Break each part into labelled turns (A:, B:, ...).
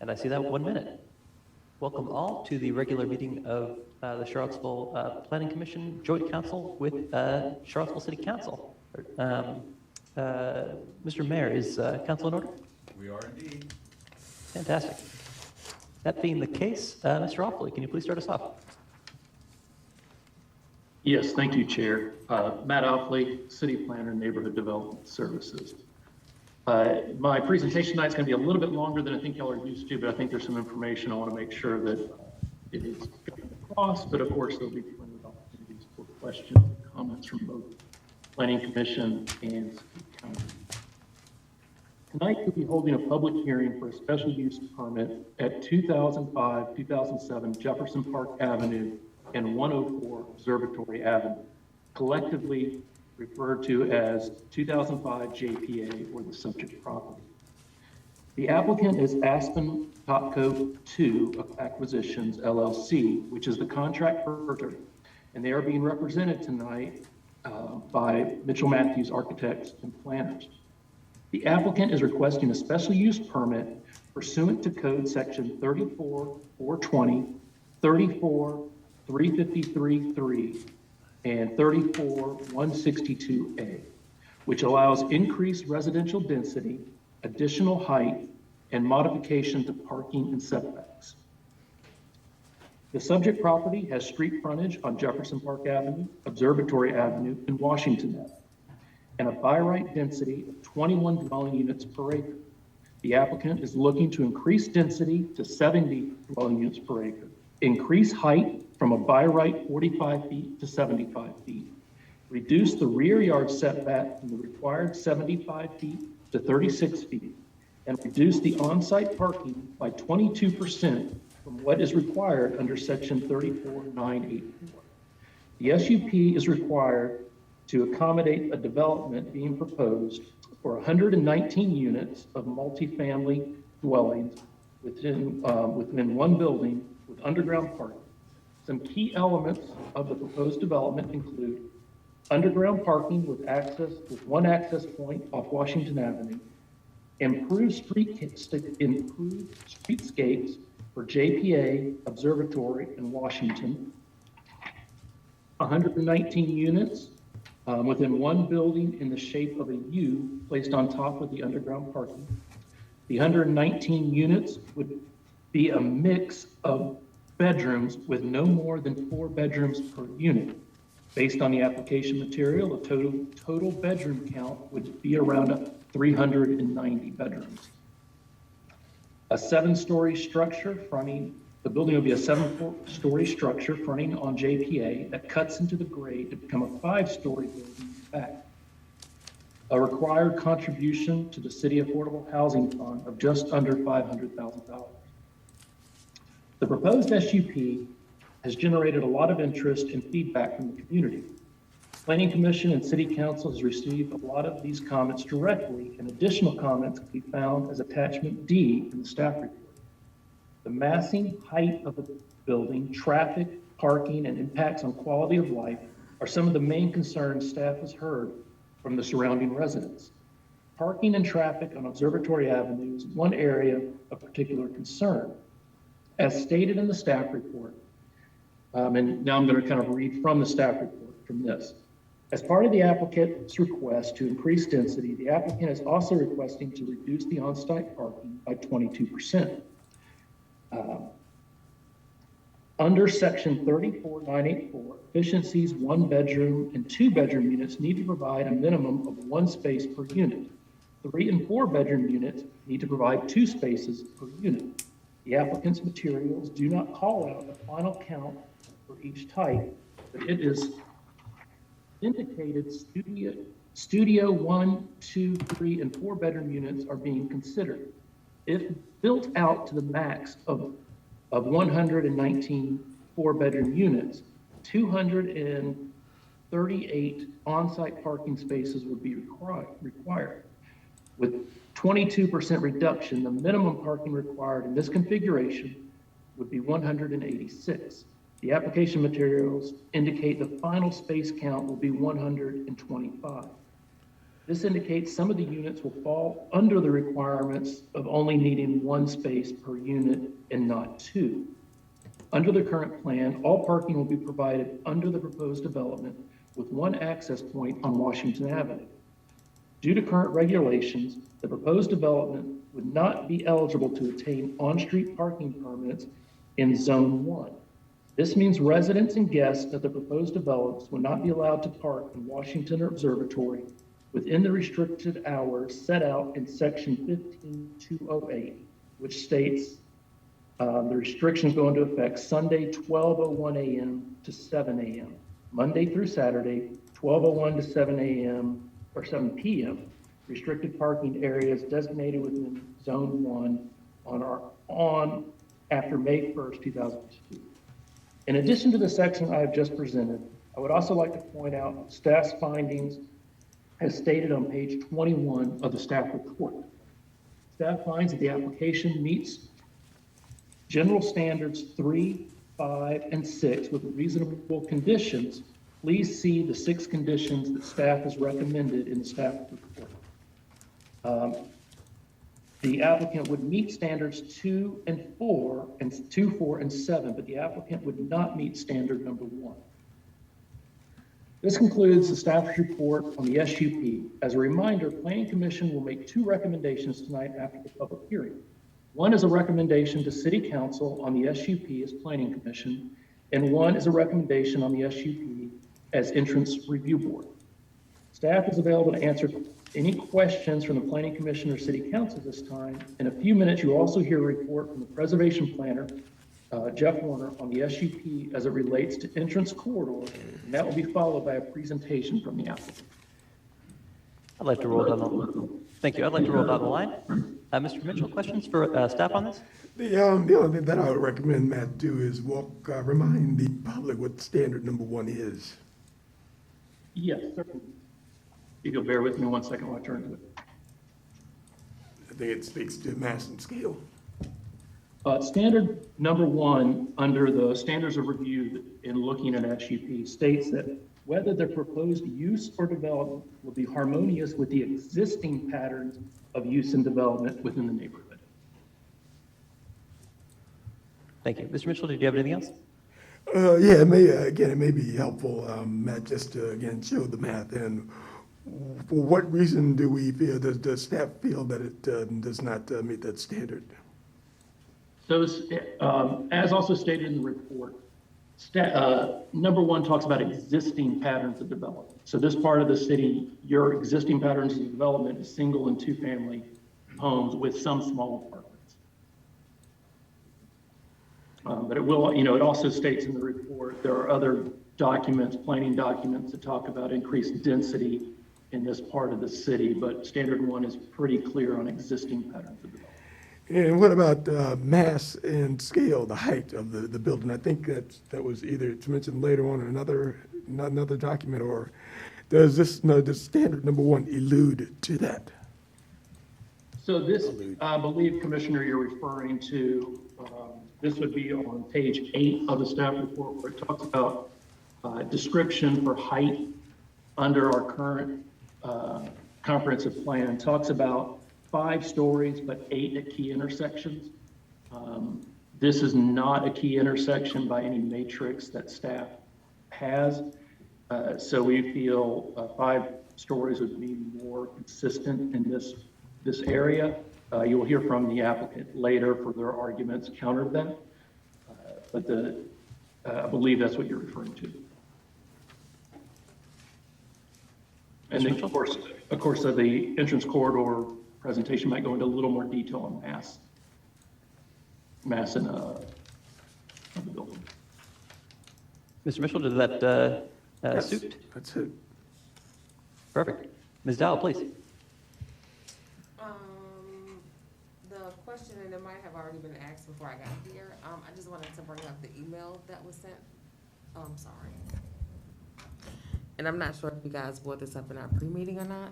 A: And I see that 1 minute. Welcome all to the regular meeting of the Charlottesville Planning Commission Joint Council with Charlottesville City Council. Mr. Mayor, is council in order?
B: We are indeed.
A: Fantastic. That being the case, Mr. Offley, can you please start us off?
C: Yes, thank you, Chair. Matt Offley, City Planner, Neighborhood Development Services. My presentation tonight is going to be a little bit longer than I think y'all are used to, but I think there's some information I want to make sure that it is coming across, but of course there'll be plenty of opportunities for questions and comments from both Planning Commission and City Council. Tonight we'll be holding a public hearing for a special use permit at 2005-2007 Jefferson Park Avenue and 104 Observatory Avenue, collectively referred to as 2005 JPA or the subject property. The applicant is Aspen Topco 2 Acquisitions LLC, which is the contract purchaser, and they are being represented tonight by Mitchell Matthews Architects and Planners. The applicant is requesting a special use permit pursuant to code section 34-420, 34-353-3, and 34-162A, which allows increased residential density, additional height, and modification to parking and setbacks. The subject property has street frontage on Jefferson Park Avenue, Observatory Avenue, and Washington Avenue, and a by right density of 21 dwelling units per acre. The applicant is looking to increase density to 70 dwelling units per acre, increase height from a by right 45 feet to 75 feet, reduce the rear yard setback from the required 75 feet to 36 feet, and reduce the on-site parking by 22% from what is required under section 34984. The SUP is required to accommodate a development being proposed for 119 units of multifamily dwellings within one building with underground parking. Some key elements of the proposed development include underground parking with one access point off Washington Avenue, improved streetscapes for JPA, Observatory, and Washington, 119 units within one building in the shape of a U placed on top of the underground parking. The 119 units would be a mix of bedrooms with no more than 4 bedrooms per unit. Based on the application material, the total bedroom count would be around 390 bedrooms. A 7-story structure fronting, the building will be a 7-story structure fronting on JPA that cuts into the grade to become a 5-story building back. A required contribution to the City Affordable Housing Fund of just under $500,000. The proposed SUP has generated a lot of interest and feedback from the community. Planning Commission and City Council has received a lot of these comments directly, and additional comments can be found as attachment D in the staff report. The massing height of the building, traffic, parking, and impacts on quality of life are some of the main concerns staff has heard from the surrounding residents. Parking and traffic on Observatory Avenue is one area of particular concern. As stated in the staff report, and now I'm going to kind of read from the staff report from this. As part of the applicant's request to increase density, the applicant is also requesting to reduce the on-site parking by 22%. Under section 34984, efficiencies 1-bedroom and 2-bedroom units need to provide a minimum of 1 space per unit. 3 and 4-bedroom units need to provide 2 spaces per unit. The applicant's materials do not call out a final count for each type, but it is indicated studio 1, 2, 3, and 4-bedroom units are being considered. If built out to the max of 119 4-bedroom units, 238 on-site parking spaces would be required. With 22% reduction, the minimum parking required in this configuration would be 186. The application materials indicate the final space count will be 125. This indicates some of the units will fall under the requirements of only needing one space per unit and not two. Under the current plan, all parking will be provided under the proposed development with one access point on Washington Avenue. Due to current regulations, the proposed development would not be eligible to obtain on-street parking permits in Zone 1. This means residents and guests of the proposed developments would not be allowed to park in Washington Observatory within the restricted hours set out in section 15208, which states the restrictions go into effect Sunday, 12:01 a.m. to 7 a.m., Monday through Saturday, 12:01 to 7 a.m. or 7 p.m. Restricted parking areas designated within Zone 1 on after May 1st, 2002. In addition to the section I have just presented, I would also like to point out staff's findings as stated on page 21 of the staff report. Staff finds that the application meets general standards 3, 5, and 6 with reasonable conditions. Please see the 6 conditions that staff has recommended in the staff report. The applicant would meet standards 2 and 4, and 2, 4, and 7, but the applicant would not meet standard number 1. This concludes the staff report on the SUP. As a reminder, Planning Commission will make 2 recommendations tonight after the public hearing. One is a recommendation to City Council on the SUP as Planning Commission, and one is a recommendation on the SUP as Entrance Review Board. Staff is available to answer any questions from the Planning Commission or City Council this time. In a few minutes, you'll also hear a report from the Preservation Planner, Jeff Warner, on the SUP as it relates to entrance corridor, and that will be followed by a presentation from the applicant.
A: I'd like to roll down the, thank you. I'd like to roll down the line. Mr. Mitchell, questions for staff on this?
B: The only thing that I would recommend Matt do is remind the public what standard number 1 is.
C: Yes, certainly. If you'll bear with me 1 second while I turn to it.
B: I think it speaks to mass and scale.
C: Standard number 1 under the standards of review in looking at SUP states that whether the proposed use or development will be harmonious with the existing patterns of use and development within the neighborhood.
A: Thank you. Mr. Mitchell, did you have anything else?
B: Yeah, it may be helpful, Matt, just to again show the math. And for what reason do we feel, does staff feel that it does not meet that standard?
C: So as also stated in the report, number 1 talks about existing patterns of development. So this part of the city, your existing patterns of development is single and 2 family homes with some small apartments. But it will, it also states in the report, there are other documents, planning documents that talk about increased density in this part of the city, but standard 1 is pretty clear on existing patterns of development.
B: And what about mass and scale, the height of the building? I think that was either it's mentioned later on in another document, or does does standard number 1 allude to that?
C: So this, I believe, Commissioner, you're referring to, this would be on page 8 of the staff report, where it talks about description for height under our current comprehensive plan. Talks about 5 stories, but 8 at key intersections. This is not a key intersection by any matrix that staff has. So we feel 5 stories would be more consistent in this area. You will hear from the applicant later for their arguments counter that. But I believe that's what you're referring to. And then, of course, the entrance corridor presentation might go into a little more detail on mass and of the building.
A: Mr. Mitchell, did that suit?
B: That's it.
A: Perfect. Ms. Dowell, please.
D: The question, and it might have already been asked before I got here, I just wanted to bring up the email that was sent. I'm sorry. And I'm not sure if you guys brought this up in our pre-meeting or not.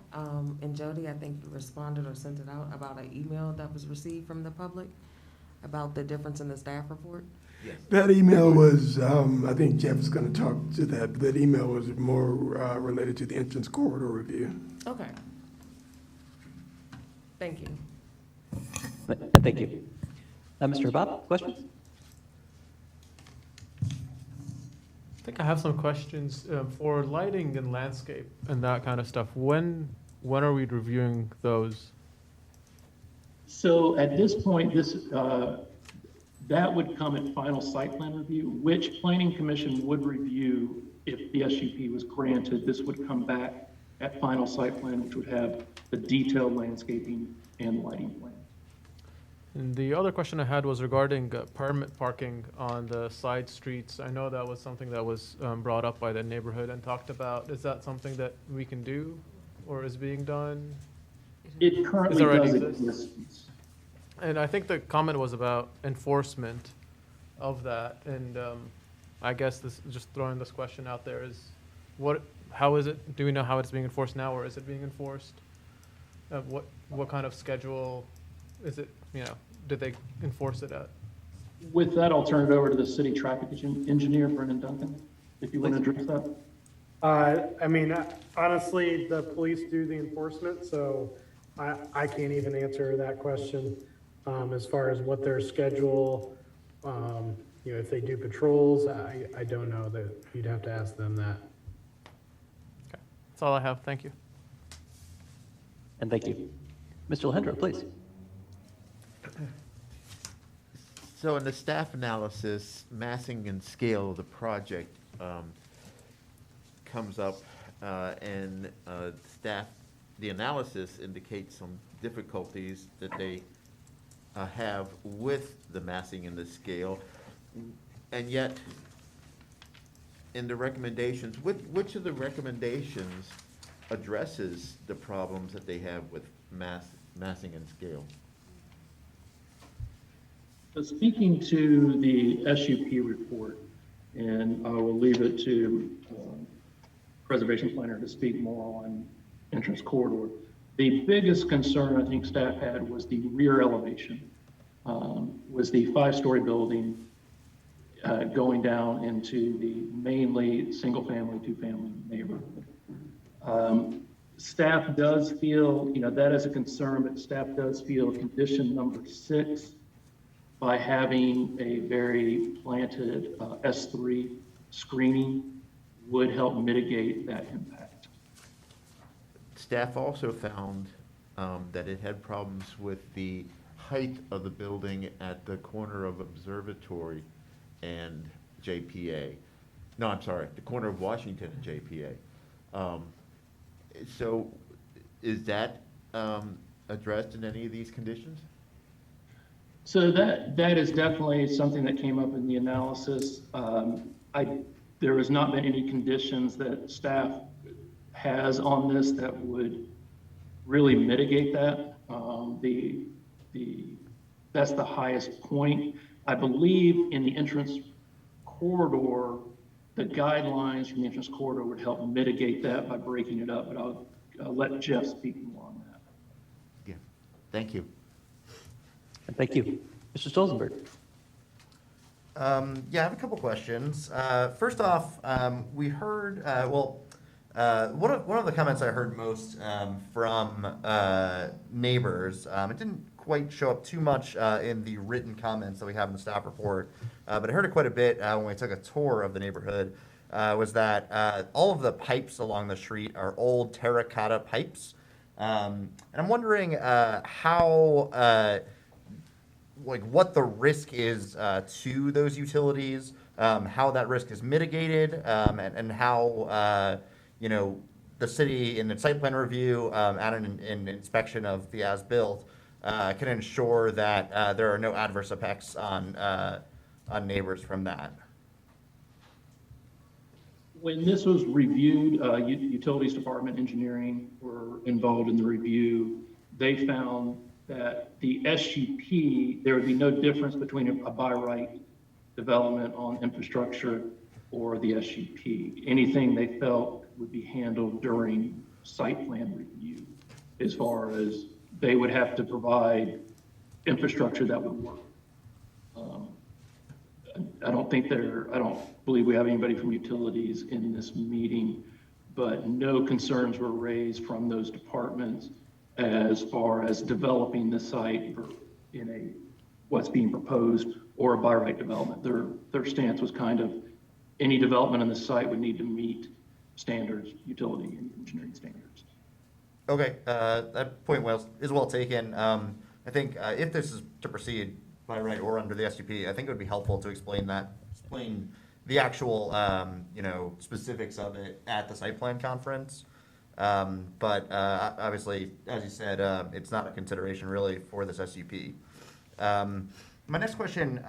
D: And Jody, I think you responded or sent it out about an email that was received from the public about the difference in the staff report.
A: Yes.
B: That email was, I think Jeff is going to talk to that. That email was more related to the entrance corridor review.
D: Okay. Thank you.
A: Thank you. Mr. Habab, questions?
E: I think I have some questions for lighting and landscape and that kind of stuff. When are we reviewing those?
C: So at this point, that would come at final site plan review, which planning commission would review if the SUP was granted. This would come back at final site plan, which would have the detailed landscaping and lighting plan.
E: And the other question I had was regarding permit parking on the side streets. I know that was something that was brought up by the neighborhood and talked about. Is that something that we can do or is being done?
C: It currently
E: already
C: does
E: exists?
C: exist.
E: And I think the comment was about enforcement of that. And I guess just throwing this question out there is, how is it, do we know how it's being enforced now, or is it being enforced? What kind of schedule is it, did they enforce it at?
C: With that, I'll turn it over to the city traffic engineer, Brendan Duncan, if you want to address that.
F: I mean, honestly, the police do the enforcement, so I can't even answer that question. As far as what their schedule, if they do patrols, I don't know. That you'd have to ask them that.
E: Okay, that's all I have. Thank you.
A: And thank you. Mr. Alejandro, please.
G: So in the staff analysis, massing and scale of the project comes up, and staff, the analysis indicates some difficulties that they have with the massing and the scale. And yet, in the recommendations, which of the recommendations addresses the problems that they have with massing and scale?
C: So speaking to the SUP report, and I will leave it to preservation planner to speak more on entrance corridor. The biggest concern I think staff had was the rear elevation, was the 5-story building going down into the mainly single-family, 2-family neighborhood. Staff does feel, that is a concern, but staff does feel condition number 6, by having a very planted S3 screening, would help mitigate that impact.
G: Staff also found that it had problems with the height of the building at the corner of Observatory and JPA. No, I'm sorry, the corner of Washington and JPA. So is that addressed in any of these conditions?
C: So that is definitely something that came up in the analysis. There has not been any conditions that staff has on this that would really mitigate that. That's the highest point. I believe in the entrance corridor, the guidelines from the entrance corridor would help mitigate that by breaking it up, but I'll let Jeff speak more on that.
G: Yeah, thank you.
A: And thank you. Mr. Stolzenberg.
H: Yeah, I have a couple questions. First off, we heard, one of the comments I heard most from neighbors, it didn't quite show up too much in the written comments that we have in the staff report, but I heard it quite a bit when we took a tour of the neighborhood, was that all of the pipes along the street are old terracotta pipes. And I'm wondering how, what the risk is to those utilities, how that risk is mitigated, and how, the city in its site plan review and an inspection of the as-built can ensure that there are no adverse effects on neighbors from that.
C: When this was reviewed, Utilities Department Engineering were involved in the review. They found that the SUP, there would be no difference between a by right development on infrastructure or the SUP. Anything they felt would be handled during site plan review, as far as they would have to provide infrastructure that would work. I don't believe we have anybody from utilities in this meeting, but no concerns were raised from those departments as far as developing the site in what's being proposed or a by right development. Their stance was kind of any development on the site would need to meet standards, utility and engineering standards.
H: Okay, that point is well taken. I think if this is to proceed by right or under the SUP, I think it would be helpful to explain the actual, specifics of it at the site plan conference. But obviously, as you said, it's not a consideration really for this SUP. My next question,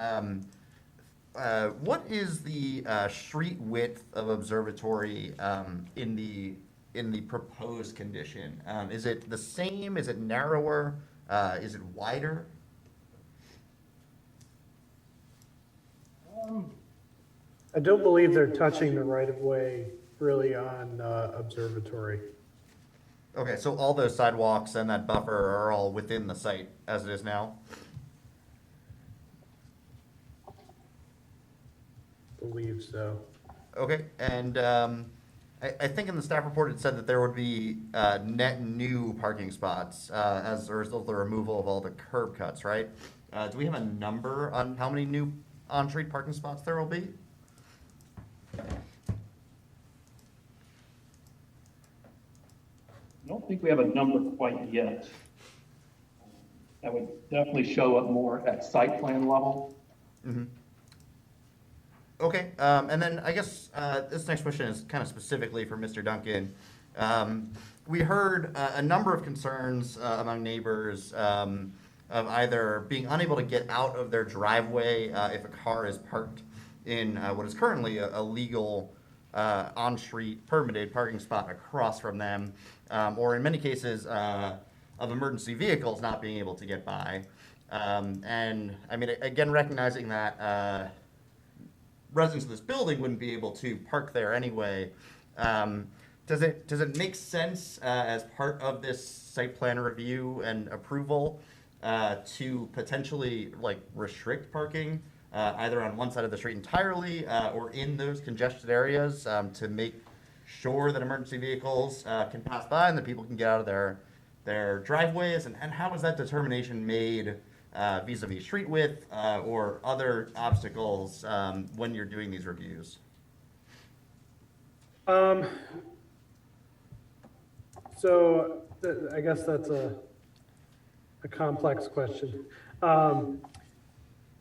H: what is the street width of observatory in the proposed condition? Is it the same? Is it narrower? Is it wider?
F: I don't believe they're touching the right-of-way really on observatory.
H: Okay, so all those sidewalks and that buffer are all within the site as it is now?
F: Believe so.
H: Okay, and I think in the staff report it said that there would be net new parking spots as a result of the removal of all the curb cuts, right? Do we have a number on how many new on-street parking spots there will be?
C: I don't think we have a number quite yet. That would definitely show up more at site plan level.
H: Mm-hmm. Okay, and then I guess this next question is kind of specifically for Mr. Duncan. We heard a number of concerns among neighbors of either being unable to get out of their driveway if a car is parked in what is currently a legal on-street permitted parking spot across from them, or in many cases of emergency vehicles not being able to get by. And I mean, again, recognizing that residents of this building wouldn't be able to park there anyway. Does it make sense as part of this site plan review and approval to potentially like restrict parking either on one side of the street entirely or in those congested areas to make sure that emergency vehicles can pass by and that people can get out of their driveways? And how is that determination made vis-a-vis street width or other obstacles when you're doing these reviews?
F: So I guess that's a complex question.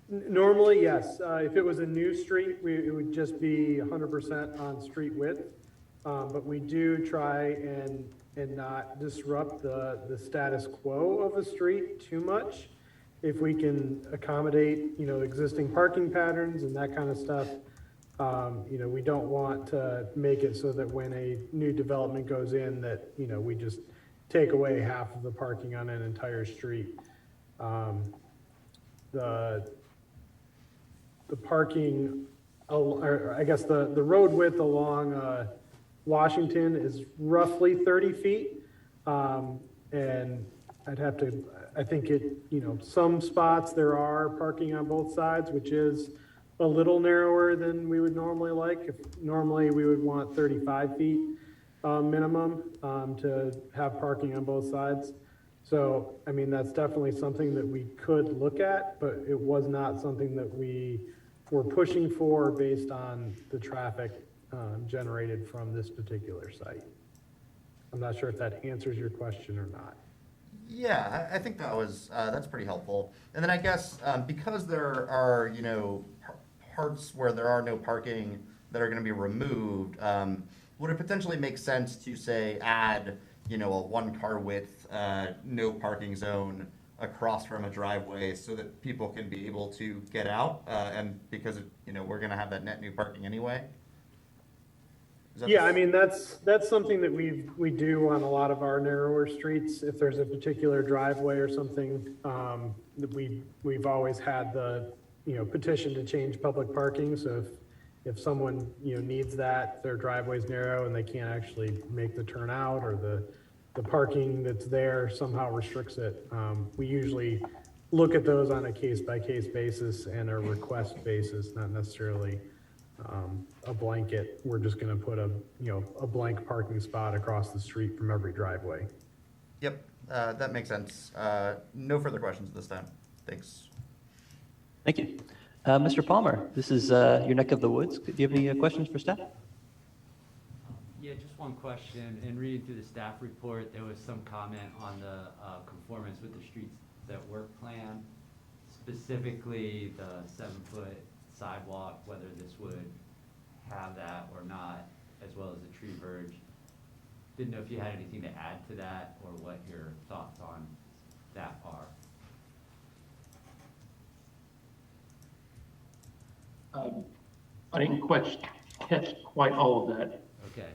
F: Normally, yes. If it was a new street, it would just be 100% on street width. But we do try and not disrupt the status quo of a street too much. If we can accommodate, existing parking patterns and that kind of stuff, we don't want to make it so that when a new development goes in that, we just take away half of the parking on an entire street. The parking, or I guess the road width along Washington is roughly 30 feet. And I think some spots there are parking on both sides, which is a little narrower than we would normally like. Normally we would want 35 feet minimum to have parking on both sides. So, I mean, that's definitely something that we could look at, but it was not something that we were pushing for based on the traffic generated from this particular site. I'm not sure if that answers your question or not.
H: Yeah, I think that's pretty helpful. And then I guess because there are, parts where there are no parking that are going to be removed, would it potentially make sense to say add, a 1 car width, no parking zone across from a driveway so that people can be able to get out? And because, we're going to have that net new parking anyway?
F: Yeah, I mean, that's something that we do on a lot of our narrower streets. If there's a particular driveway or something, that we've always had the, petition to change public parking. So if someone, needs that, their driveway's narrow and they can't actually make the turn out, or the parking that's there somehow restricts it, we usually look at those on a case-by-case basis and a request basis, not necessarily a blanket. We're just going to put a blank parking spot across the street from every driveway.
H: Yep. that makes sense. No further questions this time. Thanks.
A: Thank you. Mr. Palmer, this is your neck of the woods. Do you have any questions for staff?
I: Yeah, just one question. In reading through the staff report, there was some comment on the conformance with the streets that work plan, specifically the 7-foot sidewalk, whether this would have that or not, as well as the tree verge. Didn't know if you had anything to add to that or what your thoughts on that are.
C: I didn't quite catch quite all of that.
I: Okay.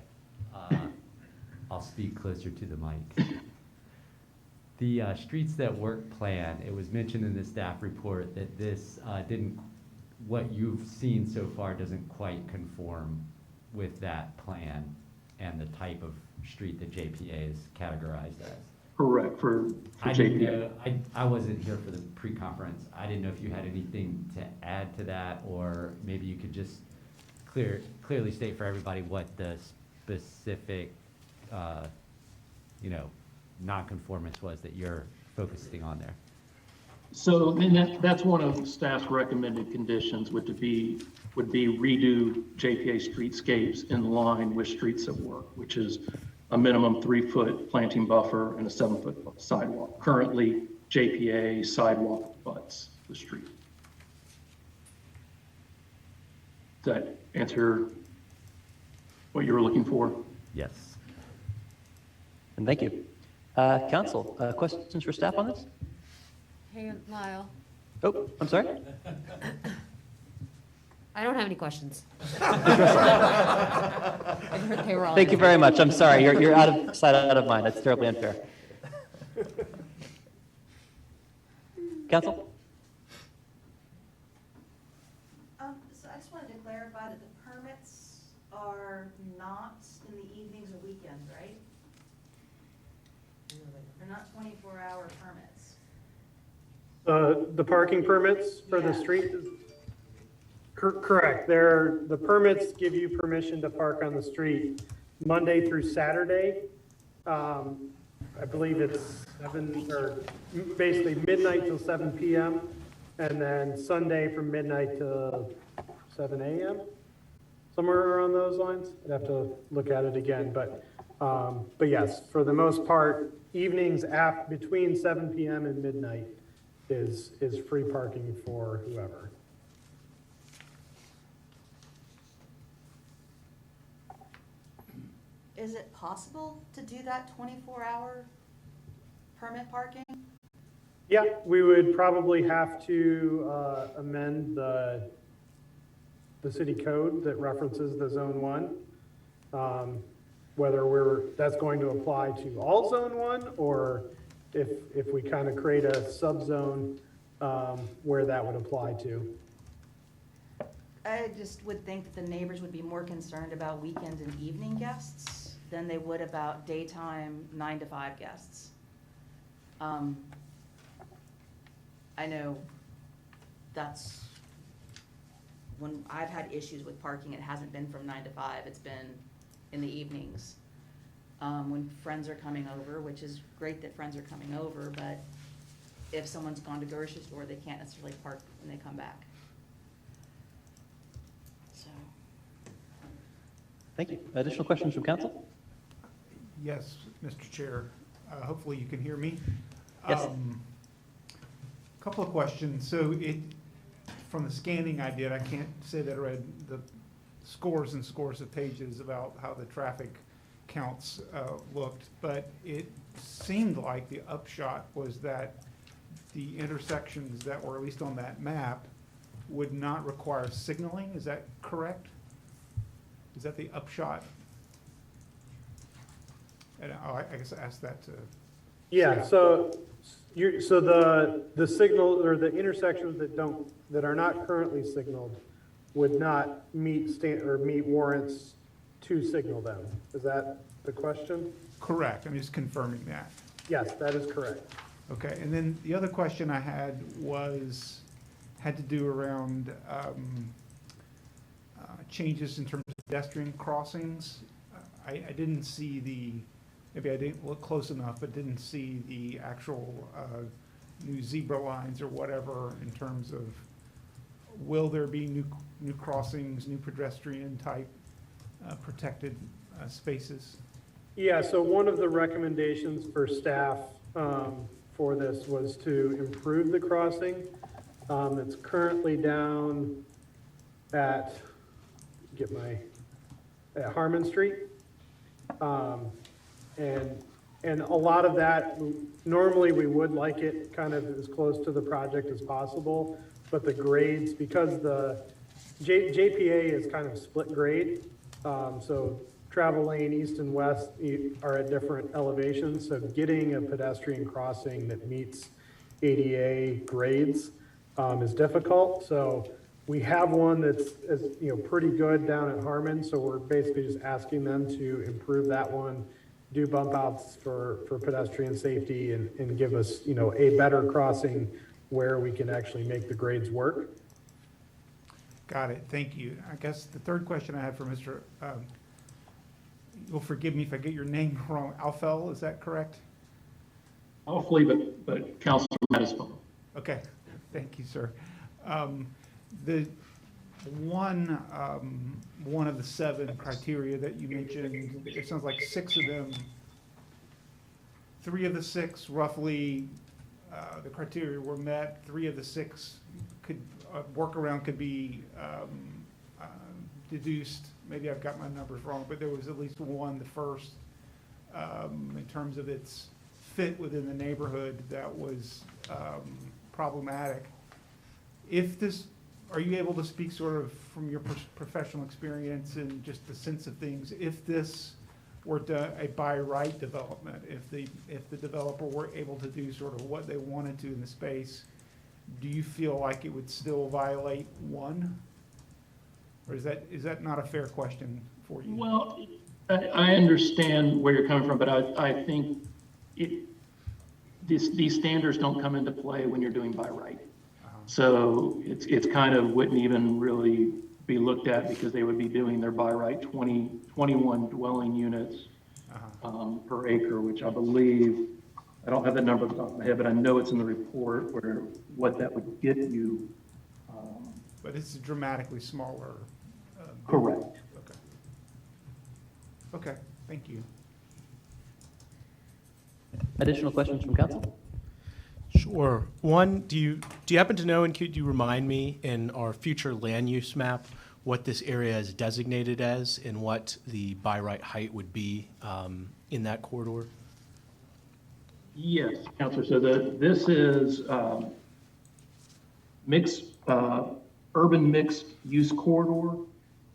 I: I'll speak closer to the mic. The streets that work plan, it was mentioned in the staff report that this what you've seen so far doesn't quite conform with that plan and the type of street that JPA is categorized as.
C: Correct, for
I: I didn't
C: JPA.
I: know, I wasn't here for the pre-conference. I didn't know if you had anything to add to that, or maybe you could just clearly state for everybody what the specific, non-conformance was that you're focusing on there.
C: So then that's one of staff's recommended conditions would be redo JPA streetscapes in line with streets at work, which is a minimum 3-foot planting buffer and a 7-foot sidewalk. Currently, JPA sidewalk butts the street. Does that answer what you were looking for?
I: Yes.
A: And thank you. Council, questions for staff on this?
J: Hey, Lyle,
A: Oh, I'm sorry.
J: I don't have any questions. They were all.
A: Thank you very much. I'm sorry. You're out of sight, out of mind. That's terribly unfair. Council?
K: So I just wanted to clarify that the permits are not in the evenings or weekends, right? They're not 24-hour permits.
F: The parking permits for the
K: Yeah.
F: street? Correct. The permits give you permission to park on the street Monday through Saturday. I believe it's basically midnight till 7 PM, and then Sunday from midnight to 7 AM, somewhere around those lines. I'd have to look at it again, but yes, for the most part, evenings between 7 PM and midnight is free parking for whoever.
K: Is it possible to do that 24-hour permit parking?
F: Yeah, we would probably have to amend the city code that references the Zone 1. Whether that's going to apply to all Zone 1, or if we kind of create a subzone where that would apply to.
K: I just would think that the neighbors would be more concerned about weekend and evening guests than they would about daytime 9 to 5 guests. I know that's, when I've had issues with parking, it hasn't been from 9 to 5, it's been in the evenings. When friends are coming over, which is great that friends are coming over, but if someone's gone to grocery store, they can't necessarily park when they come back. So,
A: Thank you. Additional questions from council?
L: Yes, Mr. Chair. Hopefully you can hear me.
A: Yes.
L: Couple of questions. So from the scanning I did, I can't say that I read the scores and scores of pages about how the traffic counts looked, but it seemed like the upshot was that the intersections that were at least on that map would not require signaling. Is that correct? Is that the upshot? And I guess I asked that to.
F: Yeah, so the signal, or the intersections that are not currently signaled would not meet warrants to signal them. Is that the question?
L: Correct. I'm just confirming that.
F: Yes, that is correct.
L: Okay, and then the other question I had had to do around changes in terms of pedestrian crossings. I didn't see maybe I didn't look close enough, but didn't see the actual new zebra lines or whatever in terms of, will there be new crossings, new pedestrian type protected spaces?
F: Yeah, so one of the recommendations for staff for this was to improve the crossing. It's currently down at, at Harmon Street. And a lot of that, normally we would like it kind of as close to the project as possible, but the grades, because the JPA is kind of split grade, so travel lane east and west are at different elevations, so getting a pedestrian crossing that meets ADA grades is difficult. So we have one that's pretty good down at Harmon, so we're basically just asking them to improve that one, do bump outs for pedestrian safety, and give us a better crossing where we can actually make the grades work.
L: Got it, thank you. I guess the third question I had for Mr., you'll forgive me if I get your name wrong, Alfel, is that correct?
C: Hopefully, but Councilor Matt is fine.
L: Okay, thank you, sir. The one of the 7 criteria that you mentioned, it sounds like 6 of them, 3 of the 6 roughly, the criteria were met. 3 of the 6 could, workaround could be deduced. Maybe I've got my numbers wrong, but there was at least one, the first, in terms of its fit within the neighborhood, that was problematic. If this, are you able to speak sort of from your professional experience and just the sense of things, if this were a by right development, if the developer were able to do sort of what they wanted to in the space, do you feel like it would still violate 1? Or is that not a fair question for you?
C: Well, I understand where you're coming from, but I think these standards don't come into play when you're doing by right. So it's kind of wouldn't even really be looked at, because they would be doing their by right 21 dwelling units per acre, which I believe, I don't have that number off the top of my head, but I know it's in the report where what that would get you.
L: But it's dramatically smaller.
C: Correct.
L: Okay. Okay, thank you.
A: Additional questions from council?
M: Sure. One, do you happen to know, and could you remind me in our future land use map what this area is designated as and what the by right height would be in that corridor?
C: Yes, Councilor. So this is mixed, urban mixed use corridor,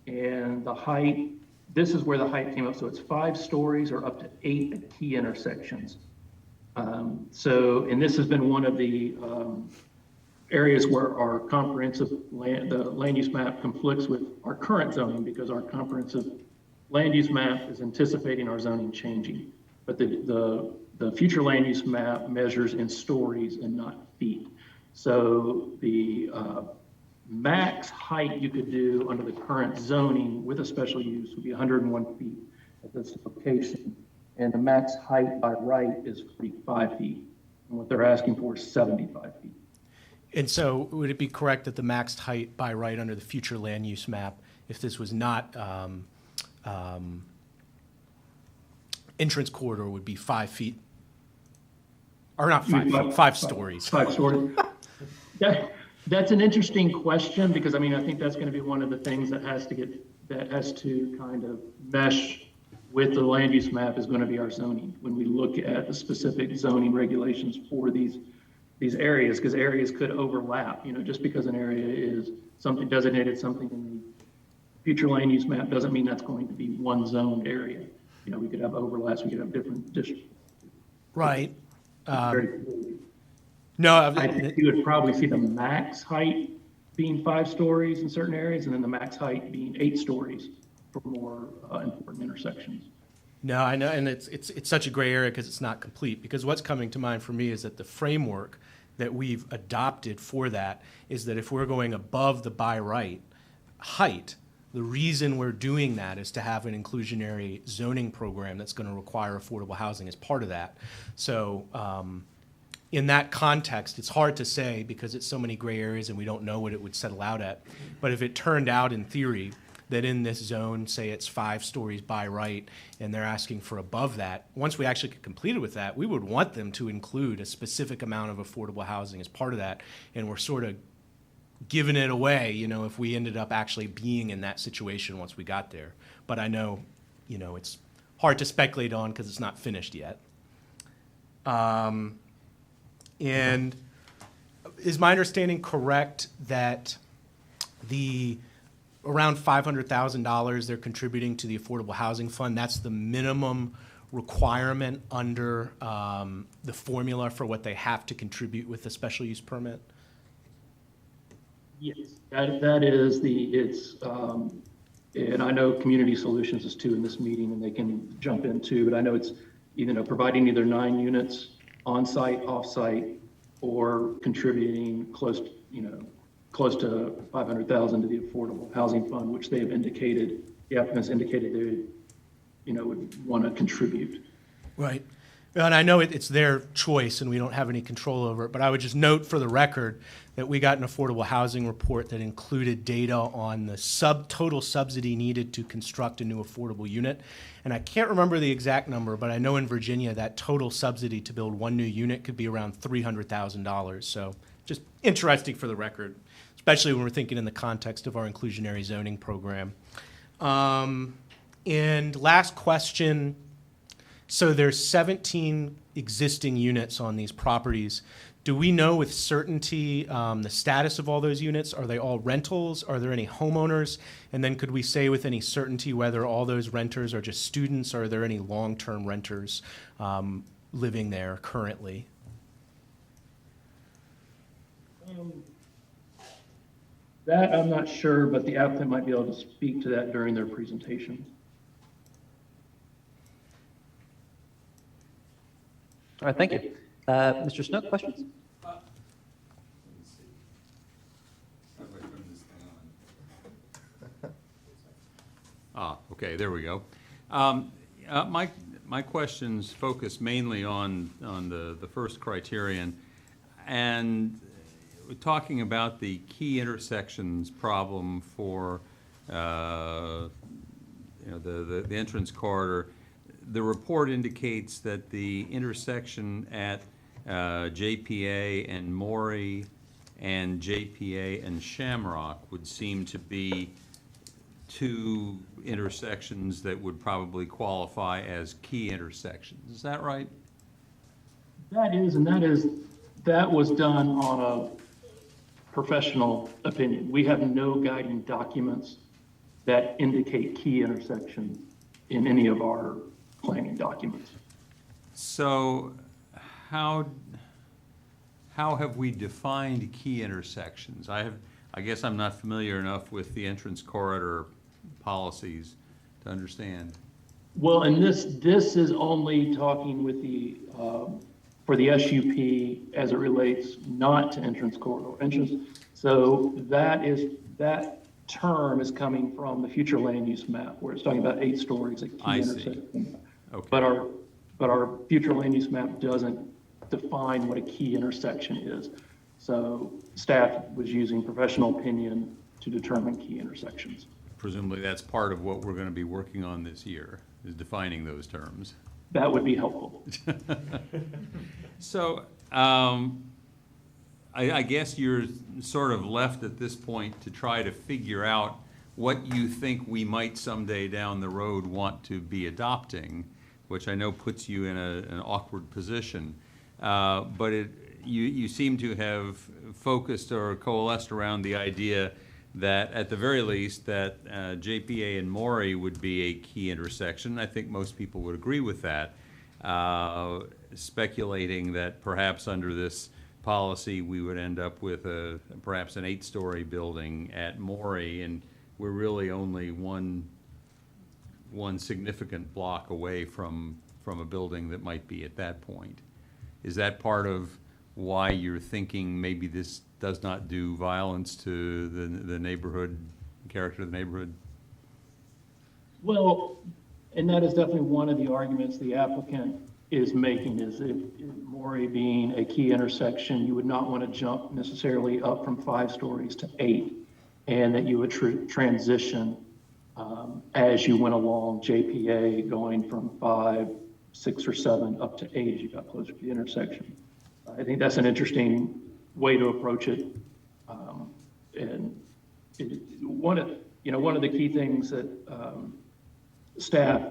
C: and the height, this is where the height came up. So it's 5 stories or up to 8 at key intersections. And this has been one of the areas where our comprehensive the land use map conflicts with our current zoning, because our comprehensive land use map is anticipating our zoning changing. But the future land use map measures in stories and not feet. So the max height you could do under the current zoning with a special use would be 101 feet at this location. And the max height by right is 45 feet. And what they're asking for is 75 feet.
M: And so would it be correct that the maxed height by right under the future land use map, if this was not entrance corridor, would be 5 feet? Or not 5 feet, 5 stories.
C: 5 stories. That's an interesting question, because I mean, I think that's going to be one of the things that has to kind of mesh with the land use map, is going to be our zoning. When we look at the specific zoning regulations for these areas, because areas could overlap, just because an area is something designated something in the future land use map doesn't mean that's going to be one zoned area. We could have overlaps, we could have different districts.
M: Right.
C: Very
M: No,
C: I think you would probably see the max height being 5 stories in certain areas, and then the max height being 8 stories for more important intersections.
M: No, I know, and it's such a gray area because it's not complete. Because what's coming to mind for me is that the framework that we've adopted for that is that if we're going above the by right height, The reason we're doing that is to have an inclusionary zoning program that's going to require affordable housing as part of that. So in that context, it's hard to say because it's so many gray areas and we don't know what it would settle out at. But if it turned out in theory that in this zone, say it's 5 stories by right, and they're asking for above that, once we actually get completed with that, we would want them to include a specific amount of affordable housing as part of that. And we're sort of giving it away, you know, if we ended up actually being in that situation once we got there. But I know, you know, it's hard to speculate on because it's not finished yet. And is my understanding correct that the around $500,000 they're contributing to the Affordable Housing Fund, that's the minimum requirement under the formula for what they have to contribute with the special use permit?
C: Yes, that is and I know Community Solutions is too in this meeting and they can jump in too, but I know it's, you know, providing either 9 units on-site, off-site, or contributing close to 500,000 to the Affordable Housing Fund, which they have indicated, the applicants indicated they, you know, would want to contribute.
M: Right. And I know it's their choice and we don't have any control over it, but I would just note for the record that we got an affordable housing report that included data on the total subsidy needed to construct a new affordable unit. And I can't remember the exact number, but I know in Virginia that total subsidy to build 1 new unit could be around $300,000. So just interesting for the record, especially when we're thinking in the context of our inclusionary zoning program. And last question. So there's 17 existing units on these properties. Do we know with certainty the status of all those units? Are they all rentals? Are there any homeowners? And then could we say with any certainty whether all those renters are just students, or are there any long-term renters living there currently?
C: That I'm not sure, but the applicant might be able to speak to that during their presentation.
A: All right, thank you. Mr. Snook, questions?
N: Okay, there we go. My questions focus mainly on the first criterion, and we're talking about the key intersections problem for the entrance corridor. The report indicates that the intersection at JPA and Maury and JPA and Shamrock would seem to be 2 intersections that would probably qualify as key intersections. Is that right?
C: That was done on a professional opinion. We have no guiding documents that indicate key intersections in any of our planning documents.
N: So how have we defined key intersections? I guess I'm not familiar enough with the entrance corridor policies to understand.
C: Well, and this is only talking with the, for the SUP as it relates not to entrance corridor entrance. So that term is coming from the future land use map where it's talking about 8 stories at key intersections.
N: Okay.
C: But our future land use map doesn't define what a key intersection is. So staff was using professional opinion to determine key intersections.
N: Presumably that's part of what we're going to be working on this year, is defining those terms.
C: That would be helpful.
N: So I guess you're sort of left at this point to try to figure out what you think we might someday down the road want to be adopting, which I know puts you in an awkward position. But you seem to have focused or coalesced around the idea that at the very least that JPA and Maury would be a key intersection. I think most people would agree with that. Speculating that perhaps under this policy we would end up with perhaps an 8-story building at Maury, and we're really only one significant block away from a building that might be at that point. Is that part of why you're thinking maybe this does not do violence to the neighborhood, character of the neighborhood?
C: Well, and that is definitely one of the arguments the applicant is making, is that Morey being a key intersection, you would not want to jump necessarily up from 5 stories to 8, and that you would transition as you went along JPA, going from 5, 6, or 7 up to 8 as you got closer to the intersection. I think that's an interesting way to approach it. And one of the key things that staff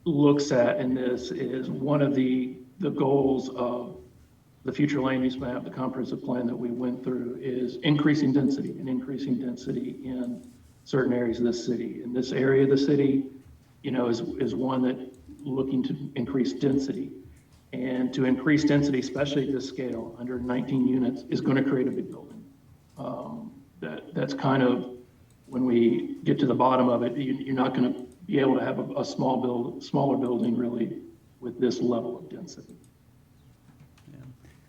C: looks at in this is one of the goals of the future land use map, the comprehensive plan that we went through, is increasing density in certain areas of the city. And this area of the city, is one that looking to increase density. And to increase density, especially at this scale, 119 units, is going to create a big building. That's kind of, when we get to the bottom of it, you're not going to be able to have a smaller building really with this level of density.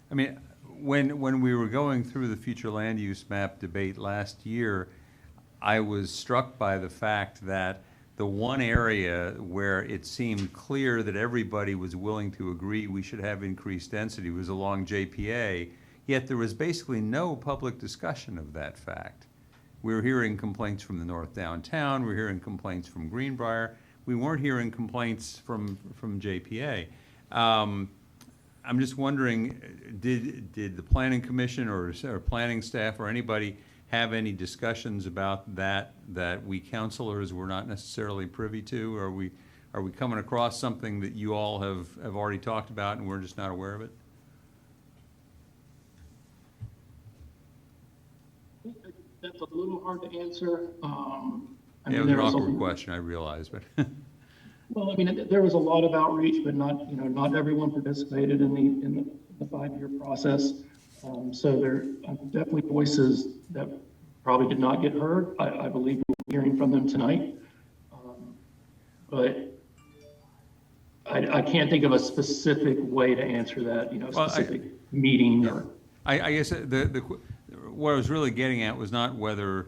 N: I mean, when we were going through the future land use map debate last year, I was struck by the fact that the one area where it seemed clear that everybody was willing to agree we should have increased density was along JPA, yet there was basically no public discussion of that fact. We were hearing complaints from the North Downtown, we were hearing complaints from Greenbrier, we weren't hearing complaints from JPA. I'm just wondering, did the planning commission or planning staff or anybody have any discussions about that we councilors were not necessarily privy to? Are we coming across something that you all have already talked about and we're just not aware of it?
C: That's a little hard to answer.
N: It was an awkward question, I realize, but.
C: Well, I mean, there was a lot of outreach, but not everyone participated in the 5-year process. So there are definitely voices that probably did not get heard. I believe we're hearing from them tonight. But I can't think of a specific way to answer that, specific meeting or.
N: I guess what I was really getting at was not whether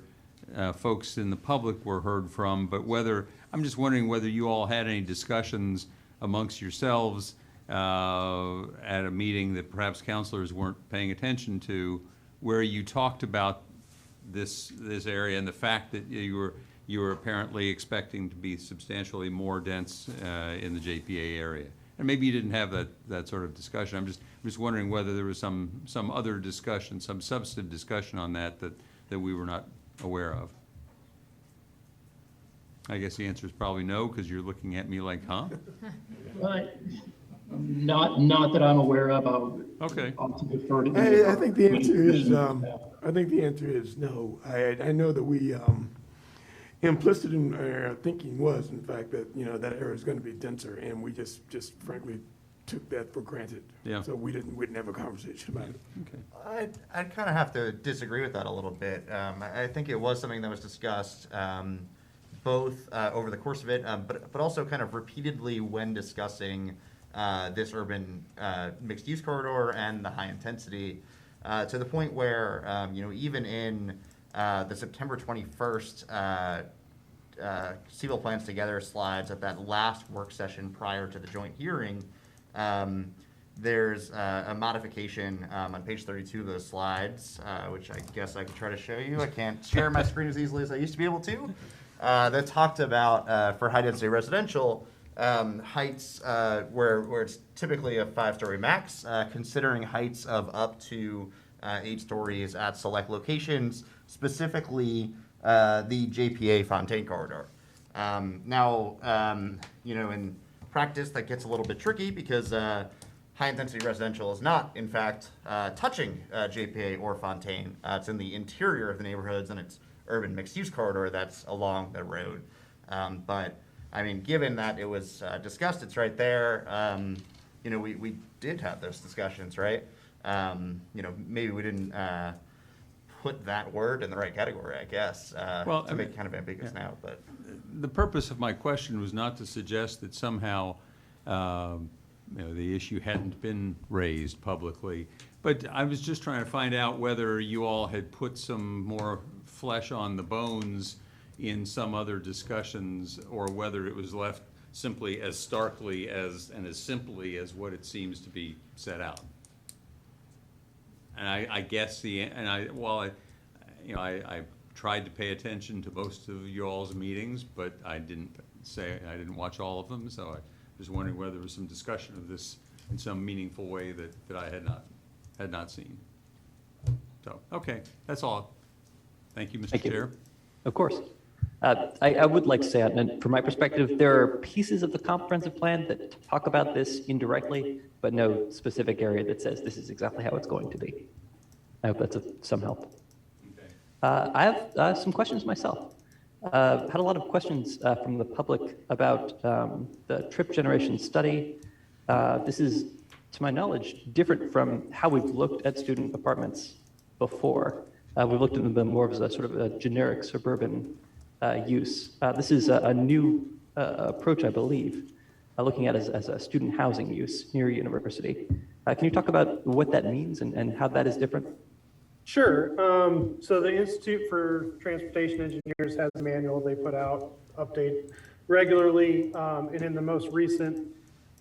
N: folks in the public were heard from, but whether, I'm just wondering whether you all had any discussions amongst yourselves at a meeting that perhaps counselors weren't paying attention to, where you talked about this area and the fact that you were apparently expecting to be substantially more dense in the JPA area. And maybe you didn't have that sort of discussion. I'm just wondering whether there was some other discussion, some substantive discussion on that we were not aware of. I guess the answer is probably no, because you're looking at me like, huh?
C: Not that I'm aware of.
N: Okay.
C: I'll defer to
B: I think the answer is no. I know that we, implicit in our thinking was, in fact, that, that area is going to be denser, and we just frankly took that for granted.
N: Yeah.
B: So we didn't have a conversation about it.
N: Okay.
H: I'd kind of have to disagree with that a little bit. I think it was something that was discussed both over the course of it, but also kind of repeatedly when discussing this urban mixed-use corridor and the high intensity, to the point where, even in the September 21st Civil Plans Together slides at that last work session prior to the joint hearing, there's a modification on page 32 of those slides, which I guess I could try to show you. I can't share my screen as easily as I used to be able to. That talked about, for high-density residential, heights where it's typically a 5-story max, considering heights of up to 8 stories at select locations, specifically the JPA Fontaine corridor. Now, in practice, that gets a little bit tricky because high-intensity residential is not, in fact, touching JPA or Fontaine. It's in the interior of the neighborhoods, and it's urban mixed-use corridor that's along the road. But, I mean, given that it was discussed, it's right there. We did have those discussions, right? Maybe we didn't put that word in the right category, I guess, to make it kind of ambiguous now. But
N: the purpose of my question was not to suggest that somehow the issue hadn't been raised publicly, but I was just trying to find out whether you all had put some more flesh on the bones in some other discussions, or whether it was left simply as starkly as, and as simply as what it seems to be set out. And I guess I tried to pay attention to most of y'all's meetings, but I didn't watch all of them, so I was wondering whether there was some discussion of this in some meaningful way that I had not seen. So, okay, that's all. Thank you, Mr.
A: Thank you.
N: Chair.
A: Of course. I would like to say, and from my perspective, there are pieces of the comprehensive plan that talk about this indirectly, but no specific area that says this is exactly how it's going to be. I hope that's of some help. I have some questions myself. Had a lot of questions from the public about the trip generation study. This is, to my knowledge, different from how we've looked at student apartments before. We've looked at them more as a sort of a generic suburban use. This is a new approach, I believe, looking at it as a student housing use near a university. Can you talk about what that means and how that is different?
F: Sure. So the Institute for Transportation Engineers has a manual they put out, update regularly, and in the most recent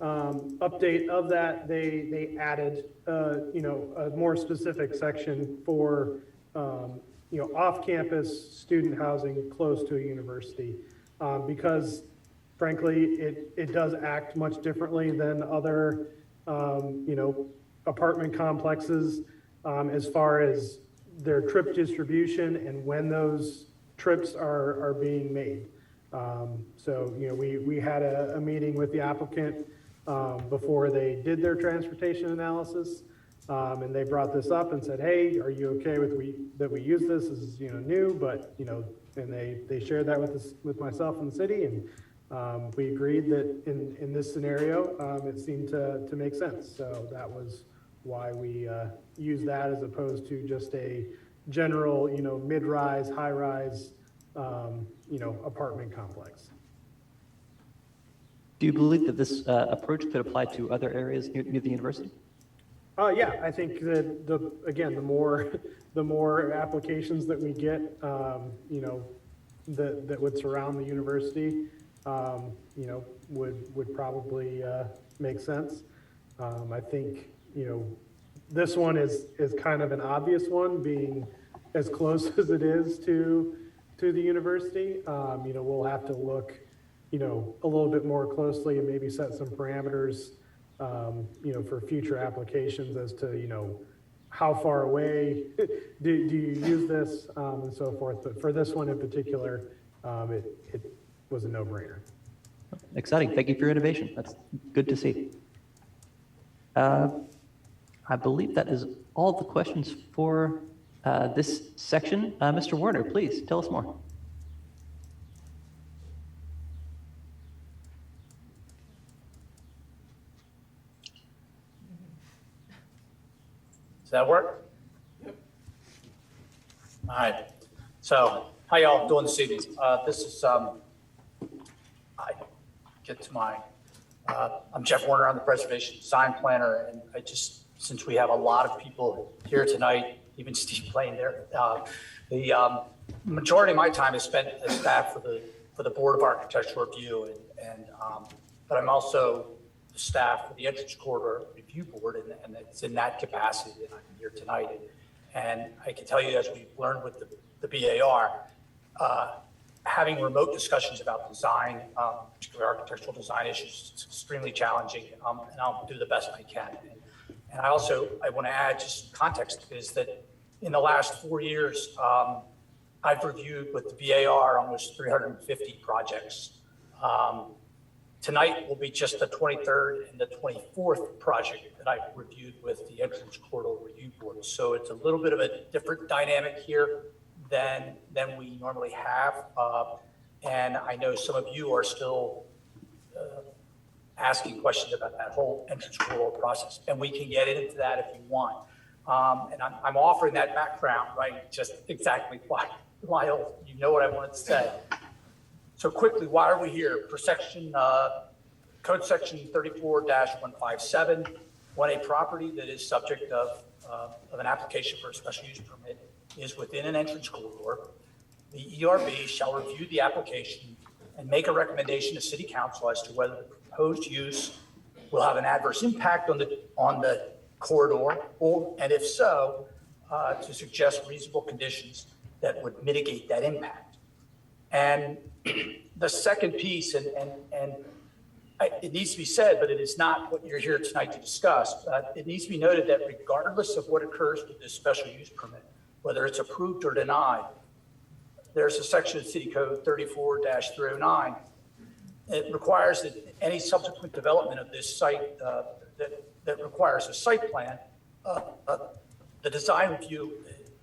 F: update of that, they added, a more specific section for, off-campus student housing close to a university, because frankly, it does act much differently than other, apartment complexes, as far as their trip distribution and when those trips are being made. So, we had a meeting with the applicant before they did their transportation analysis, and they brought this up and said, hey, are you okay that we use this? This is, new, but, and they shared that with myself and the city, and we agreed that in this scenario, it seemed to make sense. So that was why we use that as opposed to just a general, mid-rise, high-rise, apartment complex.
A: Do you believe that this approach could apply to other areas near the university?
F: Yeah, I think that the more applications that we get, that would surround the university, would probably make sense. I think, this one is kind of an obvious one, being as close as it is to the university. We'll have to look, a little bit more closely and maybe set some parameters, for future applications as to, how far away do you use this, and so forth. But for this one in particular, it was a no-brainer.
A: Exciting. Thank you for your innovation. That's good to see. I believe that is all the questions for this section. Mr. Warner, please tell us more.
O: Does that work? Yep. All right. So how y'all doing this evening? This is, I get to my, I'm Jeff Warner. I'm the Preservation Design Planner, and since we have a lot of people here tonight, even Steve Blaine there, the majority of my time is spent as staff for the Board of Architectural Review, but I'm also the staff for the Entrance Corridor Review Board, and it's in that capacity that I'm here tonight. And I can tell you, as we've learned with the BAR, having remote discussions about design, particularly architectural design issues, is extremely challenging, and I'll do the best I can. And I want to add just context, is that in the last 4 years, I've reviewed with the BAR almost 350 projects. Tonight will be just the 23rd and the 24th project that I've reviewed with the Entrance Corridor Review Board. So it's a little bit of a different dynamic here than we normally have. And I know some of you are still asking questions about that whole Entrance Corridor process, and we can get into that if you want. And I'm offering that background, right? Just exactly why, Lyle, you know what I wanted to say. So quickly, why are we here? Per section, code section 34-157, when a property that is subject of an application for a special use permit is within an entrance corridor, the ERB shall review the application and make a recommendation to city council as to whether the proposed use will have an adverse impact on the corridor, or, and if so, to suggest reasonable conditions that would mitigate that impact. And the second piece, it needs to be said, but it is not what you're here tonight to discuss. It needs to be noted that regardless of what occurs with this special use permit, whether it's approved or denied, there's a section of City Code 34-309. It requires that any subsequent development of this site that requires a site plan, the design review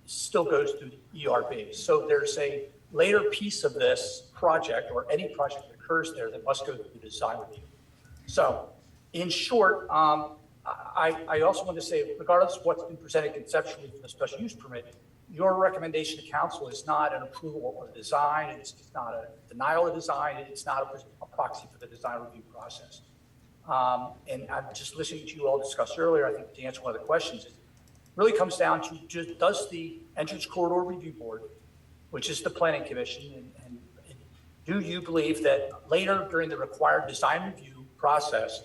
O: still goes through the ERB. So there's a later piece of this project, or any project that occurs there, that must go through the design review. So in short, I also want to say, regardless of what's been presented conceptually for the special use permit, your recommendation to council is not an approval of the design, it's not a denial of design, it's not a proxy for the design review process. And I'm just listening to you all discuss earlier, I think to answer one of the questions, it really comes down to just, does the Entrance Corridor Review Board, which is the planning commission, and do you believe that later during the required design review process,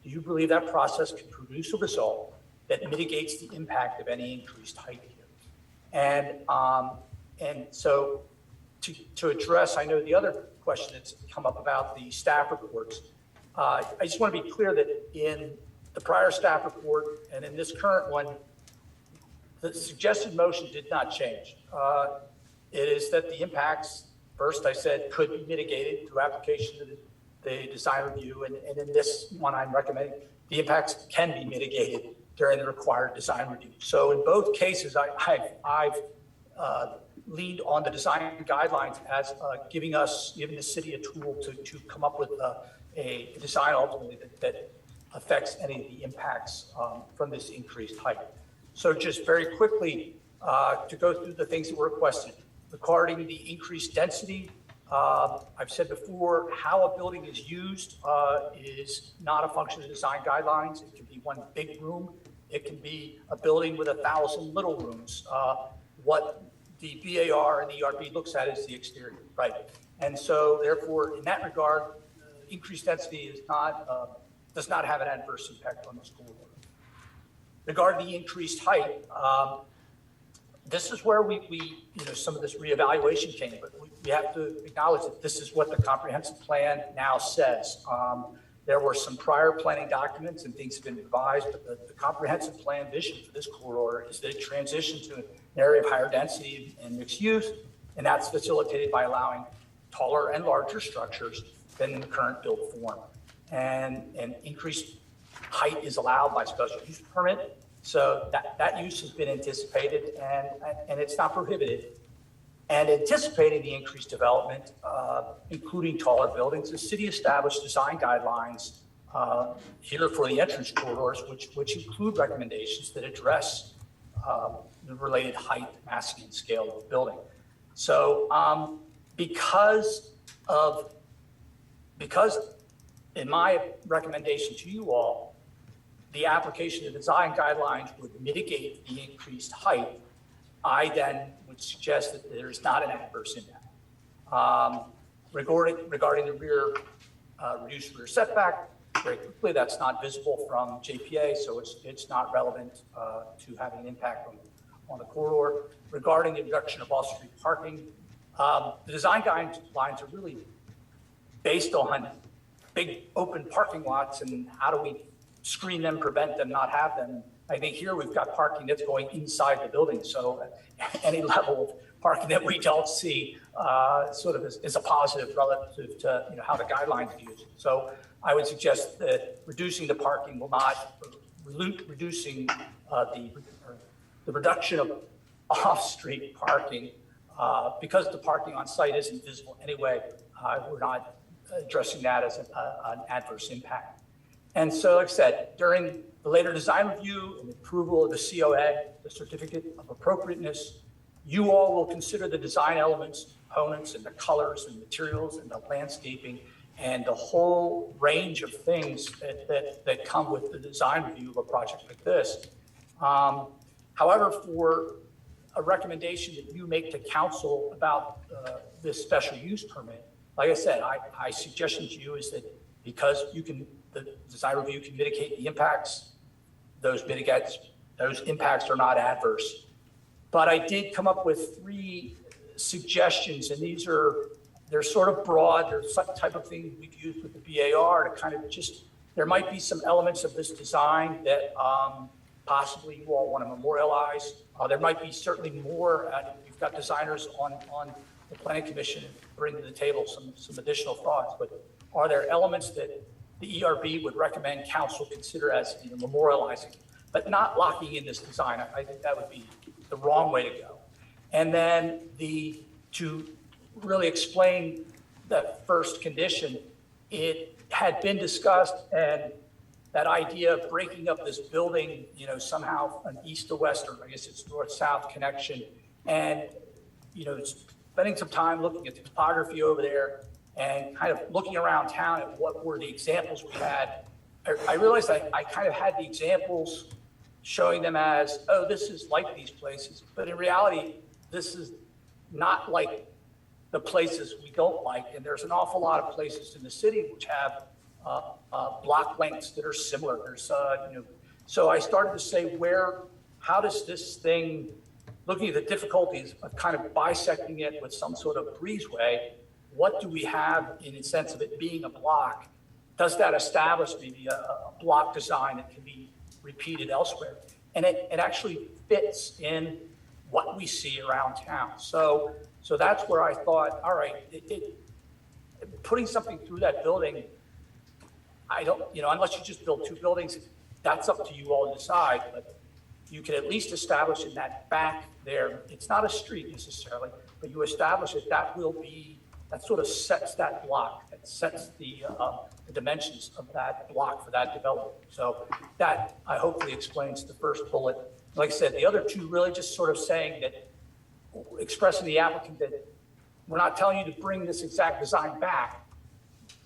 O: do you believe that process can produce a result that mitigates the impact of any increased height here? And so to address, I know the other question that's come up about the staff reports, I just want to be clear that in the prior staff report and in this current one, the suggested motion did not change. It is that the impacts, first I said, could be mitigated through application of the design review. And in this one, I'm recommending the impacts can be mitigated during the required design review. So in both cases, I've leaned on the design guidelines as giving the city a tool to come up with a design ultimately that affects any of the impacts from this increased height. So just very quickly to go through the things that were requested. Regarding the increased density, I've said before, how a building is used is not a function of design guidelines. It can be one big room. It can be a building with 1,000 little rooms. What the BAR and the ERB looks at is the exterior, right? And so therefore, in that regard, increased density does not have an adverse impact on the school. Regarding the increased height, this is where some of this reevaluation came, but we have to acknowledge that this is what the comprehensive plan now says. There were some prior planning documents and things have been revised, but the comprehensive plan vision for this corridor is that it transitions to an area of higher density and mixed use, and that's facilitated by allowing taller and larger structures than in the current built form. And increased height is allowed by special use permit. So that use has been anticipated and it's not prohibited. And anticipating the increased development, including taller buildings, the city established design guidelines here for the entrance corridors, which include recommendations that address the related height, massing, and scale of the building. So because in my recommendation to you all, the application of design guidelines would mitigate the increased height, I then would suggest that there is not an adverse impact. Regarding the reduced rear setback, very quickly, that's not visible from JPA, so it's not relevant to having an impact on the corridor. Regarding the reduction of off-street parking, the design guidelines are really based on big open parking lots and how do we screen them, prevent them, not have them. I think here we've got parking that's going inside the building. So any level of parking that we don't see sort of is a positive relative to how the guidelines are used. So I would suggest that reducing the parking will not, reducing the reduction of off-street parking because the parking on site isn't visible anyway. We're not addressing that as an adverse impact. And so, like I said, during the later design review and approval of the COA, the Certificate of Appropriateness, you all will consider the design elements, components, and the colors and materials and the landscaping and the whole range of things that come with the design review of a project like this. However, for a recommendation that you make to council about this special use permit, like I said, I suggestion to you is that because the design review can mitigate the impacts, those impacts are not adverse. But I did come up with 3 suggestions, and they're sort of broad. They're some type of thing we've used with the BAR to kind of there might be some elements of this design that possibly you all want to memorialize. There might be certainly more. You've got designers on the planning commission bring to the table some additional thoughts. But are there elements that the ERB would recommend council consider as memorializing, but not locking in this design? I think that would be the wrong way to go. And then to really explain that first condition, it had been discussed, and that idea of breaking up this building, somehow an east to west, or I guess it's north-south connection, and, spending some time looking at the topography over there and kind of looking around town at what were the examples we had. I realized I kind of had the examples showing them as, oh, this is like these places, but in reality, this is not like the places we don't like, and there's an awful lot of places in the city which have block lengths that are similar. So I started to say, how does this thing, looking at the difficulties of kind of bisecting it with some sort of breezeway, what do we have in the sense of it being a block? Does that establish maybe a block design that can be repeated elsewhere? And it actually fits in what we see around town. So that's where I thought, all right, putting something through that building, unless you just build 2 buildings, that's up to you all to decide, but you can at least establish in that back there, it's not a street necessarily, but you establish it, that sort of sets that block, that sets the dimensions of that block for that development. So that, I hopefully explains the first bullet. Like I said, the other 2 really just sort of saying that, expressing the applicant that we're not telling you to bring this exact design back,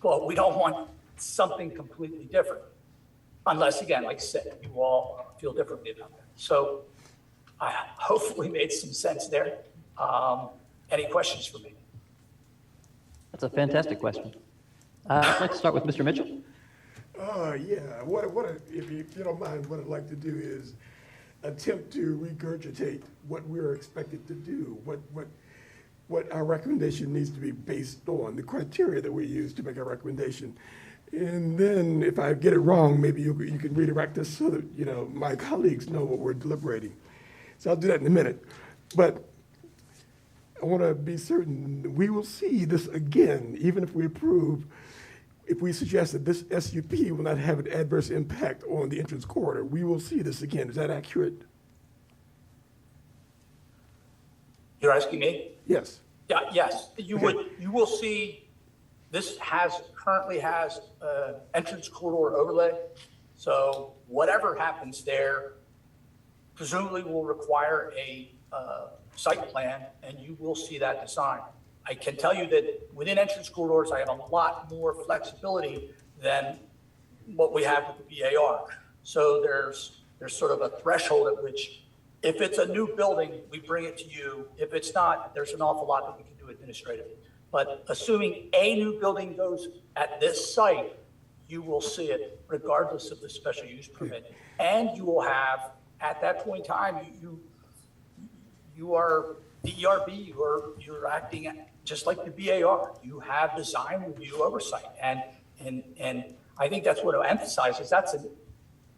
O: but we don't want something completely different. Unless, again, like I said, you all feel differently about that. So I hopefully made some sense there. Any questions for me?
A: That's a fantastic question. I'd like to start with Mr. Mitchell.
B: Yeah, if you don't mind, what I'd like to do is attempt to regurgitate what we're expected to do, what our recommendation needs to be based on, the criteria that we use to make our recommendation. And then if I get it wrong, maybe you can redirect us so that, my colleagues know what we're deliberating. So I'll do that in a minute. But I want to be certain we will see this again, even if we approve, if we suggest that this SUP will not have an adverse impact on the entrance corridor. We will see this again. Is that accurate?
O: You're asking me?
B: Yes.
O: Yeah, yes, you will see, this currently has entrance corridor overlay. So whatever happens there presumably will require a site plan, and you will see that design. I can tell you that within entrance corridors, I have a lot more flexibility than what we have with the BAR. So there's sort of a threshold at which, if it's a new building, we bring it to you. If it's not, there's an awful lot that we can do administratively. But assuming a new building goes at this site, you will see it regardless of the special use permit. And you will have, at that point in time, you are the ERB, you're acting just like the BAR. You have design review oversight. And I think that's what it emphasizes.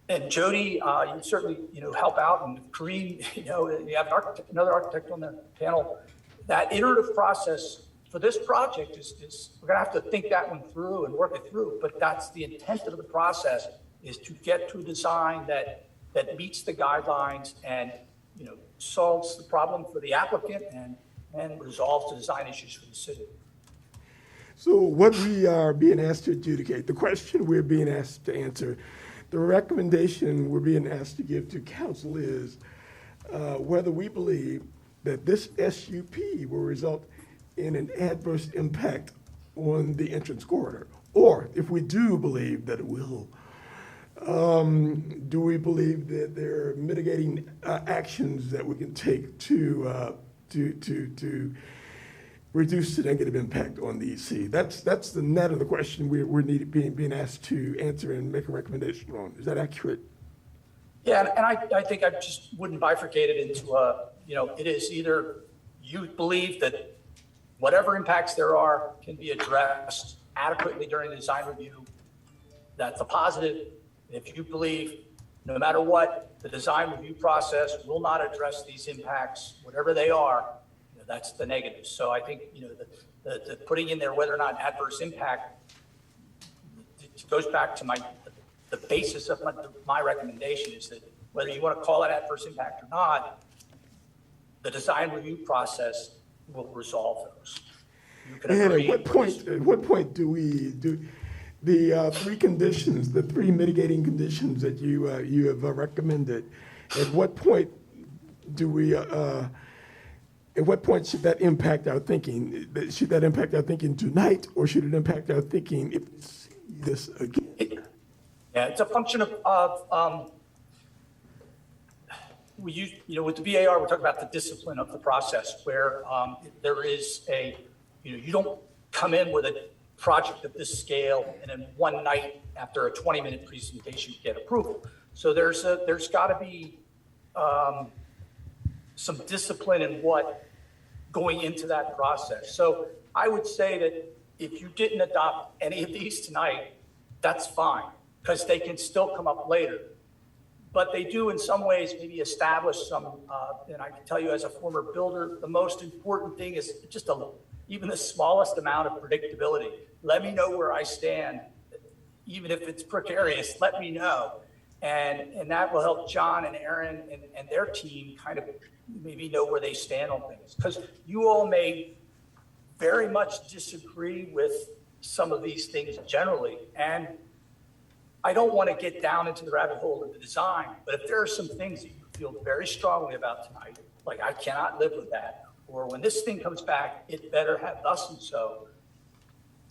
O: And Jody, you certainly, help out, and Kareem, you have another architect on the panel. That iterative process for this project is we're gonna have to think that one through and work it through, but that's the intent of the process, is to get to a design that meets the guidelines and, solves the problem for the applicant and resolves the design issues for the city.
B: So what we are being asked to adjudicate, the question we're being asked to answer, the recommendation we're being asked to give to council is whether we believe that this SUP will result in an adverse impact on the entrance corridor, or if we do believe that it will, Do we believe that there are mitigating actions that we can take to reduce the negative impact on the EC? That's the net of the question we're being asked to answer and make a recommendation on. Is that accurate?
O: Yeah, and I think I just wouldn't bifurcate it into it is either you believe that whatever impacts there are can be addressed adequately during the design review. That's a positive. If you believe no matter what, the design review process will not address these impacts, whatever they are, that's the negative. So I think, the putting in there whether or not adverse impact, it goes back to the basis of my recommendation is that whether you want to call it adverse impact or not, the design review process will resolve those. You can
B: And
O: agree.
B: at what point do we do the three conditions, the three mitigating conditions that you have recommended? At what point do we? At what point should that impact our thinking? Should that impact our thinking tonight, or should it impact our thinking if we see this again?
O: Yeah, it's a function of we use, with the VAR, we're talking about the discipline of the process where there is you don't come in with a project of this scale and in one night after a 20-minute presentation get approval. So there's got to be some discipline in what going into that process. So I would say that if you didn't adopt any of these tonight, that's fine, because they can still come up later. But they do in some ways maybe establish some, and I can tell you as a former builder, the most important thing is just even the smallest amount of predictability. Let me know where I stand, even if it's precarious, let me know. And that will help John and Aaron and their team kind of maybe know where they stand on things. Because you all may very much disagree with some of these things generally. And I don't want to get down into the rabbit hole of the design, but if there are some things that you feel very strongly about tonight, like I cannot live with that, or when this thing comes back, it better have thus and so.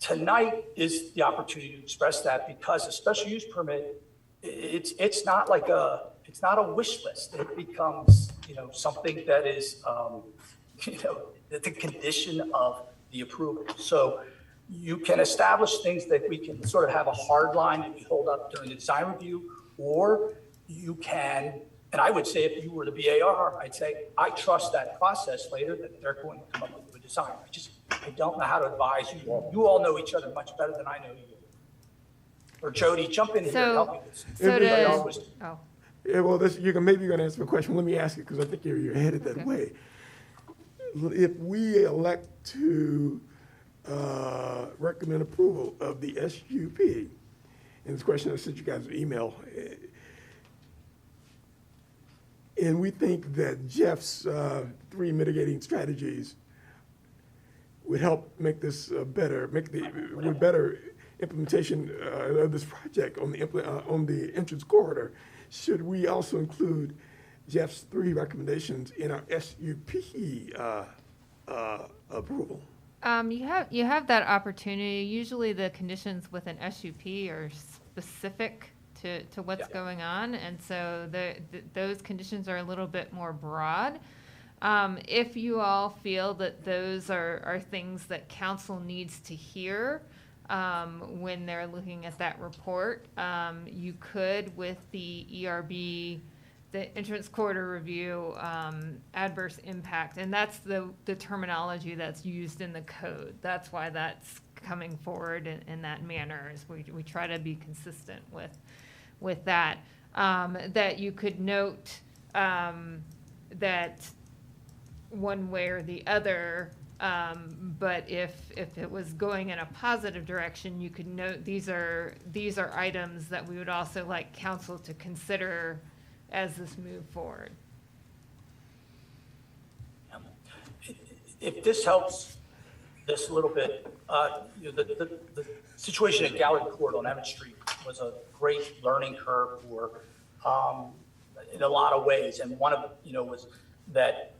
O: Tonight is the opportunity to express that, because a special use permit, it's not a wish list. It becomes, something that is, the condition of the approval. So you can establish things that we can sort of have a hard line that we hold up during the design review, or you can, and I would say if you were the BAR, I'd say, I trust that process later that they're going to come up with a design. I don't know how to advise you all. You all know each other much better than I know you. Or Jody, jump in here and help me with this. Everybody always.
B: Yeah, well, you're going to answer the question. Let me ask it, because I think you're headed that way. If we elect to recommend approval of the SUP, and this question I sent you guys an email, and we think that Jeff's three mitigating strategies would help make this better implementation of this project on the entrance corridor. Should we also include Jeff's three recommendations in our SUP approval?
P: You have that opportunity. Usually the conditions with an SUP are specific to what's going on, and so those conditions are a little bit more broad. If you all feel that those are things that council needs to hear when they're looking at that report, you could, with the ERB, the entrance corridor review, adverse impact, and that's the terminology that's used in the code. That's why that's coming forward in that manner, is we try to be consistent with that. That you could note that one way or the other, but if it was going in a positive direction, you could note these are items that we would also like council to consider as this move forward.
O: If this helps this a little bit, the situation at Gallery Court on Emmett Street was a great learning curve for, in a lot of ways. And one of, was that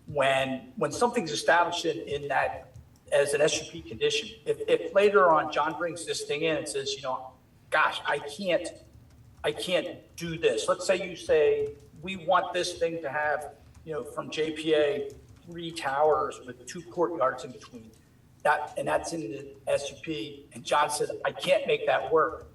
O: when something's established in that as an SUP condition, if later on John brings this thing in and says, gosh, I can't do this. Let's say you say, we want this thing to have, from JPA, 3 towers with 2 courtyards in between. And that's in the SUP, and John says, I can't make that work.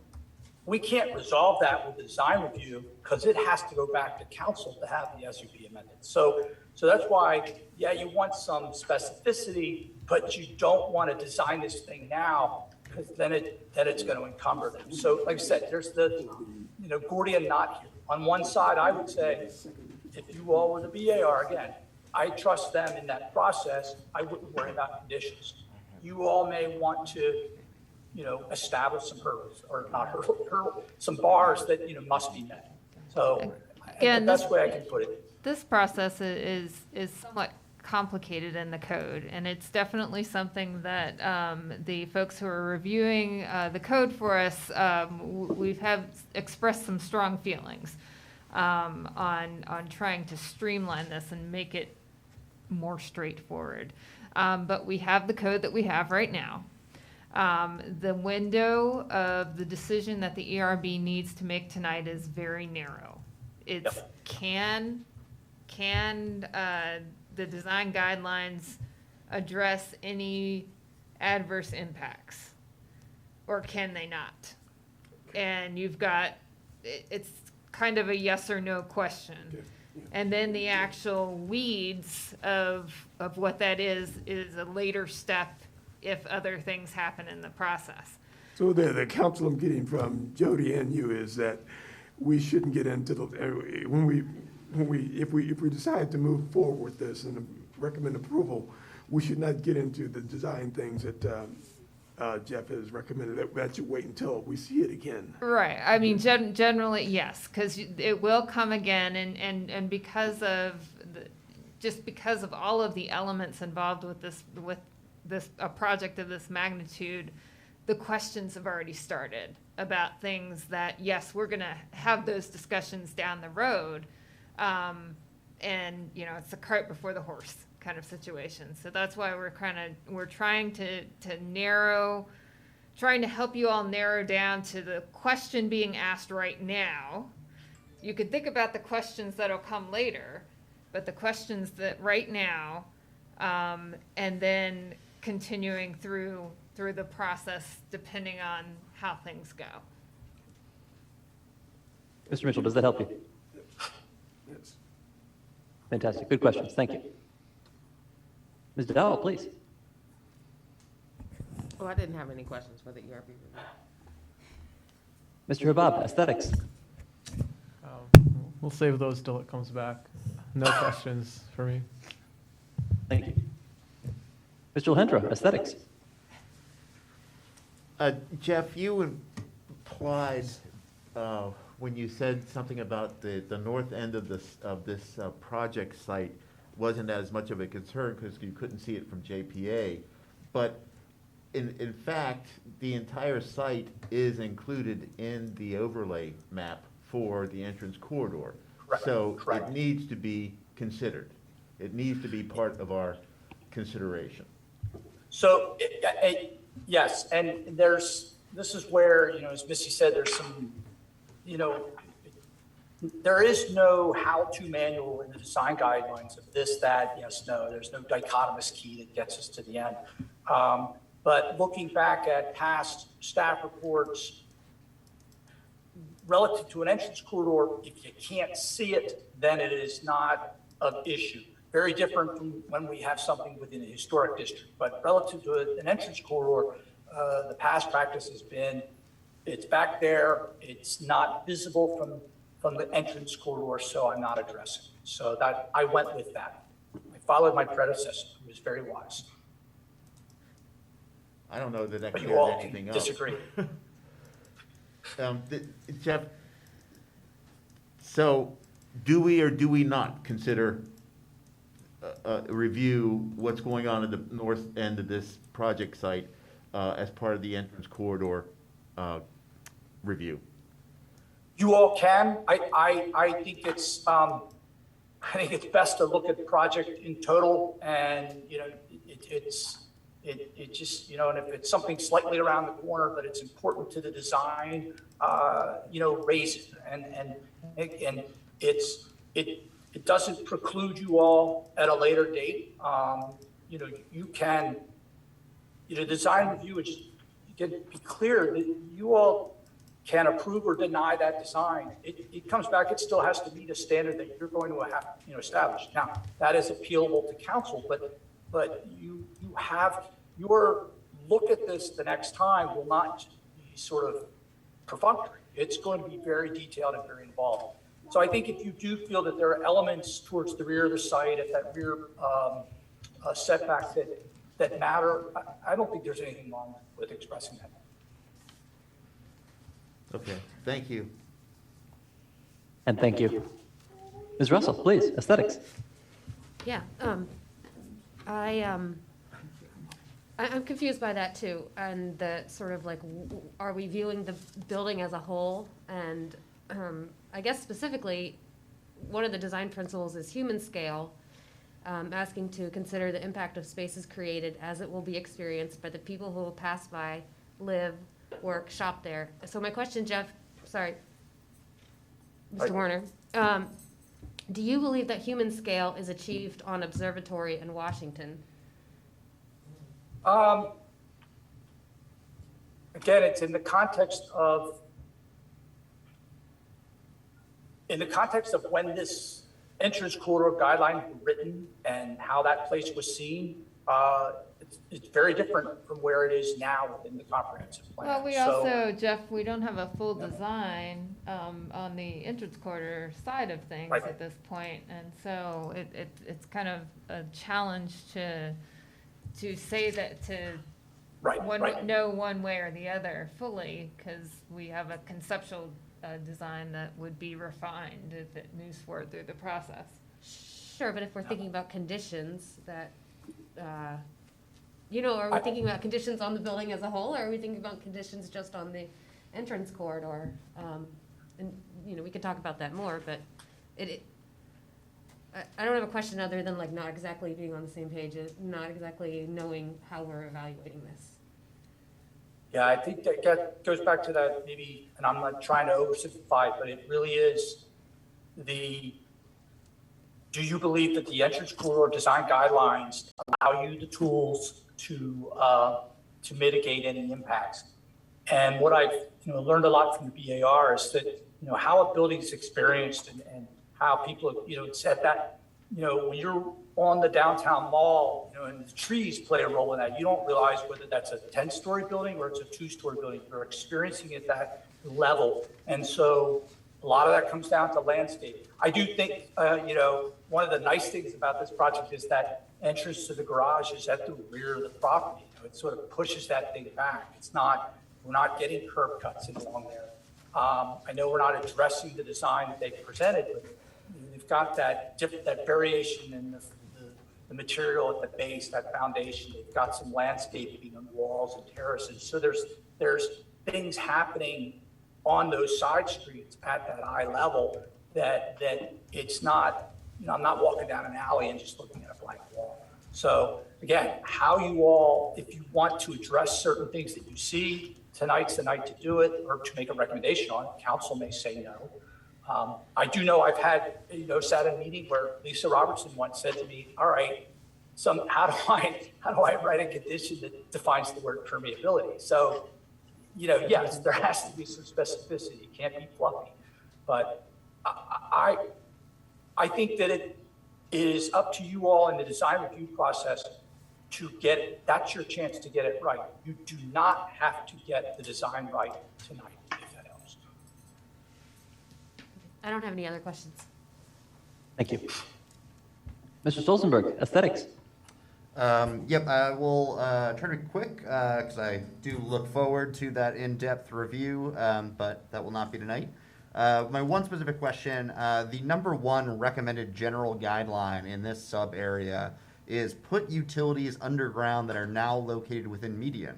O: We can't resolve that with the design review because it has to go back to council to have the SUP amended. So that's why, yeah, you want some specificity, but you don't want to design this thing now because then it's going to encumber them. So like I said, there's the, Gordian knot here. On one side, I would say, if you all were the BAR, again, I trust them in that process. I wouldn't worry about conditions. You all may want to, establish some hurdles, or not hurdles, some bars that, must be met. So
P: Again,
O: the best way I can put it.
P: This process is somewhat complicated in the code, and it's definitely something that the folks who are reviewing the code for us, we've expressed some strong feelings on trying to streamline this and make it more straightforward. But we have the code that we have right now. The window of the decision that the ERB needs to make tonight is very narrow. It's can the design guidelines address any adverse impacts, or can they not? And you've got, it's kind of a yes or no question. And then the actual weeds of what that is a later step if other things happen in the process.
B: So the counsel I'm getting from Jody and you is that we shouldn't get into if we decide to move forward with this and recommend approval, we should not get into the design things that Jeff has recommended. That should wait until we see it again.
P: Right. I mean, generally, yes, because it will come again, and because of because of all of the elements involved with a project of this magnitude, the questions have already started about things that, yes, we're going to have those discussions down the road, and it's the cart before the horse kind of situation. So that's why we're trying to help you all narrow down to the question being asked right now. You could think about the questions that'll come later, but the questions that right now, and then continuing through the process depending on how things go.
A: Mr. Mitchell, does that help you?
B: Yes.
A: Fantastic. Good questions. Thank you. Ms. Dowell, please.
D: Oh, I didn't have any questions for the ERB review.
A: Mr. Habab, aesthetics.
E: We'll save those till it comes back. No questions for me.
A: Thank you. Mr. Alhendra, aesthetics.
G: Jeff, you implied when you said something about the north end of this project site wasn't as much of a concern because you couldn't see it from JPA, but in fact, the entire site is included in the overlay map for the entrance corridor.
O: Correct.
G: So
O: Correct.
G: it needs to be considered. It needs to be part of our consideration.
O: So, yes, and this is where, as Missy said, there's some, there is no how-to manual in the design guidelines of this, that, yes, no. There's no dichotomous key that gets us to the end. But looking back at past staff reports, relative to an entrance corridor, if you can't see it, then it is not an issue. Very different from when we have something within a historic district. But relative to an entrance corridor, the past practice has been, it's back there, it's not visible from the entrance corridor, so I'm not addressing it. So that, I went with that. I followed my predecessor, who was very wise.
G: I don't know that
O: But you
G: clears
O: all
G: anything
O: can
G: up.
O: disagree.
G: Jeff, so do we or do we not consider review what's going on at the north end of this project site as part of the entrance corridor review?
O: You all can. I think it's best to look at the project in total, and it's it just, and if it's something slightly around the corner, but it's important to the design, raise it. And it doesn't preclude you all at a later date. You can, design review, which you can be clear that you all can approve or deny that design. It comes back, it still has to meet a standard that you're going to have, establish. Now, that is appealable to council, but you have your look at this the next time will not be sort of perfunctory. It's going to be very detailed and very involved. So I think if you do feel that there are elements towards the rear of the site at that rear setback that matter, I don't think there's anything wrong with expressing that.
G: Okay, thank you.
A: And thank you. Ms. Russell, please, aesthetics.
J: Yeah, I'm confused by that too, and the sort of like, are we viewing the building as a whole? And I guess specifically, one of the design principles is human scale, asking to consider the impact of spaces created as it will be experienced by the people who will pass by, live, work, shop there. So my question, Jeff, sorry, Mr. Warner, do you believe that human scale is achieved on Observatory in Washington?
O: Again, it's in the context of when this entrance corridor guideline was written and how that place was seen. It's very different from where it is now within the comprehensive plan.
P: Well, we
O: So-
P: also, Jeff, we don't have a full design on the entrance corridor side of things
O: Right.
P: at this point, and so it's kind of a challenge to say that, know one way or the other fully, because we have a conceptual design that would be refined if it moves forward through the process.
J: Sure, but if we're thinking about conditions that, are we thinking about conditions on the building as a whole, or are we thinking about conditions just on the entrance corridor? And, we could talk about that more, but I don't have a question other than like not exactly being on the same page, not exactly knowing how we're evaluating this.
O: Yeah, I think that goes back to that maybe, and I'm not trying to oversimplify, but it really is do you believe that the entrance corridor design guidelines allow you the tools to mitigate any impacts? And what I've learned a lot from the BAR is that how a building is experienced and how people it's at that when you're on the downtown mall and the trees play a role in that, you don't realize whether that's a 10-story building or it's a 2-story building. You're experiencing it at that level, and so a lot of that comes down to landscape. I do think one of the nice things about this project is that entrance to the garage is at the rear of the property. It sort of pushes that thing back. We're not getting curb cuts in along there. I know we're not addressing the design that they presented, but they've got that variation in the material at the base, that foundation. They've got some landscaping on the walls and terraces. So there's things happening on those side streets at that eye level that it's not, I'm not walking down an alley and just looking at a blank wall. So again, how you all, if you want to address certain things that you see, tonight's the night to do it, or to make a recommendation on it. Council may say no. I do know I've had, sat in a meeting where Lisa Robertson once said to me, all right, how do I write a condition that defines the word permeability? So, yes, there has to be some specificity. It can't be fluffy. But I think that it is up to you all in the design review process to get it. That's your chance to get it right. You do not have to get the design right tonight, if that helps.
J: I don't have any other questions.
A: Thank you. Mr. Stolzenberg, aesthetics.
H: Yep, I will try to be quick because I do look forward to that in-depth review, but that will not be tonight. My one specific question, the number one recommended general guideline in this sub area is put utilities underground that are now located within median.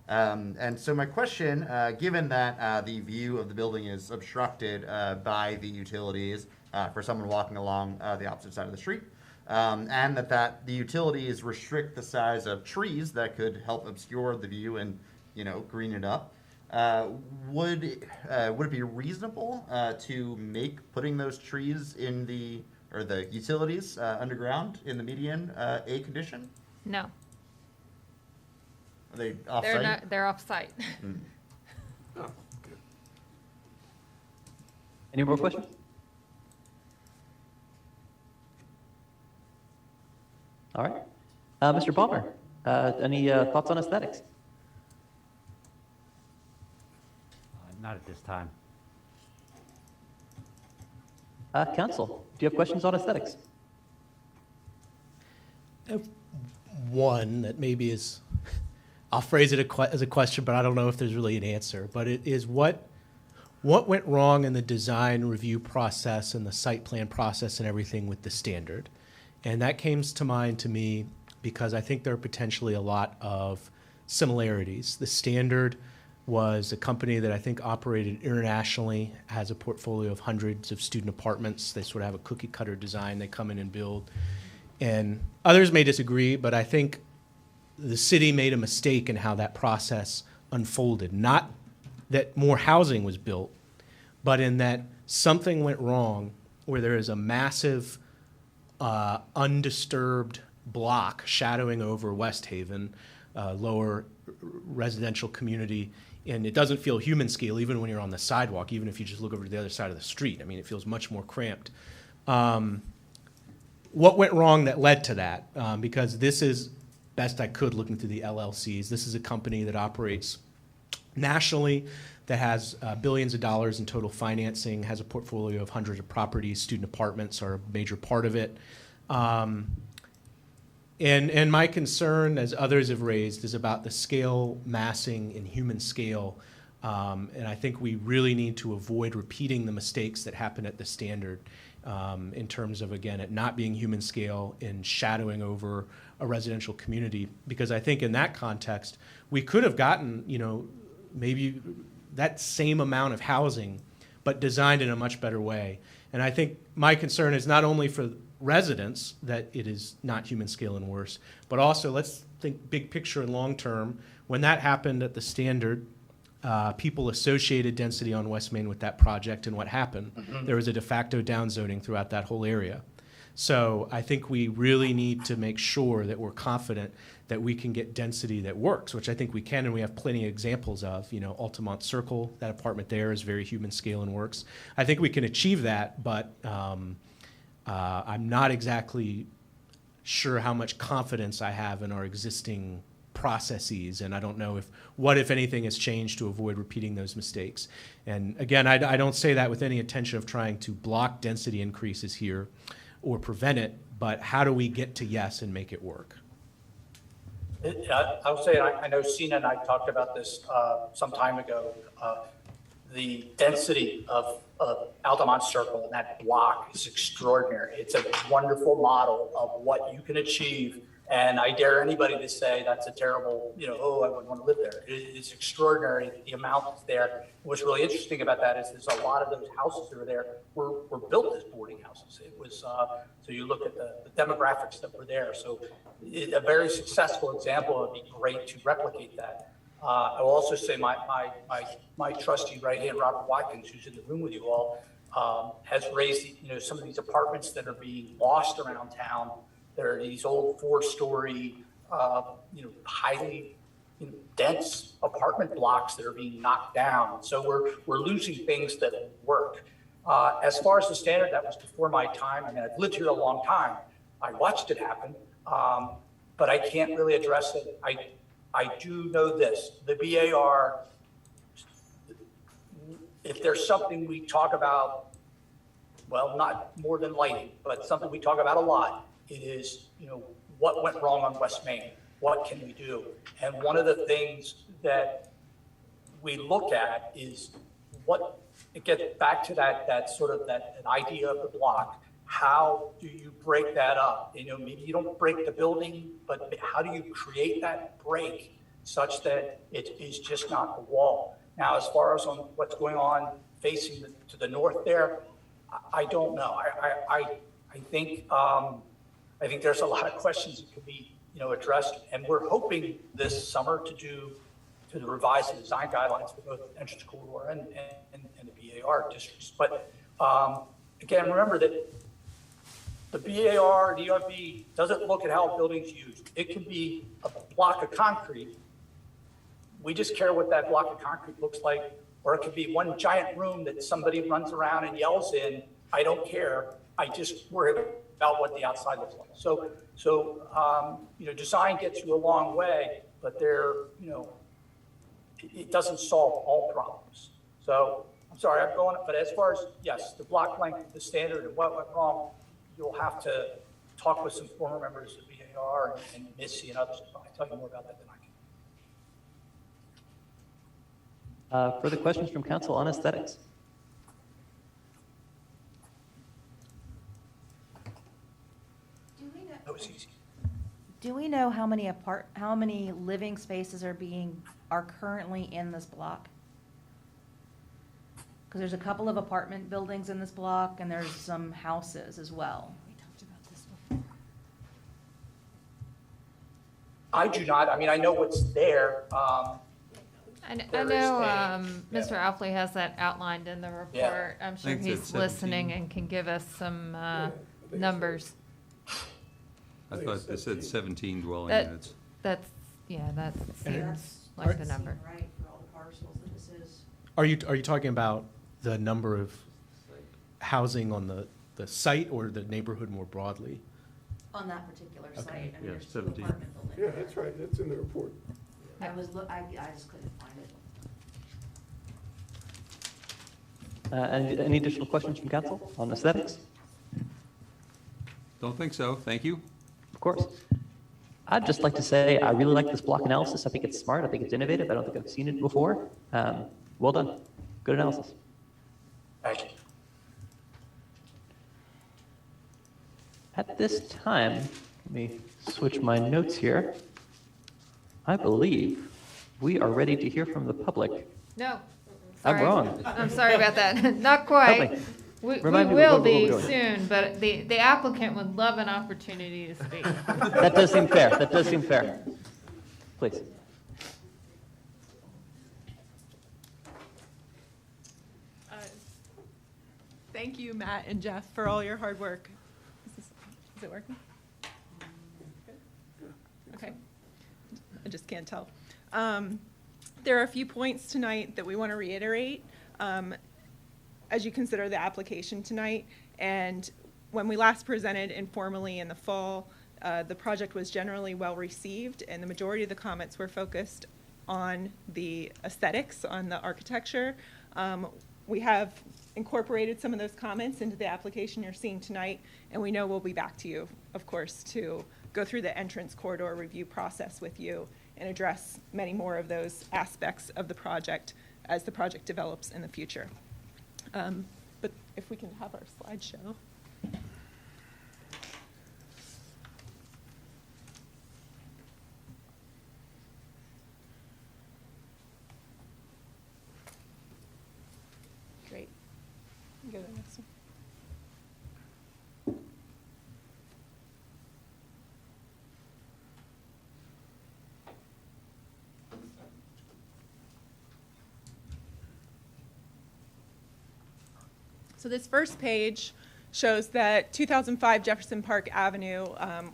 H: And so my question, given that the view of the building is obstructed by the utilities for someone walking along the opposite side of the street, and that the utilities restrict the size of trees that could help obscure the view and, green it up. Would it be reasonable to make putting those trees in the utilities underground in the median a condition?
P: No,
H: Are they
P: they're
H: off-site?
P: not, they're off-site.
A: Any more questions? All right. Mr. Palmer, any thoughts on aesthetics?
I: Not at this time.
A: Council, do you have questions on aesthetics?
M: One that maybe is, I'll phrase it as a question, but I don't know if there's really an answer. But it is what went wrong in the design review process and the site plan process and everything with the standard? And that came to mind to me because I think there are potentially a lot of similarities. The standard was a company that I think operated internationally, has a portfolio of hundreds of student apartments. They sort of have a cookie cutter design they come in and build. And others may disagree, but I think the city made a mistake in how that process unfolded. Not that more housing was built, but in that something went wrong where there is a massive undisturbed block shadowing over West Haven, lower residential community, and it doesn't feel human scale even when you're on the sidewalk, even if you just look over to the other side of the street. I mean, it feels much more cramped. What went wrong that led to that? Because this is, best I could looking through the LLCs, this is a company that operates nationally, that has billions of dollars in total financing, has a portfolio of hundreds of properties, student apartments are a major part of it. And my concern, as others have raised, is about the scale, massing, and human scale. And I think we really need to avoid repeating the mistakes that happened at the standard in terms of, again, it not being human scale and shadowing over a residential community. Because I think in that context, we could have gotten, maybe that same amount of housing, but designed in a much better way. And I think my concern is not only for residents that it is not human scale and worse, but also let's think big picture and long term. When that happened at the standard, people associated density on West Main with that project, and what happened? Mm-hmm. There was a de facto downzoning throughout that whole area. So I think we really need to make sure that we're confident that we can get density that works, which I think we can, and we have plenty of examples of. Altamont Circle, that apartment there is very human scale and works. I think we can achieve that, but I'm not exactly sure how much confidence I have in our existing processes, and I don't know what, if anything, has changed to avoid repeating those mistakes. And again, I don't say that with any intention of trying to block density increases here or prevent it, but how do we get to yes and make it work?
O: I would say, I know Sina and I talked about this some time ago. The density of Altamont Circle and that block is extraordinary. It's a wonderful model of what you can achieve. And I dare anybody to say that's a terrible, I wouldn't want to live there. It is extraordinary, the amount that's there. What's really interesting about that is there's a lot of those houses that are there were built as boarding houses. It was, so you look at the demographics that were there. So a very successful example. It'd be great to replicate that. I will also say my trusty right hand, Robert Watkins, who's in the room with you all, has raised some of these apartments that are being lost around town. There are these old 4-story, highly dense apartment blocks that are being knocked down. So we're losing things that work. As far as the standard, that was before my time. I mean, I've lived here a long time. I watched it happen, but I can't really address it. I do know this, the BAR, if there's something we talk about, well, not more than lighting, but something we talk about a lot, it is, what went wrong on West Main? What can we do? And one of the things that we look at is it gets back to that sort of that idea of the block. How do you break that up? Maybe you don't break the building, but how do you create that break such that it is just not the wall? Now, as far as on what's going on facing to the north there, I don't know. I think I think there's a lot of questions that could be, addressed, and we're hoping this summer to revise the design guidelines for both entrance corridor and the BAR districts. But again, remember that the BAR, the UFB doesn't look at how a building's used. It can be a block of concrete. We just care what that block of concrete looks like, or it could be one giant room that somebody runs around and yells in. I don't care. I just worry about what the outside looks like. So design gets you a long way, but it doesn't solve all problems. So I'm sorry, I'm going, but as far as, yes, the block length, the standard and what went wrong, you'll have to talk with some former members of BAR and Missy and others. I'll tell you more about that than I can.
A: Further questions from council on aesthetics?
O: That was easy.
K: Do we know how many living spaces are currently in this block? Because there's a couple of apartment buildings in this block, and there's some houses as well. We talked about this before.
O: I do not. I mean, I know what's there.
P: I
O: There is
P: know
O: a-
P: Mr. Alfley has that outlined in the report. I'm sure
N: Thanks,
P: he's
N: it's
P: listening
N: 17.
P: and can give us some numbers.
N: I thought they said 17 dwelling
P: That-
N: units.
P: That
M: And
P: seems like the number.
K: Right, for all the parcels that this is.
M: Are you talking about the number of housing on the site or the neighborhood more broadly?
K: On that particular site, I mean,
N: Yeah,
K: there's two
N: 17.
K: apartment buildings.
B: Yeah, that's right, that's in the report.
K: I just couldn't find it.
A: Any additional questions from council on aesthetics?
N: Don't think so. Thank you.
A: Of course. I'd just like to say, I really like this block analysis. I think it's smart. I think it's innovative. I don't think I've seen it before. Well done. Good analysis.
O: Thank you.
A: At this time, let me switch my notes here. I believe we are ready to hear from the public.
P: No.
A: I'm
P: Sorry.
A: wrong.
P: I'm sorry about that. Not
A: Help
P: quite.
A: me.
P: We
A: Remind me
P: will
A: what we're
P: be
A: doing.
P: soon, but the applicant would love an opportunity to speak.
A: That does seem fair. That does seem fair. Please.
Q: Thank you, Matt and Jeff, for all your hard work. Is it working? Okay. I just can't tell. There are a few points tonight that we want to reiterate as you consider the application tonight. And when we last presented informally in the fall, the project was generally well received, and the majority of the comments were focused on the aesthetics, on the architecture. We have incorporated some of those comments into the application you're seeing tonight, and we know we'll be back to you, of course, to go through the entrance corridor review process with you and address many more of those aspects of the project as the project develops in the future. But if we can have our slideshow. Great. Go to the next one. So this first page shows that 2005 Jefferson Park Avenue,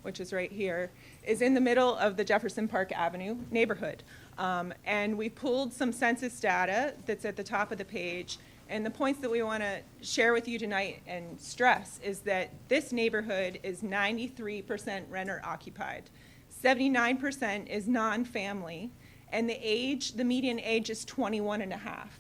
Q: which is right here, is in the middle of the Jefferson Park Avenue neighborhood. And we pulled some census data that's at the top of the page. And the points that we want to share with you tonight and stress is that this neighborhood is 93% renter occupied. 79% is non-family. And the median age is 21 and a half.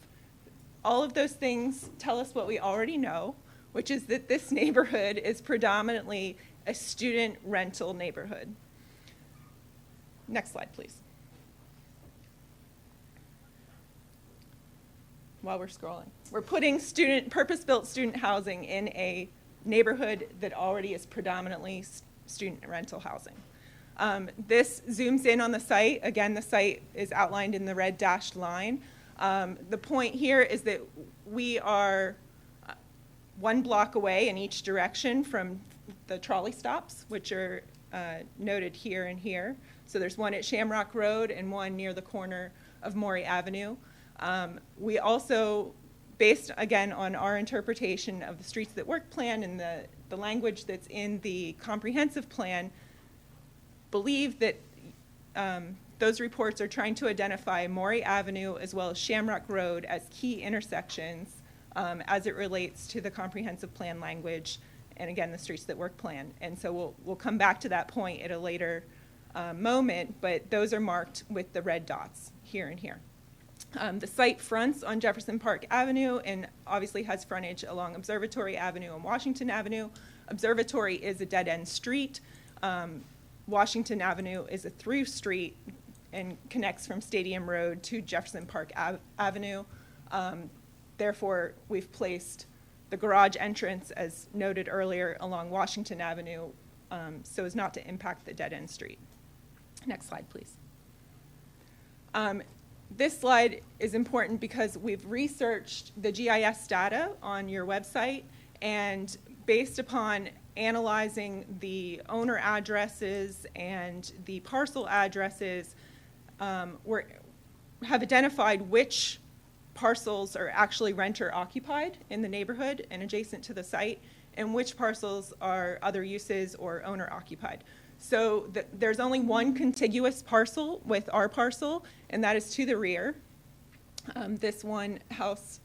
Q: All of those things tell us what we already know, which is that this neighborhood is predominantly a student rental neighborhood. Next slide, please. While we're scrolling. We're putting purpose-built student housing in a neighborhood that already is predominantly student rental housing. This zooms in on the site. Again, the site is outlined in the red dashed line. The point here is that we are 1 block away in each direction from the trolley stops, which are noted here and here. So there's one at Shamrock Road and one near the corner of Maury Avenue. We also, based again on our interpretation of the Streets That Work plan and the language that's in the comprehensive plan, believe that those reports are trying to identify Maury Avenue as well as Shamrock Road as key intersections as it relates to the comprehensive plan language and again the Streets That Work plan. And so we'll come back to that point at a later moment, but those are marked with the red dots here and here. The site fronts on Jefferson Park Avenue and obviously has frontage along Observatory Avenue and Washington Avenue. Observatory is a dead-end street. Washington Avenue is a through street and connects from Stadium Road to Jefferson Park Avenue. Therefore, we've placed the garage entrance, as noted earlier, along Washington Avenue so as not to impact the dead-end street. Next slide, please. This slide is important because we've researched the GIS data on your website, and based upon analyzing the owner addresses and the parcel addresses, have identified which parcels are actually renter occupied in the neighborhood and adjacent to the site, and which parcels are other uses or owner occupied. So there's only one contiguous parcel with our parcel, and that is to the rear. This one house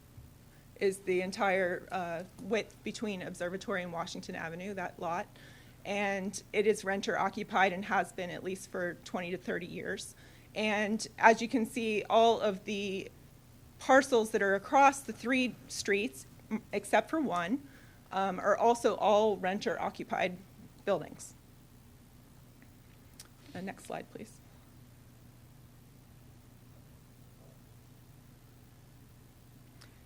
Q: is the entire width between Observatory and Washington Avenue, that lot. And it is renter occupied and has been at least for 20 to 30 years. And as you can see, all of the parcels that are across the three streets, except for one, are also all renter occupied buildings. Next slide, please.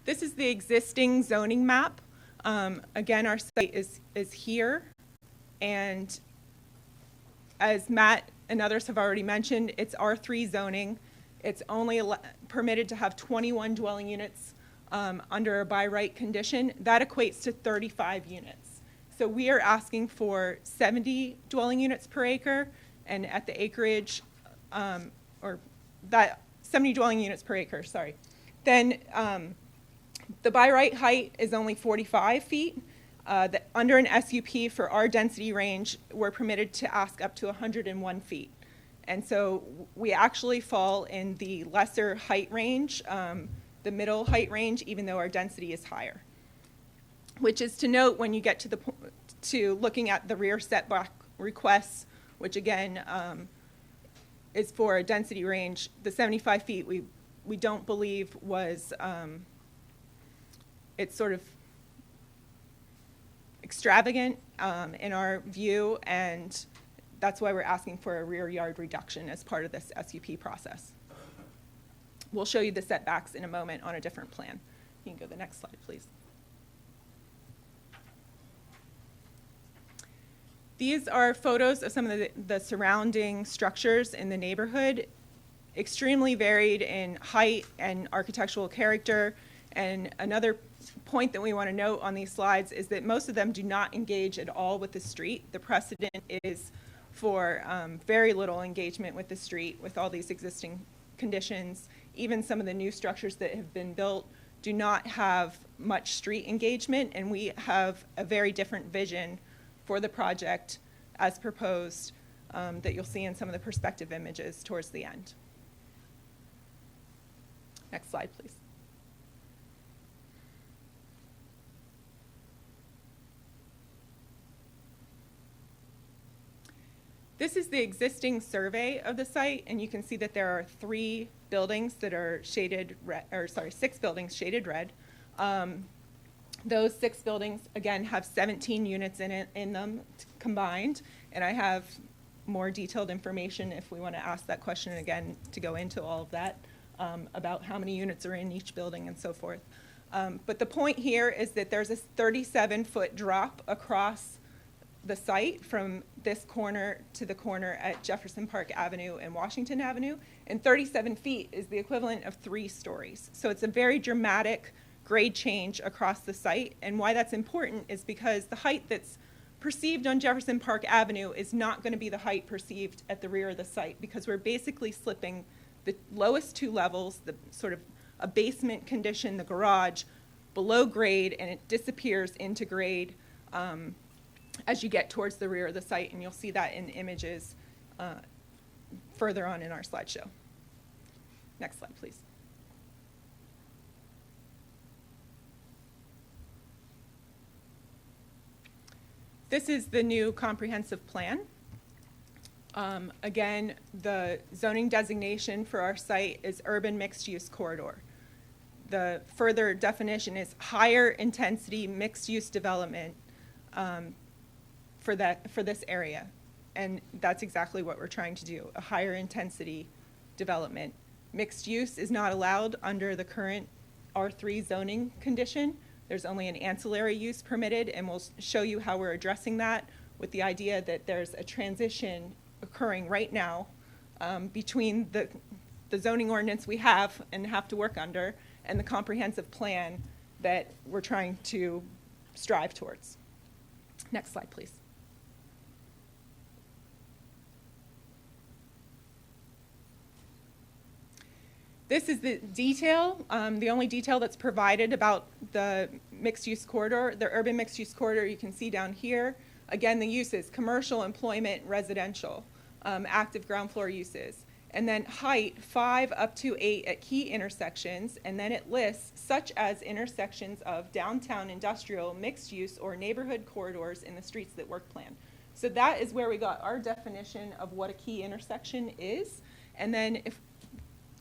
Q: This is the existing zoning map. Again, our site is here. And as Matt and others have already mentioned, it's R3 zoning. It's only permitted to have 21 dwelling units under a by right condition. That equates to 35 units. So we are asking for 70 dwelling units per acre, and at the acreage, or that 70 dwelling units per acre, sorry. Then the by right height is only 45 feet. Under an SUP for our density range, we're permitted to ask up to 101 feet. And so we actually fall in the lesser height range, the middle height range, even though our density is higher. Which is to note when you get to looking at the rear setback requests, which again is for a density range, the 75 feet we don't believe was, it's sort of extravagant in our view, and that's why we're asking for a rear yard reduction as part of this SUP process. We'll show you the setbacks in a moment on a different plan. You can go to the next slide, please. These are photos of some of the surrounding structures in the neighborhood, extremely varied in height and architectural character. And another point that we want to note on these slides is that most of them do not engage at all with the street. The precedent is for very little engagement with the street with all these existing conditions. Even some of the new structures that have been built do not have much street engagement, and we have a very different vision for the project as proposed that you'll see in some of the perspective images towards the end. Next slide, please. This is the existing survey of the site, and you can see that there are 3 buildings that are shaded red, or sorry, 6 buildings shaded red. Those 6 buildings, again, have 17 units in them combined, and I have more detailed information if we want to ask that question again to go into all of that about how many units are in each building and so forth. But the point here is that there's a 37-foot drop across the site from this corner to the corner at Jefferson Park Avenue and Washington Avenue, and 37 feet is the equivalent of 3 stories. So it's a very dramatic grade change across the site, and why that's important is because the height that's perceived on Jefferson Park Avenue is not going to be the height perceived at the rear of the site, because we're basically slipping the lowest two levels, the sort of a basement condition, the garage, below grade, and it disappears into grade as you get towards the rear of the site, and you'll see that in images further on in our slideshow. Next slide, please. This is the new comprehensive plan. Again, the zoning designation for our site is urban mixed-use corridor. The further definition is higher intensity mixed-use development for this area. And that's exactly what we're trying to do, a higher intensity development. Mixed use is not allowed under the current R3 zoning condition. There's only an ancillary use permitted, and we'll show you how we're addressing that with the idea that there's a transition occurring right now between the zoning ordinance we have and have to work under and the comprehensive plan that we're trying to strive towards. Next slide, please. This is the detail, the only detail that's provided about the mixed-use corridor, the urban mixed-use corridor you can see down here. Again, the uses, commercial, employment, residential, active ground floor uses. And then height, 5 up to 8 at key intersections, and then it lists such as intersections of downtown industrial, mixed-use, or neighborhood corridors in the streets that work plan. So that is where we got our definition of what a key intersection is. And then if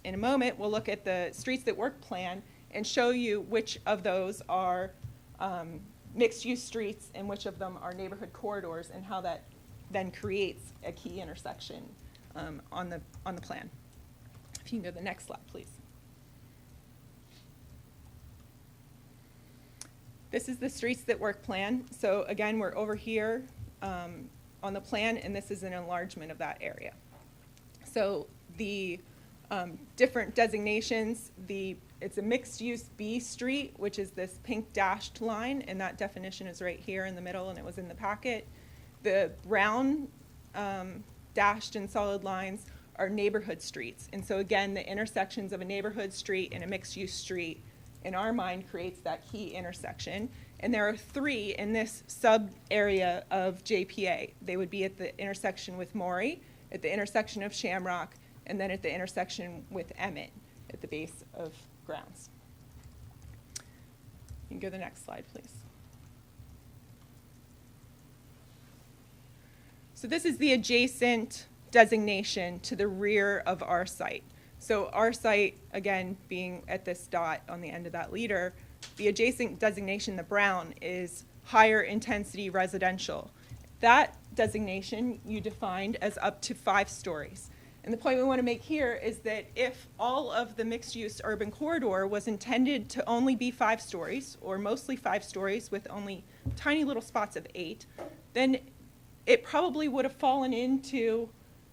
Q: in a moment, we'll look at the streets that work plan and show you which of those are mixed-use streets and which of them are neighborhood corridors, and how that then creates a key intersection on the plan. If you can go to the next slide, please. This is the streets that work plan. So again, we're over here on the plan, and this is an enlargement of that area. So the different designations, it's a mixed-use B street, which is this pink dashed line, and that definition is right here in the middle, and it was in the packet. The brown dashed and solid lines are neighborhood streets. And so again, the intersections of a neighborhood street and a mixed-use street, in our mind, creates that key intersection. And there are 3 in this sub-area of JPA. They would be at the intersection with Maury, at the intersection of Shamrock, and then at the intersection with Emmett at the base of grounds. You can go to the next slide, please. So this is the adjacent designation to the rear of our site. So our site, again, being at this dot on the end of that leader, the adjacent designation, the brown, is higher intensity residential. That designation you defined as up to 5 stories. And the point we want to make here is that if all of the mixed-use urban corridor was intended to only be 5 stories, or mostly 5 stories with only tiny little spots of 8, then it probably would have fallen into,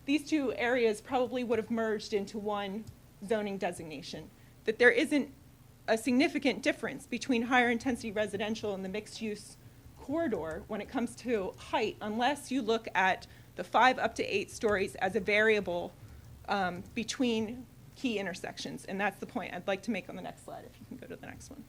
Q: these 2 areas probably would have merged into one zoning designation. That there isn't a significant difference between higher intensity residential and the mixed-use corridor when it comes to height, unless you look at the 5 up to 8 stories as a variable between key intersections. And that's the point I'd like to make on the next slide, if you can go to the next one.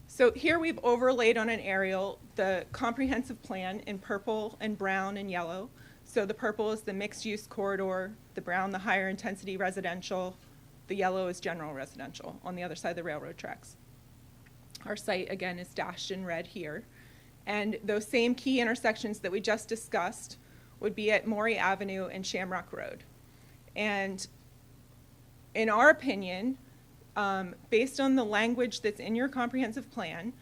Q: So here we've overlaid on an aerial the comprehensive plan in purple and brown and yellow. So the purple is the mixed-use corridor, the brown the higher intensity residential, the yellow is general residential on the other side of the railroad tracks. Our site, again, is dashed in red here. And those same key intersections that we just discussed would be at Maury Avenue and Shamrock Road. And in our opinion, based on the language that's in your comprehensive plan,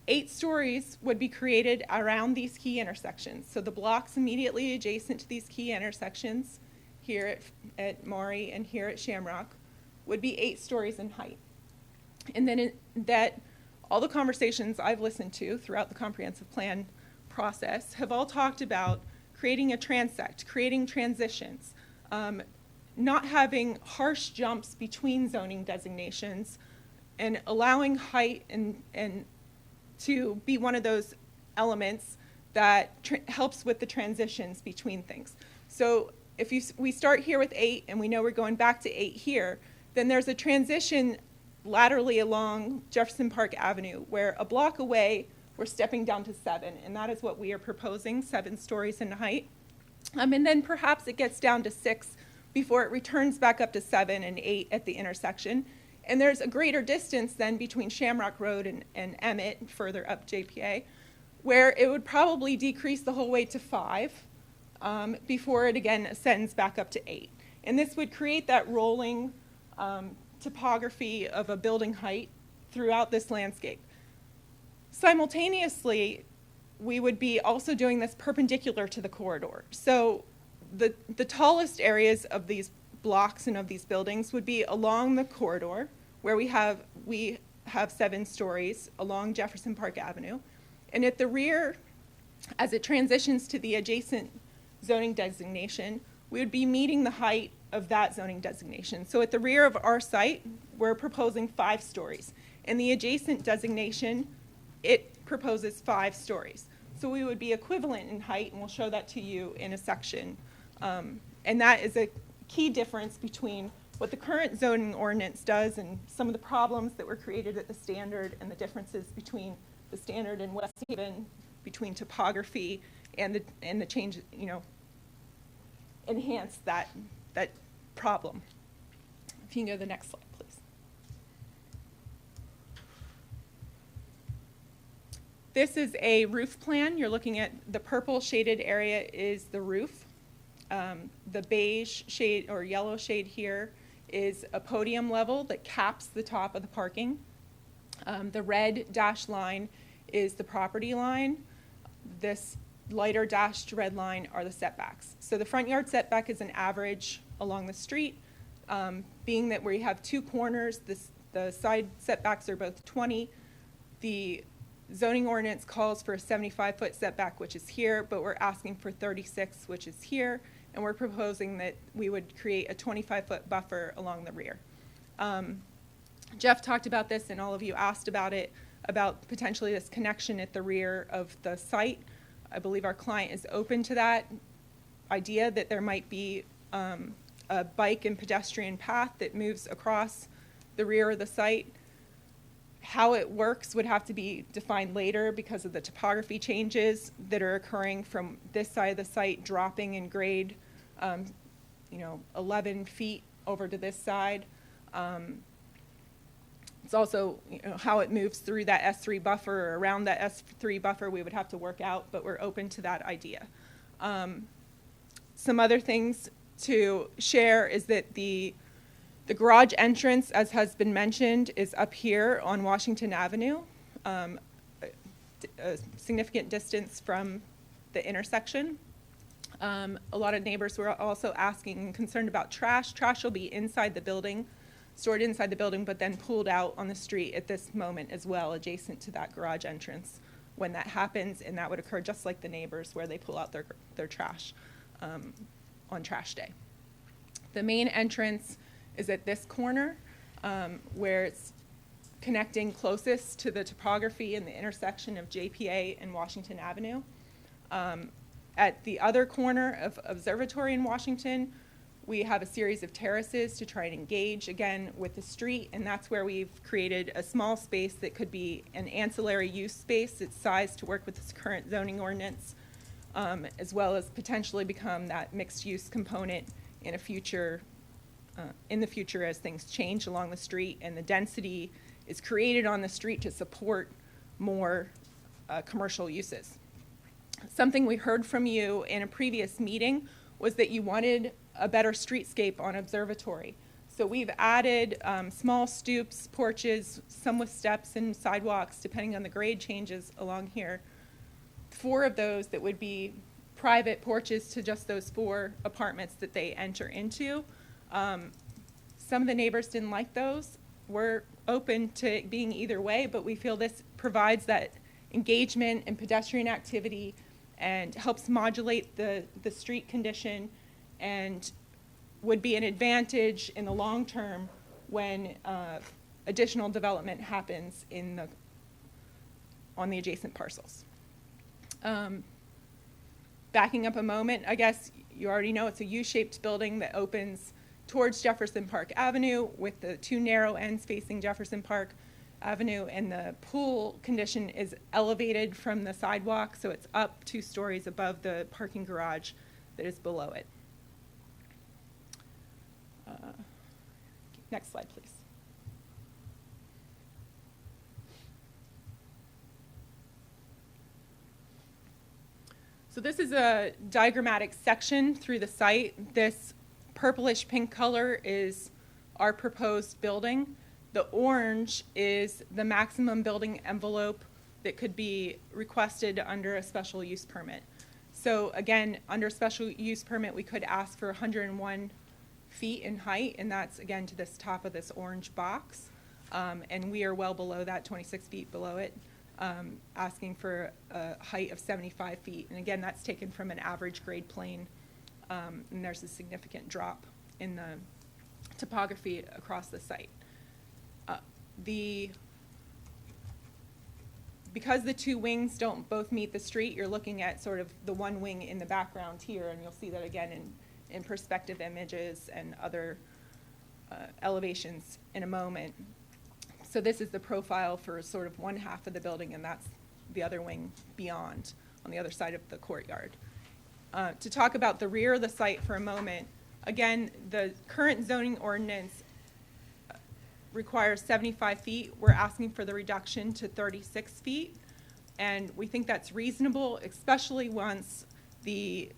Q: 8 stories would be created around these key intersections. So the blocks immediately adjacent to these key intersections, here at Maury and here at Shamrock, would be 8 stories in height. And then all the conversations I've listened to throughout the comprehensive plan process have all talked about creating a transect, creating transitions, not having harsh jumps between zoning designations, and allowing height and to be one of those elements that helps with the transitions between things. So if we start here with 8 and we know we're going back to 8 here, then there's a transition laterally along Jefferson Park Avenue where a block away we're stepping down to 7, and that is what we are proposing, 7 stories in height. And then perhaps it gets down to 6 before it returns back up to 7 and 8 at the intersection. And there's a greater distance then between Shamrock Road and Emmett, further up JPA, where it would probably decrease the whole way to 5 before it again ascends back up to 8. And this would create that rolling topography of a building height throughout this landscape. Simultaneously, we would be also doing this perpendicular to the corridor. So the tallest areas of these blocks and of these buildings would be along the corridor, where we have 7 stories along Jefferson Park Avenue. And at the rear, as it transitions to the adjacent zoning designation, we would be meeting the height of that zoning designation. So at the rear of our site, we're proposing 5 stories. And the adjacent designation, it proposes 5 stories. So we would be equivalent in height, and we'll show that to you in a section. And that is a key difference between what the current zoning ordinance does and some of the problems that were created at the standard and the differences between the standard and West Haven, between topography and the change, enhance that problem. If you can go to the next slide, please. This is a roof plan. You're looking at the purple shaded area is the roof. The beige shade or yellow shade here is a podium level that caps the top of the parking. The red dashed line is the property line. This lighter dashed red line are the setbacks. So the front yard setback is an average along the street. Being that we have 2 corners, the side setbacks are both 20. The zoning ordinance calls for a 75-foot setback, which is here, but we're asking for 36, which is here, and we're proposing that we would create a 25-foot buffer along the rear. Jeff talked about this, and all of you asked about it, about potentially this connection at the rear of the site. I believe our client is open to that idea that there might be a bike and pedestrian path that moves across the rear of the site. How it works would have to be defined later because of the topography changes that are occurring from this side of the site, dropping in grade, 11 feet over to this side. It's also how it moves through that S3 buffer or around that S3 buffer we would have to work out, but we're open to that idea. Some other things to share is that the garage entrance, as has been mentioned, is up here on Washington Avenue, a significant distance from the intersection. A lot of neighbors were also asking and concerned about trash. Trash will be inside the building, stored inside the building, but then pulled out on the street at this moment as well, adjacent to that garage entrance when that happens, and that would occur just like the neighbors where they pull out their trash on trash day. The main entrance is at this corner where it's connecting closest to the topography and the intersection of JPA and Washington Avenue. At the other corner of Observatory in Washington, we have a series of terraces to try and engage again with the street, and that's where we've created a small space that could be an ancillary use space. It's sized to work with this current zoning ordinance, as well as potentially become that mixed use component in the future as things change along the street and the density is created on the street to support more commercial uses. Something we heard from you in a previous meeting was that you wanted a better streetscape on Observatory. So we've added small stoops, porches, some with steps and sidewalks, depending on the grade changes along here. 4 of those that would be private porches to just those 4 apartments that they enter into. Some of the neighbors didn't like those. We're open to being either way, but we feel this provides that engagement and pedestrian activity and helps modulate the street condition and would be an advantage in the long term when additional development happens on the adjacent parcels. Backing up a moment, I guess you already know it's a U-shaped building that opens towards Jefferson Park Avenue with the two narrow ends facing Jefferson Park Avenue, and the pool condition is elevated from the sidewalk, so it's up 2 stories above the parking garage that is below it. Next slide, please. So this is a diagrammatic section through the site. This purplish pink color is our proposed building. The orange is the maximum building envelope that could be requested under a special use permit. So again, under special use permit, we could ask for 101 feet in height, and that's again to this top of this orange box. And we are well below that, 26 feet below it, asking for a height of 75 feet. And again, that's taken from an average grade plane, and there's a significant drop in the topography across the site. Because the 2 wings don't both meet the street, you're looking at sort of the one wing in the background here, and you'll see that again in perspective images and other elevations in a moment. So this is the profile for sort of one half of the building, and that's the other wing beyond, on the other side of the courtyard. To talk about the rear of the site for a moment, again, the current zoning ordinance requires 75 feet. We're asking for the reduction to 36 feet. And we think that's reasonable, especially once the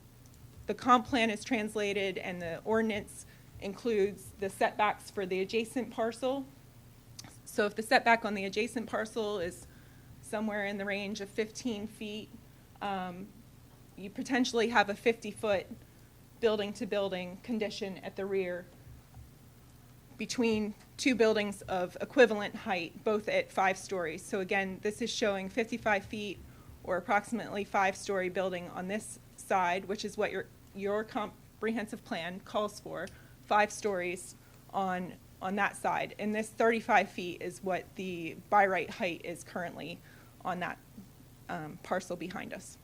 Q: comp plan is translated and the ordinance includes the setbacks for the adjacent parcel. So if the setback on the adjacent parcel is somewhere in the range of 15 feet, you potentially have a 50-foot building-to-building condition at the rear between 2 buildings of equivalent height, both at 5 stories. So again, this is showing 55 feet or approximately 5-story building on this side, which is what your comprehensive plan calls for, 5 stories on that side. And this 35 feet is what the by right height is currently on that parcel behind us.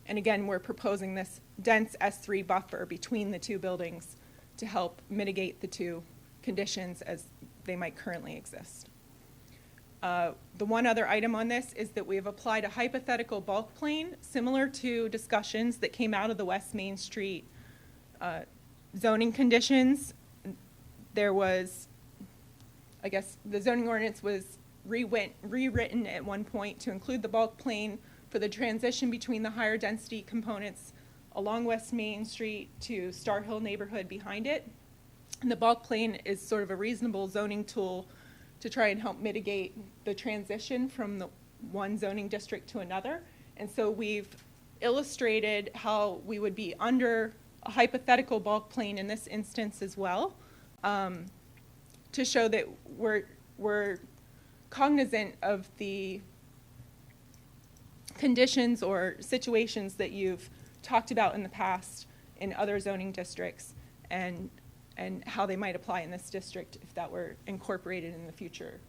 Q: And again, we're proposing this dense S3 buffer between the 2 buildings to help mitigate the 2 conditions as they might currently exist. The one other item on this is that we have applied a hypothetical bulk plane similar to discussions that came out of the West Main Street zoning conditions. There was, I guess, the zoning ordinance was rewritten at one point to include the bulk plane for the transition between the higher density components along West Main Street to Star Hill neighborhood behind it. And the bulk plane is sort of a reasonable zoning tool to try and help mitigate the transition from the one zoning district to another. And so we've illustrated how we would be under a hypothetical bulk plane in this instance as well, to show that we're cognizant of the conditions or situations that you've talked about in the past in other zoning districts and how they might apply in this district if that were incorporated in the future.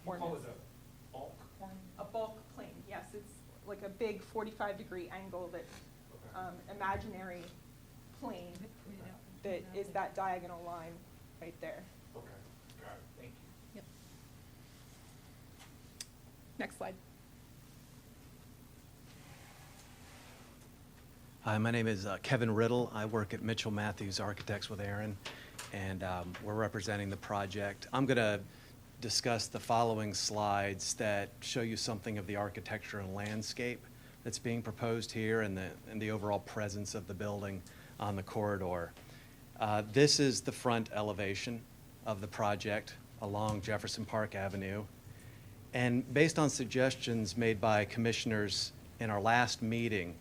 L: You call it a bulk plane?
Q: A bulk plane, yes. It's like a big 45-degree angle that, imaginary plane that is that diagonal line right there.
L: Okay, got it, thank you.
Q: Yep. Next slide.
R: Hi, my name is Kevin Riddle. I work at Mitchell Matthews Architects with Aaron, and we're representing the project. I'm going to discuss the following slides that show you something of the architecture and landscape that's being proposed here and the overall presence of the building on the corridor. This is the front elevation of the project along Jefferson Park Avenue. And based on suggestions made by commissioners in our last meeting,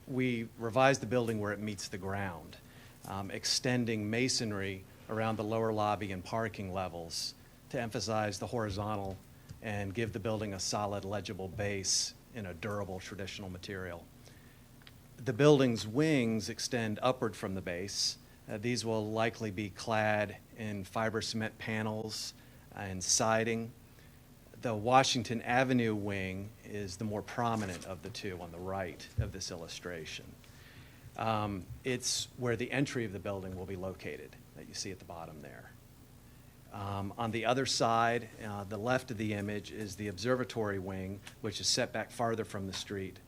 R: we revised the building where it meets the ground, extending masonry around the lower lobby and parking levels to emphasize the horizontal and give the building a solid, legible base in a durable traditional material. The building's wings extend upward from the base, These will likely be clad in fiber cement panels and siding. The Washington Avenue wing is the more prominent of the two on the right of this illustration. It's where the entry of the building will be located, that you see at the bottom there. On the other side, the left of the image is the observatory wing, which is set back farther from the street.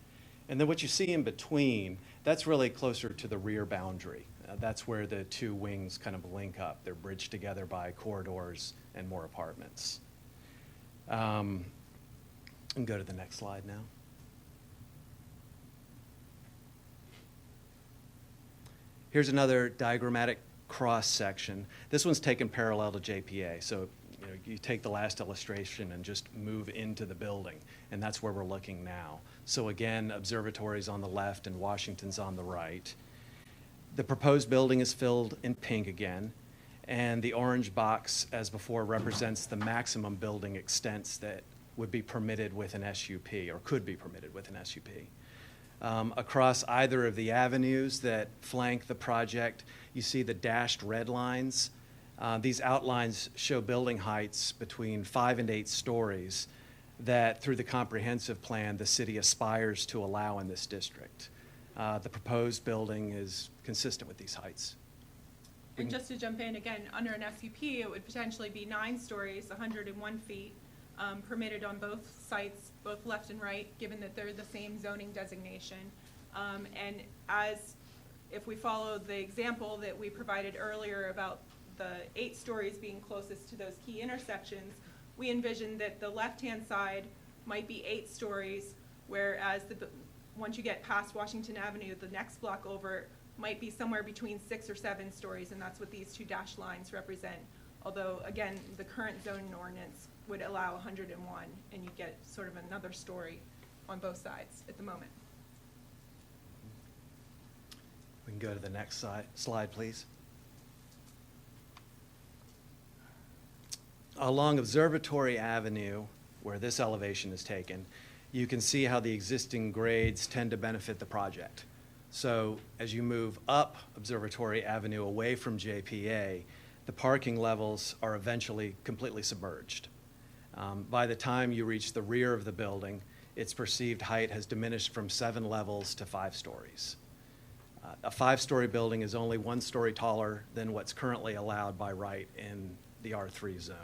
R: And then what you see in between, that's really closer to the rear boundary. That's where the two wings kind of link up. They're bridged together by corridors and more apartments. And go to the next slide now. Here's another diagrammatic cross section. This one's taken parallel to JPA. So you take the last illustration and just move into the building, and that's where we're looking now. So again, observatory's on the left and Washington's on the right. The proposed building is filled in pink again, and the orange box, as before, represents the maximum building extents that would be permitted with an SUP, or could be permitted with an SUP. Across either of the avenues that flank the project, you see the dashed red lines. These outlines show building heights between 5 and 8 stories that, through the comprehensive plan, the city aspires to allow in this district. The proposed building is consistent with these heights.
Q: And just to jump in again, under an SUP, it would potentially be 9 stories, 101 feet, permitted on both sites, both left and right, given that they're the same zoning designation. And if we follow the example that we provided earlier about the 8 stories being closest to those key intersections, we envision that the left-hand side might be 8 stories, whereas once you get past Washington Avenue, the next block over might be somewhere between 6 or 7 stories, and that's what these 2 dashed lines represent. Although, again, the current zoning ordinance would allow 101, and you get sort of another story on both sides at the moment.
R: We can go to the next slide, please. Along Observatory Avenue, where this elevation is taken, you can see how the existing grades tend to benefit the project. So as you move up Observatory Avenue away from JPA, the parking levels are eventually completely submerged. By the time you reach the rear of the building, its perceived height has diminished from 7 levels to 5 stories. A 5-story building is only 1 story taller than what's currently allowed by right in the R3 zone.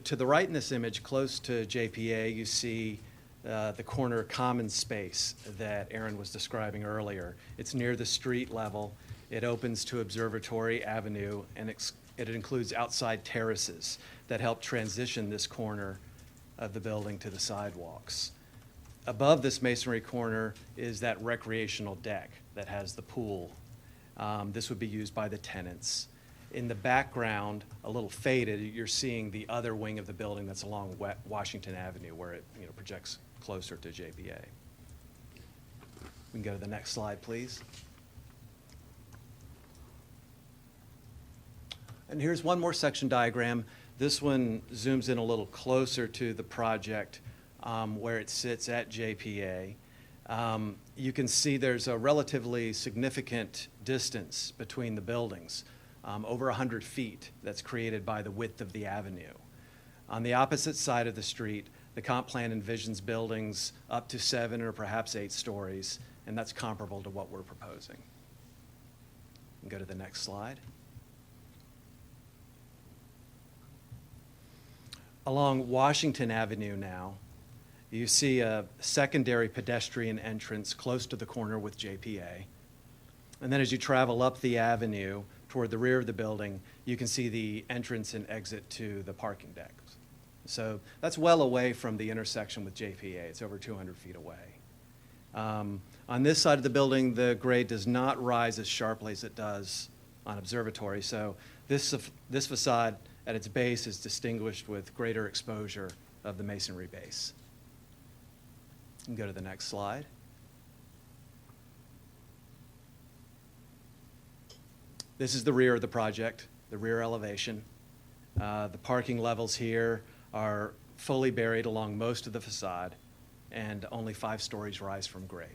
R: To the right in this image, close to JPA, you see the corner common space that Aaron was describing earlier. It's near the street level. It opens to Observatory Avenue, and it includes outside terraces that help transition this corner of the building to the sidewalks. Above this masonry corner is that recreational deck that has the pool. This would be used by the tenants. In the background, a little faded, you're seeing the other wing of the building that's along Washington Avenue, where it projects closer to JPA. We can go to the next slide, please. And here's one more section diagram. This one zooms in a little closer to the project where it sits at JPA. You can see there's a relatively significant distance between the buildings, over 100 feet, that's created by the width of the avenue. On the opposite side of the street, the comp plan envisions buildings up to 7 or perhaps 8 stories, and that's comparable to what we're proposing. And go to the next slide. Along Washington Avenue now, you see a secondary pedestrian entrance close to the corner with JPA. And then as you travel up the avenue toward the rear of the building, you can see the entrance and exit to the parking decks. So that's well away from the intersection with JPA. It's over 200 feet away. On this side of the building, the grade does not rise as sharply as it does on Observatory. So this facade at its base is distinguished with greater exposure of the masonry base. You can go to the next slide. This is the rear of the project, the rear elevation. The parking levels here are fully buried along most of the facade, and only 5 stories rise from grade.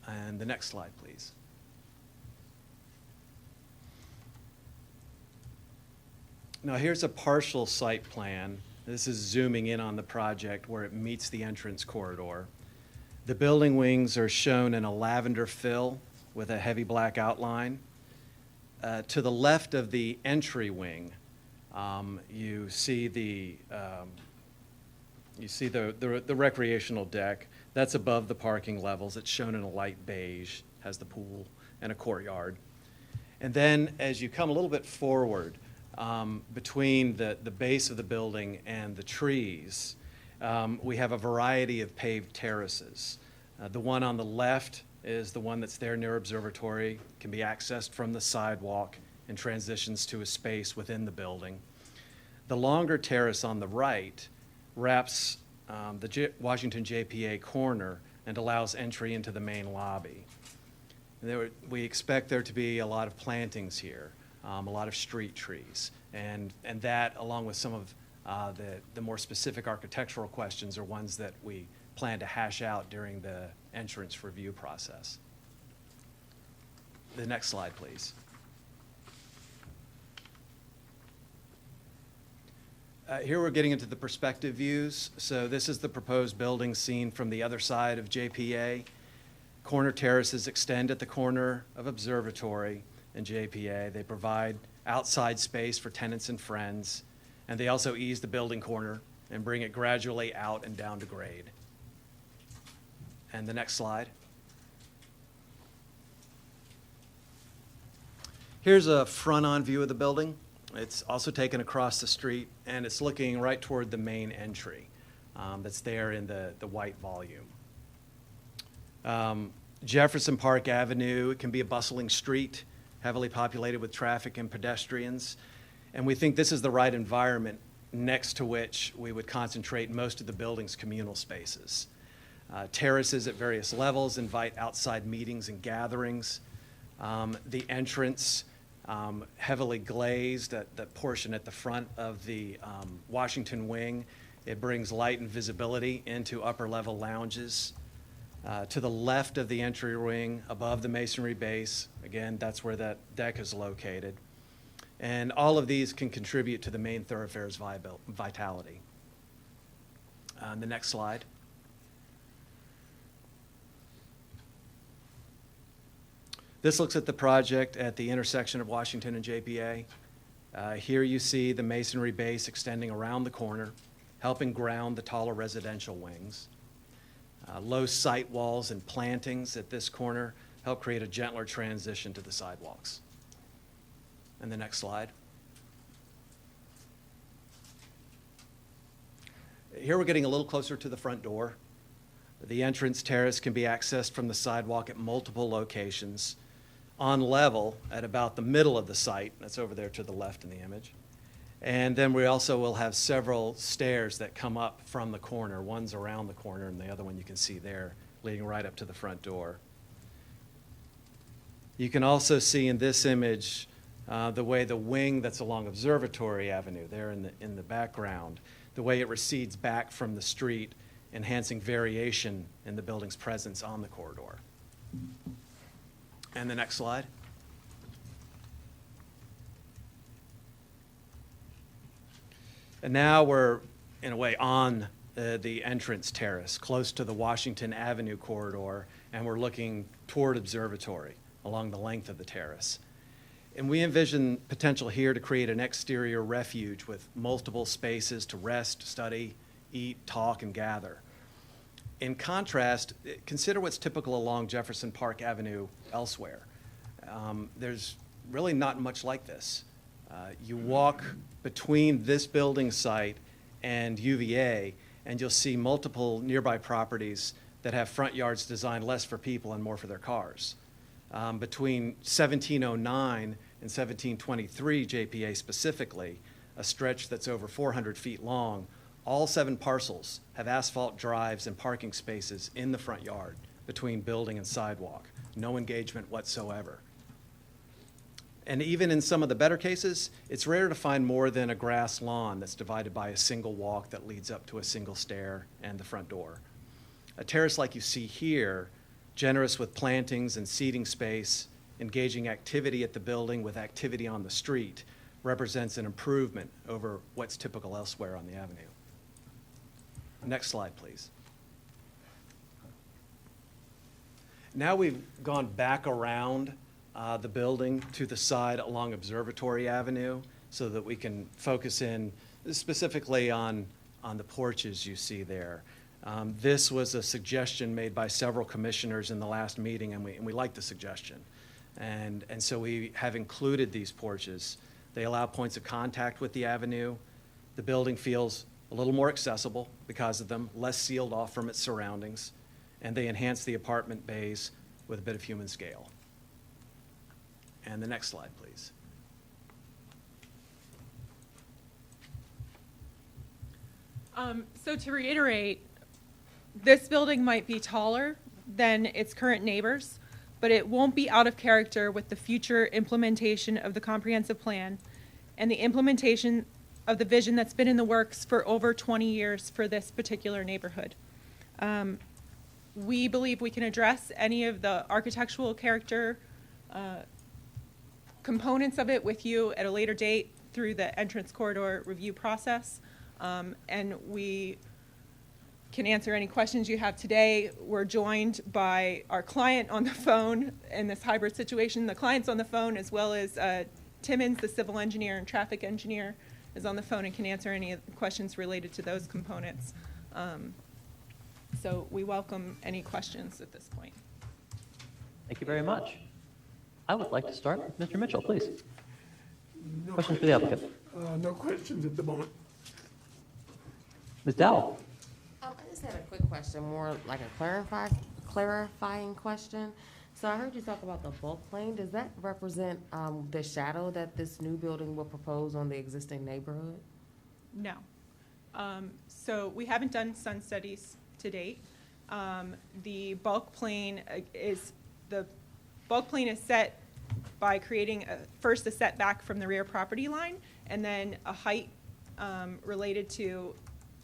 R: And the next slide, please. Now, here's a partial site plan. This is zooming in on the project where it meets the entrance corridor. The building wings are shown in a lavender fill with a heavy black outline. To the left of the entry wing, you see the recreational deck. That's above the parking levels. It's shown in a light beige, has the pool and a courtyard. And then as you come a little bit forward, between the base of the building and the trees, we have a variety of paved terraces. The one on the left is the one that's there near Observatory, can be accessed from the sidewalk and transitions to a space within the building. The longer terrace on the right wraps Washington JPA corner and allows entry into the main lobby. We expect there to be a lot of plantings here, a lot of street trees, and that, along with some of the more specific architectural questions, are ones that we plan to hash out during the entrance review process. The next slide, please. Here we're getting into the perspective views. So this is the proposed building seen from the other side of JPA. Corner terraces extend at the corner of Observatory and JPA. They provide outside space for tenants and friends, and they also ease the building corner and bring it gradually out and down to grade. And the next slide. Here's a front-on view of the building. It's also taken across the street, and it's looking right toward the main entry that's there in the white volume. Jefferson Park Avenue, it can be a bustling street, heavily populated with traffic and pedestrians, and we think this is the right environment next to which we would concentrate most of the building's communal spaces. Terraces at various levels invite outside meetings and gatherings. The entrance, heavily glazed, that portion at the front of the Washington wing, it brings light and visibility into upper level lounges. To the left of the entry wing, above the masonry base, again, that's where that deck is located. And all of these can contribute to the main thoroughfare's vitality. The next slide. This looks at the project at the intersection of Washington and JPA. Here you see the masonry base extending around the corner, helping ground the taller residential wings. Low site walls and plantings at this corner help create a gentler transition to the sidewalks. And the next slide. Here we're getting a little closer to the front door. The entrance terrace can be accessed from the sidewalk at multiple locations, on level at about the middle of the site. That's over there to the left in the image. And then we also will have several stairs that come up from the corner. One's around the corner, and the other one you can see there, leading right up to the front door. You can also see in this image the way the wing that's along Observatory Avenue, there in the background, the way it recedes back from the street, enhancing variation in the building's presence on the corridor. And the next slide. And now we're, in a way, on the entrance terrace, close to the Washington Avenue corridor, and we're looking toward Observatory along the length of the terrace. And we envision potential here to create an exterior refuge with multiple spaces to rest, study, eat, talk, and gather. In contrast, consider what's typical along Jefferson Park Avenue elsewhere. There's really not much like this. You walk between this building site and UVA, and you'll see multiple nearby properties that have front yards designed less for people and more for their cars. Between 1709 and 1723 JPA specifically, a stretch that's over 400 feet long, all 7 parcels have asphalt drives and parking spaces in the front yard between building and sidewalk. No engagement whatsoever. And even in some of the better cases, it's rare to find more than a grass lawn that's divided by a single walk that leads up to a single stair and the front door. A terrace like you see here, generous with plantings and seating space, engaging activity at the building with activity on the street, represents an improvement over what's typical elsewhere on the avenue. Next slide, please. Now we've gone back around the building to the side along Observatory Avenue so that we can focus in specifically on the porches you see there. This was a suggestion made by several commissioners in the last meeting, and we like the suggestion. And so we have included these porches. They allow points of contact with the avenue. The building feels a little more accessible because of them, less sealed off from its surroundings, and they enhance the apartment bays with a bit of human scale. And the next slide, please.
Q: So to reiterate, this building might be taller than its current neighbors, but it won't be out of character with the future implementation of the comprehensive plan and the implementation of the vision that's been in the works for over 20 years for this particular neighborhood. We believe we can address any of the architectural character components of it with you at a later date through the entrance corridor review process. And we can answer any questions you have today. We're joined by our client on the phone in this hybrid situation. The client's on the phone, as well as Timmons, the civil engineer and traffic engineer, is on the phone and can answer any questions related to those components. So we welcome any questions at this point.
A: Thank you very much. I would like to start with Mr. Mitchell, please. Questions for the applicant?
B: No questions at the moment.
A: Ms. Dowell?
D: I just had a quick question, more like a clarifying question. So I heard you talk about the bulk plane. Does that represent the shadow that this new building will propose on the existing neighborhood?
Q: No. So we haven't done sun studies to date. The bulk plane is set by creating first a setback from the rear property line, and then a height related to,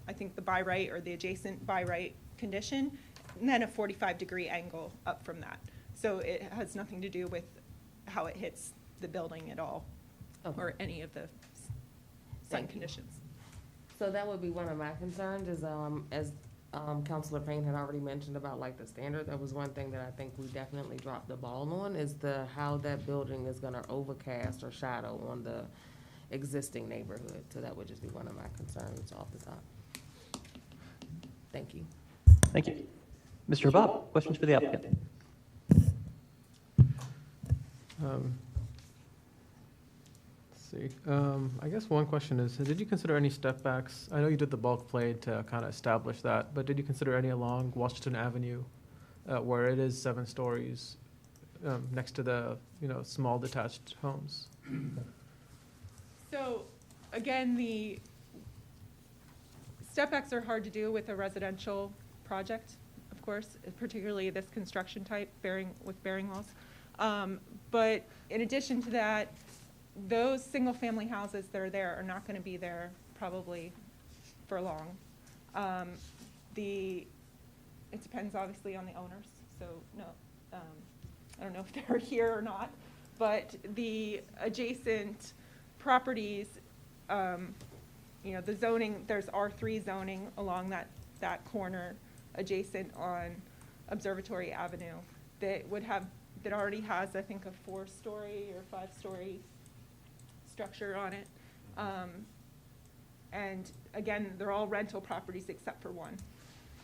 Q: I think, the by right or the adjacent by right condition, and then a 45-degree angle up from that. So it has nothing to do with how it hits the building at all, or any of the sun conditions.
D: So that would be one of my concerns is, as Councilor Payne had already mentioned about like the standard, that was one thing that I think we definitely dropped the ball on, is how that building is gonna overcast or shadow on the existing neighborhood. So that would just be one of my concerns off the top. Thank you.
A: Thank you. Mr. Bob, questions for the applicant?
E: Let's see. I guess one question is, did you consider any step backs? I know you did the bulk plane to kind of establish that, but did you consider any along Washington Avenue where it is 7 stories next to the, small detached homes?
Q: So again, the step backs are hard to do with a residential project, of course, particularly this construction type with bearing walls. But in addition to that, those single-family houses that are there are not going to be there probably for long. It depends obviously on the owners, so no, I don't know if they're here or not, but the adjacent properties, the zoning, there's R3 zoning along that corner adjacent on Observatory Avenue that already has, I think, a 4-story or 5-story structure on it. And again, they're all rental properties except for one.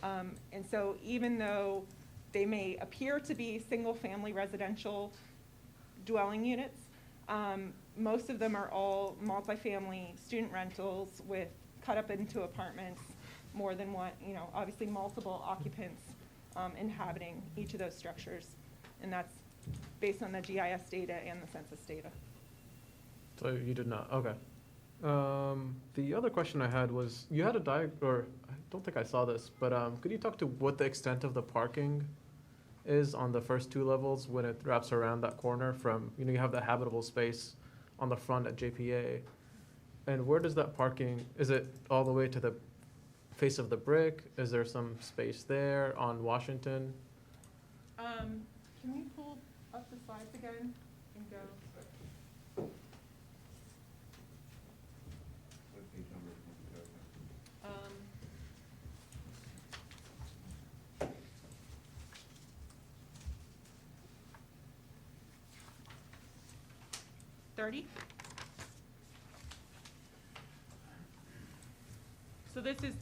Q: And so even though they may appear to be single-family residential dwelling units, most of them are all multifamily student rentals with cut up into apartments, more than one, obviously multiple occupants inhabiting each of those structures. And that's based on the GIS data and the census data.
E: So you did not, okay. The other question I had was, you had I don't think I saw this, but could you talk to what the extent of the parking is on the first 2 levels when it wraps around that corner from, you have that habitable space on the front at JPA, and where does that parking, is it all the way to the face of the brick? Is there some space there on Washington?
Q: Can we pull up the slides again and go? 6:30. So this is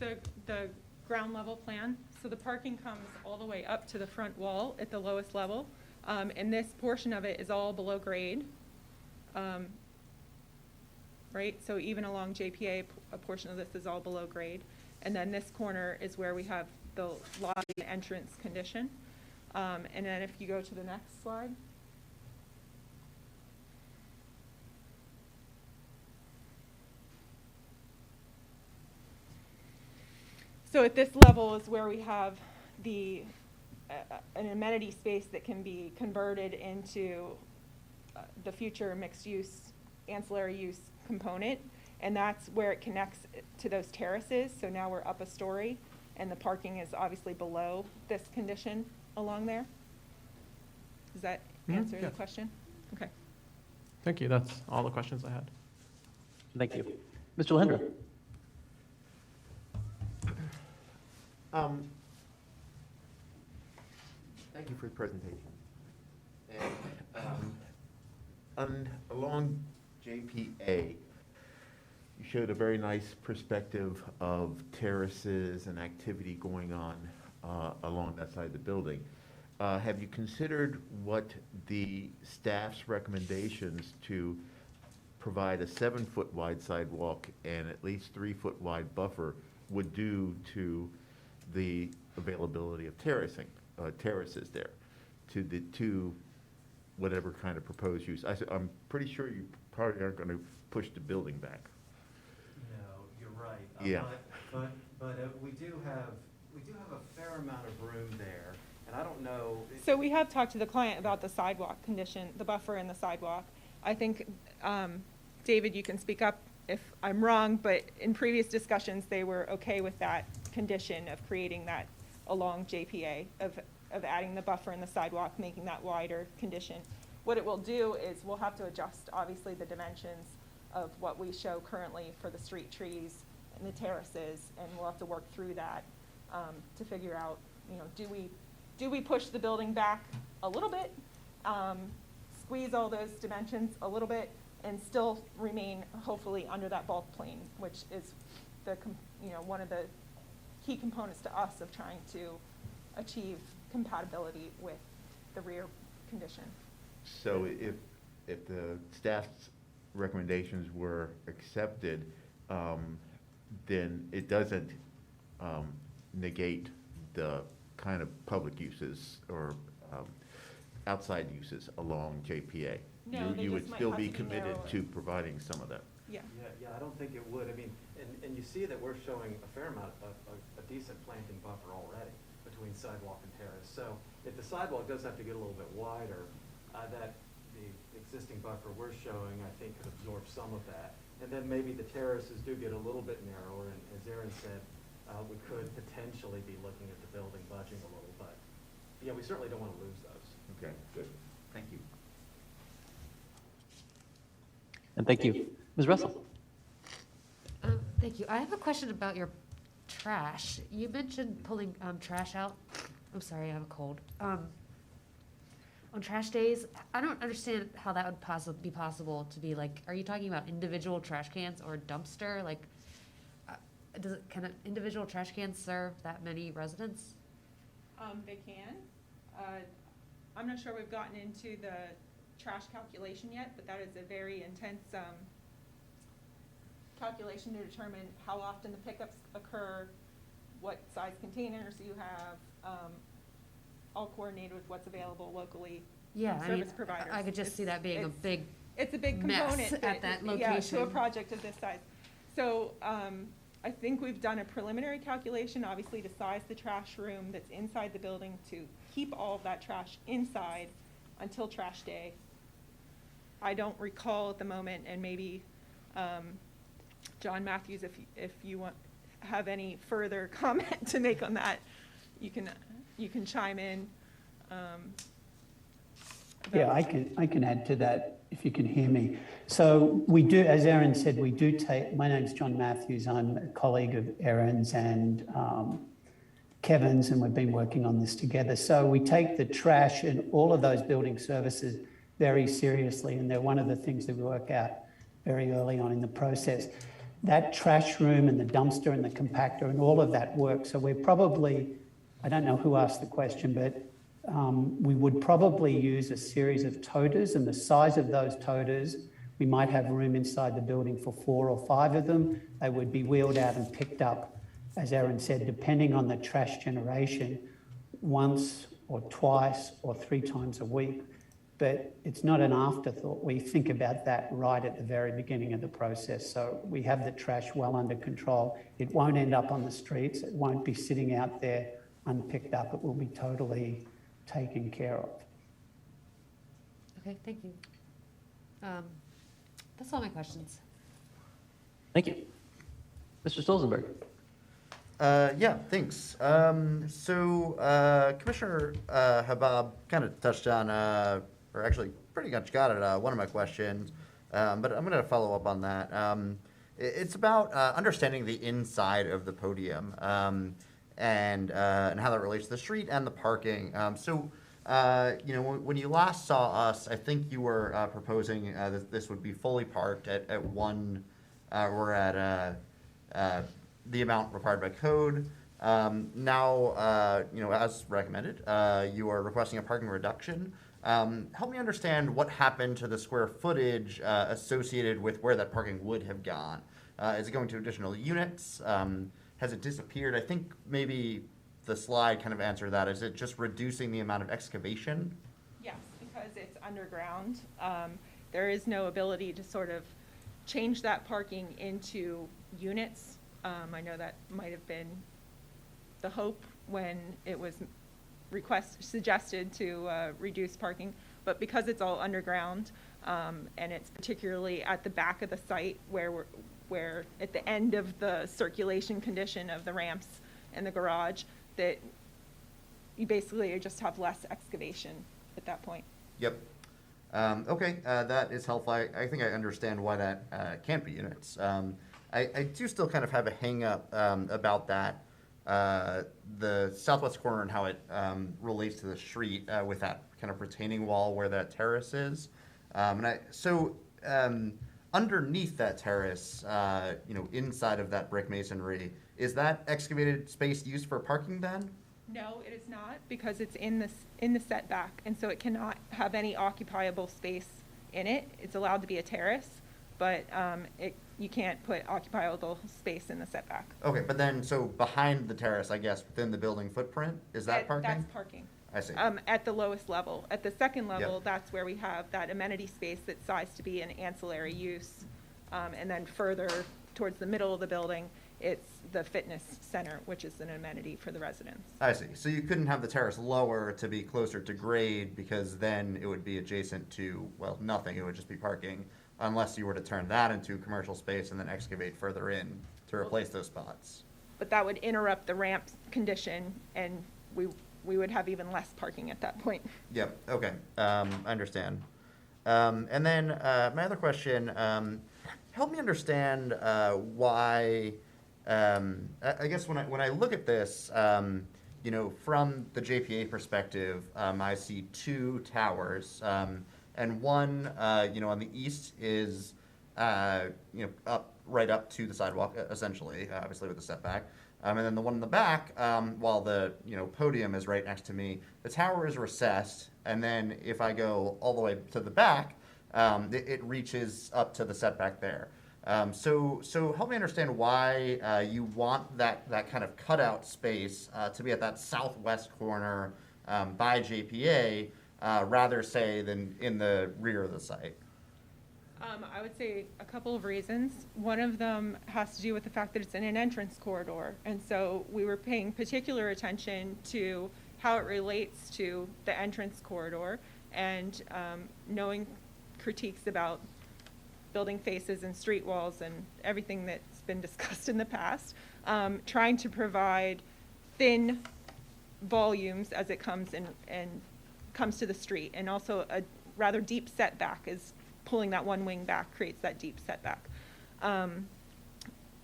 Q: the ground level plan. So the parking comes all the way up to the front wall at the lowest level. And this portion of it is all below grade. Right, so even along JPA, a portion of this is all below grade. And then this corner is where we have the lobby entrance condition. And then if you go to the next slide. So at this level is where we have the, an amenity space that can be converted into the future mixed-use, ancillary use component. And that's where it connects to those terraces. So now we're up a story, and the parking is obviously below this condition along there. Does that answer
E: yeah.
Q: the question? Okay.
E: Thank you. That's all the questions I had.
A: Thank you. Mr. Lehndra?
G: Thank you for the presentation. And along JPA, you showed a very nice perspective of terraces and activity going on along that side of the building. Have you considered what the staff's recommendations to provide a 7-foot wide sidewalk and at least 3-foot wide buffer would do to the availability of terraces there, to whatever kind of proposed use? I'm pretty sure you probably aren't going to push the building back.
R: No, you're right.
G: Yeah.
R: But we do have a fair amount of room there, and I don't know.
Q: So we have talked to the client about the sidewalk condition, the buffer and the sidewalk. I think, David, you can speak up if I'm wrong, but in previous discussions, they were okay with that condition of creating that along JPA, of adding the buffer and the sidewalk, making that wider condition. What it will do is we'll have to adjust, obviously, the dimensions of what we show currently for the street trees and the terraces, and we'll have to work through that to figure out, do we push the building back a little bit, squeeze all those dimensions a little bit, and still remain hopefully under that bulk plane, which is one of the key components to us of trying to achieve compatibility with the rear condition.
G: So if the staff's recommendations were accepted, then it doesn't negate the kind of public uses or outside uses along JPA.
Q: No, they
G: You would
Q: just might
G: still
Q: have
G: be
Q: to be
G: committed
Q: narrower.
G: to providing some of that.
Q: Yeah.
R: Yeah, I don't think it would. I mean, and you see that we're showing a fair amount of a decent planting buffer already between sidewalk and terrace. So if the sidewalk does have to get a little bit wider, that the existing buffer we're showing, I think, could absorb some of that. And then maybe the terraces do get a little bit narrower, and as Aaron said, we could potentially be looking at the building budging a little, but yeah, we certainly don't want to lose those.
G: Okay, good. Thank you.
A: And thank you. Ms. Russell?
J: Thank you. I have a question about your trash. You mentioned pulling trash out. I'm sorry, I have a cold. On trash days, I don't understand how that would be possible to be like, are you talking about individual trash cans or dumpster? Like, can an individual trash can serve that many residents?
Q: They can. I'm not sure we've gotten into the trash calculation yet, but that is a very intense calculation to determine how often the pickups occur, what size containers you have, all coordinated with what's available locally.
J: Yeah,
Q: from
J: I mean,
Q: service providers.
J: I could just see that being a big
Q: It's a big
J: mess
Q: component.
J: at that
Q: Yeah, to a
J: location.
Q: project of this size. So, I think we've done a preliminary calculation, obviously, to size the trash room that's inside the building to keep all of that trash inside until trash day. I don't recall at the moment, and maybe, John Matthews, if you have any further comment to make on that, you can chime in.
O: Yeah, I can add to that if you can hear me. So we do, as Aaron said, we do take, my name's John Matthews. I'm a colleague of Aaron's and Kevin's, and we've been working on this together. So we take the trash and all of those building services very seriously, and they're one of the things that we work out very early on in the process. That trash room and the dumpster and the compactor and all of that work. So we're probably, I don't know who asked the question, but we would probably use a series of toters, and the size of those toters, we might have room inside the building for 4 or 5 of them. They would be wheeled out and picked up, as Erin said, depending on the trash generation, once or twice or 3 times a week. But it's not an afterthought. We think about that right at the very beginning of the process. So we have the trash well under control. It won't end up on the streets. It won't be sitting out there unpicked up. It will be totally taken care of.
J: Okay, thank you. That's all my questions.
A: Thank you. Mr. Stolzenberg.
H: Yeah, thanks. Commissioner Habab kind of touched on, or actually pretty much got at one of my questions, but I'm going to follow up on that. It's about understanding the inside of the podium and how that relates to the street and the parking. When you last saw us, I think you were proposing that this would be fully parked at one, or at the amount required by code. Now, as recommended, you are requesting a parking reduction. Help me understand what happened to the square footage associated with where that parking would have gone. Is it going to additional units? Has it disappeared? I think maybe the slide kind of answered that. Is it just reducing the amount of excavation?
Q: Yes, because it's underground. There is no ability to sort of change that parking into units. I know that might have been the hope when it was suggested to reduce parking, but because it's all underground, and it's particularly at the back of the site where at the end of the circulation condition of the ramps and the garage, that you basically just have less excavation at that point.
H: Yep. Okay, that is helpful. I think I understand why that can't be units. I do still kind of have a hang up about that, the southwest corner and how it relates to the street with that kind of retaining wall where that terrace is. Underneath that terrace, inside of that brick masonry, is that excavated space used for parking then?
Q: No, it is not, because it's in the setback, and so it cannot have any occupiable space in it. It's allowed to be a terrace, but you can't put occupiable space in the setback.
H: Okay, but then, so behind the terrace, I guess, within the building footprint, is that parking?
Q: That's parking.
H: I see.
Q: At the lowest level. At the second level,
H: Yep.
Q: That's where we have that amenity space that's sized to be an ancillary use. And then further towards the middle of the building, it's the fitness center, which is an amenity for the residents.
H: I see. So you couldn't have the terrace lower to be closer to grade, because then it would be adjacent to, well, nothing. It would just be parking, unless you were to turn that into commercial space and then excavate further in to replace those spots.
Q: But that would interrupt the ramp condition, and we would have even less parking at that point.
H: Yep, okay, I understand. And then my other question, help me understand why, I guess when I look at this, from the JPA perspective, I see 2 towers, and one, on the east is, right up to the sidewalk, essentially, obviously with the setback. And then the one in the back, while the podium is right next to me, the tower is recessed, and then if I go all the way to the back, it reaches up to the setback there. So help me understand why you want that kind of cutout space to be at that southwest corner by JPA, rather say than in the rear of the site.
Q: I would say a couple of reasons. One of them has to do with the fact that it's in an entrance corridor. And so we were paying particular attention to how it relates to the entrance corridor, and knowing critiques about building faces and street walls and everything that's been discussed in the past, trying to provide thin volumes as it comes in and comes to the street, and also a rather deep setback is pulling that one wing back creates that deep setback.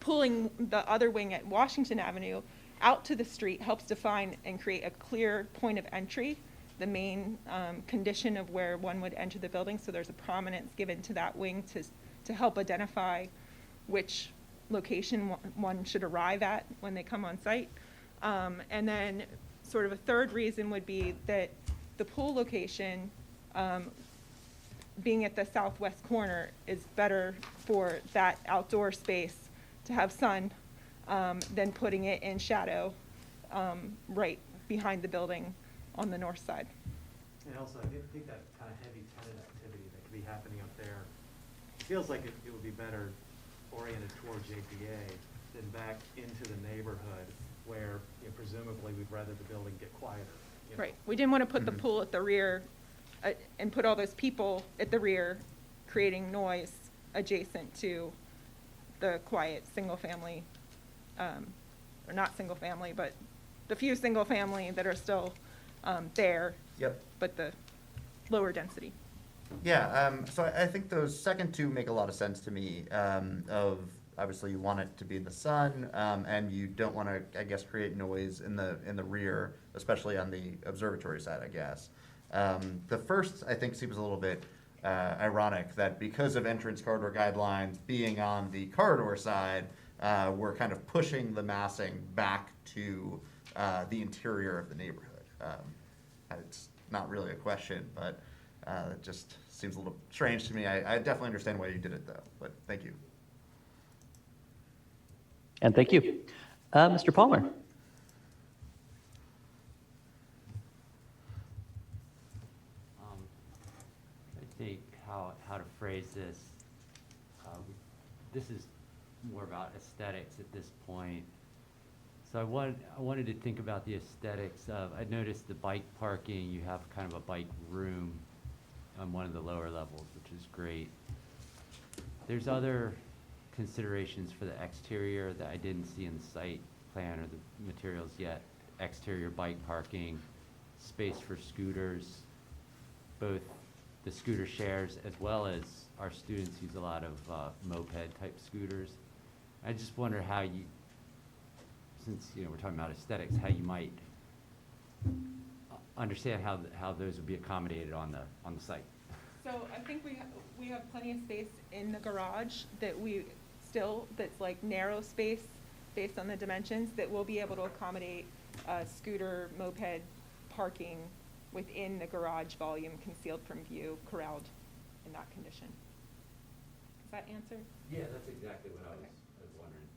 Q: Pulling the other wing at Washington Avenue out to the street helps define and create a clear point of entry the main condition of where one would enter the building, so there's a prominence given to that wing to help identify which location one should arrive at when they come on site. And then sort of a third reason would be that the pool location, being at the southwest corner, is better for that outdoor space to have sun than putting it in shadow right behind the building on the north side.
R: And also, I think that kind of heavy tenant activity that could be happening up there, feels like it would be better oriented toward JPA than back into the neighborhood where, you know, presumably we'd rather the building get quieter. You know?
Q: Right, we didn't want to put the pool at the rear and put all those people at the rear creating noise adjacent to the quiet single-family, or not single-family, but the few single-family that are still there.
H: Yep.
Q: But the lower density.
H: Yeah, so I think those second two make a lot of sense to me, of obviously you want it to be in the sun, and you don't want to, I guess, create noise in the rear, especially on the observatory side, I guess. The first, I think, seems a little bit ironic that because of entrance corridor guidelines being on the corridor side, we're kind of pushing the massing back to the interior of the neighborhood. It's not really a question, but it just seems a little strange to me. I definitely understand why you did it, though, but thank you.
A: And thank you. Mr. Palmer?
I: I think how to phrase this, this is more about aesthetics at this point. So I wanted to think about the aesthetics of, I noticed the bike parking, you have kind of a bike room on one of the lower levels, which is great. There's other considerations for the exterior that I didn't see in the site plan or the materials yet. Exterior bike parking, space for scooters, both the scooter shares as well as our students use a lot of moped type scooters. I just wonder how you, since we're talking about aesthetics, how you might understand how those would be accommodated on the site.
Q: So I think we have plenty of space in the garage that's like narrow space based on the dimensions that we'll be able to accommodate scooter, moped parking within the garage volume concealed from view, corralled in that condition. Does that answer?
I: Yeah, that's exactly what I was wondering.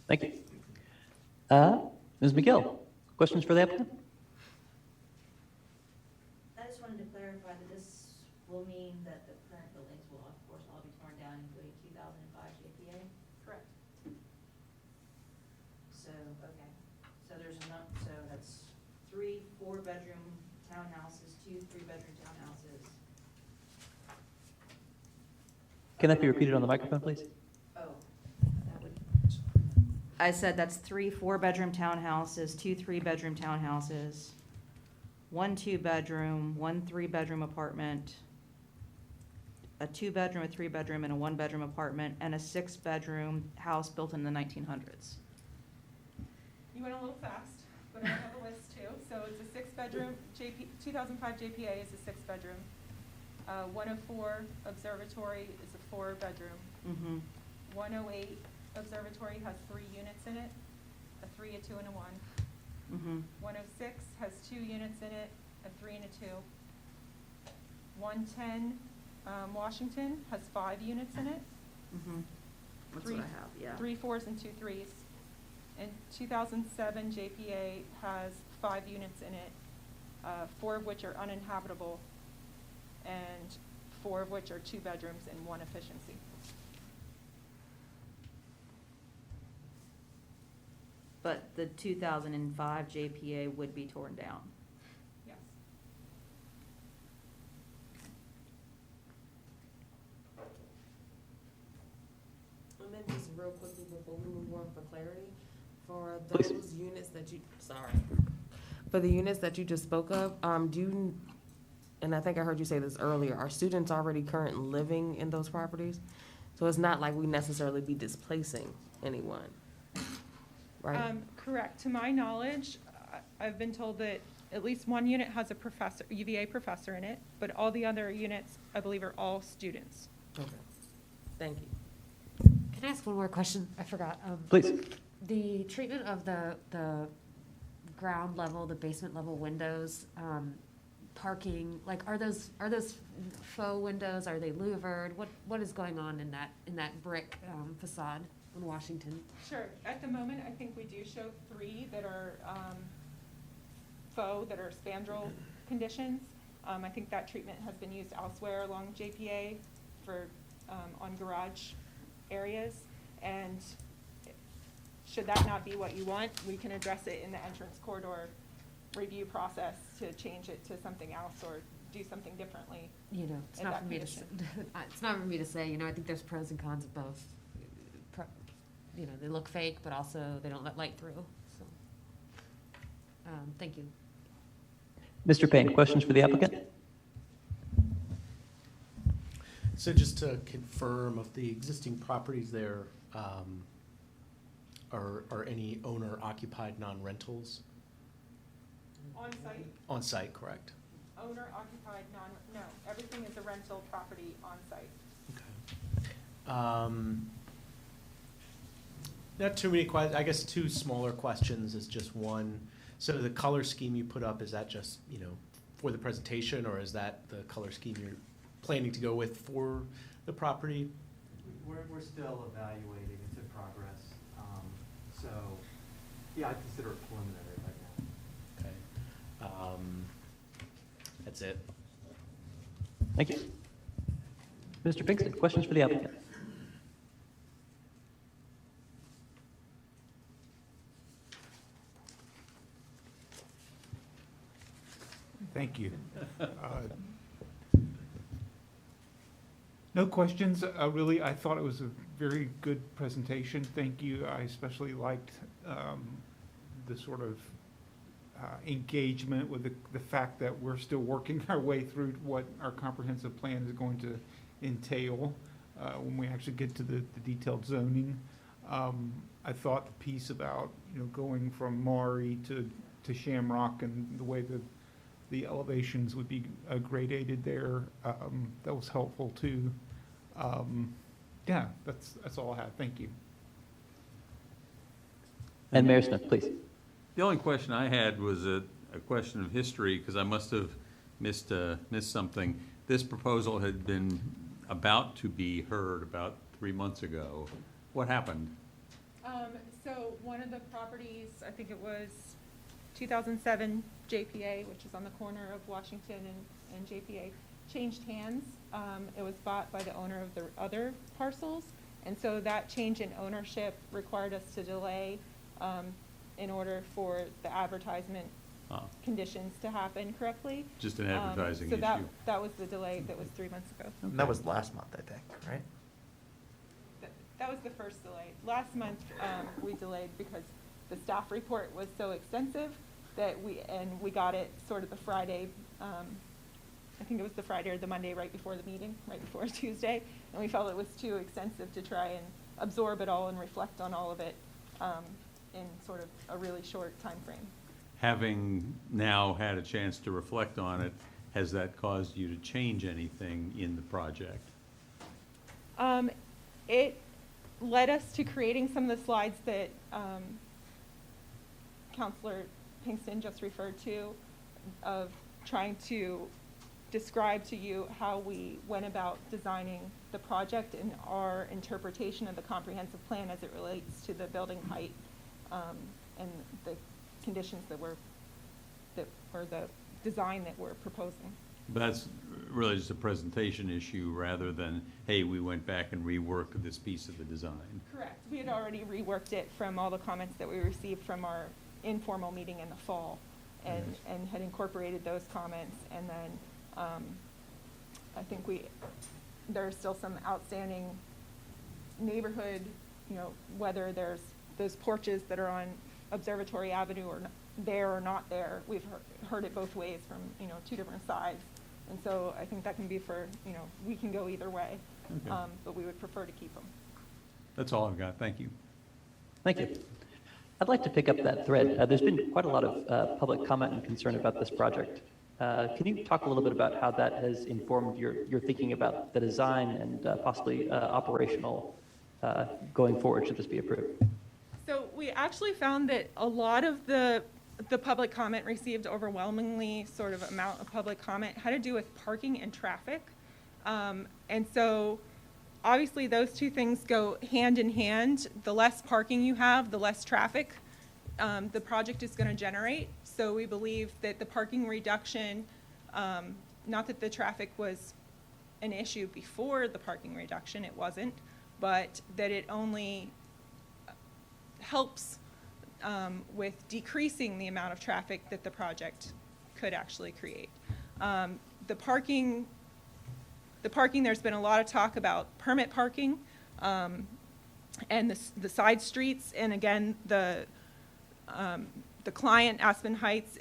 A: Thank you. Ms. McGill, questions for the applicant?
K: I just wanted to clarify that this will mean that the current buildings will, of course, all be torn down, including 2005 JPA?
Q: Correct.
K: So, okay. So there's enough, so that's 3 4-bedroom townhouses, 2 3-bedroom townhouses.
A: Can that be repeated on the microphone, please?
K: Oh, that would. I said that's 3 4-bedroom townhouses, 2 3-bedroom townhouses, 1 2-bedroom, 1 3-bedroom apartment, a 2-bedroom, a 3-bedroom, and a 1-bedroom apartment, and a 6-bedroom house built in the 1900s.
Q: You went a little fast, but I have a list too. So it's a 6-bedroom, 2005 JPA is a 6-bedroom. 104 Observatory is a 4-bedroom.
K: Mm-hmm.
Q: 108 Observatory has 3 units in it, a 3, a 2, and a 1.
K: Mm-hmm.
Q: 106 has 2 units in it, a 3 and a 2. 110 Washington has 5 units in it.
K: Mm-hmm. That's
Q: Three-
K: what I have, yeah.
Q: 3 4s and 2 3s. And 2007 JPA has 5 units in it, 4 of which are uninhabitable, and 4 of which are 2 bedrooms and 1 efficiency.
K: But the 2005 JPA would be torn down.
Q: Yes.
D: And then just real quickly before we move on for clarity, for
A: Please.
D: those units that for the units that you just spoke of, and I think I heard you say this earlier, are students already currently living in those properties? So it's not like we necessarily be displacing anyone, right?
Q: Correct. To my knowledge, I've been told that at least one unit has a professor, UVA professor in it, but all the other units, I believe, are all students.
D: Okay. Thank you.
J: Can I ask one more question? I forgot.
A: Please.
J: The treatment of the ground level, the basement level windows, parking, like, are those faux windows? Are they louvered? What is going on in that brick facade in Washington?
Q: Sure. At the moment, I think we do show 3 that are faux, that are spandrel conditions. I think that treatment has been used elsewhere along JPA for, on garage areas. And should that not be what you want, we can address it in the entrance corridor review process to change it to something else or do something differently.
J: You know, it's
Q: in
J: not
Q: that
J: for me to,
Q: condition.
J: it's not for me to say, you know, I think there's pros and cons of both. You know, they look fake, but also they don't let light through, so. Thank you.
A: Mr. Payne, questions for the applicant?
M: So just to confirm, of the existing properties there, are any owner occupied non-rentals?
Q: On site,
M: On site, correct?
Q: owner occupied, no, everything is a rental property on site.
M: Not too many questions, I guess 2 smaller questions is just one. So the color scheme you put up, is that just, you know, for the presentation, or is that the color scheme you're planning to go with for the property?
R: We're still evaluating, it's in progress. So, yeah, I consider it preliminary right now.
M: Okay. That's it.
A: Thank you. Mr. Pinkston, questions for the applicant?
L: Thank you. No questions, really. I thought it was a very good presentation. Thank you. I especially liked the sort of engagement with the fact that we're still working our way through what our comprehensive plan is going to entail when we actually get to the detailed zoning. I thought the piece about, you know, going from Maury to Shamrock and the way the elevations would be gradated there, that was helpful too. Yeah, that's all I have. Thank you.
A: And Mayor Smith, please.
N: The only question I had was a question of history, because I must have missed something. This proposal had been about to be heard about 3 months ago. What happened?
Q: So one of the properties, I think it was 2007 JPA, which is on the corner of Washington and JPA, changed hands. It was bought by the owner of the other parcels. And so that change in ownership required us to delay in order for the advertisement conditions to happen correctly.
N: Just an advertising
Q: So
N: issue.
Q: that was the delay that was 3 months ago.
H: And that was last month, I think, right?
Q: That was the first delay. Last month, we delayed because the staff report was so extensive that we got it sort of the Friday, I think it was the Friday or the Monday right before the meeting, right before Tuesday. And we felt it was too extensive to try and absorb it all and reflect on all of it in sort of a really short time frame.
N: Having now had a chance to reflect on it, has that caused you to change anything in the project?
Q: It led us to creating some of the slides that Counselor Pinkston just referred to, of trying to describe to you how we went about designing the project and our interpretation of the comprehensive plan as it relates to the building height and the conditions or the design that we're proposing.
N: But that's really just a presentation issue rather than, hey, we went back and reworked this piece of the design.
Q: Correct. We had already reworked it from all the comments that we received from our informal meeting in the fall and had incorporated those comments. And then I think there are still some outstanding neighborhood, you know, whether there's those porches that are on Observatory Avenue or there or not there. We've heard it both ways from, you know, 2 different sides. And so I think that can be for, you know, we can go either way,
N: Okay.
Q: but we would prefer to keep them.
N: That's all I've got. Thank you.
A: Thank you. I'd like to pick up that thread. There's been quite a lot of public comment and concern about this project. Can you talk a little bit about how that has informed your thinking about the design and possibly operational going forward should this be approved?
Q: So we actually found that a lot of the public comment received overwhelmingly sort of amount of public comment had to do with parking and traffic. And so obviously those two things go hand in hand. The less parking you have, the less traffic the project is going to generate. So we believe that the parking reduction, not that the traffic was an issue before the parking reduction, it wasn't, but that it only helps with decreasing the amount of traffic that the project could actually create. The parking, there's been a lot of talk about permit parking and the side streets. And again, the client, Aspen Heights,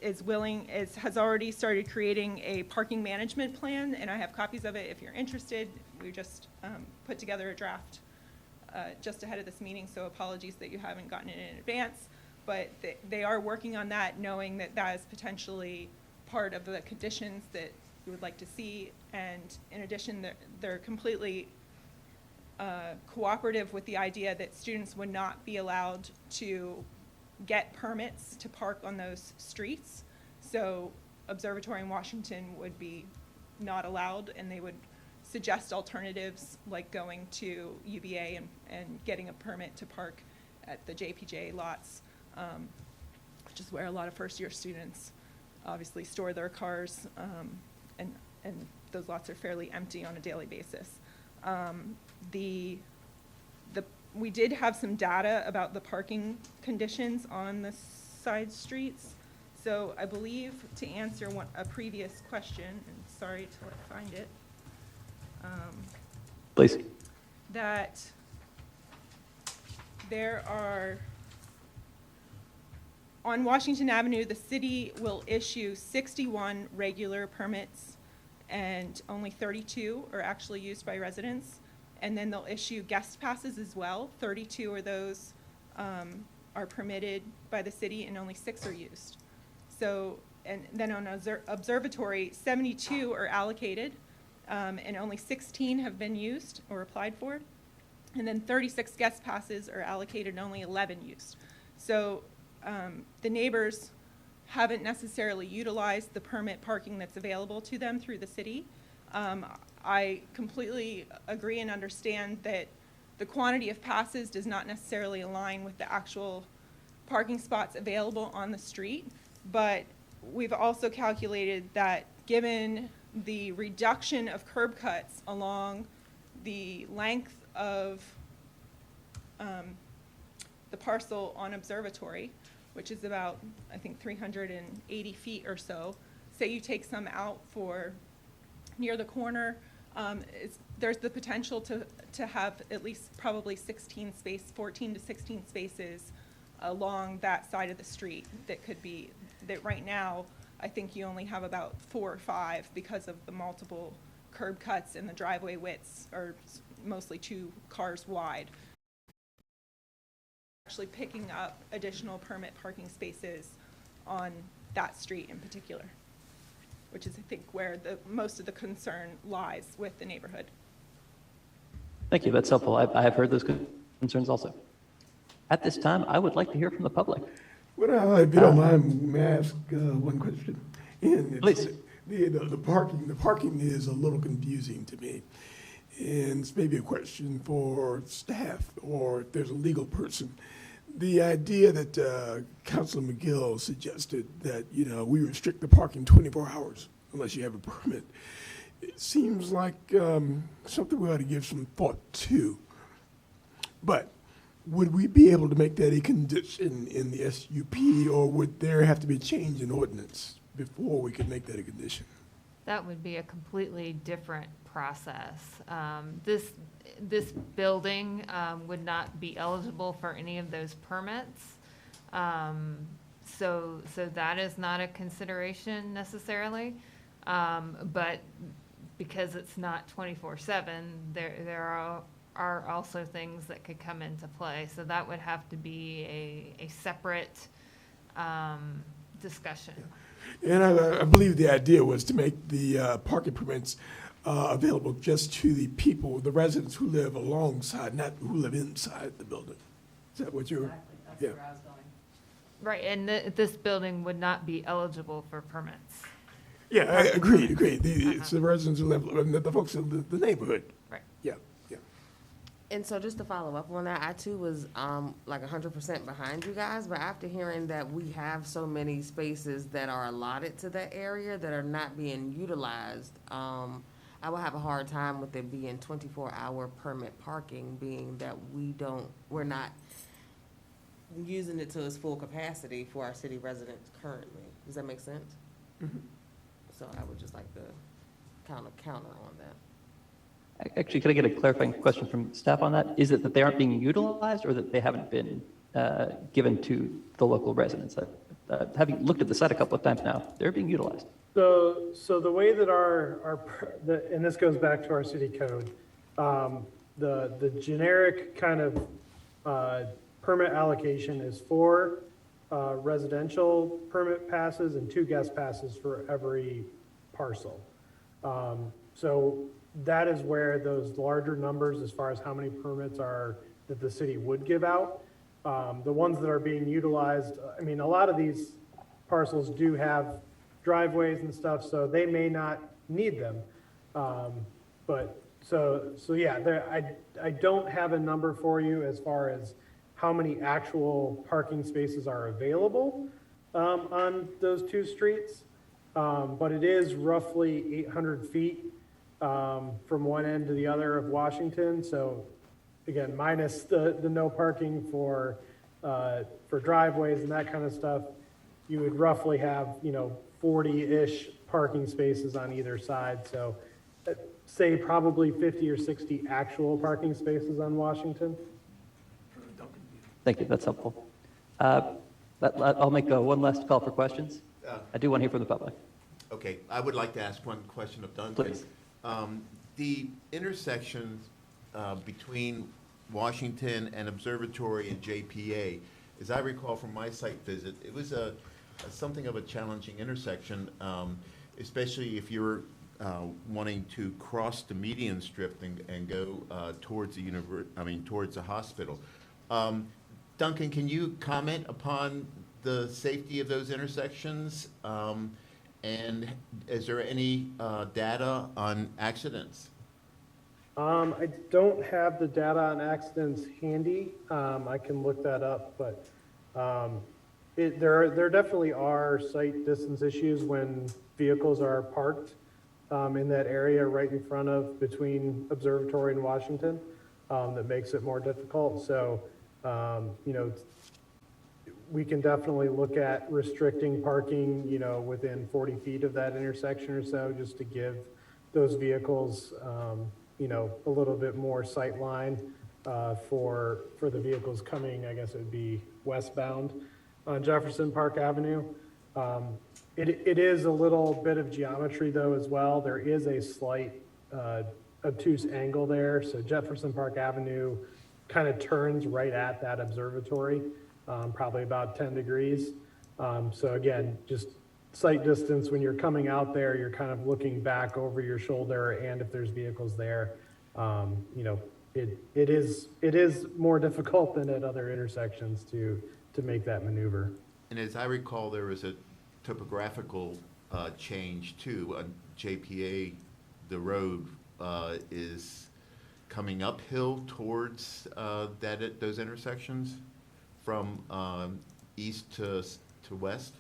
Q: has already started creating a parking management plan, and I have copies of it if you're interested. We just put together a draft just ahead of this meeting, so apologies that you haven't gotten it in advance. But they are working on that, knowing that that is potentially part of the conditions that we would like to see. And in addition, they're completely cooperative with the idea that students would not be allowed to get permits to park on those streets. So Observatory in Washington would be not allowed, and they would suggest alternatives like going to UVA and getting a permit to park at the JPJ lots, which is where a lot of first-year students obviously store their cars, and those lots are fairly empty on a daily basis. We did have some data about the parking conditions on the side streets. So I believe, to answer a previous question, and sorry till I find it,
A: Please.
Q: that there are, on Washington Avenue, the city will issue 61 regular permits, and only 32 are actually used by residents. And then they'll issue guest passes as well. 32 of those are permitted by the city, and only 6 are used. So, and then on Observatory, 72 are allocated, and only 16 have been used or applied for. And then 36 guest passes are allocated, and only 11 used. So the neighbors haven't necessarily utilized the permit parking that's available to them through the city. I completely agree and understand that the quantity of passes does not necessarily align with the actual parking spots available on the street, but we've also calculated that given the reduction of curb cuts along the length of the parcel on Observatory, which is about, I think, 380 feet or so, say you take some out for near the corner, there's the potential to have at least probably 14 to 16 spaces along that side of the street that right now, I think you only have about 4 or 5 because of the multiple curb cuts, and the driveway widths are mostly 2 cars wide. Actually picking up additional permit parking spaces on that street in particular, which is, I think, where most of the concern lies with the neighborhood.
A: Thank you. That's helpful. I have heard those concerns also. At this time, I would like to hear from the public.
B: Well, if you don't mind, may I ask one question? And
A: Please.
B: The parking is a little confusing to me. And it's maybe a question for staff, or if there's a legal person. The idea that Councilor McGill suggested that, we restrict the parking 24 hours unless you have a permit, it seems like something we ought to give some thought to. But would we be able to make that a condition in the SUP, or would there have to be a change in ordinance before we could make that a condition?
P: That would be a completely different process. This building would not be eligible for any of those permits. So that is not a consideration necessarily. But because it's not 24/7, there are also things that could come into play. So that would have to be a separate discussion.
B: And I believe the idea was to make the parking permits available just to the people, the residents who live alongside, not who live inside the building. Is that what you're?
K: That's
B: Yeah.
K: where I was going.
P: Right, and this building would not be eligible for permits.
B: Yeah, I agreed. It's the residents who live, the folks in the neighborhood.
P: Right.
B: Yeah.
D: And so just to follow up on that, I too was like 100% behind you guys, but after hearing that we have so many spaces that are allotted to that area that are not being utilized, I will have a hard time with it being 24-hour permit parking, being that we're not using it to its full capacity for our city residents currently. Does that make sense? So I would just like to counter on that.
A: Actually, could I get a clarifying question from staff on that? Is it that they aren't being utilized or that they haven't been given to the local residents? Having looked at the site a couple of times now, they're being utilized.
F: So the way that and this goes back to our city code, the generic kind of permit allocation is 4 residential permit passes and 2 guest passes for every parcel. So that is where those larger numbers, as far as how many permits are that the city would give out. The ones that are being utilized, I mean, a lot of these parcels do have driveways and stuff, so they may not need them. But so yeah, I don't have a number for you as far as how many actual parking spaces are available on those 2 streets. But it is roughly 800 feet from one end to the other of Washington. So again, minus the no parking for driveways and that kind of stuff, you would roughly have, 40-ish parking spaces on either side. So say probably 50 or 60 actual parking spaces on Washington.
A: Thank you, that's helpful. I'll make one last call for questions. I do want to hear from the public.
G: Okay, I would like to ask one question of Duncan.
A: Please.
G: The intersection between Washington and Observatory and JPA, as I recall from my site visit, it was something of a challenging intersection, especially if you're wanting to cross the median strip and go towards towards the hospital. Duncan, can you comment upon the safety of those intersections? And is there any data on accidents?
F: I don't have the data on accidents handy. I can look that up, but there definitely are sight distance issues when vehicles are parked in that area right in front of between Observatory and Washington. That makes it more difficult. So, we can definitely look at restricting parking, within 40 feet of that intersection or so, just to give those vehicles, a little bit more sight line for the vehicles coming, I guess it would be westbound on Jefferson Park Avenue. It is a little bit of geometry though as well. There is a slight obtuse angle there. So Jefferson Park Avenue kind of turns right at that observatory. Probably about 10 degrees. So again, just sight distance, when you're coming out there, you're kind of looking back over your shoulder, and if there's vehicles there, it is more difficult than at other intersections to make that maneuver.
G: And as I recall, there was a topographical change too. On JPA, the road is coming uphill towards those intersections from east to west?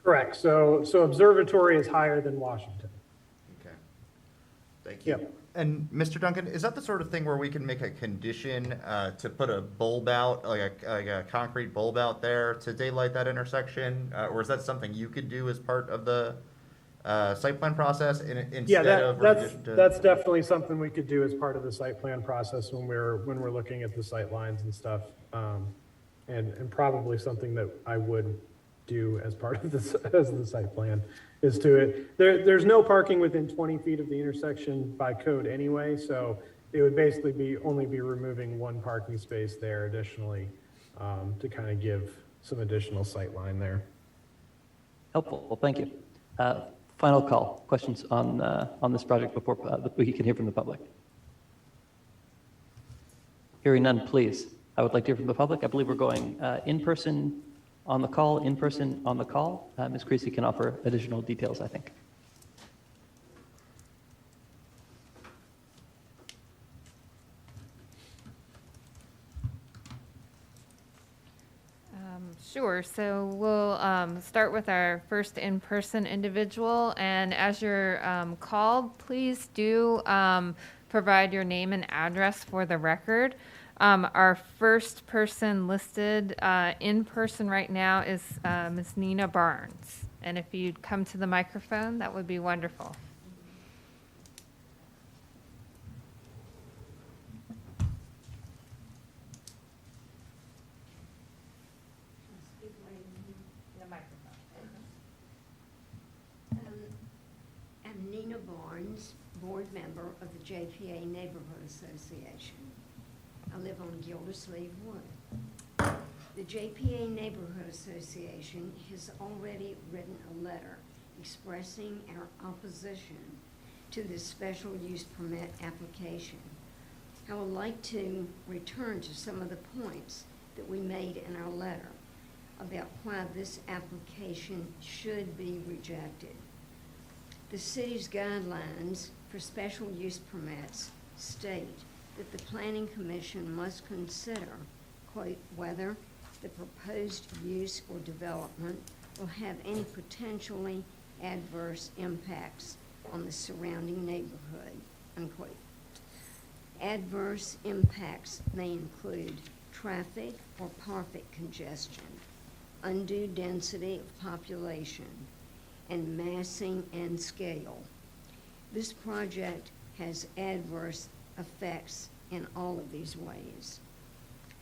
F: Correct. So Observatory is higher than Washington.
G: Okay. Thank you.
F: Yep.
H: And Mr. Duncan, is that the sort of thing where we can make a condition to put a bulb out, like a concrete bulb out there to daylight that intersection? Or is that something you could do as part of the site plan process instead of?
F: That's definitely something we could do as part of the site plan process when we're looking at the sight lines and stuff. And probably something that I would do as part of this, as the site plan, is to it. There's no parking within 20 feet of the intersection by code anyway, so it would basically only be removing one parking space there additionally, to kind of give some additional sight line there.
A: Helpful, well, thank you. Final call, questions on this project before we can hear from the public? Hearing none, please. I would like to hear from the public. I believe we're going in person on the call, in person on the call. Ms. Creasy can offer additional details, I think.
P: Sure, so we'll start with our first in-person individual, and as you're called, please do provide your name and address for the record. Our first person listed in person right now is Ms. Nina Barnes, and if you'd come to the microphone, that would be wonderful.
S: I'm Nina Barnes, board member of the JPA Neighborhood Association. I live on Gildersleeve Wood. The JPA Neighborhood Association has already written a letter expressing our opposition to this special use permit application. I would like to return to some of the points that we made in our letter about why this application should be rejected. The city's guidelines for special use permits state that the Planning Commission must consider, quote, whether the proposed use or development will have any potentially adverse impacts on the surrounding neighborhood, unquote. Adverse impacts may include traffic or traffic congestion, undue density of population, and massing and scale. This project has adverse effects in all of these ways.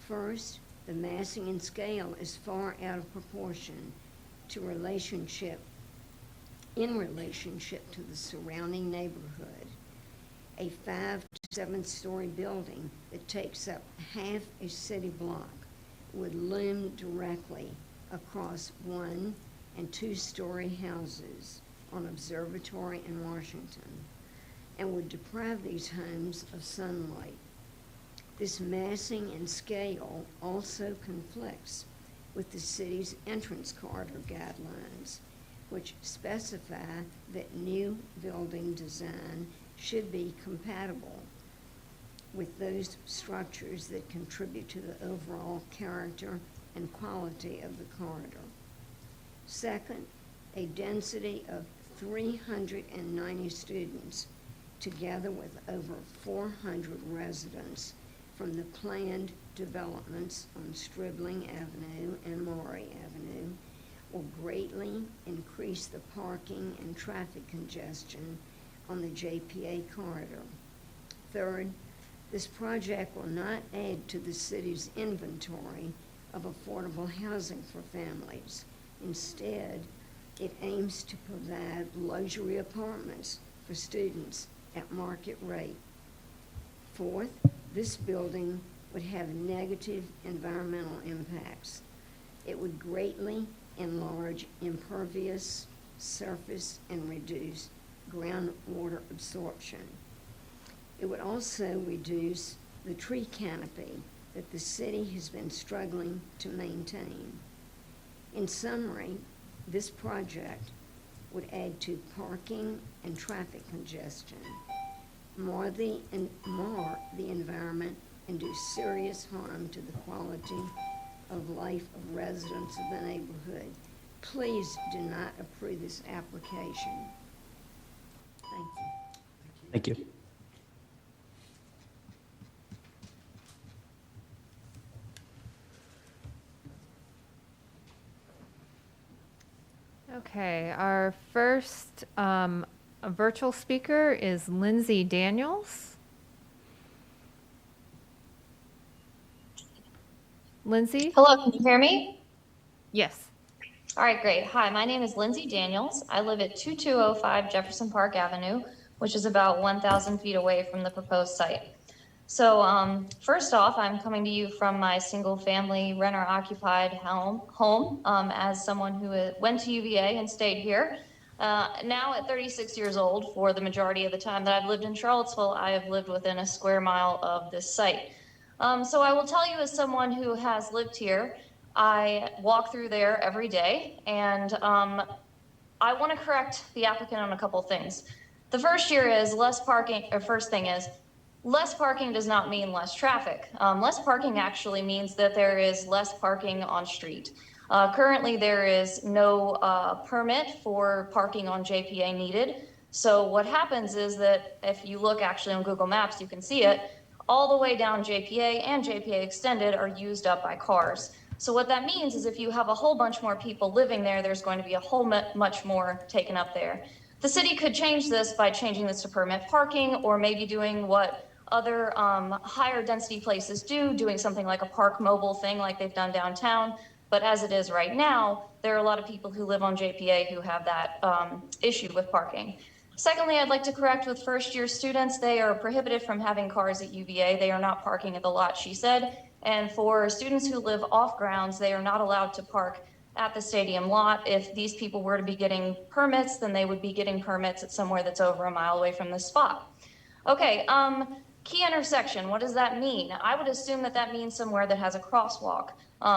S: First, the massing and scale is far out of proportion to in relationship to the surrounding neighborhood. A 5 to 7 story building that takes up half a city block would loom directly across 1 and 2 story houses on Observatory in Washington and would deprive these homes of sunlight. This massing and scale also conflicts with the city's entrance corridor guidelines, which specify that new building design should be compatible with those structures that contribute to the overall character and quality of the corridor. Second, a density of 390 students, together with over 400 residents from the planned developments on Stribling Avenue and Maury Avenue, will greatly increase the parking and traffic congestion on the JPA corridor. Third, this project will not add to the city's inventory of affordable housing for families. Instead, it aims to provide luxury apartments for students at market rate. Fourth, this building would have negative environmental impacts. It would greatly enlarge impervious surface and reduce groundwater absorption. It would also reduce the tree canopy that the city has been struggling to maintain. In summary, this project would add to parking and traffic congestion, mar the environment, and do serious harm to the quality of life of residents of the neighborhood. Please do not approve this application. Thank you.
A: Thank you.
P: Okay, our first virtual speaker is Lindsay Daniels. Lindsay?
T: Hello, can you hear me?
P: Yes.
T: All right, great. Hi, my name is Lindsay Daniels. I live at 2205 Jefferson Park Avenue, which is about 1,000 feet away from the proposed site. So first off, I'm coming to you from my single-family renter-occupied home as someone who went to UVA and stayed here. Now at 36 years old, for the majority of the time that I've lived in Charlottesville, I have lived within a square mile of this site. So I will tell you, as someone who has lived here, I walk through there every day, and I want to correct the applicant on a couple things. The first thing is, less parking does not mean less traffic. Less parking actually means that there is less parking on street. Currently, there is no permit for parking on JPA needed. So what happens is that if you look actually on Google Maps, you can see it, all the way down JPA and JPA Extended are used up by cars. So what that means is if you have a whole bunch more people living there, there's going to be a whole much more taken up there. The city could change this by changing this to permit parking, or maybe doing what other higher density places do, doing something like a park mobile thing like they've done downtown. But as it is right now, there are a lot of people who live on JPA who have that issue with parking. Secondly, I'd like to correct with first-year students, they are prohibited from having cars at UVA. They are not parking at the lot, she said. And for students who live off grounds, they are not allowed to park at the stadium lot. If these people were to be getting permits, then they would be getting permits at somewhere that's over a mile away from this spot. Okay, key intersection, what does that mean? I would assume that that means somewhere that has a crosswalk.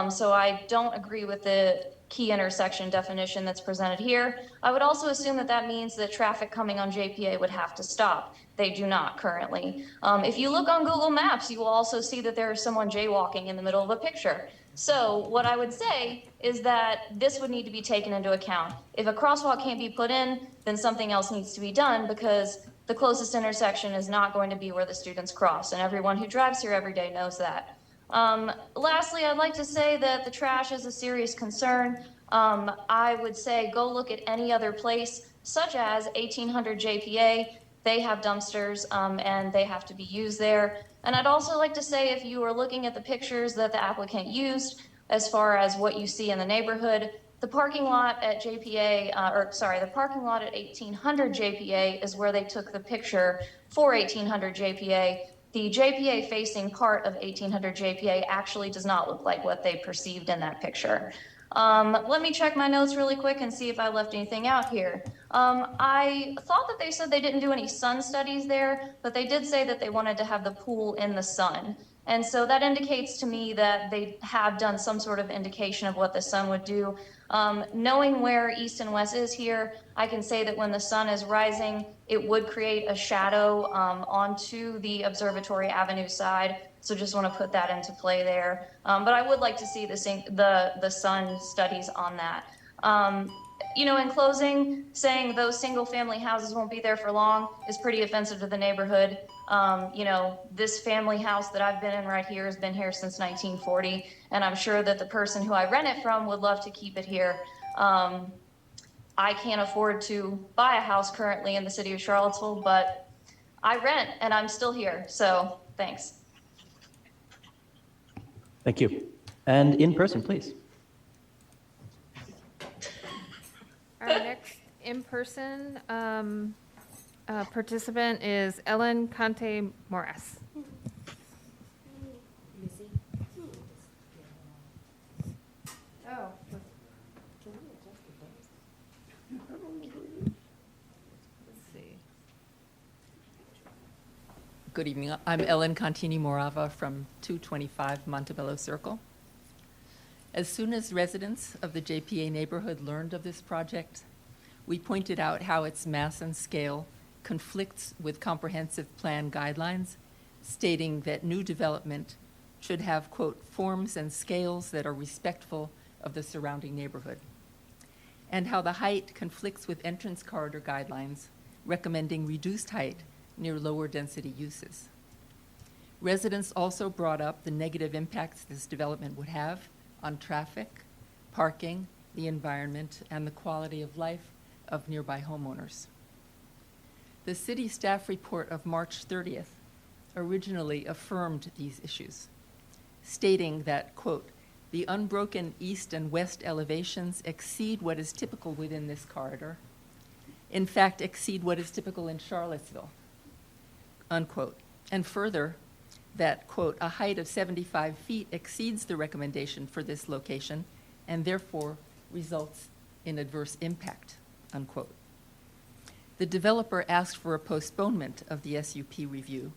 T: So I don't agree with the key intersection definition that's presented here. I would also assume that that means that traffic coming on JPA would have to stop. They do not currently. If you look on Google Maps, you will also see that there is someone jaywalking in the middle of a picture. So what I would say is that this would need to be taken into account. If a crosswalk can't be put in, then something else needs to be done, because the closest intersection is not going to be where the students cross, and everyone who drives here every day knows that. Lastly, I'd like to say that the trash is a serious concern. I would say go look at any other place, such as 1800 JPA. They have dumpsters, and they have to be used there. And I'd also like to say, if you are looking at the pictures that the applicant used, as far as what you see in the neighborhood, the parking lot at JPA, the parking lot at 1800 JPA is where they took the picture for 1800 JPA. The JPA facing part of 1800 JPA actually does not look like what they perceived in that picture. Let me check my notes really quick and see if I left anything out here. I thought that they said they didn't do any sun studies there, but they did say that they wanted to have the pool in the sun. And so that indicates to me that they have done some sort of indication of what the sun would do. Knowing where east and west is here, I can say that when the sun is rising, it would create a shadow onto the Observatory Avenue side. So just want to put that into play there. But I would like to see the sun studies on that. You know, in closing, saying those single family houses won't be there for long is pretty offensive to the neighborhood. You know, this family house that I've been in right here has been here since 1940, and I'm sure that the person who I rent it from would love to keep it here. I can't afford to buy a house currently in the city of Charlottesville, but I rent and I'm still here, so thanks.
A: Thank you. And in person, please.
P: Our next in-person participant is Ellen Conte Moras. Oh. Let's see.
U: Good evening. I'm Ellen Contini Morava from 225 Montebello Circle. As soon as residents of the JPA neighborhood learned of this project, we pointed out how its mass and scale conflicts with comprehensive plan guidelines, stating that new development should have, quote, forms and scales that are respectful of the surrounding neighborhood, and how the height conflicts with entrance corridor guidelines, recommending reduced height near lower density uses. Residents also brought up the negative impacts this development would have on traffic, parking, the environment, and the quality of life of nearby homeowners. The city staff report of March 30th originally affirmed these issues, stating that, quote, the unbroken east and west elevations exceed what is typical within this corridor, in fact, exceed what is typical in Charlottesville, unquote. And further, that, quote, "a height of 75 feet exceeds the recommendation for this location and therefore results in adverse impact," unquote. The developer asked for a postponement of the SUP review,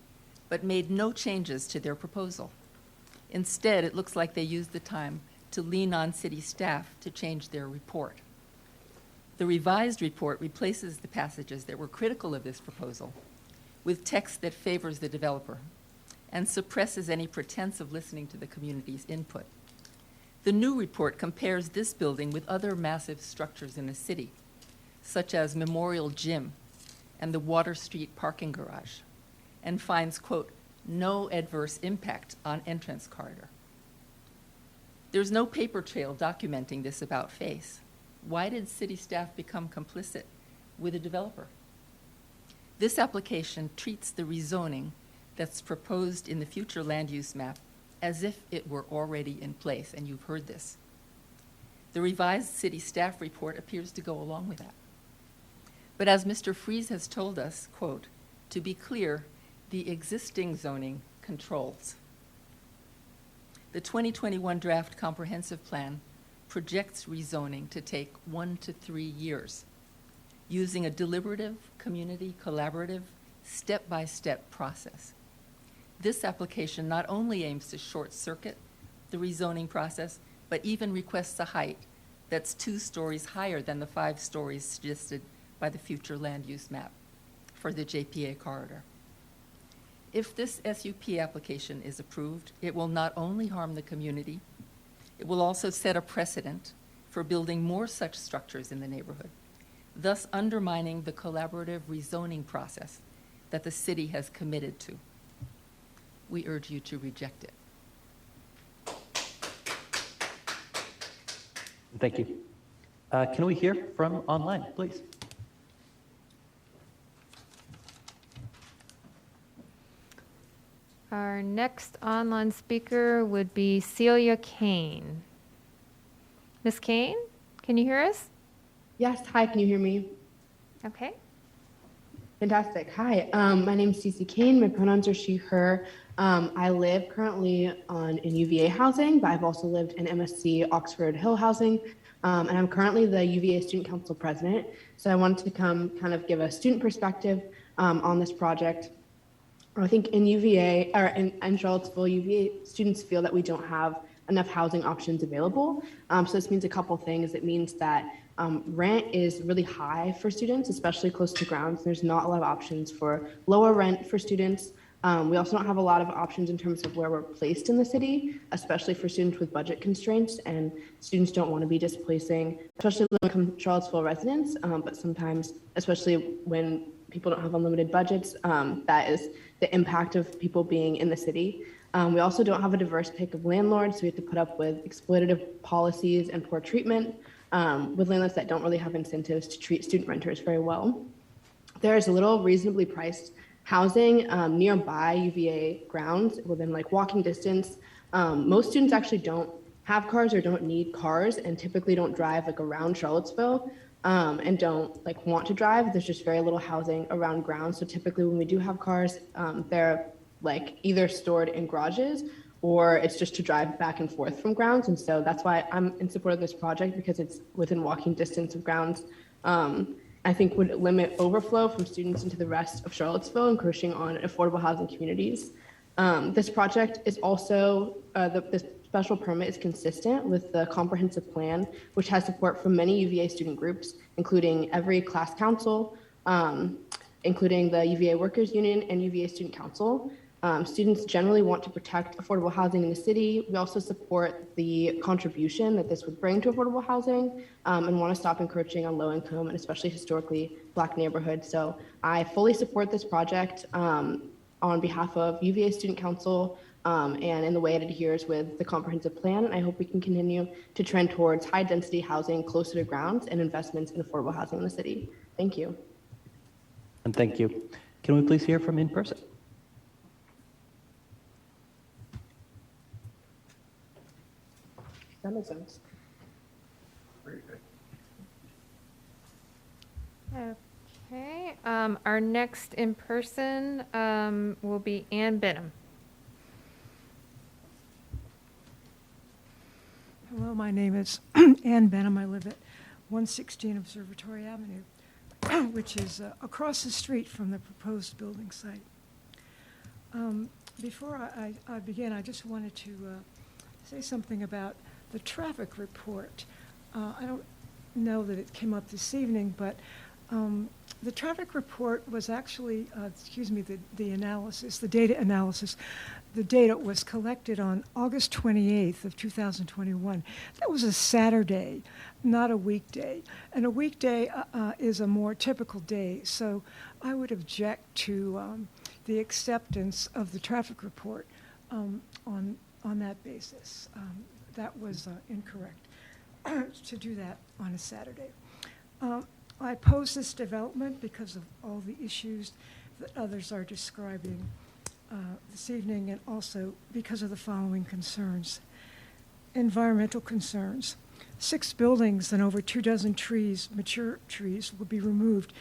U: but made no changes to their proposal. Instead, it looks like they used the time to lean on city staff to change their report. The revised report replaces the passages that were critical of this proposal with text that favors the developer and suppresses any pretense of listening to the community's input. The new report compares this building with other massive structures in the city, such as Memorial Gym and the Water Street parking garage, and finds, quote, "no adverse impact on entrance corridor." There's no paper trail documenting this about face. Why did city staff become complicit with a developer? This application treats the rezoning that's proposed in the future land use map as if it were already in place, and you've heard this. The revised city staff report appears to go along with that. But as Mr. Freeze has told us, quote, "to be clear, the existing zoning controls." The 2021 draft comprehensive plan projects rezoning to take 1 to 3 years, using a deliberative, community collaborative, step-by-step process. This application not only aims to short-circuit the rezoning process, but even requests a height that's 2 stories higher than the 5 stories suggested by the future land use map for the JPA corridor. If this SUP application is approved, it will not only harm the community, it will also set a precedent for building more such structures in the neighborhood, thus undermining the collaborative rezoning process that the city has committed to. We urge you to reject it.
A: Thank you. Can we hear from online, please?
P: Our next online speaker would be Celia Kane. Ms. Kane, can you hear us?
C: Yes, hi, can you hear me?
P: Okay.
C: Fantastic. Hi, my name is Cece Kane. My pronouns are she, her. I live currently in UVA housing, but I've also lived in MSC Oxford Hill housing, and I'm currently the UVA Student Council president. So I wanted to come kind of give a student perspective on this project. I think in UVA, or in Charlottesville, UVA students feel that we don't have enough housing options available. So this means a couple things. It means that rent is really high for students, especially close to grounds. There's not a lot of options for lower rent for students. We also don't have a lot of options in terms of where we're placed in the city, especially for students with budget constraints, and students don't want to be displacing, especially low-income Charlottesville residents, but sometimes, especially when people don't have unlimited budgets, that is the impact of people being in the city. We also don't have a diverse pick of landlords, so we have to put up with exploitative policies and poor treatment with landlords that don't really have incentives to treat student renters very well. There is little reasonably priced housing nearby UVA grounds within like walking distance. Most students actually don't have cars or don't need cars and typically don't drive like around Charlottesville and don't like want to drive. There's just very little housing around grounds. So typically when we do have cars, they're like either stored in garages or it's just to drive back and forth from grounds. And so that's why I'm in support of this project, because it's within walking distance of grounds. I think would limit overflow from students into the rest of Charlottesville, encroaching on affordable housing communities. This project is also, this special permit is consistent with the comprehensive plan, which has support from many UVA student groups, including every class council, including the UVA Workers Union and UVA Student Council. Students generally want to protect affordable housing in the city. We also support the contribution that this would bring to affordable housing and want to stop encroaching on low income and especially historically Black neighborhoods. So I fully support this project on behalf of UVA Student Council and in the way it adheres with the comprehensive plan. And I hope we can continue to trend towards high density housing closer to grounds and investments in affordable housing in the city. Thank you.
A: And thank you. Can we please hear from in person?
C: That makes sense.
P: Okay, our next in person will be Ann Benham.
E: Hello, my name is Ann Benham. I live at 116 Observatory Avenue, which is across the street from the proposed building site. Before I begin, I just wanted to say something about the traffic report. I don't know that it came up this evening, but the traffic report was actually, the analysis, the data analysis, the data was collected on August 28th of 2021. That was a Saturday, not a weekday. And a weekday is a more typical day. So I would object to the acceptance of the traffic report on that basis. That was incorrect to do that on a Saturday. I oppose this development because of all the issues that others are describing this evening, and also because of the following concerns. Environmental concerns. 6 buildings and over 24 trees, mature trees, will be removed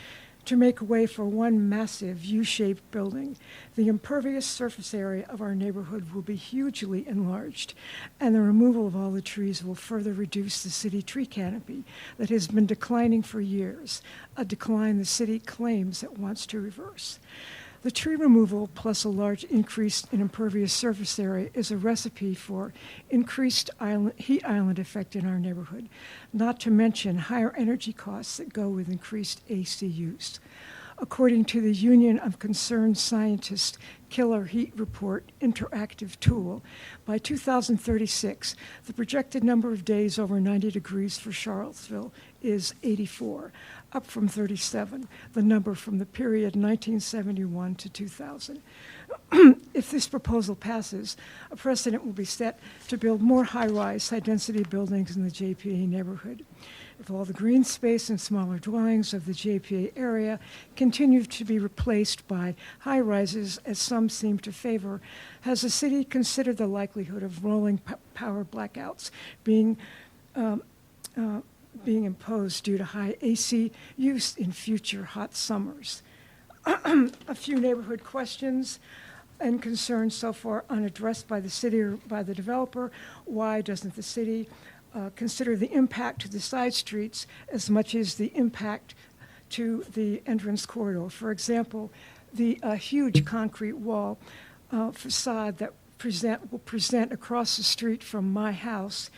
E: to make way for one massive U-shaped building. The impervious surface area of our neighborhood will be hugely enlarged, and the removal of all the trees will further reduce the city tree canopy that has been declining for years, a decline the city claims it wants to reverse. The tree removal plus a large increase in impervious surface area is a recipe for increased heat island effect in our neighborhood, not to mention higher energy costs that go with increased AC use. According to the Union of Concerned Scientists Killer Heat Report interactive tool, by 2036, the projected number of days over 90 degrees for Charlottesville is 84, up from 37, the number from the period 1971 to 2000. If this proposal passes, a precedent will be set to build more high-rise, high-density buildings in the JPA neighborhood. If all the green space and smaller dwellings of the JPA area continue to be replaced by high-rises, as some seem to favor, has the city considered the likelihood of rolling power blackouts being imposed due to high AC use in future hot summers? A few neighborhood questions and concerns so far unaddressed by the city or by the developer. Why doesn't the city consider the impact to the side streets as much as the impact to the entrance corridor? For example, the huge concrete wall facade that will present across the street from my house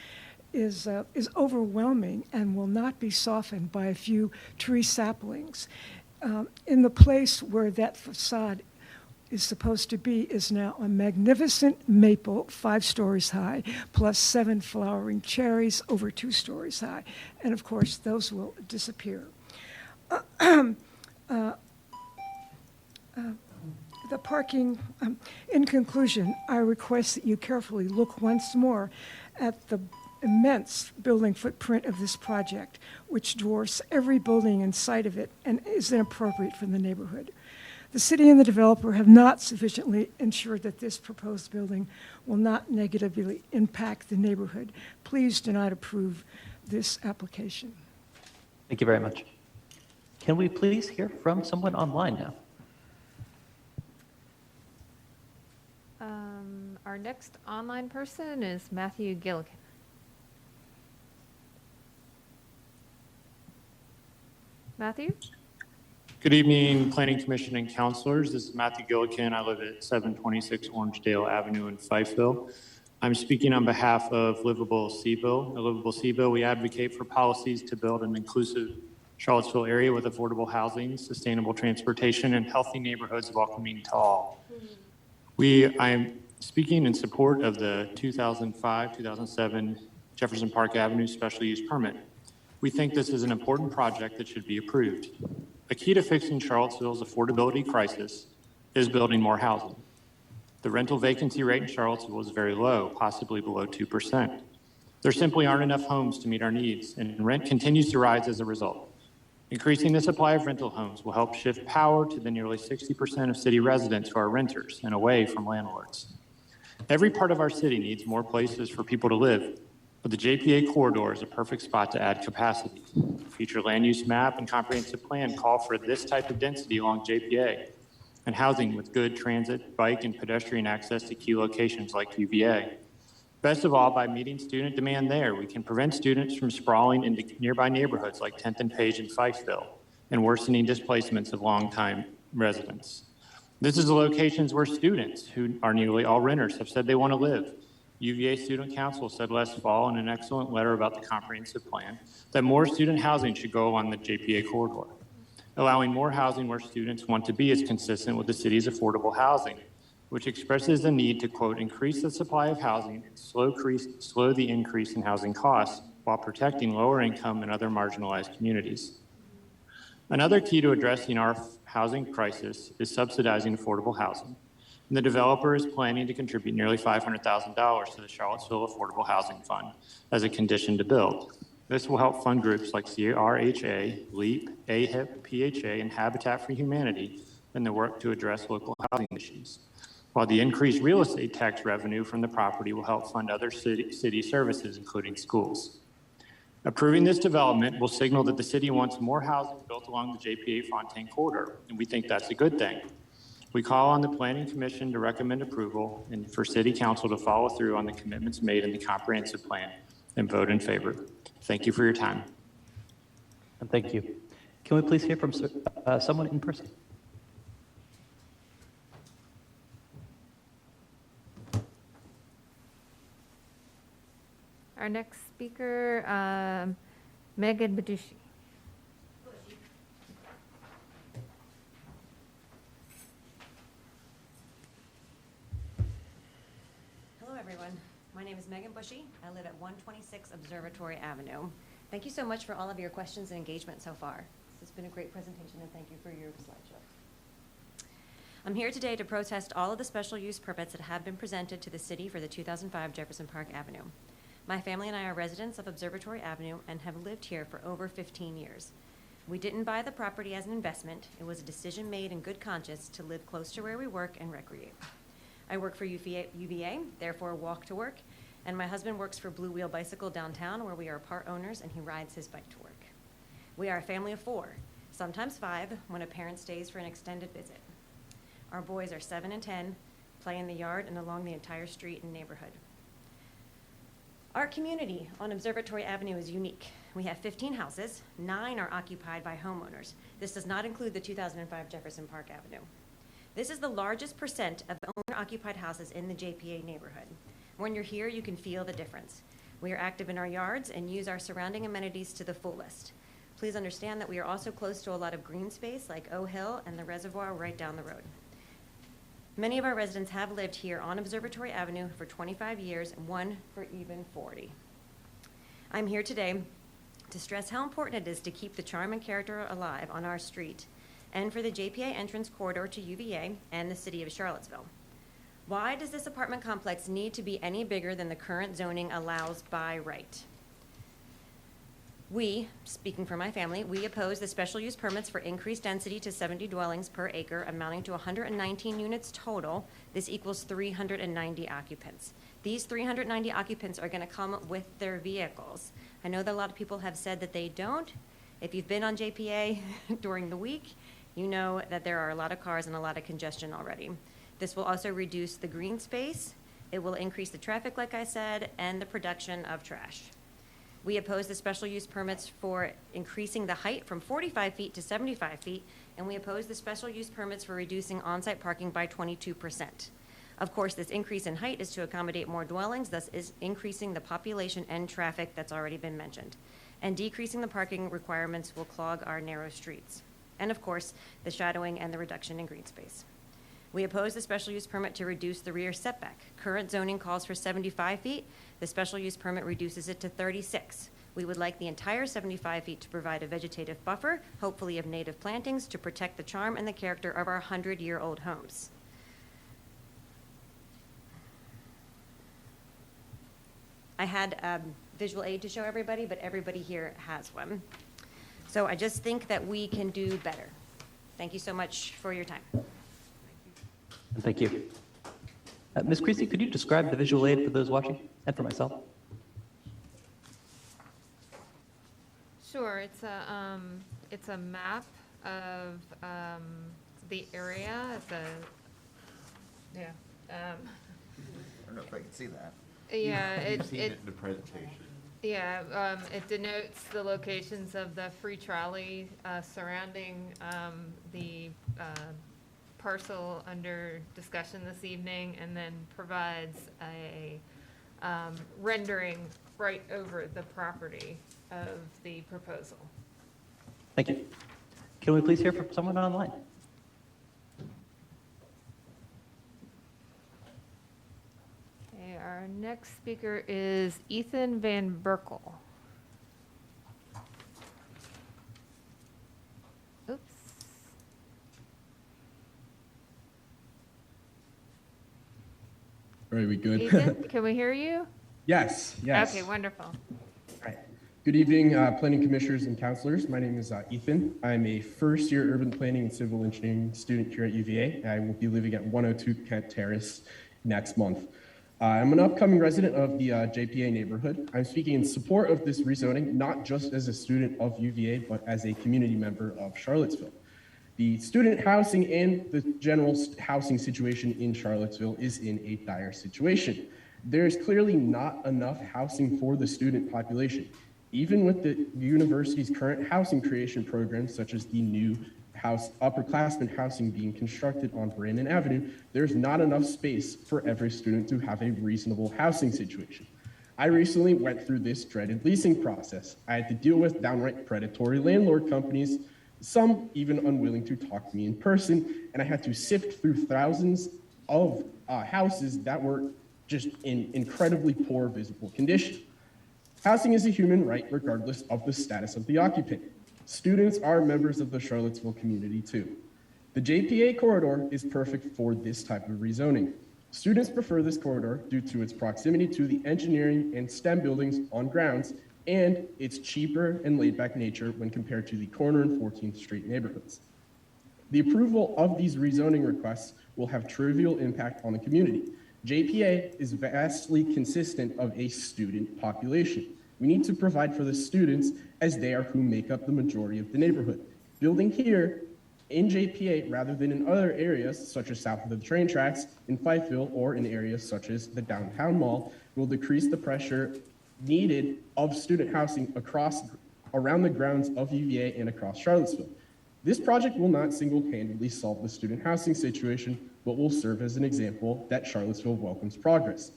E: is overwhelming and will not be softened by a few tree saplings. In the place where that facade is supposed to be is now a magnificent maple 5 stories high, plus 7 flowering cherries over 2 stories high. And of course, those will disappear. The parking, in conclusion, I request that you carefully look once more at the immense building footprint of this project, which dwarfs every building in sight of it and is inappropriate for the neighborhood. The city and the developer have not sufficiently ensured that this proposed building will not negatively impact the neighborhood. Please do not approve this application.
A: Thank you very much. Can we please hear from someone online now?
P: Our next online person is Matthew Gillikin. Matthew?
V: Good evening, Planning Commission and councilors. This is Matthew Gillikin. I live at 726 Orangedale Avenue in Fifeville. I'm speaking on behalf of Livable Seaville. At Livable Seaville, we advocate for policies to build an inclusive Charlottesville area with affordable housing, sustainable transportation, and healthy neighborhoods welcoming to all. I'm speaking in support of the 2005-2007 Jefferson Park Avenue special use permit. We think this is an important project that should be approved. A key to fixing Charlottesville's affordability crisis is building more housing. The rental vacancy rate in Charlottesville is very low, possibly below 2%. There simply aren't enough homes to meet our needs, and rent continues to rise as a result. Increasing the supply of rental homes will help shift power to the nearly 60% of city residents who are renters and away from landlords. Every part of our city needs more places for people to live, but the JPA corridor is a perfect spot to add capacity. Future land use map and comprehensive plan call for this type of density along JPA and housing with good transit, bike, and pedestrian access to key locations like UVA. Best of all, by meeting student demand there, we can prevent students from sprawling into nearby neighborhoods like 10th and Page and Fikeville and worsening displacements of longtime residents. This is the locations where students, who are nearly all renters, have said they want to live. UVA Student Council said last fall in an excellent letter about the comprehensive plan that more student housing should go along the JPA corridor. Allowing more housing where students want to be is consistent with the city's affordable housing, which expresses the need to, quote, increase the supply of housing and slow the increase in housing costs while protecting lower income and other marginalized communities. Another key to addressing our housing crisis is subsidizing affordable housing. And the developer is planning to contribute nearly $500,000 to the Charlottesville Affordable Housing Fund as a condition to build. This will help fund groups like CRHA, LEAP, AHIP, PHA, and Habitat for Humanity in their work to address local housing issues, while the increased real estate tax revenue from the property will help fund other city services, including schools. Approving this development will signal that the city wants more housing built along the JPA Fontaine corridor, and we think that's a good thing. We call on the Planning Commission to recommend approval and for City Council to follow through on the commitments made in the comprehensive plan and vote in favor. Thank you for your time.
A: And thank you. Can we please hear from someone in person?
P: Our next speaker, Megan Badushi.
I: Hello, everyone. My name is Megan Bushy. I live at 126 Observatory Avenue. Thank you so much for all of your questions and engagement so far. This has been a great presentation, and thank you for your slideshow. I'm here today to protest all of the special use permits that have been presented to the city for the 2005 Jefferson Park Avenue. My family and I are residents of Observatory Avenue and have lived here for over 15 years. We didn't buy the property as an investment. It was a decision made in good conscience to live close to where we work and recreate. I work for UVA, therefore walk to work, and my husband works for Blue Wheel Bicycle downtown, where we are part owners, and he rides his bike to work. We are a family of 4, sometimes 5, when a parent stays for an extended visit. Our boys are 7 and 10, play in the yard and along the entire street and neighborhood. Our community on Observatory Avenue is unique. We have 15 houses, 9 are occupied by homeowners. This does not include the 2005 Jefferson Park Avenue. This is the largest percent of owner-occupied houses in the JPA neighborhood. When you're here, you can feel the difference. We are active in our yards and use our surrounding amenities to the fullest. Please understand that we are also close to a lot of green space like O Hill and the reservoir right down the road. Many of our residents have lived here on Observatory Avenue for 25 years, and one for even 40. I'm here today to stress how important it is to keep the charm and character alive on our street and for the JPA entrance corridor to UVA and the city of Charlottesville. Why does this apartment complex need to be any bigger than the current zoning allows by right? We, speaking for my family, we oppose the special use permits for increased density to 70 dwellings per acre, amounting to 119 units total. This equals 390 occupants. These 390 occupants are going to come with their vehicles. I know that a lot of people have said that they don't. If you've been on JPA during the week, you know that there are a lot of cars and a lot of congestion already. This will also reduce the green space. It will increase the traffic, like I said, and the production of trash. We oppose the special use permits for increasing the height from 45 feet to 75 feet, and we oppose the special use permits for reducing on-site parking by 22%. Of course, this increase in height is to accommodate more dwellings, thus is increasing the population and traffic that's already been mentioned. And decreasing the parking requirements will clog our narrow streets. And of course, the shadowing and the reduction in green space. We oppose the special use permit to reduce the rear setback. Current zoning calls for 75 feet. The special use permit reduces it to 36. We would like the entire 75 feet to provide a vegetative buffer, hopefully of native plantings, to protect the charm and the character of our 100-year-old homes. I had a visual aid to show everybody, but everybody here has one. So I just think that we can do better. Thank you so much for your time.
A: Thank you. Ms. Creasy, could you describe the visual aid for those watching and for myself?
P: Sure, it's a map of the area. It's a, yeah.
H: I don't know if I can see that.
P: Yeah,
G: You've seen it in the presentation.
P: Yeah, it denotes the locations of the free trolley surrounding the parcel under discussion this evening, and then provides a rendering right over the property of the proposal.
A: Thank you. Can we please hear from someone online?
P: Okay, our next speaker is Ethan Van Berkel. Oops.
J: Are we good?
P: Ethan, can we hear you?
J: Yes, yes.
P: Okay, wonderful.
J: Good evening, planning commissioners and counselors. My name is Ethan. I'm a first-year urban planning and civil engineering student here at UVA. I will be living at 102 Kent Terrace next month. I'm an upcoming resident of the JPA neighborhood. I'm speaking in support of this rezoning, not just as a student of UVA, but as a community member of Charlottesville. The student housing and the general housing situation in Charlottesville is in a dire situation. There's clearly not enough housing for the student population. Even with the university's current housing creation programs, such as the new upperclassmen housing being constructed on Brandon Avenue, there's not enough space for every student to have a reasonable housing situation. I recently went through this dreaded leasing process. I had to deal with downright predatory landlord companies, some even unwilling to talk to me in person, and I had to sift through thousands of houses that were just in incredibly poor visible condition. Housing is a human right regardless of the status of the occupant. Students are members of the Charlottesville community too. The JPA corridor is perfect for this type of rezoning. Students prefer this corridor due to its proximity to the engineering and STEM buildings on grounds and its cheaper and laid-back nature when compared to the Corner and 14th Street neighborhoods. The approval of these rezoning requests will have trivial impact on the community. JPA is vastly consistent of a student population. We need to provide for the students as they are who make up the majority of the neighborhood. Building here in JPA rather than in other areas such as south of the train tracks in Fifeville or in areas such as the downtown mall will decrease the pressure needed of student housing around the grounds of UVA and across Charlottesville. This project will not single-handedly solve the student housing situation, but will serve as an example that Charlottesville welcomes progress.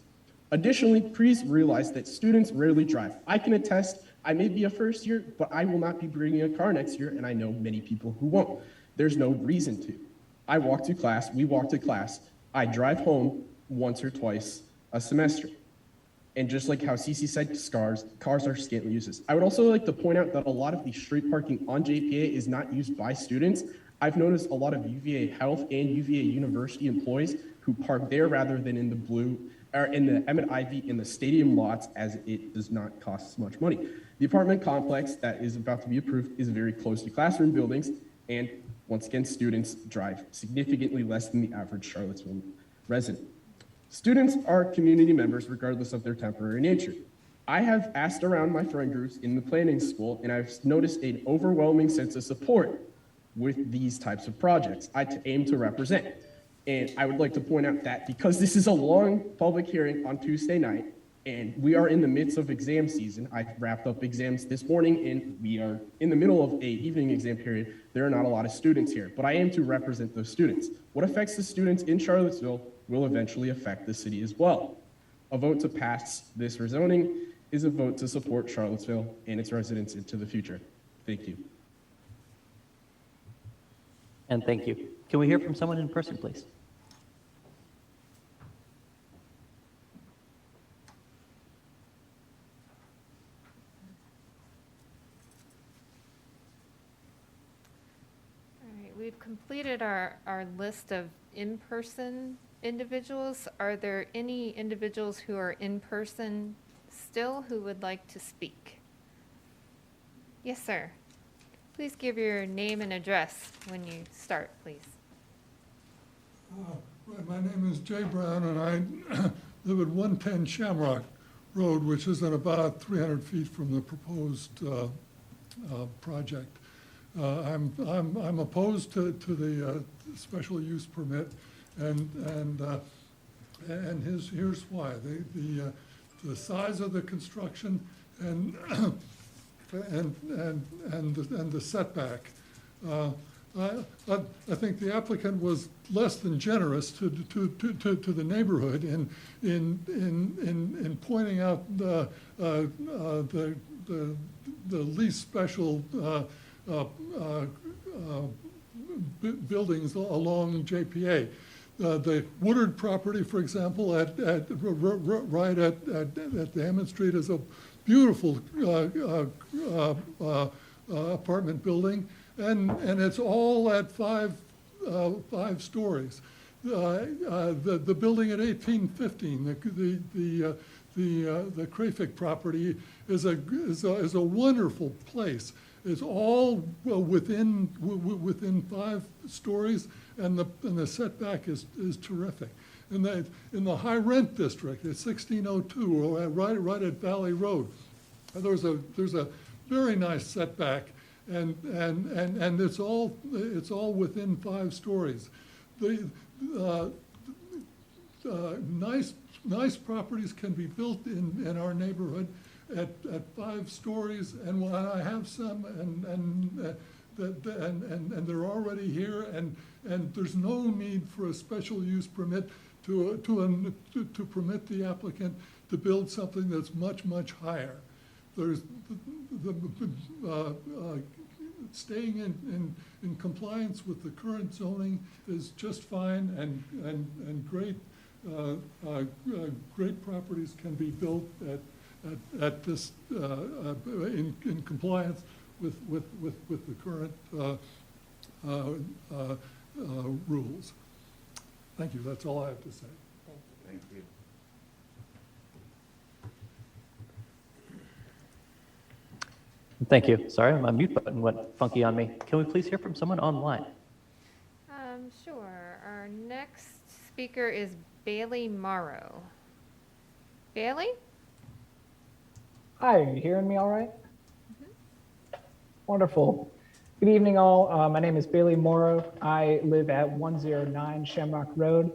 J: Additionally, please realize that students rarely drive. I can attest, I may be a first year, but I will not be bringing a car next year, and I know many people who won't. There's no reason to. I walk to class, we walk to class, I drive home once or twice a semester. And just like how Cece said, cars are scantily uses. I would also like to point out that a lot of the street parking on JPA is not used by students. I've noticed a lot of UVA Health and UVA University employees who park there rather than in the Emmett Ivy in the stadium lots, as it does not cost as much money. The apartment complex that is about to be approved is very close to classroom buildings, and once again, students drive significantly less than the average Charlottesville resident. Students are community members regardless of their temporary nature. I have asked around my friend groups in the planning school, and I've noticed an overwhelming sense of support with these types of projects I aim to represent. And I would like to point out that because this is a long public hearing on Tuesday night, and we are in the midst of exam season, I wrapped up exams this morning, and we are in the middle of an evening exam period. There are not a lot of students here, but I aim to represent those students. What affects the students in Charlottesville will eventually affect the city as well. A vote to pass this rezoning is a vote to support Charlottesville and its residents into the future. Thank you.
A: And thank you. Can we hear from someone in person, please?
P: All right, we've completed our list of in-person individuals. Are there any individuals who are in person still who would like to speak? Yes, sir. Please give your name and address when you start, please.
O: Right, my name is Jay Brown, and I live at 110 Shamrock Road, which is at about 300 feet from the proposed project. I'm opposed to the special use permit, and here's why. the size of the construction and, and the setback. I think the applicant was less than generous to the neighborhood in pointing out the least special buildings along JPA. The Woodard property, for example, right at Hammond Street is a beautiful apartment building, and it's all at five stories. The building at 1815, the Crayfick property is a wonderful place. It's all within 5 stories, and the setback is terrific. In the high rent district, at 1602, right at Valley Road, there's a very nice setback, and it's all within 5 stories. The nice properties can be built in our neighborhood at 5 stories, and I have some, and they're already here, and there's no need for a special use permit to permit the applicant to build something that's much higher. There's staying in compliance with the current zoning is just fine, and great properties can be built at this in compliance with the current rules. Thank you. That's all I have to say.
G: Thank you.
A: Thank you. Sorry, my mute button went funky on me. Can we please hear from someone online?
P: Sure. Our next speaker is Bailey Morrow. Bailey?
M: Hi, are you hearing me all right? Wonderful. Good evening, all. My name is Bailey Morrow. I live at 109 Shamrock Road.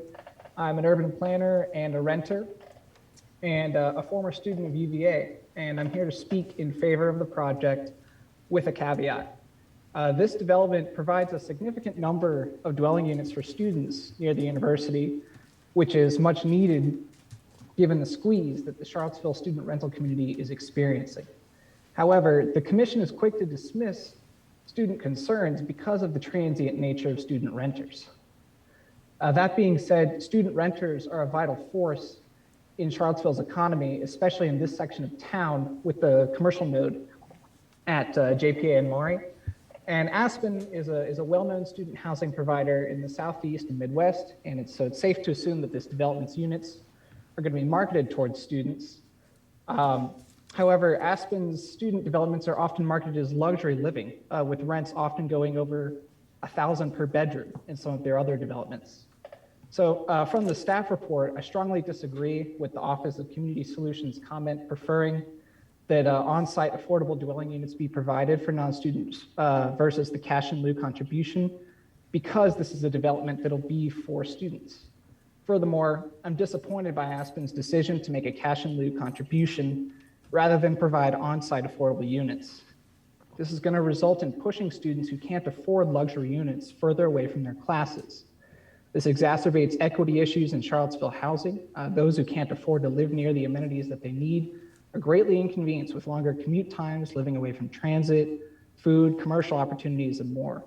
M: I'm an urban planner and a renter, and a former student of UVA, and I'm here to speak in favor of the project with a caveat. This development provides a significant number of dwelling units for students near the university, which is much needed given the squeeze that the Charlottesville student rental community is experiencing. However, the commission is quick to dismiss student concerns because of the transient nature of student renters. That being said, student renters are a vital force in Charlottesville's economy, especially in this section of town with the commercial node at JPA and Maury. And Aspen is a well-known student housing provider in the Southeast and Midwest, and so it's safe to assume that this development's units are going to be marketed towards students. However, Aspen's student developments are often marketed as luxury living, with rents often going over $1,000 per bedroom in some of their other developments. So from the staff report, I strongly disagree with the Office of Community Solutions comment preferring that on-site affordable dwelling units be provided for non-students versus the cash in lieu contribution, because this is a development that'll be for students. Furthermore, I'm disappointed by Aspen's decision to make a cash in lieu contribution rather than provide on-site affordable units. This is going to result in pushing students who can't afford luxury units further away from their classes. This exacerbates equity issues in Charlottesville housing. Those who can't afford to live near the amenities that they need are greatly inconvenienced with longer commute times, living away from transit, food, commercial opportunities, and more.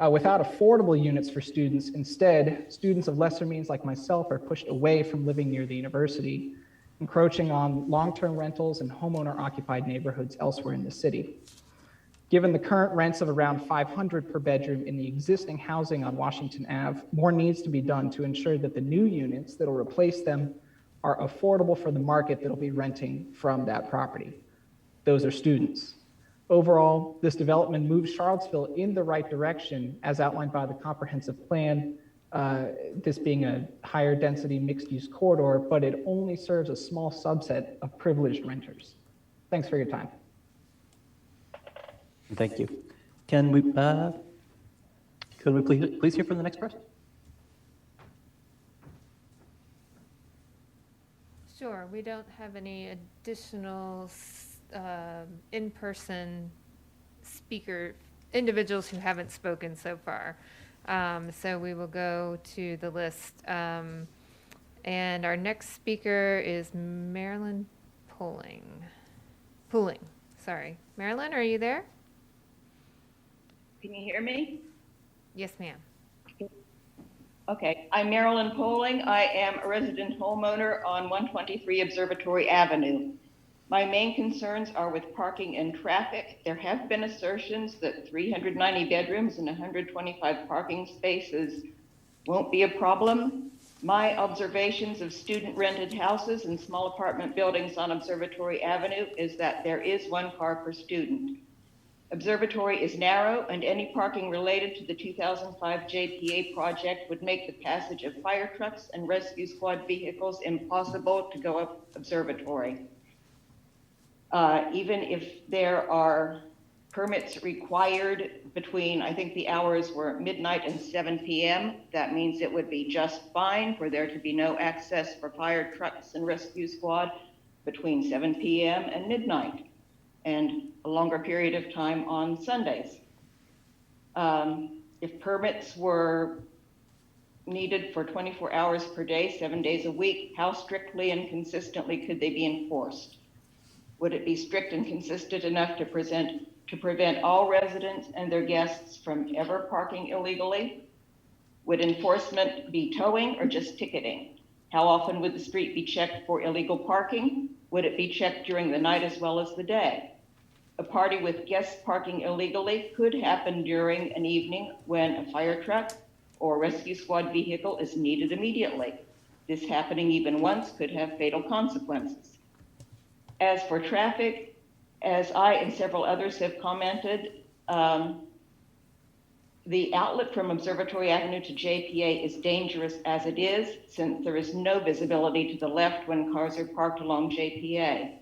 M: Without affordable units for students, instead, students of lesser means like myself are pushed away from living near the university, encroaching on long-term rentals and homeowner-occupied neighborhoods elsewhere in the city. Given the current rents of around $500 per bedroom in the existing housing on Washington Ave, more needs to be done to ensure that the new units that will replace them are affordable for the market that will be renting from that property. Those are students. Overall, this development moves Charlottesville in the right direction as outlined by the comprehensive plan, this being a higher density mixed use corridor, but it only serves a small subset of privileged renters. Thanks for your time.
A: Thank you. Can we please hear from the next person?
P: Sure, we don't have any additional in-person individuals who haven't spoken so far. So we will go to the list. And our next speaker is Marilyn Pooling, sorry. Marilyn, are you there?
L: Can you hear me?
P: Yes, ma'am.
L: Okay, I'm Marilyn Poling. I am a resident homeowner on 123 Observatory Avenue. My main concerns are with parking and traffic. There have been assertions that 390 bedrooms and 125 parking spaces won't be a problem. My observations of student rented houses and small apartment buildings on Observatory Avenue is that there is one car per student. Observatory is narrow, and any parking related to the 2005 JPA project would make the passage of fire trucks and rescue squad vehicles impossible to go up Observatory. Even if there are permits required between, I think the hours were midnight and 7 p.m., that means it would be just fine for there to be no access for fire trucks and rescue squad between 7 p.m. and midnight, and a longer period of time on Sundays. If permits were needed for 24 hours per day, 7 days a week, how strictly and consistently could they be enforced? Would it be strict and consistent enough to prevent all residents and their guests from ever parking illegally? Would enforcement be towing or just ticketing? How often would the street be checked for illegal parking? Would it be checked during the night as well as the day? A party with guests parking illegally could happen during an evening when a fire truck or rescue squad vehicle is needed immediately. This happening even once could have fatal consequences. As for traffic, as I and several others have commented, the outlet from Observatory Avenue to JPA is dangerous as it is, since there is no visibility to the left when cars are parked along JPA.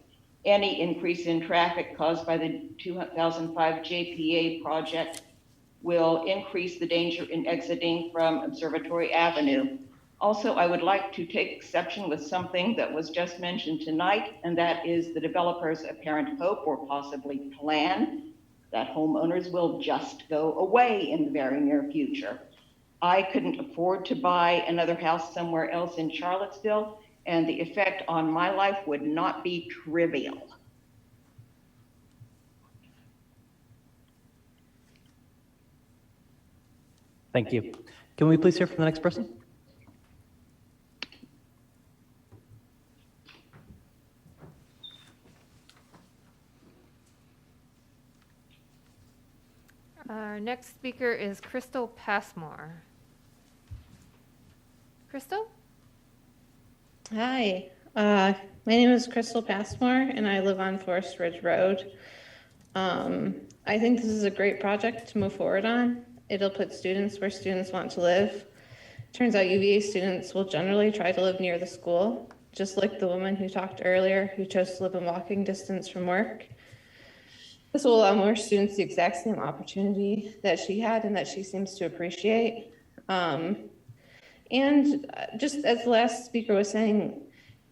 L: Any increase in traffic caused by the 2005 JPA project will increase the danger in exiting from Observatory Avenue. Also, I would like to take exception with something that was just mentioned tonight, and that is the developer's apparent hope or possibly plan that homeowners will just go away in the very near future. I couldn't afford to buy another house somewhere else in Charlottesville, and the effect on my life would not be trivial.
A: Thank you. Can we please hear from the next person?
P: Our next speaker is Crystal Passmore. Crystal?
R: Hi, my name is Crystal Passmore, and I live on Forest Ridge Road. I think this is a great project to move forward on. It'll put students where students want to live. Turns out UVA students will generally try to live near the school, just like the woman who talked earlier who chose to live in walking distance from work. This will allow more students the exact same opportunity that she had and that she seems to appreciate. And just as the last speaker was saying,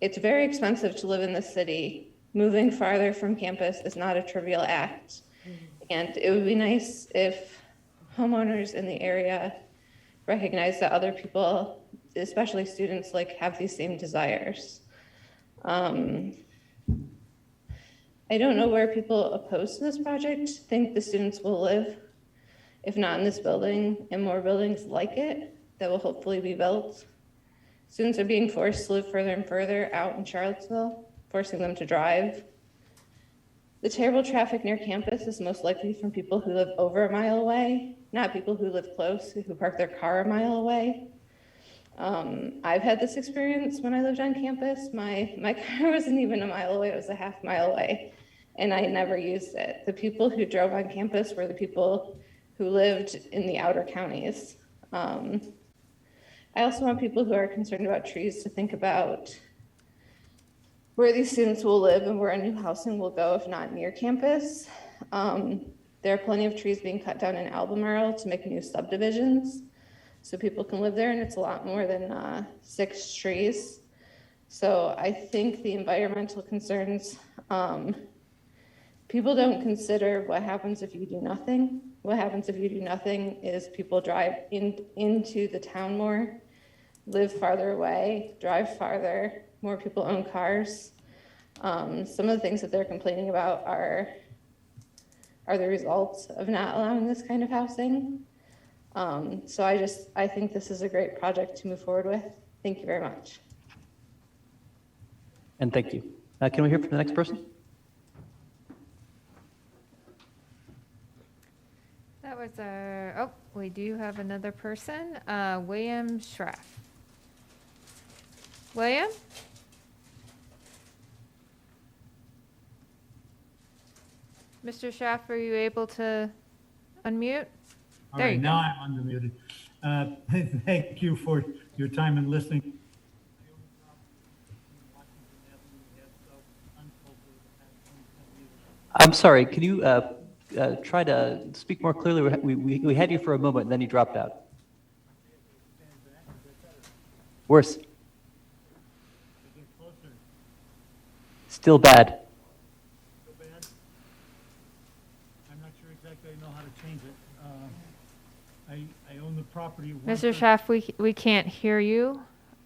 R: it's very expensive to live in the city. Moving farther from campus is not a trivial act. And it would be nice if homeowners in the area recognize that other people, especially students, have these same desires. I don't know where people opposed to this project think the students will live, if not in this building, in more buildings like it that will hopefully be built. Students are being forced to live further and further out in Charlottesville, forcing them to drive. The terrible traffic near campus is most likely from people who live over a mile away, not people who live close, who park their car a mile away. I've had this experience when I lived on campus. My car wasn't even a mile away, it was a half mile away, and I never used it. The people who drove on campus were the people who lived in the outer counties. I also want people who are concerned about trees to think about where these students will live and where a new housing will go if not near campus. There are plenty of trees being cut down in Albemarle to make new subdivisions so people can live there, and it's a lot more than 6 trees. So I think the environmental concerns, people don't consider what happens if you do nothing. What happens if you do nothing is people drive into the town more, live farther away, drive farther, more people own cars. Some of the things that they're complaining about are the results of not allowing this kind of housing. So I think this is a great project to move forward with. Thank you very much.
A: And thank you. Can we hear from the next person?
P: That was our, oh, we do have another person, William Schraff. William? Mr. Schraff, are you able to unmute?
N: All
P: There
N: right,
P: you go.
N: now I'm unmuted. Thank you for your time and listening.
A: I'm sorry, can you try to speak more clearly? We had you for a moment, and then you dropped out. Worse. Still bad.
N: I'm not sure exactly I know how to change it. I own the property.
P: Mr. Schaff, we can't hear you.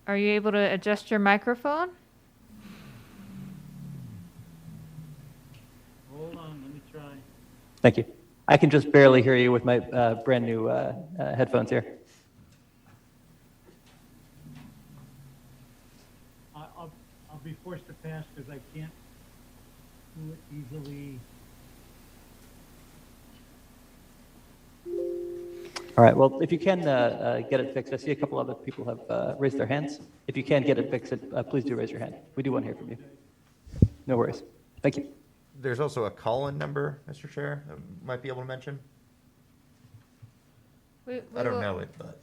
P: Are you able to adjust your microphone?
N: Hold on, let me try.
A: Thank you. I can just barely hear you with my brand new headphones here.
N: I'll be forced to pass because I can't do it easily.
A: All right, well, if you can get it fixed, I see a couple other people have raised their hands. If you can get it fixed, please do raise your hand. We do want to hear from you. No worries. Thank you.
H: There's also a call-in number, Mr. Chair, that might be able to mention. I don't know it, but.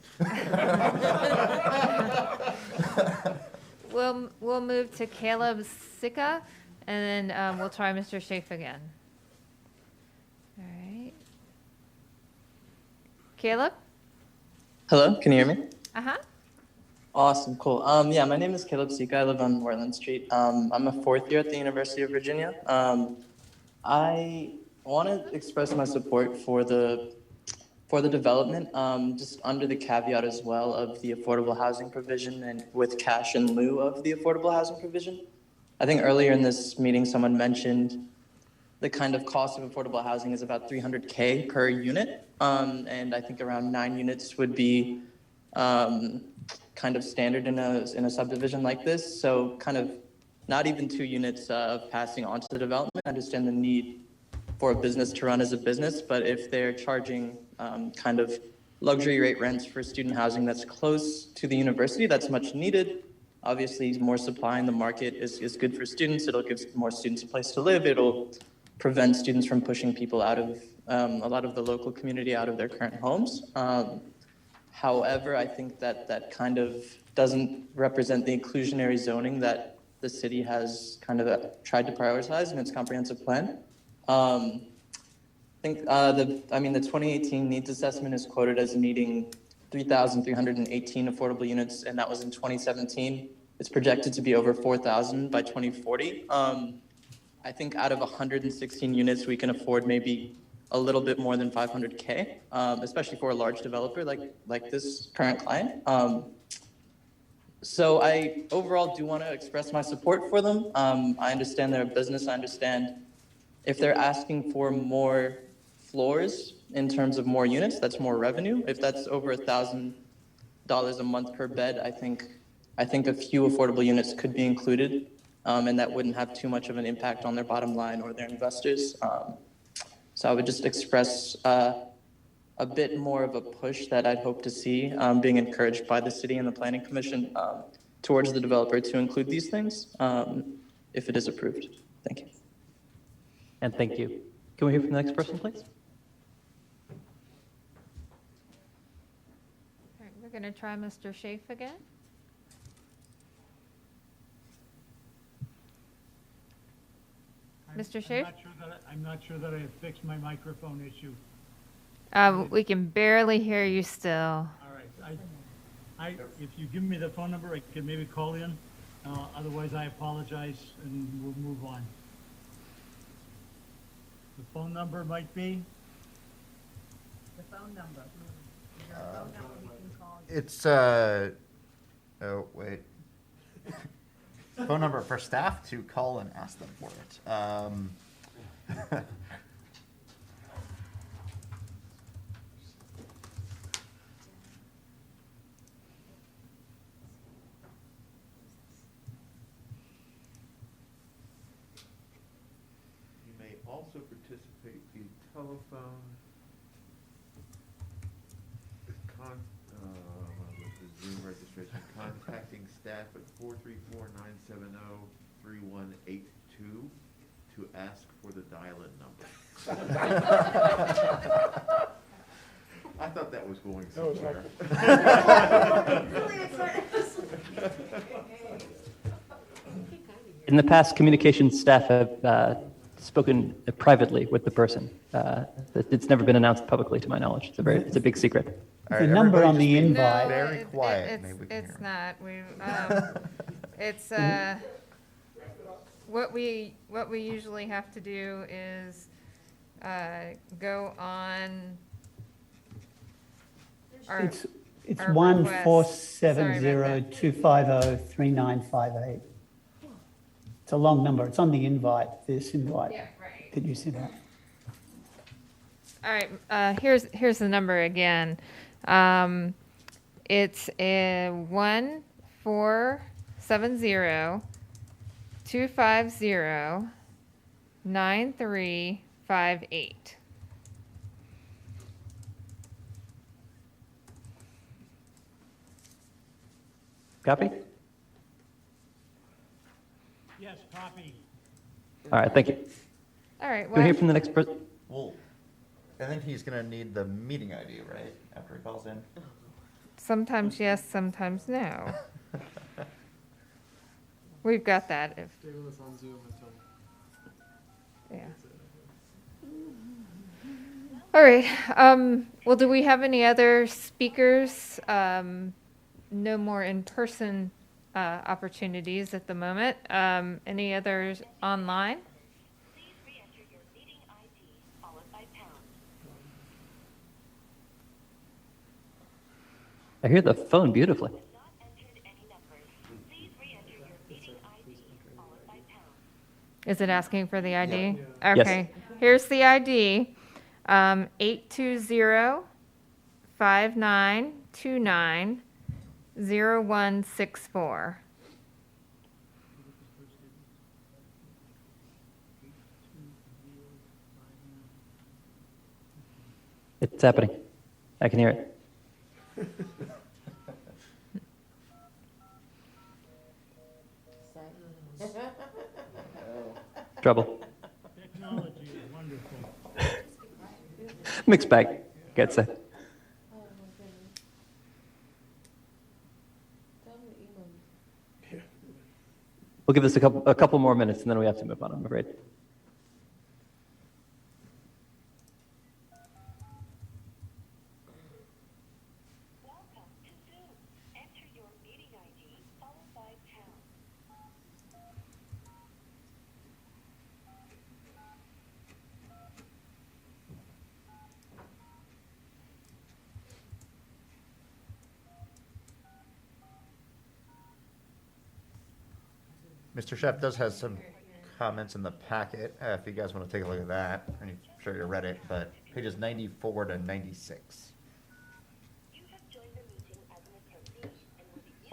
P: We'll move to Caleb Sika, and then we'll try Mr. Schaaf again. All right. Caleb?
Q: Hello, can you hear me?
P: Uh-huh.
Q: Awesome, cool. Yeah, my name is Caleb Sika. I live on Moreland Street. I'm a fourth year at the University of Virginia. I want to express my support for the development, just under the caveat as well of the affordable housing provision and with cash in lieu of the affordable housing provision. I think earlier in this meeting, someone mentioned the kind of cost of affordable housing is about $300K per unit. And I think around 9 units would be kind of standard in a subdivision like this. So kind of not even 2 units of passing on to the development. I understand the need for a business to run as a business, but if they're charging kind of luxury rate rents for student housing that's close to the university, that's much needed. Obviously, more supply in the market is good for students. It'll give more students a place to live. It'll prevent students from pushing people out of a lot of the local community out of their current homes. However, I think that kind of doesn't represent the inclusionary zoning that the city has kind of tried to prioritize in its comprehensive plan. I think the 2018 needs assessment is quoted as needing 3,318 affordable units, and that was in 2017. It's projected to be over 4,000 by 2040. I think out of 116 units, we can afford maybe a little bit more than 500K, especially for a large developer like this current client. So I overall do want to express my support for them. I understand they're a business. I understand if they're asking for more floors in terms of more units, that's more revenue. If that's over $1,000 a month per bed, I think a few affordable units could be included, and that wouldn't have too much of an impact on their bottom line or their investors. So I would just express a bit more of a push that I'd hope to see being encouraged by the city and the planning commission towards the developer to include these things if it is approved. Thank you.
A: And thank you. Can we hear from the next person, please?
P: All right, we're going to try Mr. Schaaf again. Mr. Schaaf?
N: I'm not sure that I have fixed my microphone issue.
P: We can barely hear you still.
N: All right, if you give me the phone number, I can maybe call in. Otherwise, I apologize, and we'll move on. The phone number might be?
I: The phone number.
H: It's, oh, wait. Phone number for staff to call and ask them for it.
G: You may also participate via telephone. With the Zoom registration, contacting staff at 434-970-3182 to ask for the dial-in number. I thought that was going somewhere.
A: In the past, communications staff have spoken privately with the person. It's never been announced publicly, to my knowledge. It's a big secret.
H: All
B: The
H: right,
B: number
H: everybody
B: on the
H: just be
B: invite.
H: Very quiet. Maybe we can
P: It's
H: hear.
P: not, it's, what we usually have to do is, go on our.
B: It's
P: our
B: 1-470-250-3958. It's a long number. It's on the invite, this invite that you sent out.
P: All right, here's the number again. It's 1-470-250-9358.
A: Copy?
N: Yes, copy.
A: All right, thank you.
P: All right,
A: Can we hear
P: well,
A: from the next person?
H: Well, I think he's gonna need the meeting ID, right, after he calls in?
P: sometimes yes, sometimes no. We've got that if.
J: Stay with us on Zoom until.
P: Yeah. All right, well, do we have any other speakers? No more in-person, opportunities at the moment. Any others online?
A: I hear the phone beautifully.
P: Is it asking for the ID?
A: Yeah.
P: Okay, here's the ID, 820-5929-0164.
A: It's happening. I can hear it. Trouble.
N: Technology is wonderful.
A: Mixed bag, I'd say. We'll give this a couple more minutes, and then we have to move on, I'm afraid.
H: Mr. Chef does have some comments in the packet, if you guys want to take a look at that. I'm sure you read it, but pages 94 to 96.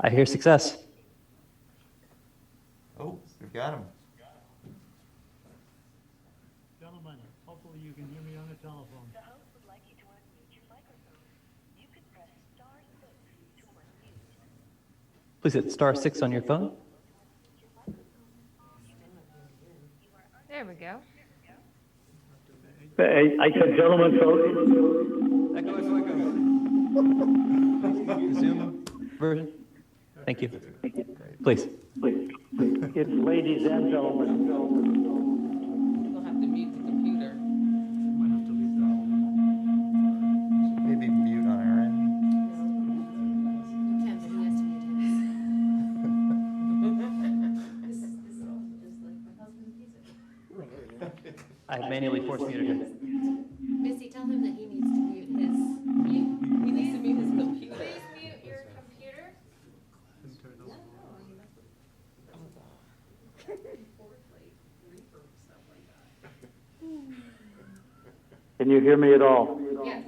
A: I hear success.
H: Oh, we've got him.
N: Gentlemen, hopefully you can hear me on the telephone.
A: Please hit *6 on your phone.
P: There we go.
K: I said, gentlemen,
A: The Zoom version. Thank you. Please.
K: it's ladies and gentlemen.
D: We're gonna have to mute the computer.
H: Maybe mute on our end.
A: I manually force muted him.
D: Missy, tell him that he needs to mute his, he needs to mute his computer.
P: Please mute your computer.
K: Can you hear me at all?
D: Yes.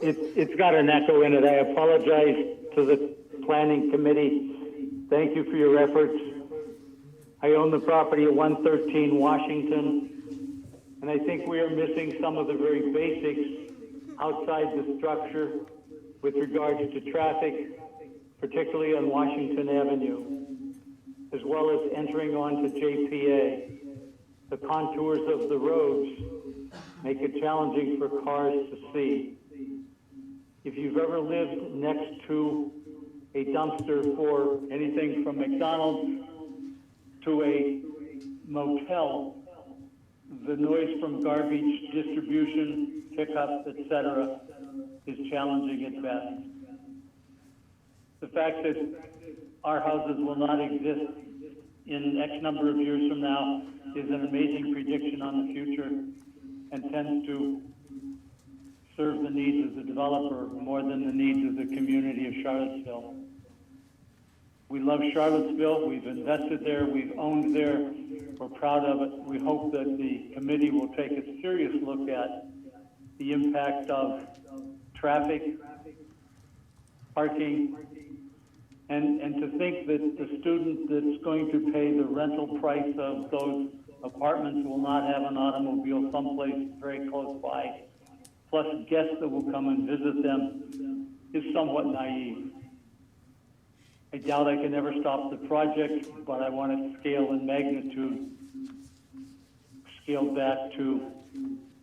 K: It's got an echo in it. I apologize to the planning committee. Thank you for your efforts. I own the property at 113 Washington, and I think we are missing some of the very basics outside the structure with regards to traffic, particularly on Washington Avenue, as well as entering onto JPA. The contours of the roads make it challenging for cars to see. If you've ever lived next to a dumpster for anything from McDonald's to a motel, the noise from garbage distribution, pickup, etc., is challenging at best. The fact that our houses will not exist in X number of years from now is an amazing prediction on the future and tends to serve the needs of the developer more than the needs of the community of Charlottesville. We love Charlottesville. We've invested there. We've owned there. We're proud of it. We hope that the committee will take a serious look at the impact of traffic, parking, and to think that the student that's going to pay the rental price of those apartments will not have an automobile someplace very close by, plus guests that will come and visit them, is somewhat naive. I doubt I can ever stop the project, but I want it scale in magnitude, scaled back to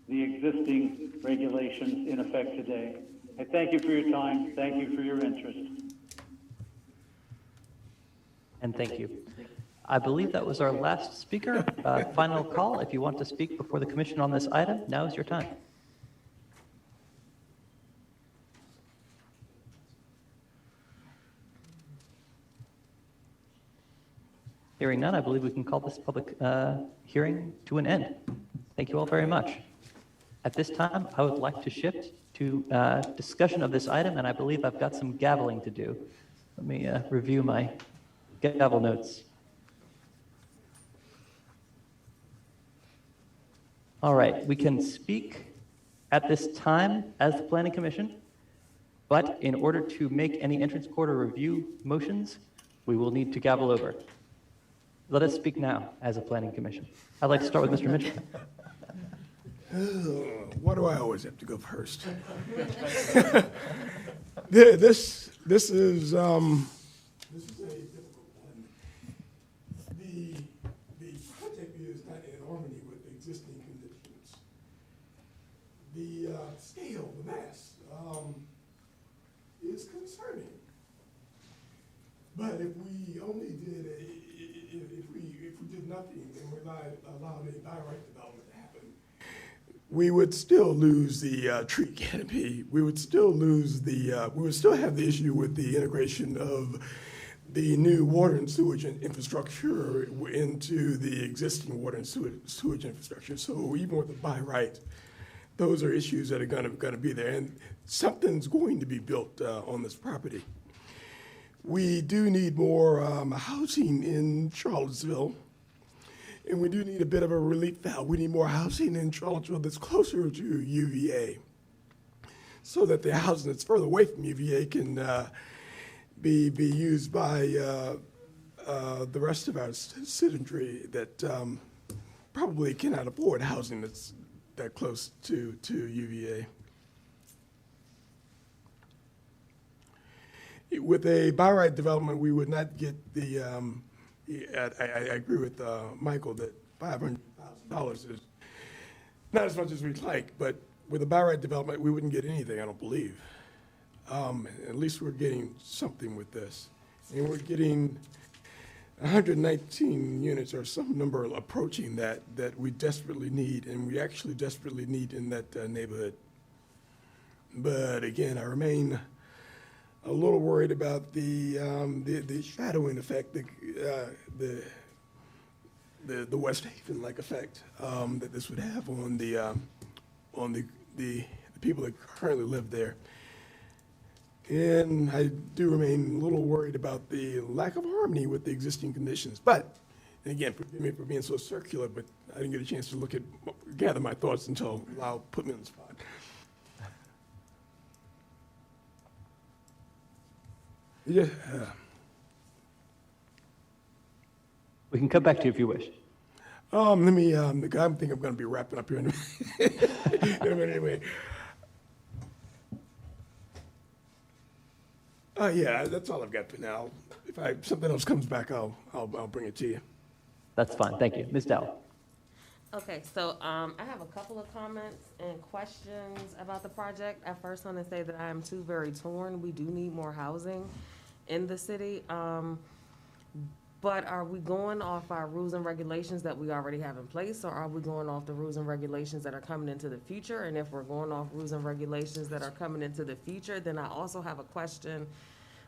K: the existing regulations in effect today. I thank you for your time. Thank you for your interest.
A: And thank you. I believe that was our last speaker. Final call. If you want to speak before the commission on this item, now is your time. Hearing none, I believe we can call this public hearing to an end. Thank you all very much. At this time, I would like to shift to discussion of this item, and I believe I've got some gaveling to do. Let me review my gavel notes. All right, we can speak at this time as the Planning Commission, but in order to make any entrance court or review motions, we will need to gavel over. Let us speak now as a Planning Commission. I'd like to start with Mr. Mitchell.
F: Why do I always have to go first? This is a difficult one. The project is not in harmony with the existing conditions. The scale, the mass, is concerning. But if we only did if we did nothing and we allowed a by right development to happen, we would still lose the tree canopy. We would still lose the. We would still have the issue with the integration of the new water and sewage infrastructure into the existing water and sewage infrastructure. So even with the by right, those are issues that are going to be there, and something's going to be built on this property. We do need more housing in Charlottesville, and we do need a bit of a relief valve. We need more housing in Charlottesville that's closer to UVA, so that the housing that's further away from UVA can be used by the rest of our citizenry that probably cannot afford housing that's that close to UVA. With a by right development, we would not get the, I agree with Michael that $500,000 is not as much as we'd like, but with a by right development, we wouldn't get anything, I don't believe. At least we're getting something with this. And we're getting 119 units or some number approaching that we desperately need, and we actually desperately need in that neighborhood. But again, I remain a little worried about the shadowing effect, the West Haven-like effect that this would have on the people that currently live there. And I do remain a little worried about the lack of harmony with the existing conditions. But, and again, forgive me for being so circular, but I didn't get a chance to gather my thoughts until Lyle put me on the spot. Yeah.
A: We can come back to you if you wish.
F: Let me, I think I'm going to be wrapping up here in a minute anyway. Yeah, that's all I've got for now. If something else comes back, I'll bring it to you.
A: That's fine. Thank you. Ms. Dowell.
D: Okay, so I have a couple of comments and questions about the project. I first want to say that I am too very torn. We do need more housing in the city. But are we going off our rules and regulations that we already have in place, or are we going off the rules and regulations that are coming into the future? And if we're going off rules and regulations that are coming into the future, then I also have a question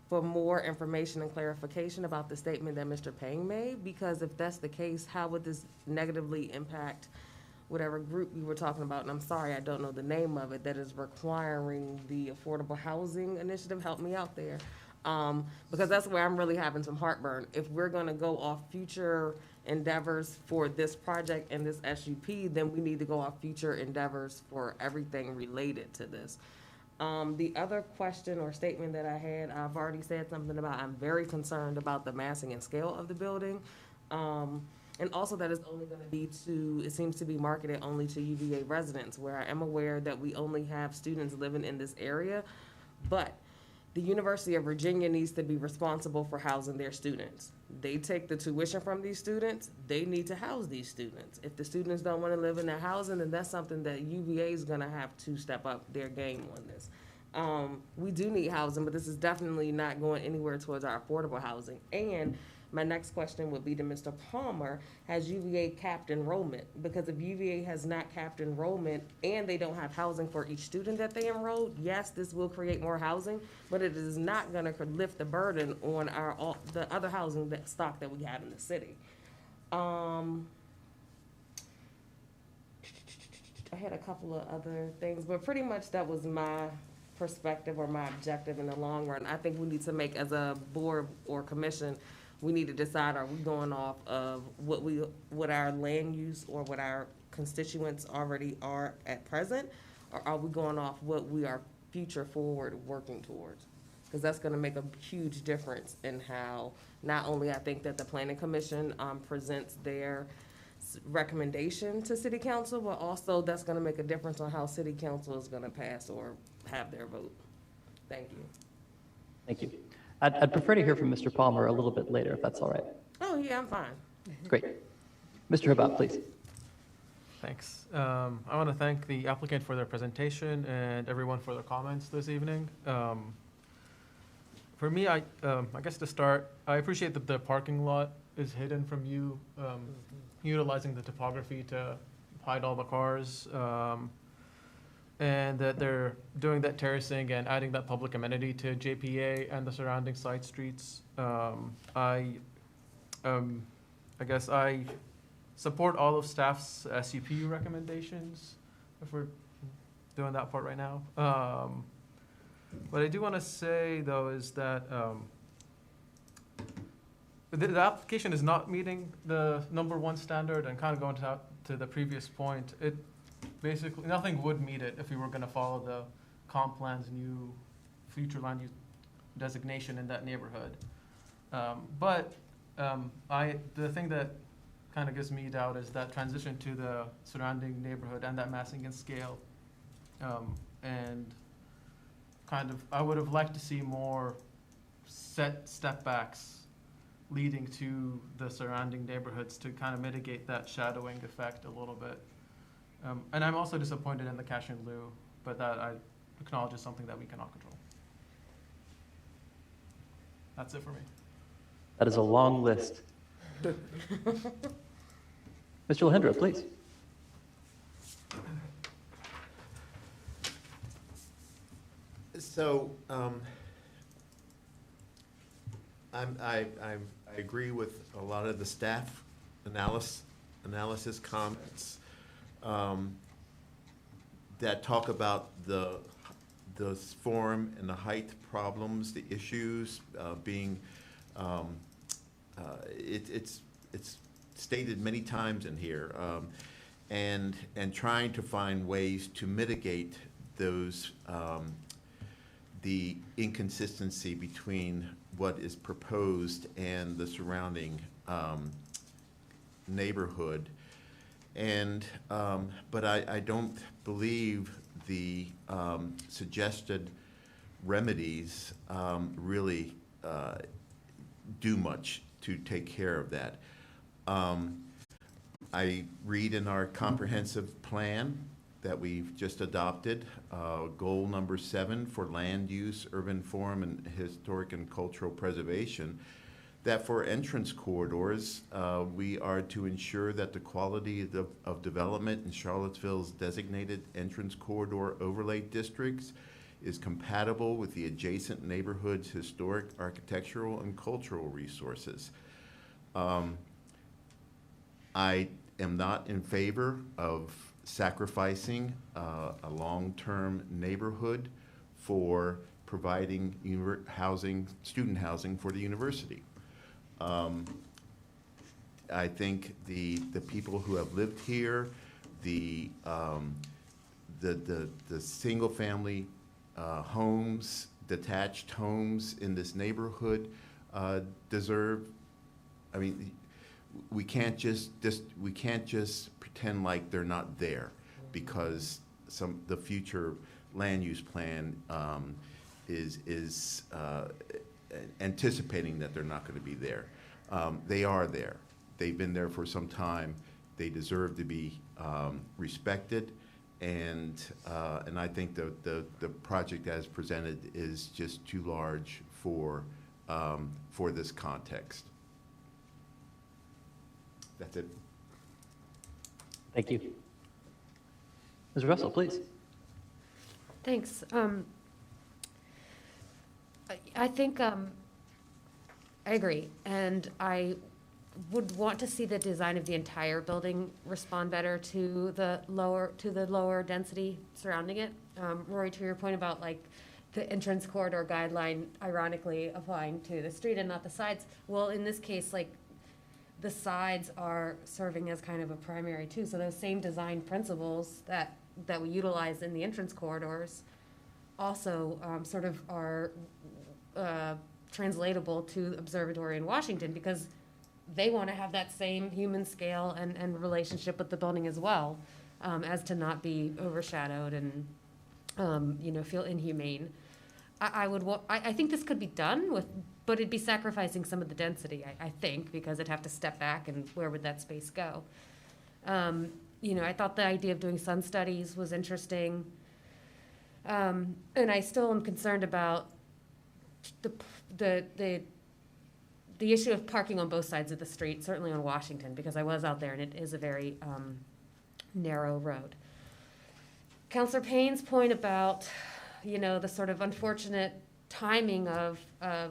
D: for more information and clarification about the statement that Mr. Payne made, because if that's the case, how would this negatively impact whatever group we were talking about? And I'm sorry, I don't know the name of it, that is requiring the affordable housing initiative. Help me out there. Because that's where I'm really having some heartburn. If we're gonna go off future endeavors for this project and this SUP, then we need to go off future endeavors for everything related to this. The other question or statement that I had, I've already said something about, I'm very concerned about the massing and scale of the building. And also that it's only gonna be it seems to be marketed only to UVA residents, where I am aware that we only have students living in this area, but the University of Virginia needs to be responsible for housing their students. They take the tuition from these students, they need to house these students. If the students don't wanna live in their housing, then that's something that UVA is gonna have to step up their game on this. We do need housing, but this is definitely not going anywhere towards our affordable housing. And my next question would be to Mr. Palmer, has UVA capped enrollment? Because if UVA has not capped enrollment and they don't have housing for each student that they enrolled, yes, this will create more housing, but it is not gonna lift the burden on the other housing stock that we have in the city. I had a couple of other things, but pretty much that was my perspective or my objective in the long run. I think we need to make, as a board or commission, we need to decide, are we going off of what our land use or what our constituents already are at present? Or are we going off what we are future forward working towards? Because that's gonna make a huge difference in how, not only I think that the planning commission presents their recommendation to city council, but also that's gonna make a difference on how city council is gonna pass or have their vote. Thank you.
A: Thank you. I'd prefer to hear from Mr. Palmer a little bit later, if that's all right.
D: Oh, yeah, I'm fine.
A: Great. Mr. Habat, please.
S: Thanks. I want to thank the applicant for their presentation and everyone for their comments this evening. For me, I guess to start, I appreciate that the parking lot is hidden from you, utilizing the topography to hide all the cars. And that they're doing that terracing and adding that public amenity to JPA and the surrounding side streets. I guess I support all of staff's SUP recommendations, if we're doing that part right now. What I do want to say, though, is that the application is not meeting the #1 standard, and kind of going to the previous point. Basically, nothing would meet it if we were going to follow the comp plan's new future land use designation in that neighborhood. The thing that kind of gives me doubt is that transition to the surrounding neighborhood and that massing and scale. And kind of, I would have liked to see more set step backs leading to the surrounding neighborhoods to kind of mitigate that shadowing effect a little bit. And I'm also disappointed in the cash in lieu, but that I acknowledge is something that we cannot control. That's it for me.
A: That is a long list. Mr. Alejandro, please.
G: So, I agree with a lot of the staff analysis comments that talk about the form and the height problems, the issues being, it's stated many times in here, and trying to find ways to mitigate those, the inconsistency between what is proposed and the surrounding neighborhood. And, but I don't believe the suggested remedies really do much to take care of that. I read in our comprehensive plan that we've just adopted, goal number 7 for land use, urban form, and historic and cultural preservation, that for entrance corridors, we are to ensure that the quality of development in Charlottesville's designated entrance corridor overlay districts is compatible with the adjacent neighborhood's historic, architectural, and cultural resources. I am not in favor of sacrificing a long-term neighborhood for providing student housing for the university. I think the people who have lived here, the single-family homes, detached homes in this neighborhood deserve. I mean, we can't just pretend like they're not there, because the future land use plan is anticipating that they're not going to be there. They are there. They've been there for some time. They deserve to be respected, and I think the project as presented is just too large for this context. That's it.
A: Thank you. Ms. Russell, please.
T: Thanks. I think I agree, and I would want to see the design of the entire building respond better to the lower density surrounding it. Rory, to your point about like the entrance corridor guideline, ironically applying to the street and not the sides. Well, in this case, like the sides are serving as kind of a primary too. So those same design principles that we utilize in the entrance corridors also sort of are translatable to Observatory in Washington, because they want to have that same human scale and relationship with the building as well, as to not be overshadowed and feel inhumane. I think this could be done with, but it'd be sacrificing some of the density, I think, because it'd have to step back, and where would that space go? I thought the idea of doing sun studies was interesting. And I still am concerned about the issue of parking on both sides of the street, certainly on Washington, because I was out there and it is a very narrow road. Councilor Payne's point about, the sort of unfortunate timing of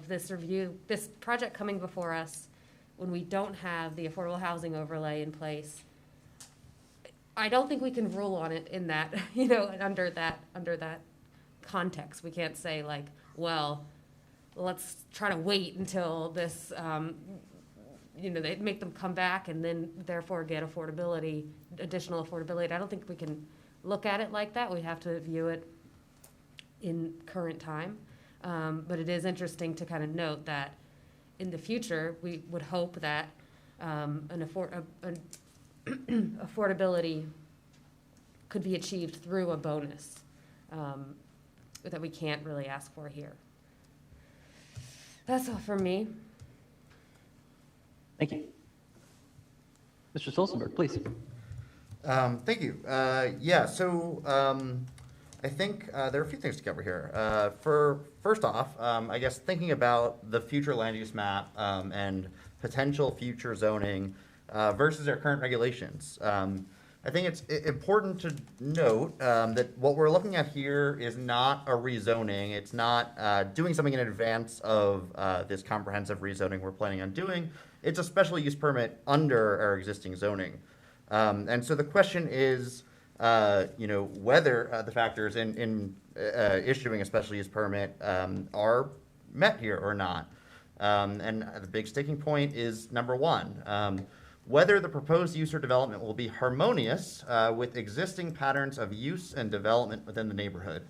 T: this review, this project coming before us when we don't have the affordable housing overlay in place. I don't think we can rule on it in that, under that context. We can't say like, well, let's try to wait until this, they make them come back and then therefore get additional affordability. I don't think we can look at it like that. We have to view it in current time. But it is interesting to kind of note that in the future, we would hope that affordability could be achieved through a bonus that we can't really ask for here. That's all from me.
A: Thank you. Mr. Stolzenberg, please.
H: Thank you. So I think there are a few things to cover here. First off, I guess thinking about the future land use map and potential future zoning versus our current regulations. I think it's important to note that what we're looking at here is not a rezoning. It's not doing something in advance of this comprehensive rezoning we're planning on doing. It's a special use permit under our existing zoning. And so the question is, whether the factors in issuing a special use permit are met here or not. And the big sticking point is number one, whether the proposed use or development will be harmonious with existing patterns of use and development within the neighborhood.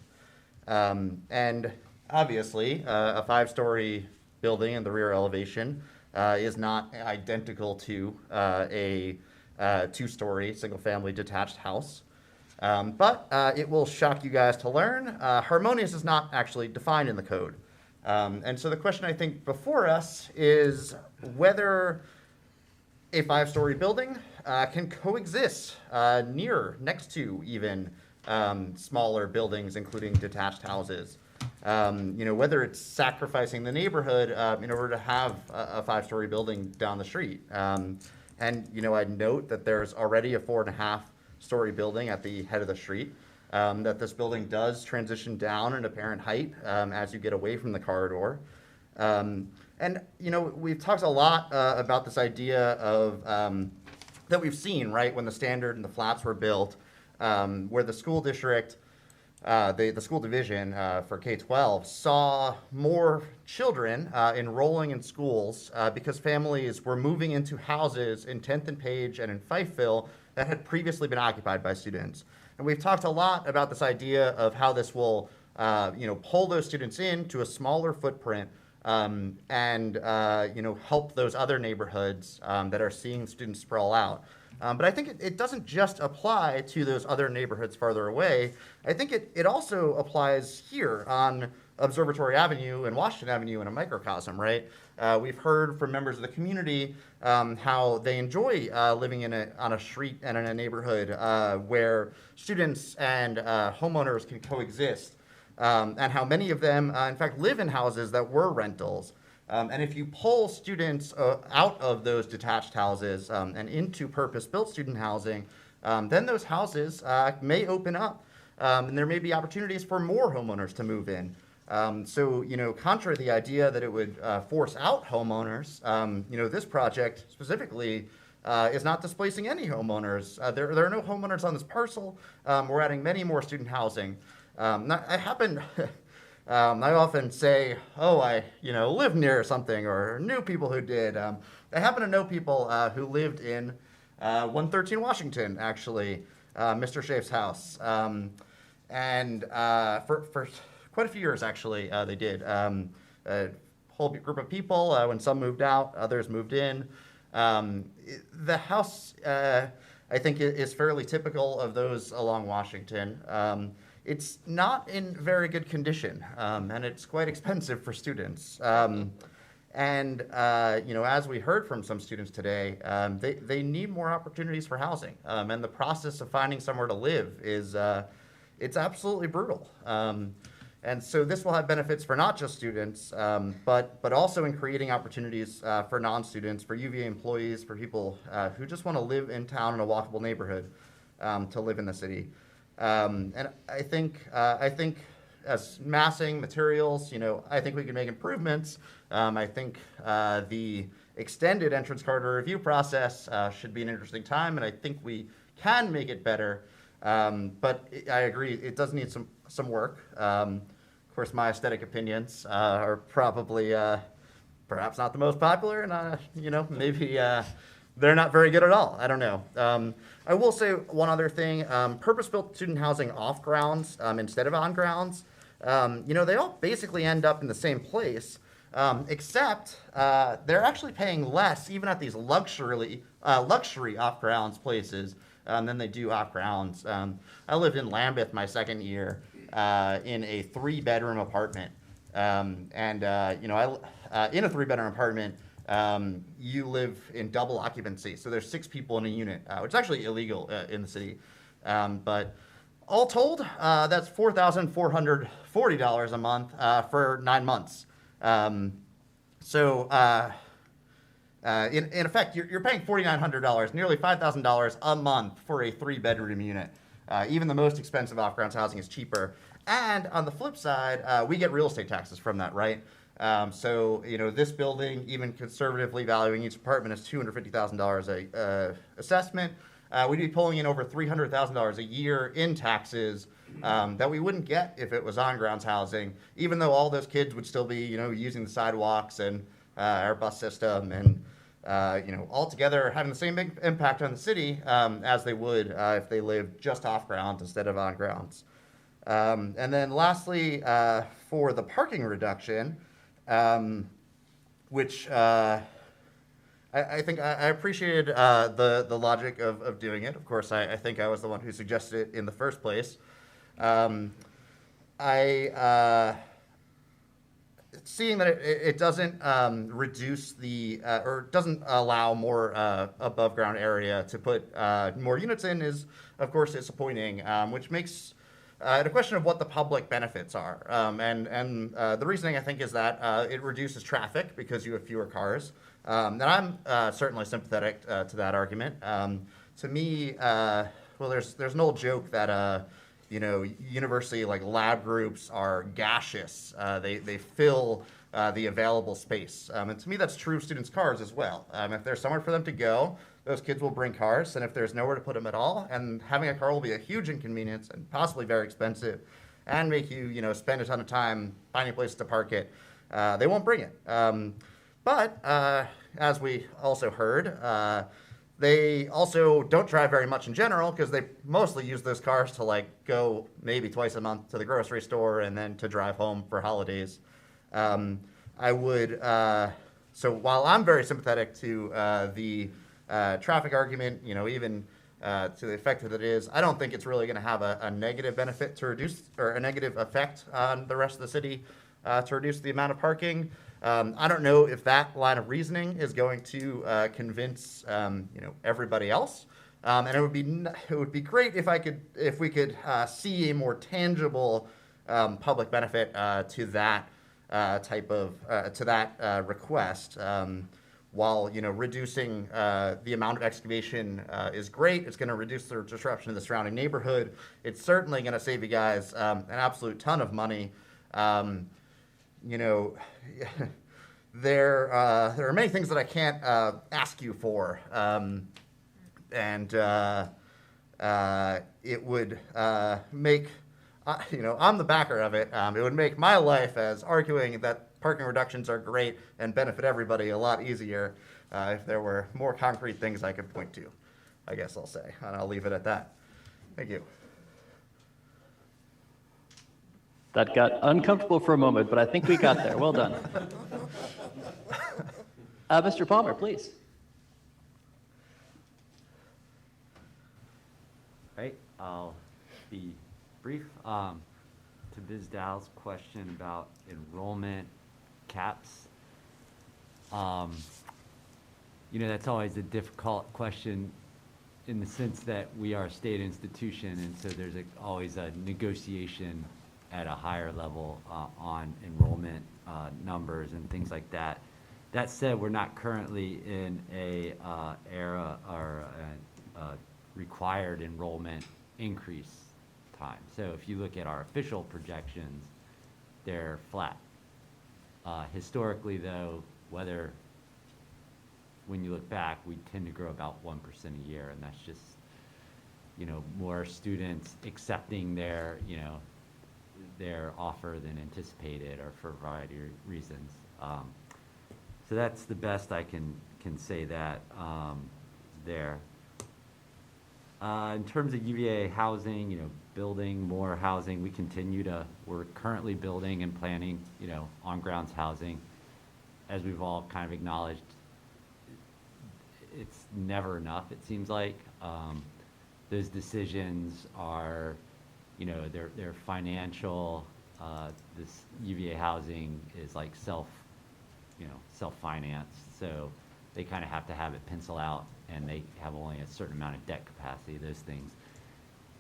H: And obviously, a 5-story building in the rear elevation is not identical to a 2-story single-family detached house. But it will shock you guys to learn, harmonious is not actually defined in the code. And so the question I think before us is whether a 5-story building can coexist next to even smaller buildings, including detached houses. Whether it's sacrificing the neighborhood in order to have a 5-story building down the street. And I'd note that there's already a 4.5-story building at the head of the street. That this building does transition down in apparent height as you get away from the corridor. And we've talked a lot about this idea of that we've seen, right, when the standard and the flats were built, where the school district, the school division for K-12 saw more children enrolling in schools because families were moving into houses in 10th and Page and in Fifeville that had previously been occupied by students. And we've talked a lot about this idea of how this will, pull those students into a smaller footprint and help those other neighborhoods that are seeing students sprawl out. But I think it doesn't just apply to those other neighborhoods farther away. I think it also applies here on Observatory Avenue and Washington Avenue in a microcosm, right? We've heard from members of the community how they enjoy living on a street and in a neighborhood where students and homeowners can coexist, and how many of them, in fact, live in houses that were rentals. And if you pull students out of those detached houses and into purpose-built student housing, then those houses may open up, and there may be opportunities for more homeowners to move in. Contrary to the idea that it would force out homeowners, this project specifically is not displacing any homeowners. There are no homeowners on this parcel. We're adding many more student housing. I often say, I live near something or knew people who did. I happen to know people who lived in 113 Washington, actually, Mr. Schaaf's house. And for quite a few years, actually, they did. A whole group of people, when some moved out, others moved in. The house, I think, is fairly typical of those along Washington. It's not in very good condition, and it's quite expensive for students. As we heard from some students today, they need more opportunities for housing, and the process of finding somewhere to live is it's absolutely brutal. And so this will have benefits for not just students, but also in creating opportunities for non-students, for UVA employees, for people who just want to live in town in a walkable neighborhood to live in the city. And I think as massing materials, I think we can make improvements. I think the extended entrance corridor review process should be an interesting time, and I think we can make it better. But I agree, it does need some work. Of course, my aesthetic opinions are probably perhaps not the most popular, and maybe they're not very good at all. I don't know. I will say one other thing. Purpose-built student housing off grounds instead of on grounds, they all basically end up in the same place, except they're actually paying less even at these luxury off grounds places than they do off grounds. I lived in Lambeth my second year in a 3-bedroom apartment, in a 3-bedroom apartment. You live in double occupancy, so there's 6 people in a unit, which is actually illegal in the city. But all told, that's $4,440 a month for 9 months. In effect, you're paying $4,900, nearly $5,000 a month for a 3-bedroom unit. Even the most expensive off-grounds housing is cheaper. And on the flip side, we get real estate taxes from that, right? So, this building, even conservatively valuing each apartment as $250,000 a assessment, we'd be pulling in over $300,000 a year in taxes that we wouldn't get if it was on-grounds housing, even though all those kids would still be, using the sidewalks and our bus system and, altogether having the same big impact on the city as they would if they lived just off-grounds instead of on-grounds. And then lastly, for the parking reduction, which I think I appreciated the logic of doing it. Of course, I think I was the one who suggested it in the first place. Seeing that it doesn't reduce the or doesn't allow more above ground area to put more units in is, of course, disappointing, which makes it a question of what the public benefits are. And the reasoning, I think, is that it reduces traffic because you have fewer cars. And I'm certainly sympathetic to that argument. To me, well, there's an old joke that university lab groups are gaseous. They fill the available space. And to me, that's true of students' cars as well. If there's somewhere for them to go, those kids will bring cars. And if there's nowhere to put them at all, and having a car will be a huge inconvenience and possibly very expensive and make you, spend a ton of time finding a place to park it, they won't bring it. But as we also heard, they also don't drive very much in general because they mostly use those cars to go maybe twice a month to the grocery store and then to drive home for holidays. I would, so while I'm very sympathetic to the traffic argument, even to the effect that it is, I don't think it's really going to have a negative benefit to reduce, or a negative effect on the rest of the city to reduce the amount of parking. I don't know if that line of reasoning is going to convince everybody else, and it would be great if we could see a more tangible public benefit to that request. While reducing the amount of excavation is great, it's going to reduce the disruption of the surrounding neighborhood. It's certainly going to save you guys an absolute ton of money. There are many things that I can't ask you for, and it would make, I'm the backer of it. It would make my life as arguing that parking reductions are great and benefit everybody a lot easier if there were more concrete things I could point to, I guess I'll say, and I'll leave it at that. Thank you.
A: That got uncomfortable for a moment, but I think we got there. Well done. Mr. Palmer, please.
C: Right, I'll be brief. To Ms. Dow's question about enrollment caps, that's always a difficult question in the sense that we are a state institution, and so there's always a negotiation at a higher level on enrollment numbers and things like that. That said, we're not currently in a era or a required enrollment increase time. So if you look at our official projections, they're flat. Historically, though, when you look back, we tend to grow about 1% a year, and that's just, more students accepting their offer than anticipated, or for a variety of reasons. So that's the best I can say that there. In terms of UVA housing, building more housing, we're currently building and planning, on-grounds housing. As we've all kind of acknowledged, it's never enough, it seems like. Those decisions are, they're financial. This UVA housing is like self-financed, so they kind of have to have it pencil out, and they have only a certain amount of debt capacity, those things.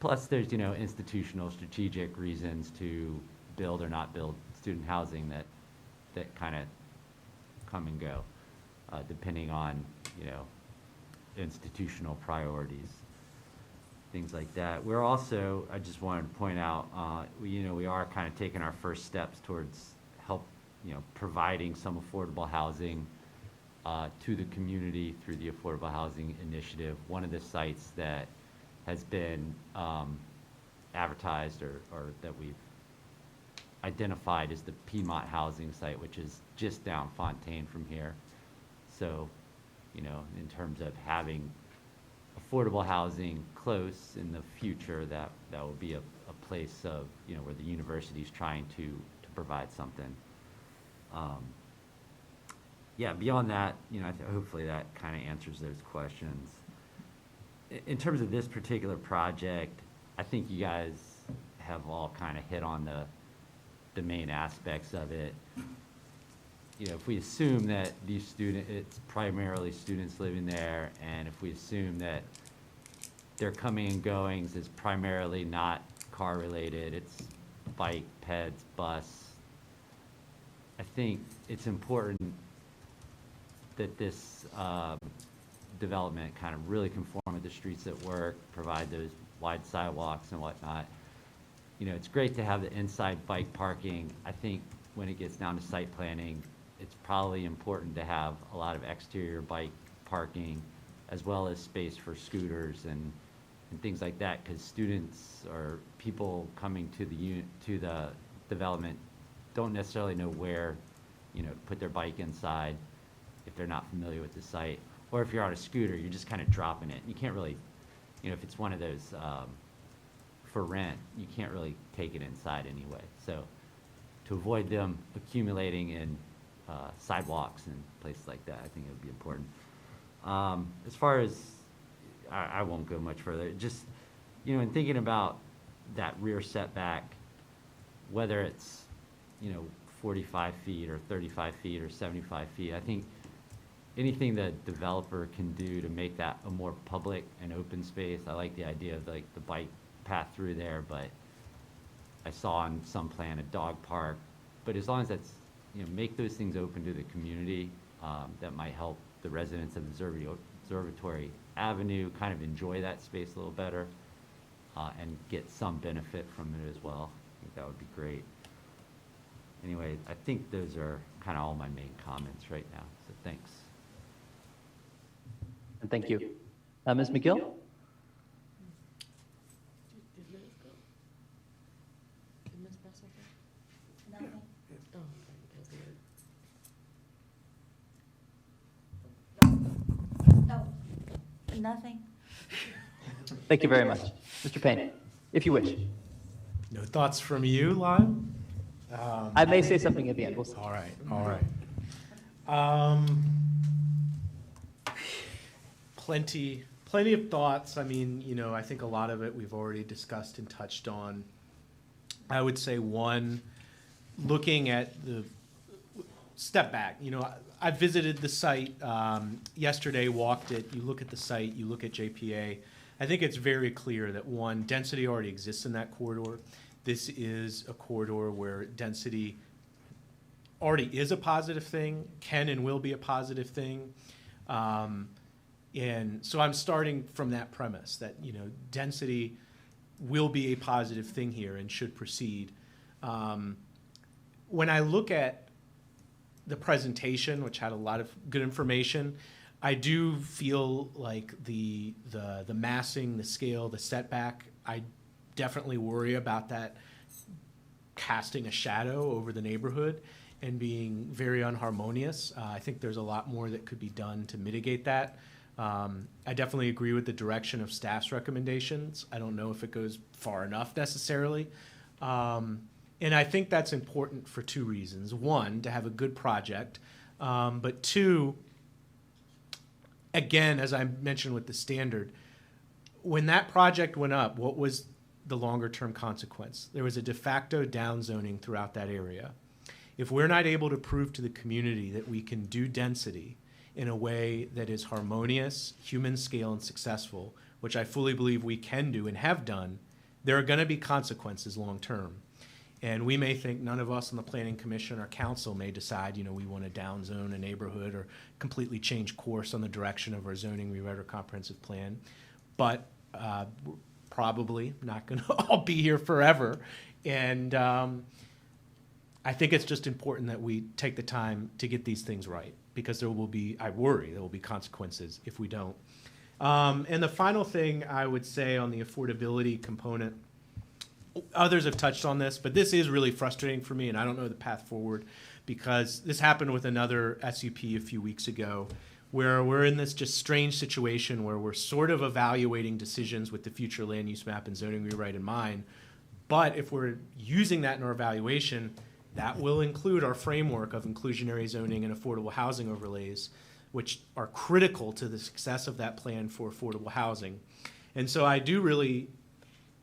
C: Plus, there's, institutional strategic reasons to build or not build student housing that kind of come and go. depending on, you know, institutional priorities, things like that. We're also, I just wanted to point out, we are kind of taking our first steps towards providing some affordable housing to the community through the Affordable Housing Initiative. One of the sites that has been advertised or that we've identified is the Piedmont Housing site, which is just down Fontaine from here. So, in terms of having affordable housing close in the future, that will be a place of, where the university's trying to provide something. Beyond that, hopefully that kind of answers those questions. In terms of this particular project, I think you guys have all kind of hit on the main aspects of it. If we assume that it's primarily students living there, and if we assume that their coming and goings is primarily not car related, it's bike, peds, bus, I think it's important that this development kind of really conform with the streets at work, provide those wide sidewalks and whatnot. It's great to have the inside bike parking. I think when it gets down to site planning, it's probably important to have a lot of exterior bike parking as well as space for scooters and things like that, because students or people coming to the development don't necessarily know where, to put their bike inside if they're not familiar with the site. Or if you're on a scooter, you're just kind of dropping it. You can't really, if it's one of those for rent, you can't really take it inside anyway. So to avoid them accumulating in sidewalks and places like that, I think it would be important. As far as, I won't go much further, just, in thinking about that rear setback, whether it's, 45 feet or 35 feet or 75 feet, I think anything the developer can do to make that a more public and open space. I like the idea of like the bike path through there, but I saw on some plan a dog park. But as long as that's, make those things open to the community, that might help the residents of Observatory Avenue kind of enjoy that space a little better and get some benefit from it as well. I think that would be great. Anyway, I think those are kind of all my main comments right now, so thanks.
A: And thank you. Ms. McGill?
E: Nothing.
A: Thank you very much. Mr. Payne, if you wish.
U: No thoughts from you, Lyle?
A: I may say something at the end. We'll see.
U: All right. Plenty of thoughts. I mean, I think a lot of it we've already discussed and touched on. I would say one, looking at the step back, I visited the site yesterday, walked it. You look at the site, you look at JPA. I think it's very clear that one, density already exists in that corridor. This is a corridor where density already is a positive thing, can and will be a positive thing. And so I'm starting from that premise that, density will be a positive thing here and should proceed. When I look at the presentation, which had a lot of good information, I do feel like the massing, the scale, the setback, I definitely worry about that casting a shadow over the neighborhood and being very unharmonious. I think there's a lot more that could be done to mitigate that. I definitely agree with the direction of staff's recommendations. I don't know if it goes far enough necessarily. And I think that's important for two reasons. One, to have a good project, but two, again, as I mentioned with the standard, when that project went up, what was the longer term consequence? There was a de facto downzoning throughout that area. If we're not able to prove to the community that we can do density in a way that is harmonious, human scale, and successful, which I fully believe we can do and have done, there are going to be consequences long term. And we may think, none of us on the planning commission or council may decide, we want to downzone a neighborhood or completely change course on the direction of our zoning rewrite or comprehensive plan. But we're probably not going to all be here forever. And I think it's just important that we take the time to get these things right, because I worry there will be consequences if we don't. And the final thing I would say on the affordability component, others have touched on this, but this is really frustrating for me, and I don't know the path forward, because this happened with another SUP a few weeks ago, where we're in this just strange situation where we're sort of evaluating decisions with the future land use map and zoning rewrite in mind. But if we're using that in our evaluation, that will include our framework of inclusionary zoning and affordable housing overlays, which are critical to the success of that plan for affordable housing. And so I do really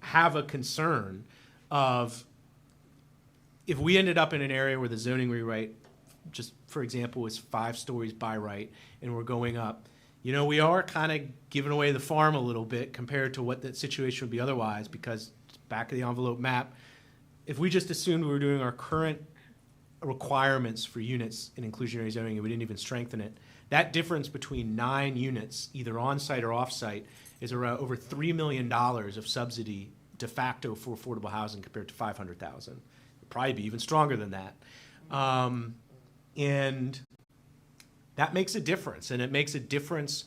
U: have a concern of, if we ended up in an area where the zoning rewrite, just for example, is 5 stories by right, and we're going up, we are kind of giving away the farm a little bit compared to what that situation would be otherwise, because back of the envelope map, if we just assumed we were doing our current requirements for units in inclusionary zoning and we didn't even strengthen it, that difference between 9 units, either on-site or off-site, is around over $3 million of subsidy de facto for affordable housing compared to $500,000. It'd probably be even stronger than that. And that makes a difference, and it makes a difference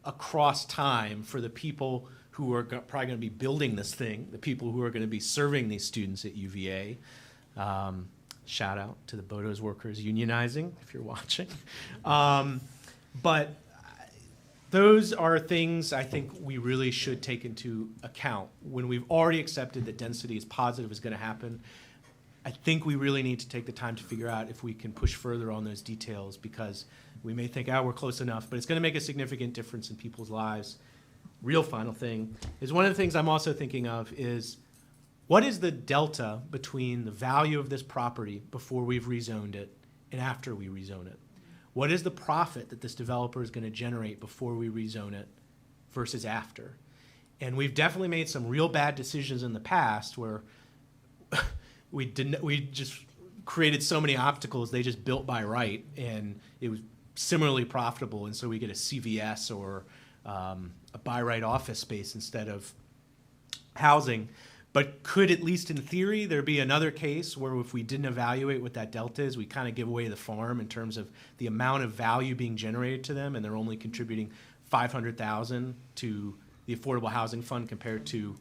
U: across time for the people who are probably going to be building this thing, the people who are going to be serving these students at UVA. Shout out to the Bodos workers unionizing, if you're watching. But those are things I think we really should take into account. When we've already accepted that density is positive, is going to happen, I think we really need to take the time to figure out if we can push further on those details, because we may think, we're close enough, but it's going to make a significant difference in people's lives. Real final thing is, one of the things I'm also thinking of is, what is the delta between the value of this property before we've rezoned it and after we rezone it? What is the profit that this developer is going to generate before we rezone it versus after? And we've definitely made some real bad decisions in the past where we just created so many obstacles, they just built by right, and it was similarly profitable, and so we get a CVS or a by right office space instead of housing. But could, at least in theory, there be another case where, if we didn't evaluate what that delta is, we kind of give away the farm in terms of the amount of value being generated to them, and they're only contributing $500,000 to the Affordable Housing Fund compared to,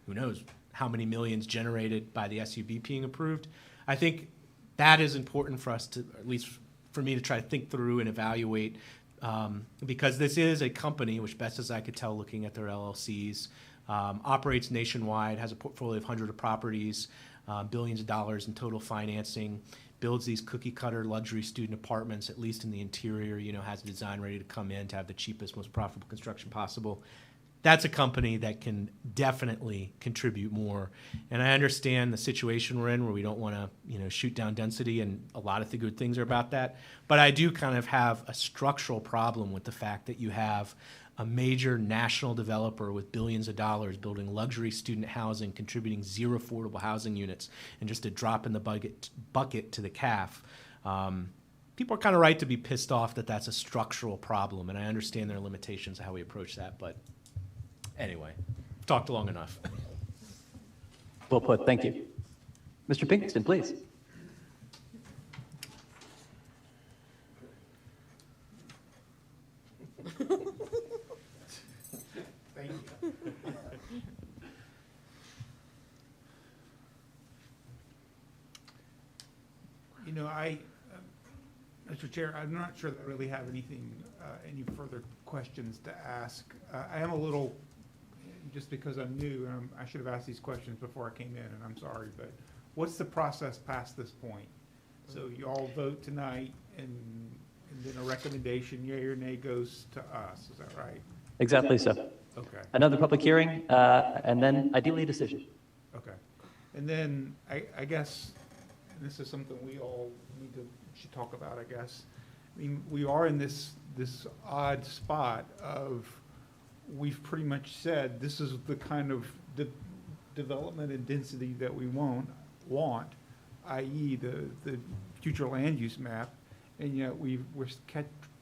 U: who knows, how many millions generated by the SUB being approved? I think that is important for us to, at least for me, to try to think through and evaluate, because this is a company which, best as I could tell looking at their LLCs, operates nationwide, has a portfolio of hundreds of properties, billions of dollars in total financing, builds these cookie cutter luxury student apartments, at least in the interior, has a design ready to come in to have the cheapest, most profitable construction possible. That's a company that can definitely contribute more. And I understand the situation we're in where we don't want to, shoot down density, and a lot of the good things are about that. But I do kind of have a structural problem with the fact that you have a major national developer with billions of dollars building luxury student housing, contributing 0 affordable housing units, and just a drop in the bucket to the CAF. People are kind of right to be pissed off that that's a structural problem, and I understand there are limitations to how we approach that, but anyway, I've talked long enough.
A: Well put, thank you. Mr. Pinkston, please.
E: Thank you. Mr. Chair, I'm not sure that I really have anything, any further questions to ask. I am a little, just because I'm new, and I should have asked these questions before I came in, and I'm sorry, but what's the process past this point? So you all vote tonight, and then a recommendation, yea or nay, goes to us, is that right?
A: Exactly so.
E: Okay.
A: Another public hearing, and then ideally a decision.
E: Okay. And then I guess, and this is something we all should talk about, I guess. I mean, we are in this odd spot of, we've pretty much said this is the kind of development and density that we want. want, i.e. the future land use map, and yet we're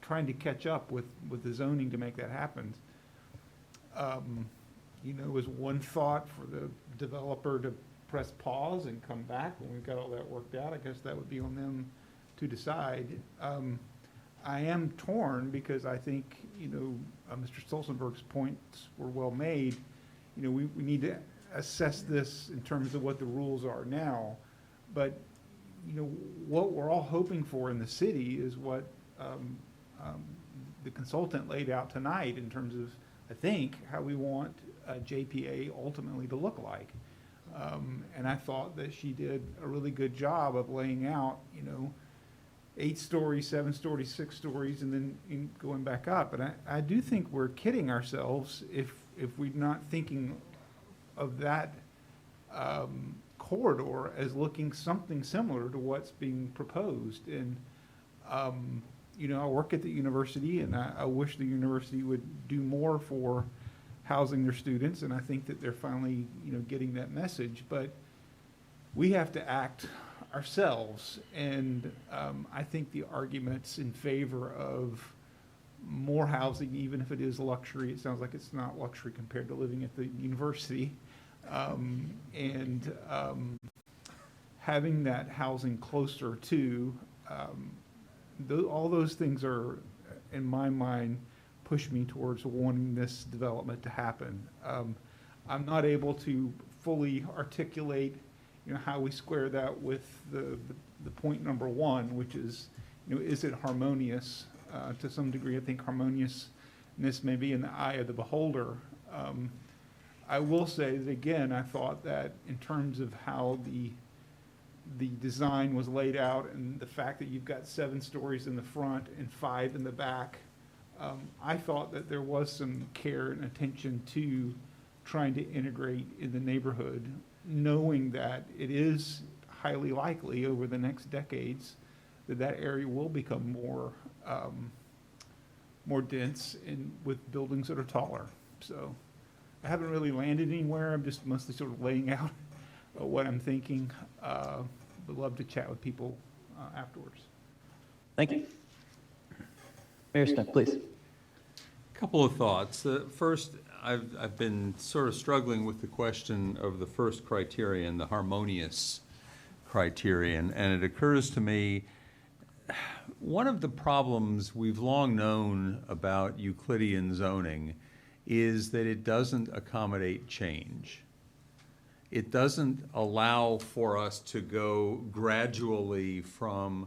E: trying to catch up with the zoning to make that happen. Was one thought for the developer to press pause and come back when we've got all that worked out. I guess that would be on them to decide. I am torn because I think, Mr. Stolzenberg's points were well made. We need to assess this in terms of what the rules are now. But, what we're all hoping for in the city is what the consultant laid out tonight in terms of, I think, how we want JPA ultimately to look like. And I thought that she did a really good job of laying out, 8 stories, 7 stories, 6 stories, and then going back up. And I do think we're kidding ourselves if we're not thinking of that corridor as looking something similar to what's being proposed. And, I work at the university, and I wish the university would do more for housing their students, and I think that they're finally, getting that message. But we have to act ourselves, and I think the arguments in favor of more housing, even if it is luxury, it sounds like it's not luxury compared to living at the university, and having that housing closer to, all those things are, in my mind, push me towards wanting this development to happen. I'm not able to fully articulate, how we square that with the point number 1, which is, is it harmonious? To some degree, I think harmoniousness may be in the eye of the beholder. I will say that, again, I thought that in terms of how the design was laid out and the fact that you've got 7 stories in the front and 5 in the back, I thought that there was some care and attention to trying to integrate in the neighborhood, knowing that it is highly likely over the next decades that area will become more dense and with buildings that are taller. So I haven't really landed anywhere. I'm just mostly sort of laying out what I'm thinking. Would love to chat with people afterwards.
A: Thank you. Mayor Smith, please.
O: Couple of thoughts. First, I've been sort of struggling with the question of the first criterion, the harmonious criterion, and it occurs to me one of the problems we've long known about Euclidean zoning is that it doesn't accommodate change. It doesn't allow for us to go gradually from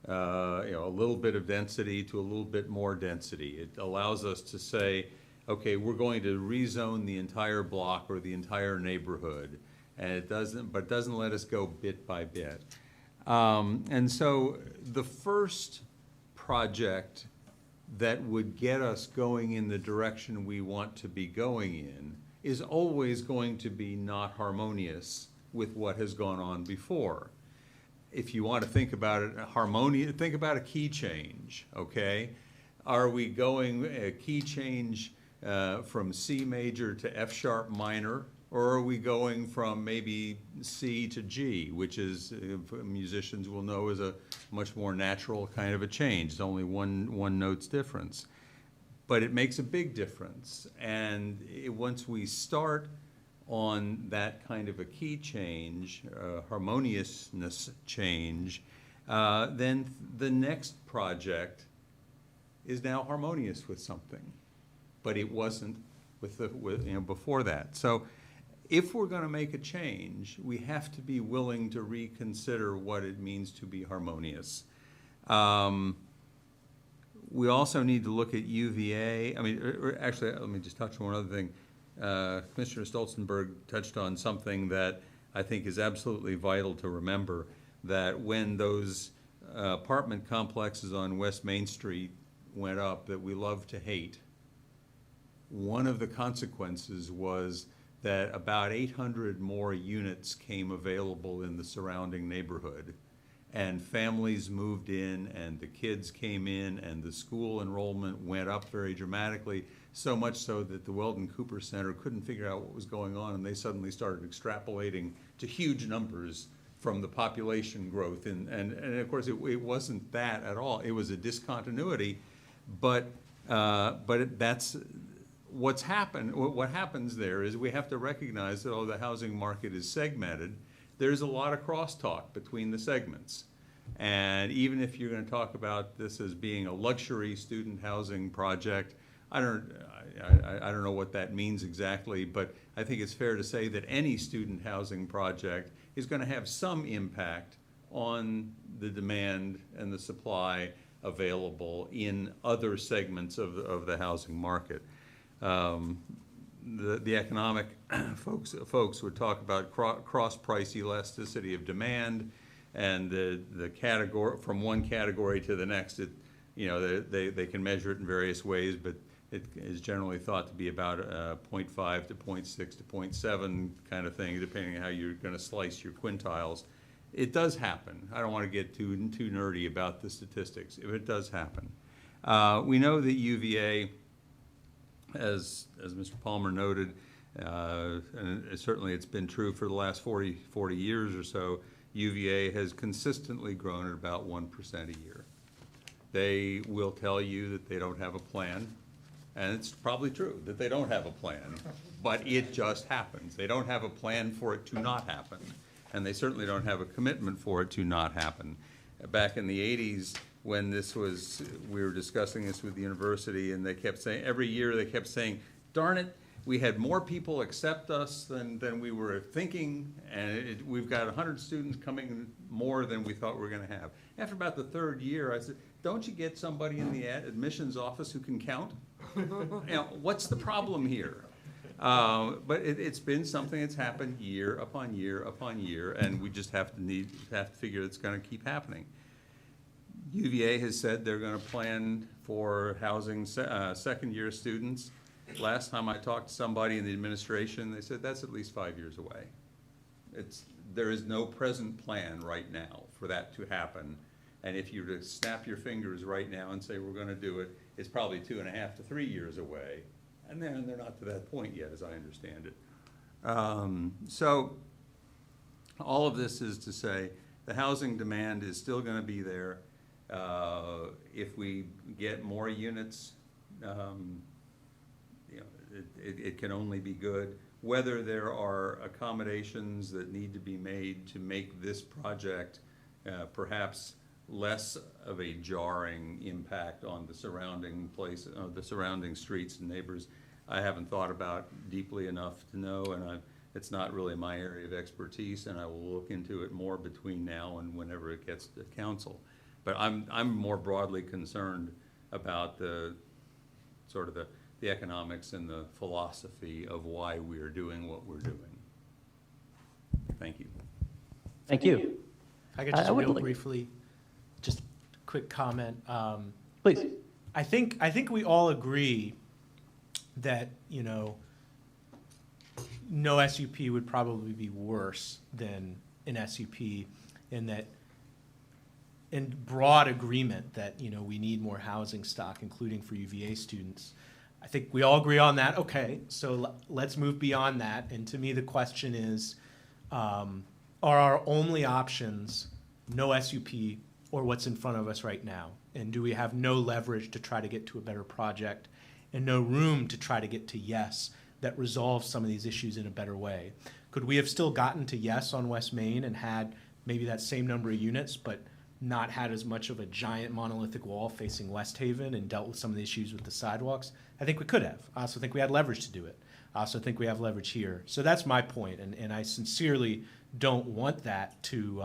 O: a little bit of density to a little bit more density. It allows us to say, okay, we're going to rezone the entire block or the entire neighborhood, and it doesn't let us go bit by bit. And so the first project that would get us going in the direction we want to be going in is always going to be not harmonious with what has gone on before. If you want to think about it, think about a key change, okay? Are we going a key change from C major to F sharp minor, or are we going from maybe C to G, which is, musicians will know, is a much more natural kind of a change. It's only one note's difference. But it makes a big difference. And once we start on that kind of a key change, harmoniousness change, then the next project is now harmonious with something. But it wasn't before that. So if we're going to make a change, we have to be willing to reconsider what it means to be harmonious. We also need to look at UVA. Actually, let me just touch on one other thing. Commissioner Stolzenberg touched on something that I think is absolutely vital to remember, that when those apartment complexes on West Main Street went up that we love to hate, one of the consequences was that about 800 more units came available in the surrounding neighborhood. And families moved in, and the kids came in, and the school enrollment went up very dramatically, so much so that the Weldon Cooper Center couldn't figure out what was going on, and they suddenly started extrapolating to huge numbers from the population growth, and of course, it wasn't that at all. It was a discontinuity, but that's what's happened. What happens there is we have to recognize that, the housing market is segmented. There's a lot of crosstalk between the segments. And even if you're going to talk about this as being a luxury student housing project, I don't know what that means exactly, but I think it's fair to say that any student housing project is going to have some impact on the demand and the supply available in other segments of the housing market. The economic folks would talk about cross-price elasticity of demand, and the category from one category to the next. They can measure it in various ways, but it is generally thought to be about 0.5 to 0.6 to 0.7 kind of thing, depending on how you're going to slice your quintiles. It does happen. I don't want to get too nerdy about the statistics. If it does happen, we know that UVA, as Mr. Palmer noted, and certainly it's been true for the last 40 years or so, UVA has consistently grown at about 1% a year. They will tell you that they don't have a plan, and it's probably true that they don't have a plan, but it just happens. They don't have a plan for it to not happen, and they certainly don't have a commitment for it to not happen. Back in the 80s, when we were discussing this with the university, and they kept saying, every year they kept saying, darn it, we had more people accept us than we were thinking, and we've got 100 students coming more than we thought we were going to have. After about the third year, I said, don't you get somebody in the admissions office who can count? What's the problem here? But it's been something that's happened year upon year upon year, and we just have to figure it's going to keep happening. UVA has said they're going to plan for housing second-year students. Last time I talked to somebody in the administration, they said that's at least 5 years away. There is no present plan right now for that to happen. And if you were to snap your fingers right now and say we're going to do it, it's probably 2.5 to 3 years away. And then they're not to that point yet, as I understand it. So all of this is to say the housing demand is still going to be there. If we get more units, it can only be good. Whether there are accommodations that need to be made to make this project perhaps less of a jarring impact on the surrounding the surrounding streets and neighbors, I haven't thought about deeply enough to know, and it's not really my area of expertise, and I will look into it more between now and whenever it gets to council. But I'm more broadly concerned about the economics and the philosophy of why we are doing what we're doing. Thank you.
A: Thank you.
U: If I could just real briefly, just a quick comment.
A: Please.
U: I think we all agree that, no SUP would probably be worse than an SUP, in that, in broad agreement that, we need more housing stock, including for UVA students. I think we all agree on that. Okay, so let's move beyond that. And to me, the question is, are our only options no SUP or what's in front of us right now? And do we have no leverage to try to get to a better project and no room to try to get to yes that resolves some of these issues in a better way? Could we have still gotten to yes on West Main and had maybe that same number of units, but not had as much of a giant monolithic wall facing West Haven and dealt with some of the issues with the sidewalks? I think we could have. I also think we had leverage to do it. I also think we have leverage here. So that's my point, and I sincerely don't want that to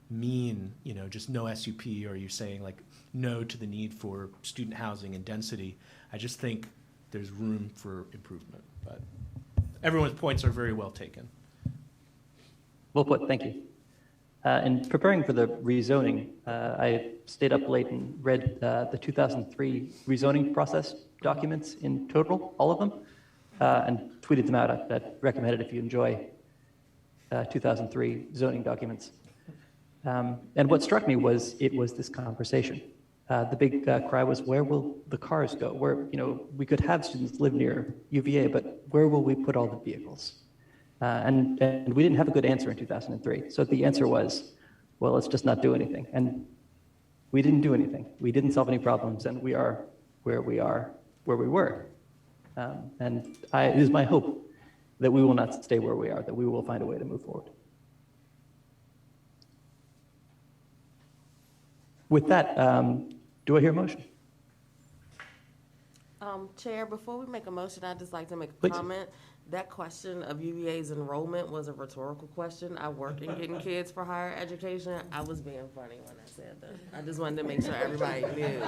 U: mean, just no SUP, or you're saying like no to the need for student housing and density. I just think there's room for improvement, but everyone's points are very well taken.
A: Well put, thank you. In preparing for the rezoning, I stayed up late and read the 2003 rezoning process documents in total, all of them, and tweeted them out. I'd recommend it if you enjoy 2003 zoning documents. And what struck me was it was this conversation. The big cry was, where will the cars go? We could have students live near UVA, but where will we put all the vehicles? And we didn't have a good answer in 2003. So the answer was, well, let's just not do anything. And we didn't do anything. We didn't solve any problems, and we are where we were. And it is my hope that we will not stay where we are, that we will find a way to move forward. With that, do I hear a motion?
D: Chair, before we make a motion, I'd just like to make a
A: Please.
D: comment. That question of UVA's enrollment was a rhetorical question. I work in getting kids for higher education. I was being funny when I said that. I just wanted to make sure everybody knew.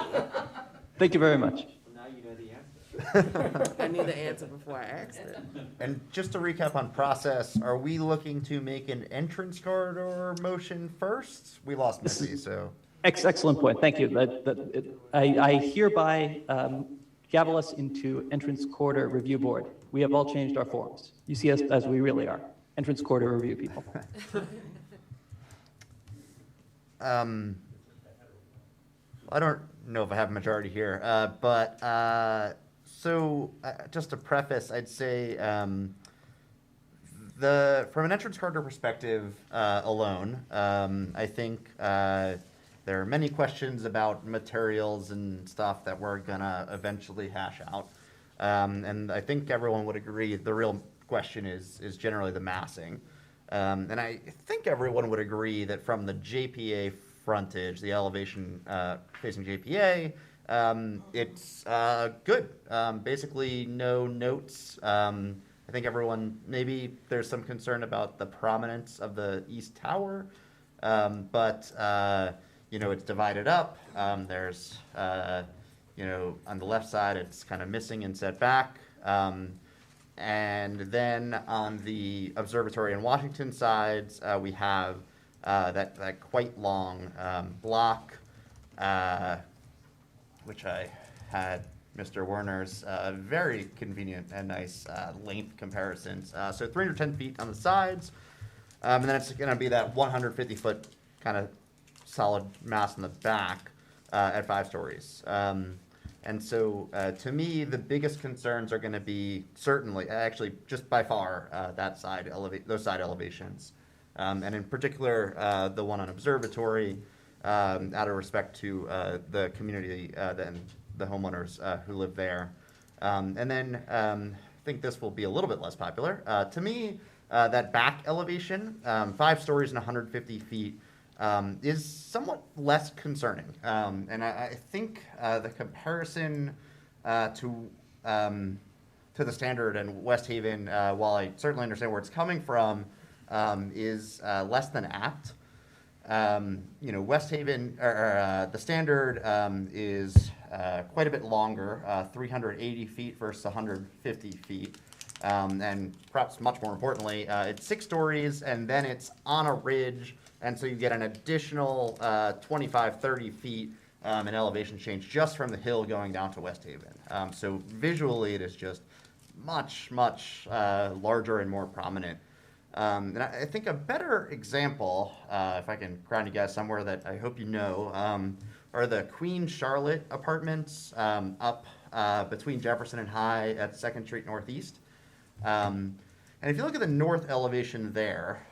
A: Thank you very much.
C: Now you know the answer.
D: I knew the answer before I asked it.
H: And just to recap on process, are we looking to make an entrance corridor motion first? We lost Missy, so.
A: Excellent point. Thank you. I hereby gavel us into entrance corridor review board. We have all changed our forms. You see us as we really are, entrance corridor review people.
H: I don't know if I have a majority here, but just to preface, I'd say from an entrance corridor perspective alone, I think there are many questions about materials and stuff that we're gonna eventually hash out. And I think everyone would agree the real question is generally the massing. And I think everyone would agree that from the JPA frontage, the elevation facing JPA, it's good. Basically no notes. I think everyone, maybe there's some concern about the prominence of the east tower, but it's divided up. There's, on the left side, it's kind of missing and set back. And then on the observatory and Washington sides, we have that quite long block, which I had Mr. Werner's very convenient and nice length comparisons. So 310 feet on the sides, and then it's going to be that 150-foot kind of solid mass in the back at 5 stories. And so to me, the biggest concerns are going to be certainly, actually, just by far, those side elevations. And in particular, the one on Observatory, out of respect to the community and the homeowners who live there. And then I think this will be a little bit less popular. To me, that back elevation, 5 stories and 150 feet, is somewhat less concerning. And I think the comparison to the Standard and West Haven, while I certainly understand where it's coming from, is less than apt. West Haven, or the Standard, is quite a bit longer, 380 feet versus 150 feet. And perhaps much more importantly, it's 6 stories and then it's on a ridge, and so you get an additional 25, 30 feet in elevation change just from the hill going down to West Haven. So visually it is just much, much larger and more prominent. And I think a better example, if I can ground you guys somewhere that I hope you know, are the Queen Charlotte apartments up between Jefferson and High at 2nd Street Northeast. And if you look at the north elevation there,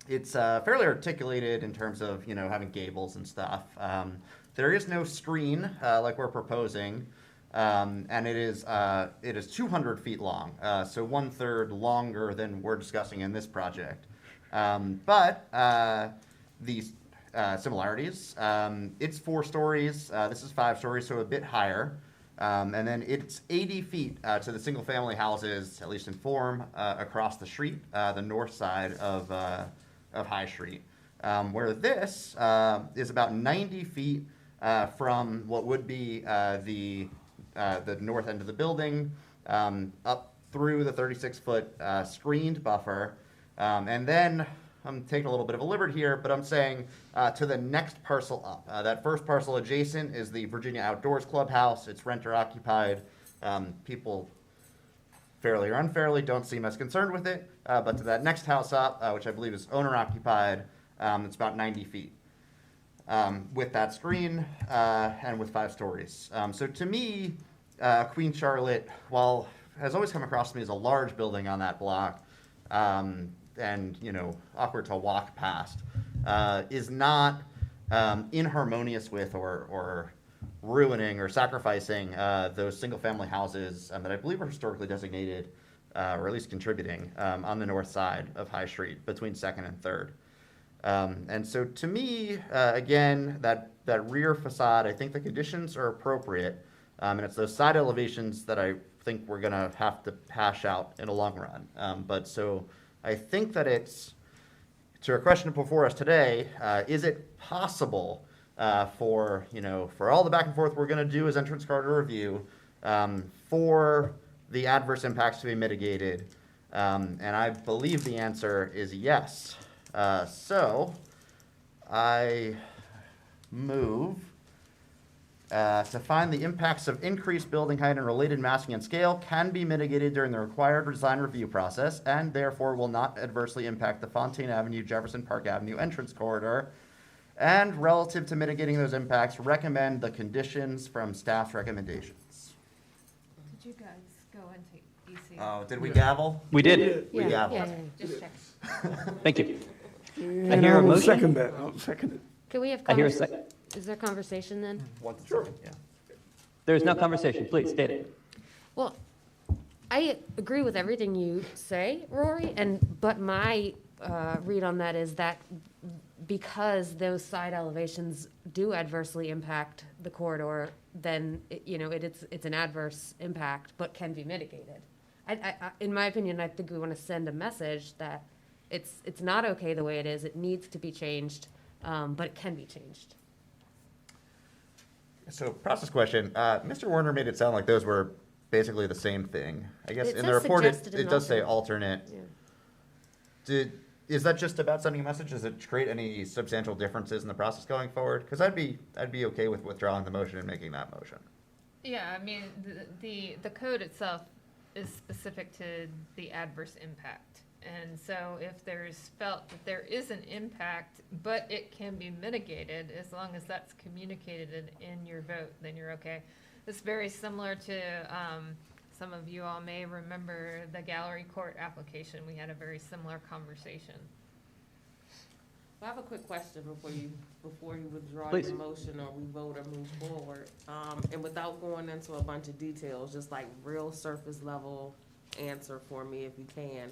H: it's fairly articulated in terms of, having gables and stuff. There is no screen like we're proposing. And it is 200 feet long, so 1/3 longer than we're discussing in this project. But these similarities, it's 4 stories, this is 5 stories, so a bit higher. And then it's 80 feet to the single-family houses, at least in form, across the street, the north side of High Street, where this is about 90 feet from what would be the north end of the building, up through the 36-foot screened buffer. And then I'm taking a little bit of a liberty here, but I'm saying to the next parcel up. That first parcel adjacent is the Virginia Outdoors Clubhouse. It's renter occupied. People fairly or unfairly don't seem as concerned with it. But to that next house up, which I believe is owner occupied, it's about 90 feet. With that screen and with 5 stories. So to me, Queen Charlotte, while has always come across to me as a large building on that block, and, you know, awkward to walk past, is not inharmonious with or ruining or sacrificing those single-family houses that I believe are historically designated, or at least contributing, on the north side of High Street between 2nd and 3rd. And so to me, again, that rear facade, I think the conditions are appropriate, and it's those side elevations that I think we're gonna have to hash out in the long run. But so I think that it's, to a question before us today, is it possible for, you know, for all the back and forth we're gonna do as entrance corridor review, for the adverse impacts to be mitigated? And I believe the answer is yes. So I move to find the impacts of increased building height and related massing and scale can be mitigated during the required design review process and therefore will not adversely impact the Fontaine Avenue, Jefferson Park Avenue entrance corridor. And relative to mitigating those impacts, recommend the conditions from staff's recommendations.
P: Did you guys go into EC?
H: Oh, did we gavel?
A: We did.
H: We gaveled.
P: Just check.
A: Thank you. I
F: And
A: hear a
F: will
A: motion.
F: second that, I'll second it.
T: Can we have
A: I hear a
T: conversation? Is there conversation then?
H: Sure. Yeah.
A: There's no conversation. Please state it.
T: Well, I agree with everything you say, Rory, but my read on that is that because those side elevations do adversely impact the corridor, then, you know, it's an adverse impact, but can be mitigated. In my opinion, I think we want to send a message that it's not okay the way it is, it needs to be changed, but it can be changed.
H: So process question, Mr. Warner made it sound like those were basically the same thing. I guess
T: It
H: in the
T: says
H: report,
T: suggested
H: it
T: and
H: does say
T: alternate.
H: alternate. Is that just about sending a message? Does it create any substantial differences in the process going forward? Because I'd be okay with withdrawing the motion and making that motion.
P: Yeah, I mean, the code itself is specific to the adverse impact. And so if there's felt that there is an impact, but it can be mitigated, as long as that's communicated in your vote, then you're okay. It's very similar to, some of you all may remember the Gallery Court application. We had a very similar conversation.
D: I have a quick question before you withdraw
A: Please.
D: your motion or we vote or move forward. And without going into a bunch of details, just like real surface level answer for me if you can.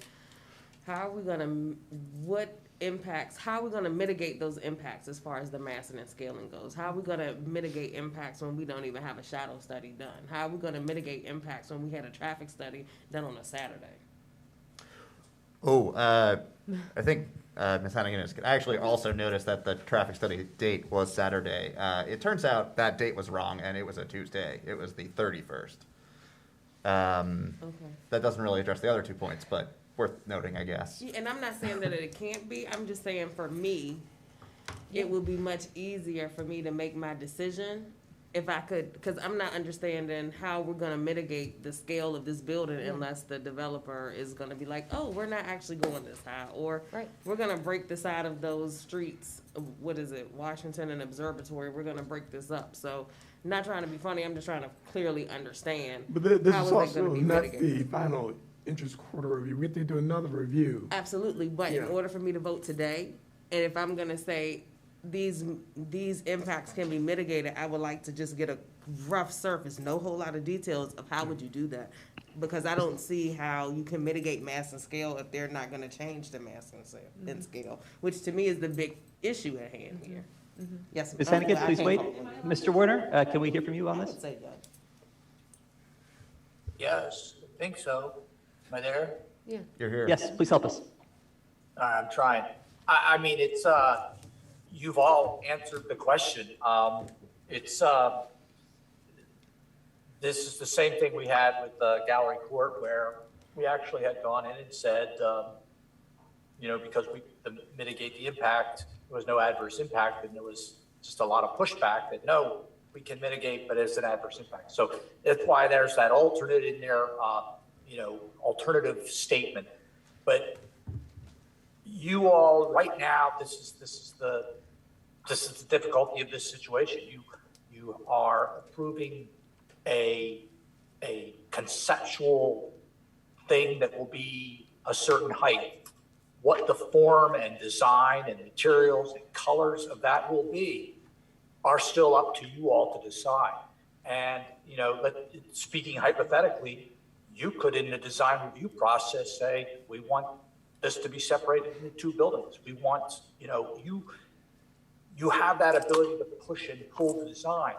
D: How are we gonna, how are we gonna mitigate those impacts as far as the massing and scaling goes? How are we gonna mitigate impacts when we don't even have a shadow study done? How are we gonna mitigate impacts when we had a traffic study done on a Saturday?
H: Oh, I think Ms. Hannigan I actually also noticed that the traffic study date was Saturday. It turns out that date was wrong and it was a Tuesday. It was the 31st.
D: Okay.
H: That doesn't really address the other 2 points, but worth noting, I guess.
D: Yeah, and I'm not saying that it can't be, I'm just saying for me, it would be much easier for me to make my decision if I could, because I'm not understanding how we're gonna mitigate the scale of this building unless the developer is gonna be like, oh, we're not actually going this high, or we're gonna break the side of those streets, what is it, Washington and Observatory, we're gonna break this up. So, not trying to be funny, I'm just trying to clearly understand
F: But this
D: how
F: is
D: is it
F: also
D: gonna be
F: not
D: mitigated.
F: the final interest quarter review. We have to do another review.
D: Absolutely, but in order for me to vote today, and if I'm gonna say these impacts can be mitigated, I would like to just get a rough surface, no whole lot of details of how would you do that? Because I don't see how you can mitigate mass and scale if they're not gonna change the mass and scale, which to me is the big issue at hand here. Yes.
A: Ms. Hannigan, please wait. Mr. Warner, can we hear from you on this?
M: Yes, I think so. Am I there?
T: Yeah.
H: You're here.
A: Yes, please help us.
M: I'm trying. I mean, it's, you've all answered the question. It's, this is the same thing we had with Gallery Court, where we actually had gone in and said, you know, because to mitigate the impact, there was no adverse impact, and there was just a lot of pushback that no, we can mitigate, but it's an adverse impact. So that's why there's that alternate in there, you know, alternative statement. But you all, right now, this is the difficulty of this situation. You are approving a conceptual thing that will be a certain height. What the form and design and materials and colors of that will be are still up to you all to decide. And, you know, speaking hypothetically, you could, in the design review process, say, we want this to be separated into two buildings. We want, you know, you have that ability to push and pull the design.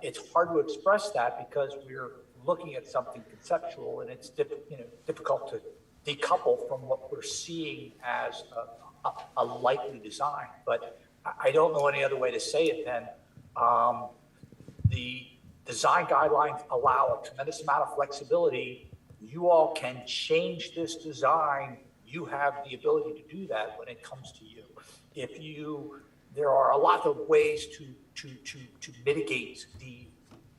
M: It's hard to express that because we're looking at something conceptual, and it's difficult to decouple from what we're seeing as a likely design. But I don't know any other way to say it than the design guidelines allow a tremendous amount of flexibility. You all can change this design. You have the ability to do that when it comes to you. There are a lot of ways to mitigate the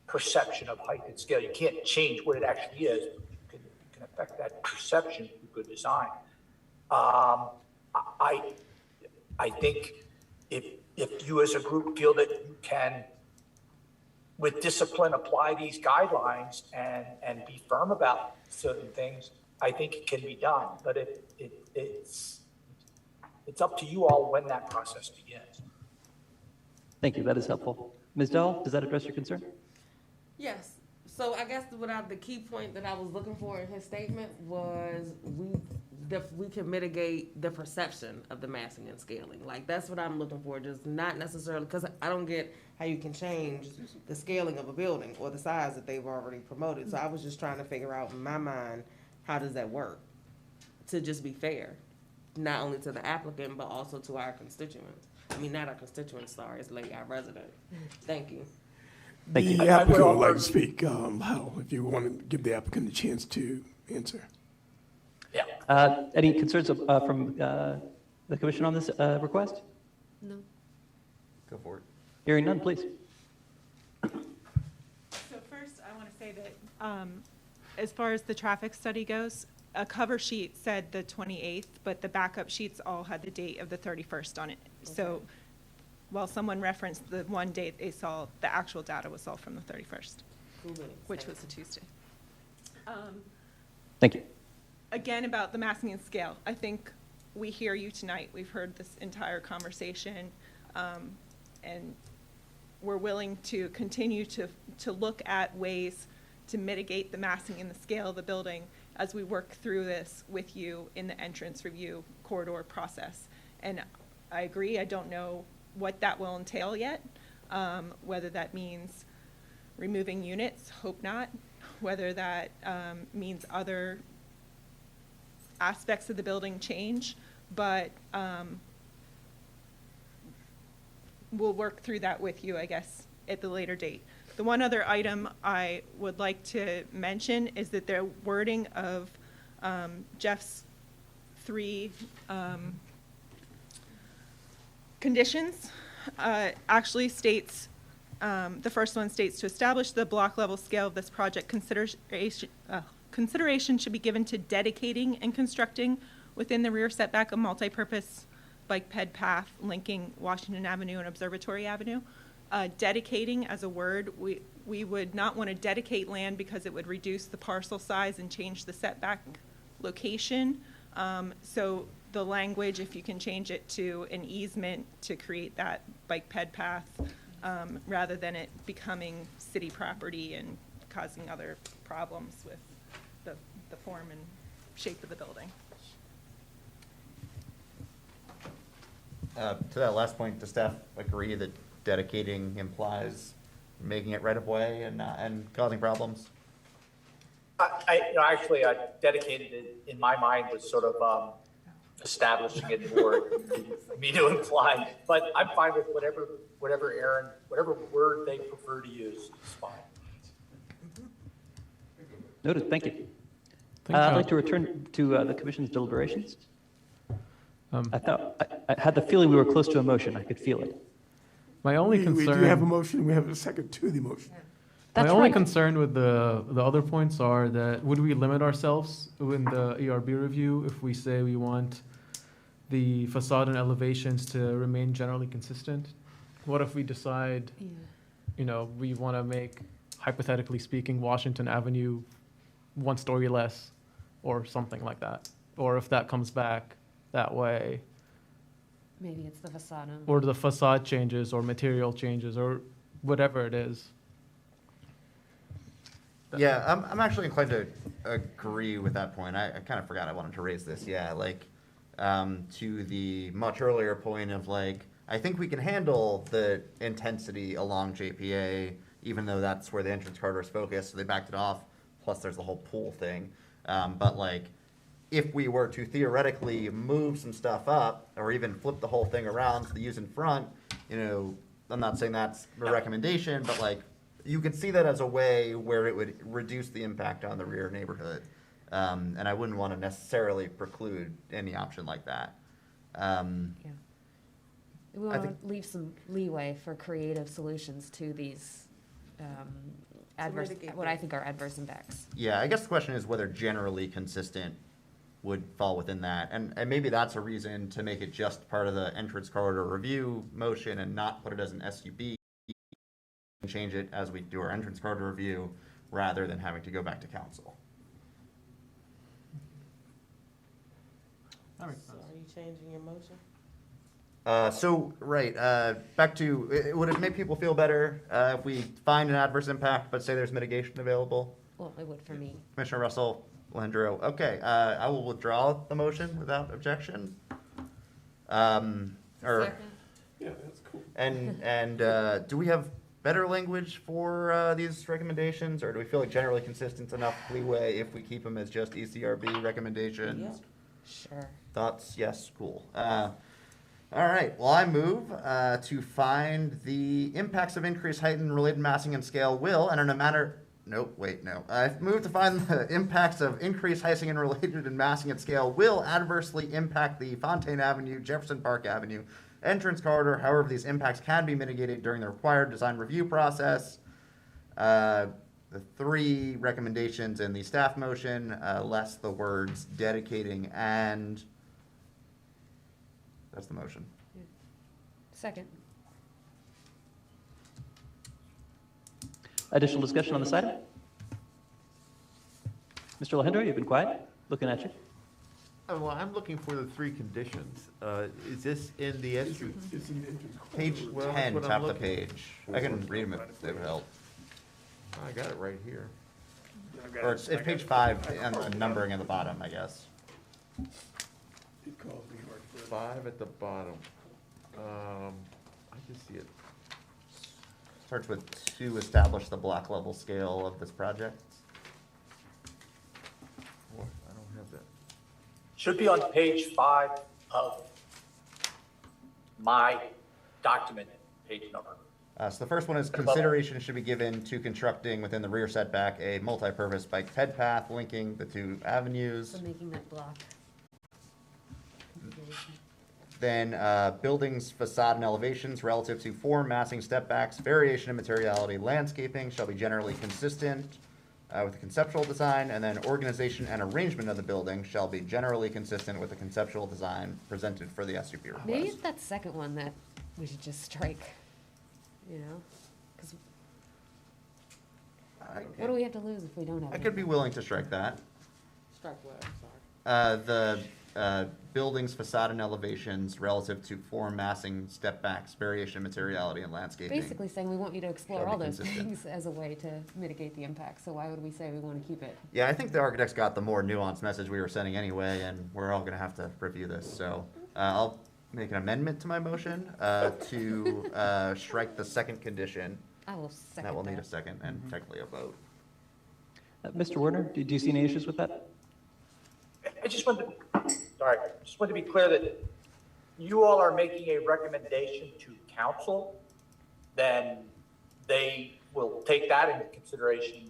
M: perception of height and scale. You can't change what it actually is. You can affect that perception through good design. I think if you as a group feel that you can, with discipline, apply these guidelines and be firm about certain things, I think it can be done. But it's up to you all when that process begins.
A: Thank you, that is helpful. Ms. Dahl, does that address your concern?
D: Yes. So I guess the key point that I was looking for in his statement was we can mitigate the perception of the massing and scaling. Like, that's what I'm looking for, just not necessarily, because I don't get how you can change the scaling of a building or the size that they've already promoted. So I was just trying to figure out in my mind, how does that work? To just be fair, not only to the applicant, but also to our constituents. I mean, not our constituents, sorry, it's like our residents. Thank you.
A: Thank you.
F: The applicant would like to speak. Hal, if you want to give the applicant a chance to answer.
A: Any concerns from the commission on this request?
T: No.
H: Go for it.
A: Hearing none, please.
L: So first, I want to say that as far as the traffic study goes, a cover sheet said the 28th, but the backup sheets all had the date of the 31st on it. So while someone referenced the one date they saw, the actual data was all from the 31st, which was a Tuesday.
A: Thank you.
L: Again, about the massing and scale, I think we hear you tonight. We've heard this entire conversation, and we're willing to continue to look at ways to mitigate the massing and the scale of the building as we work through this with you in the entrance review corridor process. And I agree, I don't know what that will entail yet, whether that means removing units, hope not, whether that means other aspects of the building change, but we'll work through that with you, I guess, at the later date. The one other item I would like to mention is that the wording of Jeff's 3 conditions actually states, the first one states, to establish the block level scale of this project, consideration should be given to dedicating and constructing within the rear setback a multi-purpose bike ped path linking Washington Avenue and Observatory Avenue. Dedicating as a word, we would not want to dedicate land because it would reduce the parcel size and change the setback location. So the language, if you can change it to an easement to create that bike ped path, rather than it becoming city property and causing other problems with the form and shape of the building.
H: To that last point, does staff agree that dedicating implies making it right of way and causing problems?
M: Actually, dedicated it, in my mind, was sort of establishing it more me to imply, but I'm fine with whatever Aaron, whatever word they prefer to use is fine.
A: Noted, thank you. I'd like to return to the commission's deliberations. I had the feeling we were close to a motion. I could feel it.
E: My only
F: We
E: concern.
F: do have a motion, we have a second to the motion.
S: My only concern with the other points are that would we limit ourselves in the ERB review if we say we want the facade and elevations to remain generally consistent? What if we decide, we want to make, hypothetically speaking, Washington Avenue 1 story less or something like that? or if that comes back that way,
T: Maybe it's the facade.
S: or the facade changes, or material changes, or whatever it is.
H: Yeah, I'm actually inclined to agree with that point. I kind of forgot I wanted to raise this. Yeah, like, to the much earlier point of like, I think we can handle the intensity along JPA, even though that's where the entrance corridor is focused, so they backed it off, plus there's the whole pool thing. But like, if we were to theoretically move some stuff up, or even flip the whole thing around to the use in front, you know, I'm not saying that's a recommendation, but like, you could see that as a way where it would reduce the impact on the rear neighborhood. And I wouldn't want to necessarily preclude any option like that.
T: We
H: I
T: want
H: think-
T: to leave some leeway for creative solutions to these adverse,
D: mitigate
T: what
D: that.
T: I think are adverse impacts.
H: Yeah, I guess the question is whether generally consistent would fall within that. And maybe that's a reason to make it just part of the entrance corridor review motion and not put it as an SUP. Change it as we do our entrance corridor review rather than having to go back to council.
D: So are you changing your motion?
H: Back to, would it make people feel better if we find an adverse impact, but say there's mitigation available?
T: Well, it would for me.
H: Commissioner Russell, Landreau, okay, I will withdraw the motion without objection.
F: Yeah, that's cool.
H: And do we have better language for these recommendations, or do we feel like generally consistent enough leeway if we keep them as just ECRB recommendations?
T: Sure.
H: Thoughts? Yes, cool. All right, well, I move to find the impacts of increased height and related massing and scale will, and in a manner, I move to find the impacts of increased heighting and related and massing and scale will adversely impact the Fontaine Avenue, Jefferson Park Avenue entrance corridor. However, these impacts can be mitigated during the required design review process. The three recommendations in the staff motion, less the words dedicating and. That's the motion.
T: Second.
A: Additional discussion on this item? Mr. Alejandro, you've been quiet, looking at you.
G: Well, I'm looking for the three conditions. Is this in the SU?
F: It's in the entrance
H: Page
F: corridor.
G: Well, that's
H: 10,
G: what I'm
H: top of the
G: looking-
H: page. I can read them if they would help.
G: I got it right here.
H: Or it's page 5 and numbering at the bottom, I guess.
F: It calls me hard.
G: 5 at the bottom. I can see it.
H: Starts with to establish the block level scale of this project.
G: What? I don't have that.
M: Should be on page 5 of my document, page number.
H: So the first one is consideration should be given to constructing within the rear setback a multi-purpose bike ped path linking the two avenues.
T: So making that block.
H: Then buildings, facade, and elevations relative to form, massing, step backs, variation in materiality, landscaping shall be generally consistent with the conceptual design, and then organization and arrangement of the building shall be generally consistent with the conceptual design presented for the SUP request.
T: Maybe it's that second one that we should just strike, you know? 'Cause what do we have to lose if we don't have
H: I
T: it?
H: could be willing to strike that.
D: Strike what, I'm sorry.
H: The buildings, facade, and elevations relative to form, massing, step backs, variation in materiality, and landscaping.
T: Basically saying we want you to explore
H: Shall be
T: all those
H: consistent.
T: things as a way to mitigate the impact, so why would we say we want to keep it?
H: Yeah, I think the architects got the more nuanced message we were sending anyway, and we're all gonna have to review this, so, I'll make an amendment to my motion, to, strike the second condition.
T: I will second
H: That will need a
T: that.
H: second and technically a vote.
A: Mr. Warner, do you see any issues with that?
M: I just wanted to be clear that you all are making a recommendation to council, then they will take that into consideration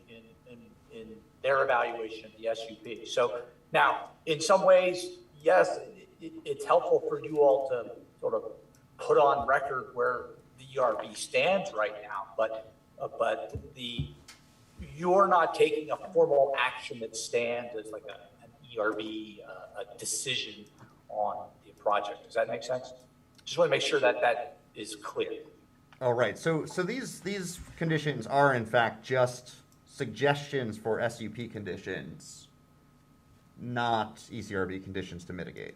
M: in their evaluation of the SUP. So now, in some ways, yes, it's helpful for you all to sort of put on record where the ERB stands right now, but you're not taking a formal action that stands as like an ERB, a decision on the project. Does that make sense? Just want to make sure that that is clear.
H: All right, so these conditions are in fact just suggestions for SUP conditions. not ECRB conditions to mitigate.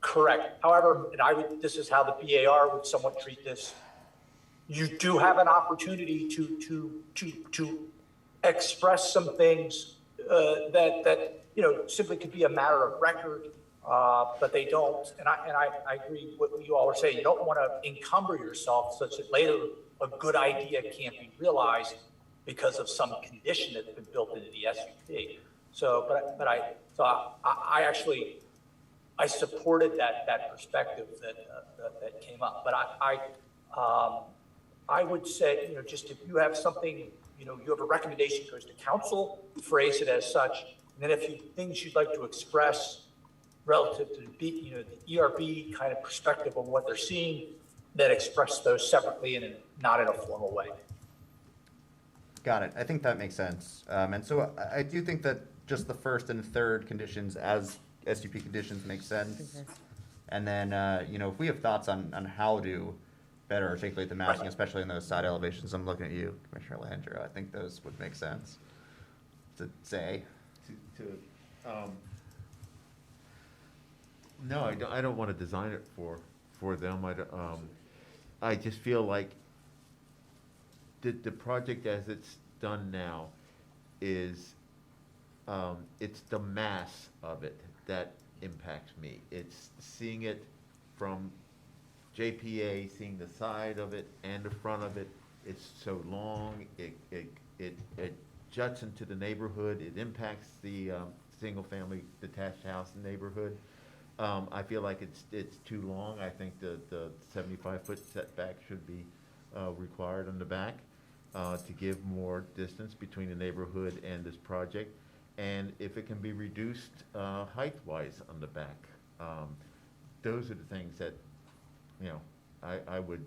M: Correct. However, this is how the BAR would somewhat treat this. You do have an opportunity to express some things that simply could be a matter of record, but they don't. And I agree with what you all are saying. You don't want to encumber yourself such that later a good idea can't be realized because of some condition that's been built into the SUP. So, I actually supported that perspective that came up. But I would say, just if you have something, you have a recommendation goes to council, phrase it as such, and then if you things you'd like to express relative to the ERB kind of perspective on what they're seeing, then express those separately and not in a formal way.
H: Got it. I think that makes sense. And so I do think that just the first and third conditions as SUP conditions make sense. And then, if we have thoughts on how to better articulate the massing, especially in those side elevations, I'm looking at you, Commissioner Lehendro. I think those would make sense to say.
G: No, I don't want to design it for them. I just feel like the project as it's done now is, it's the mass of it that impacts me. It's seeing it from JPA, seeing the side of it and the front of it. It's so long, it juts into the neighborhood, it impacts the single-family detached house neighborhood. I feel like it's too long. I think the 75-foot setback should be required on the back to give more distance between the neighborhood and this project. And if it can be reduced height-wise on the back, those are the things that, I would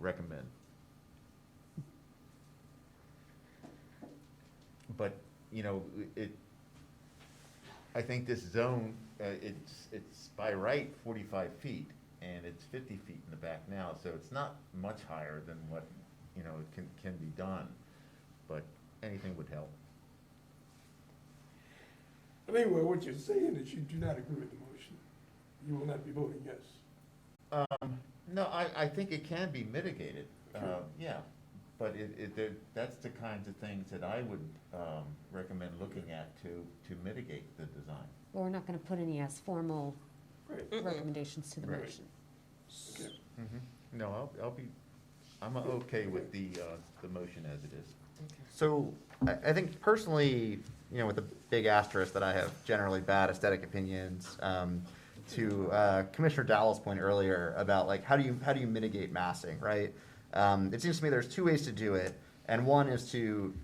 G: recommend. But, I think this zone, it's by right 45 feet, and it's 50 feet in the back now, so it's not much higher than what, can be done, but anything would help.
F: I think what you're saying is you do not agree with the motion. You will not be voting yes.
G: No, I think it can be mitigated, yeah, but that's the kinds of things that I would recommend looking at to mitigate the design.
T: Well, we're not going to put any as formal recommendations to the
G: Right.
T: motion.
F: Okay.
G: Mm-hmm. No, I'm okay with the motion as it is.
H: So I think personally, with a big asterisk that I have generally bad aesthetic opinions, to Commissioner Dowell's point earlier about like how do you mitigate massing, right? It seems to me there's two ways to do it, and one is to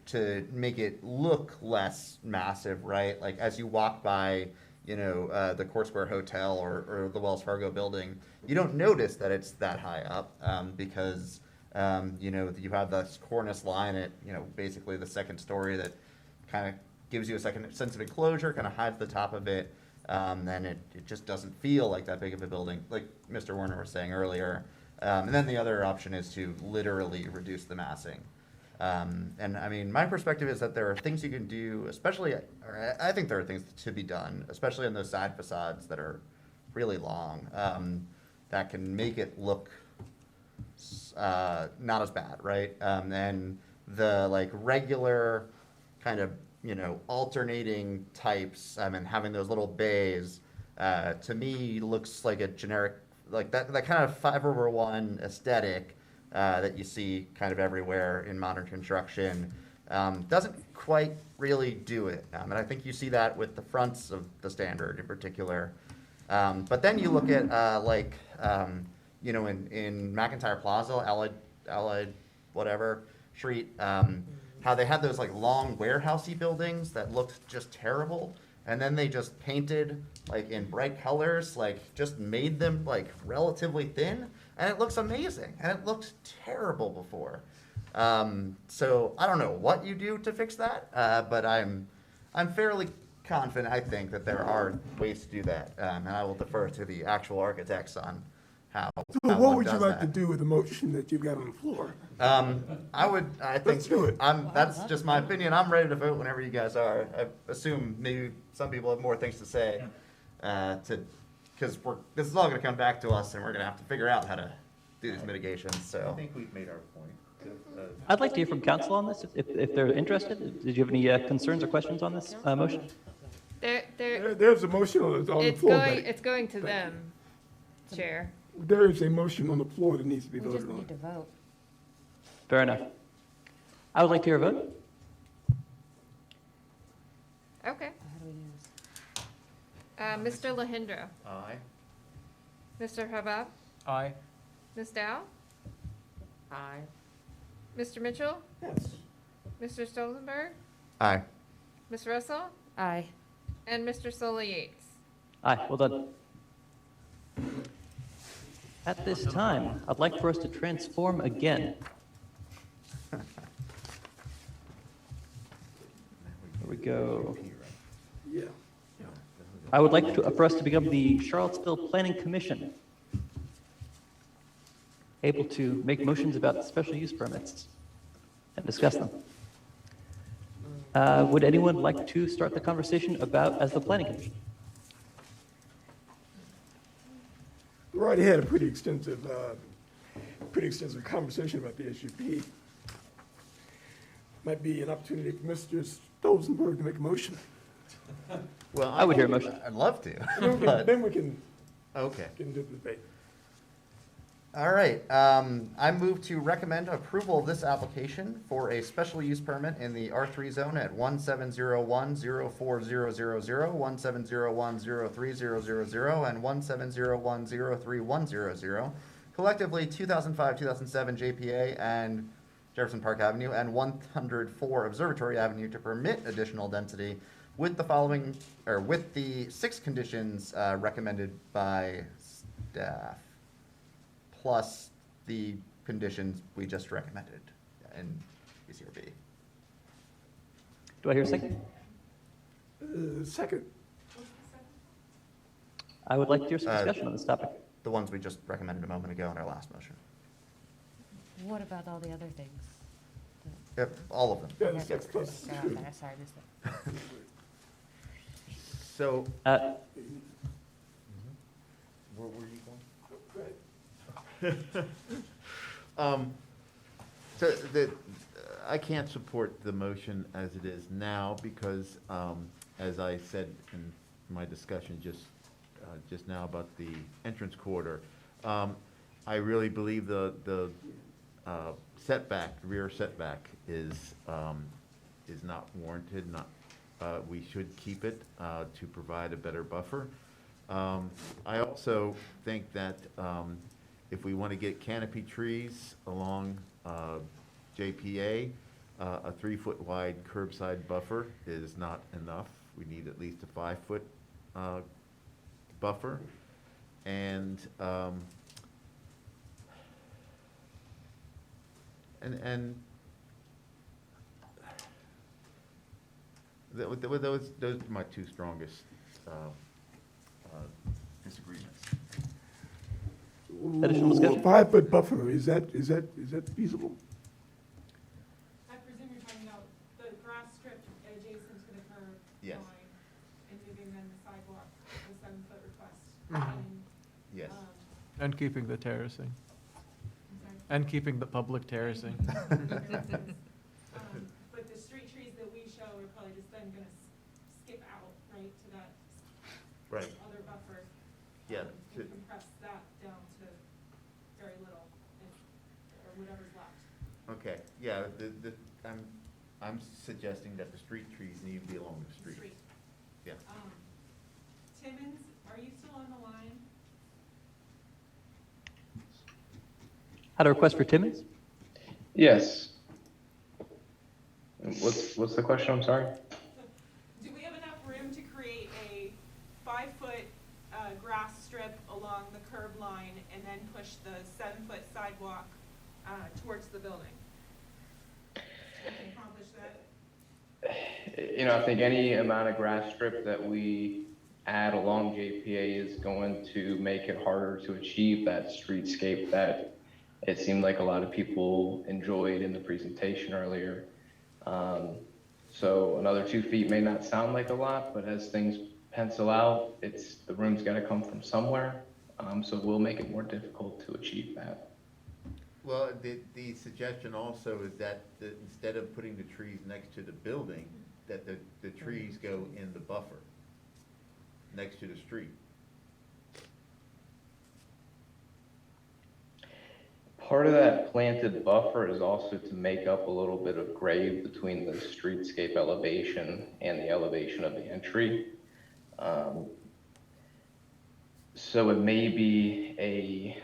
H: make it look less massive, right? Like as you walk by, the Court Square Hotel or the Wells Fargo building, you don't notice that it's that high up because you have this cornice line at basically the second story that kind of gives you a second sense of enclosure, kind of hides the top of it. Then it just doesn't feel like that big of a building, like Mr. Werner was saying earlier. And then the other option is to literally reduce the massing. And I mean, my perspective is that there are things you can do, or I think there are things to be done, especially on those side facades that are really long, that can make it look not as bad, right? And the regular kind of alternating types, and having those little bays, to me looks like a generic, like that kind of 5/1 aesthetic that you see kind of everywhere in modern construction, doesn't quite really do it. And I think you see that with the fronts of the standard in particular. But then you look at in McIntyre Plaza, Allied whatever street, how they had those long warehousey buildings that looked just terrible, and then they just painted in bright colors, just made them relatively thin, and it looks amazing, and it looked terrible before. So I don't know what you do to fix that, but I'm fairly confident, I think, that there are ways to do that, and I will defer to the actual architects on how
F: So
H: how
F: what
H: one
F: would you
H: does
F: like to
H: that.
F: do with the motion that you've got on the floor?
H: I think,
F: Let's do it.
H: that's just my opinion. I'm ready to vote whenever you guys are. I assume maybe some people have more things to say, because this is all gonna come back to us, and we're gonna have to figure out how to do these mitigations,
G: I
H: so.
G: think we've made our point.
A: I'd like to hear from council on this, if they're interested. Did you have any concerns or questions on this motion?
F: There's a motion on the
P: It's
F: floor,
P: going,
F: Betty.
P: it's going to them, Chair.
F: There is a motion on the floor that needs to be
T: We just
F: voted on.
T: need to vote.
A: Fair enough. I would like to hear a vote.
P: Okay.
T: How do we do this?
P: Mr. Lahindra,
G: Aye.
P: Mr. Habab,
S: Aye.
P: Ms. Dow,
D: Aye.
P: Mr. Mitchell,
F: Yes.
P: Mr. Stolzenberg,
H: Aye.
P: Ms. Russell,
T: Aye.
P: and Mr. Sola Yates.
A: Aye, well done. At this time, I'd like for us to transform again. Here we go.
F: Yeah.
A: I would like for us to become the Charlottesville Planning Commission, able to make motions about special use permits and discuss them. Would anyone like to start the conversation about as the Planning Commission?
F: We already had a pretty extensive conversation about the SUP. Might be an opportunity for Mr. Stolzenberg to make a motion.
H: Well,
A: I would hear a motion.
H: I'd love to,
F: Then
H: but,
F: we can
H: okay.
F: get into the debate.
H: All right, I move to recommend approval of this application for a special use permit in the R3 zone at 1701-04000, 1701-03000, and 1701-03100, collectively 2005, 2007 JPA and Jefferson Park Avenue, and 104 Observatory Avenue to permit additional density with the following, or with the 6 conditions recommended by staff, plus the conditions we just recommended in BCRB.
A: Do I hear a second?
F: Second.
A: I would like to hear some discussion on this topic.
H: The ones we just recommended a moment ago in our last motion.
T: What about all the other things?
H: Yep, all of them.
F: Yeah, the 6 plus
T: Oh,
F: 2.
T: okay, sorry, I missed that.
H: So,
A: Uh,
G: Where were you going?
F: Right.
G: So I can't support the motion as it is now because, as I said in my discussion just now about the entrance corridor, I really believe the setback, rear setback is not warranted, we should keep it to provide a better buffer. I also think that if we want to get canopy trees along JPA, a 3-foot wide curbside buffer is not enough. We need at least a 5-foot buffer. And those are my 2 strongest disagreements.
A: Additional discussion?
F: 5-foot buffer, is that feasible?
L: I presume you're talking about the grass strip adjacent to the curb
G: Yes.
L: line and moving then the sidewalk, the 7-foot request.
G: Yes.
S: And keeping the terracing.
L: I'm sorry.
S: And keeping the public terracing.
L: But the street trees that we show are probably just then gonna skip out, right, to that
G: Right.
L: other buffer.
G: Yeah,
L: To
G: to-
L: compress that down to very little, or whatever's left.
G: Okay, yeah, I'm suggesting that the street trees need to be along the street.
L: Street.
G: Yeah.
L: Timmons, are you still on the line?
A: Had a request for Timmons?
R: Yes. What's the question? I'm sorry.
L: Do we have enough room to create a 5-foot grass strip along the curb line and then push the 7-foot sidewalk towards the building? We can accomplish that?
R: I think any amount of grass strip that we add along JPA is going to make it harder to achieve that streetscape that it seemed like a lot of people enjoyed in the presentation earlier. So another 2 feet may not sound like a lot, but as things pencil out, the room's got to come from somewhere. So we'll make it more difficult to achieve that.
G: Well, the suggestion also is that instead of putting the trees next to the building, that the trees go in the buffer next to the street.
R: Part of that planted buffer is also to make up a little bit of grade between the streetscape elevation and the elevation of the entry. So it may be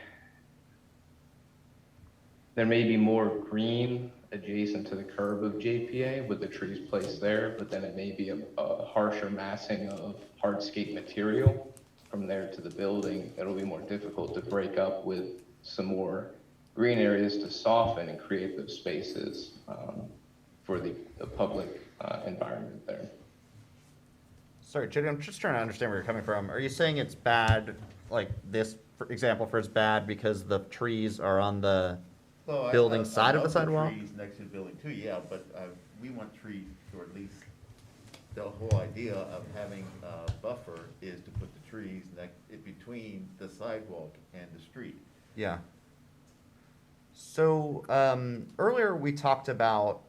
R: there may be more green adjacent to the curb of JPA with the trees placed there, but then it may be a harsher massing of hardscape material from there to the building. It'll be more difficult to break up with some more green areas to soften and create those spaces for the public environment there.
Q: Sorry, Judy, I'm just trying to understand where you're coming from. Are you saying it's bad, like this for example, for it's bad because the trees are on the
G: Well,
Q: building
G: I
Q: side of the
G: love
Q: sidewalk?
G: Trees next to the building too, yeah, but we want trees, or at least the whole idea of having a buffer is to put the trees in between the sidewalk and the street.
Q: Yeah. So earlier we talked about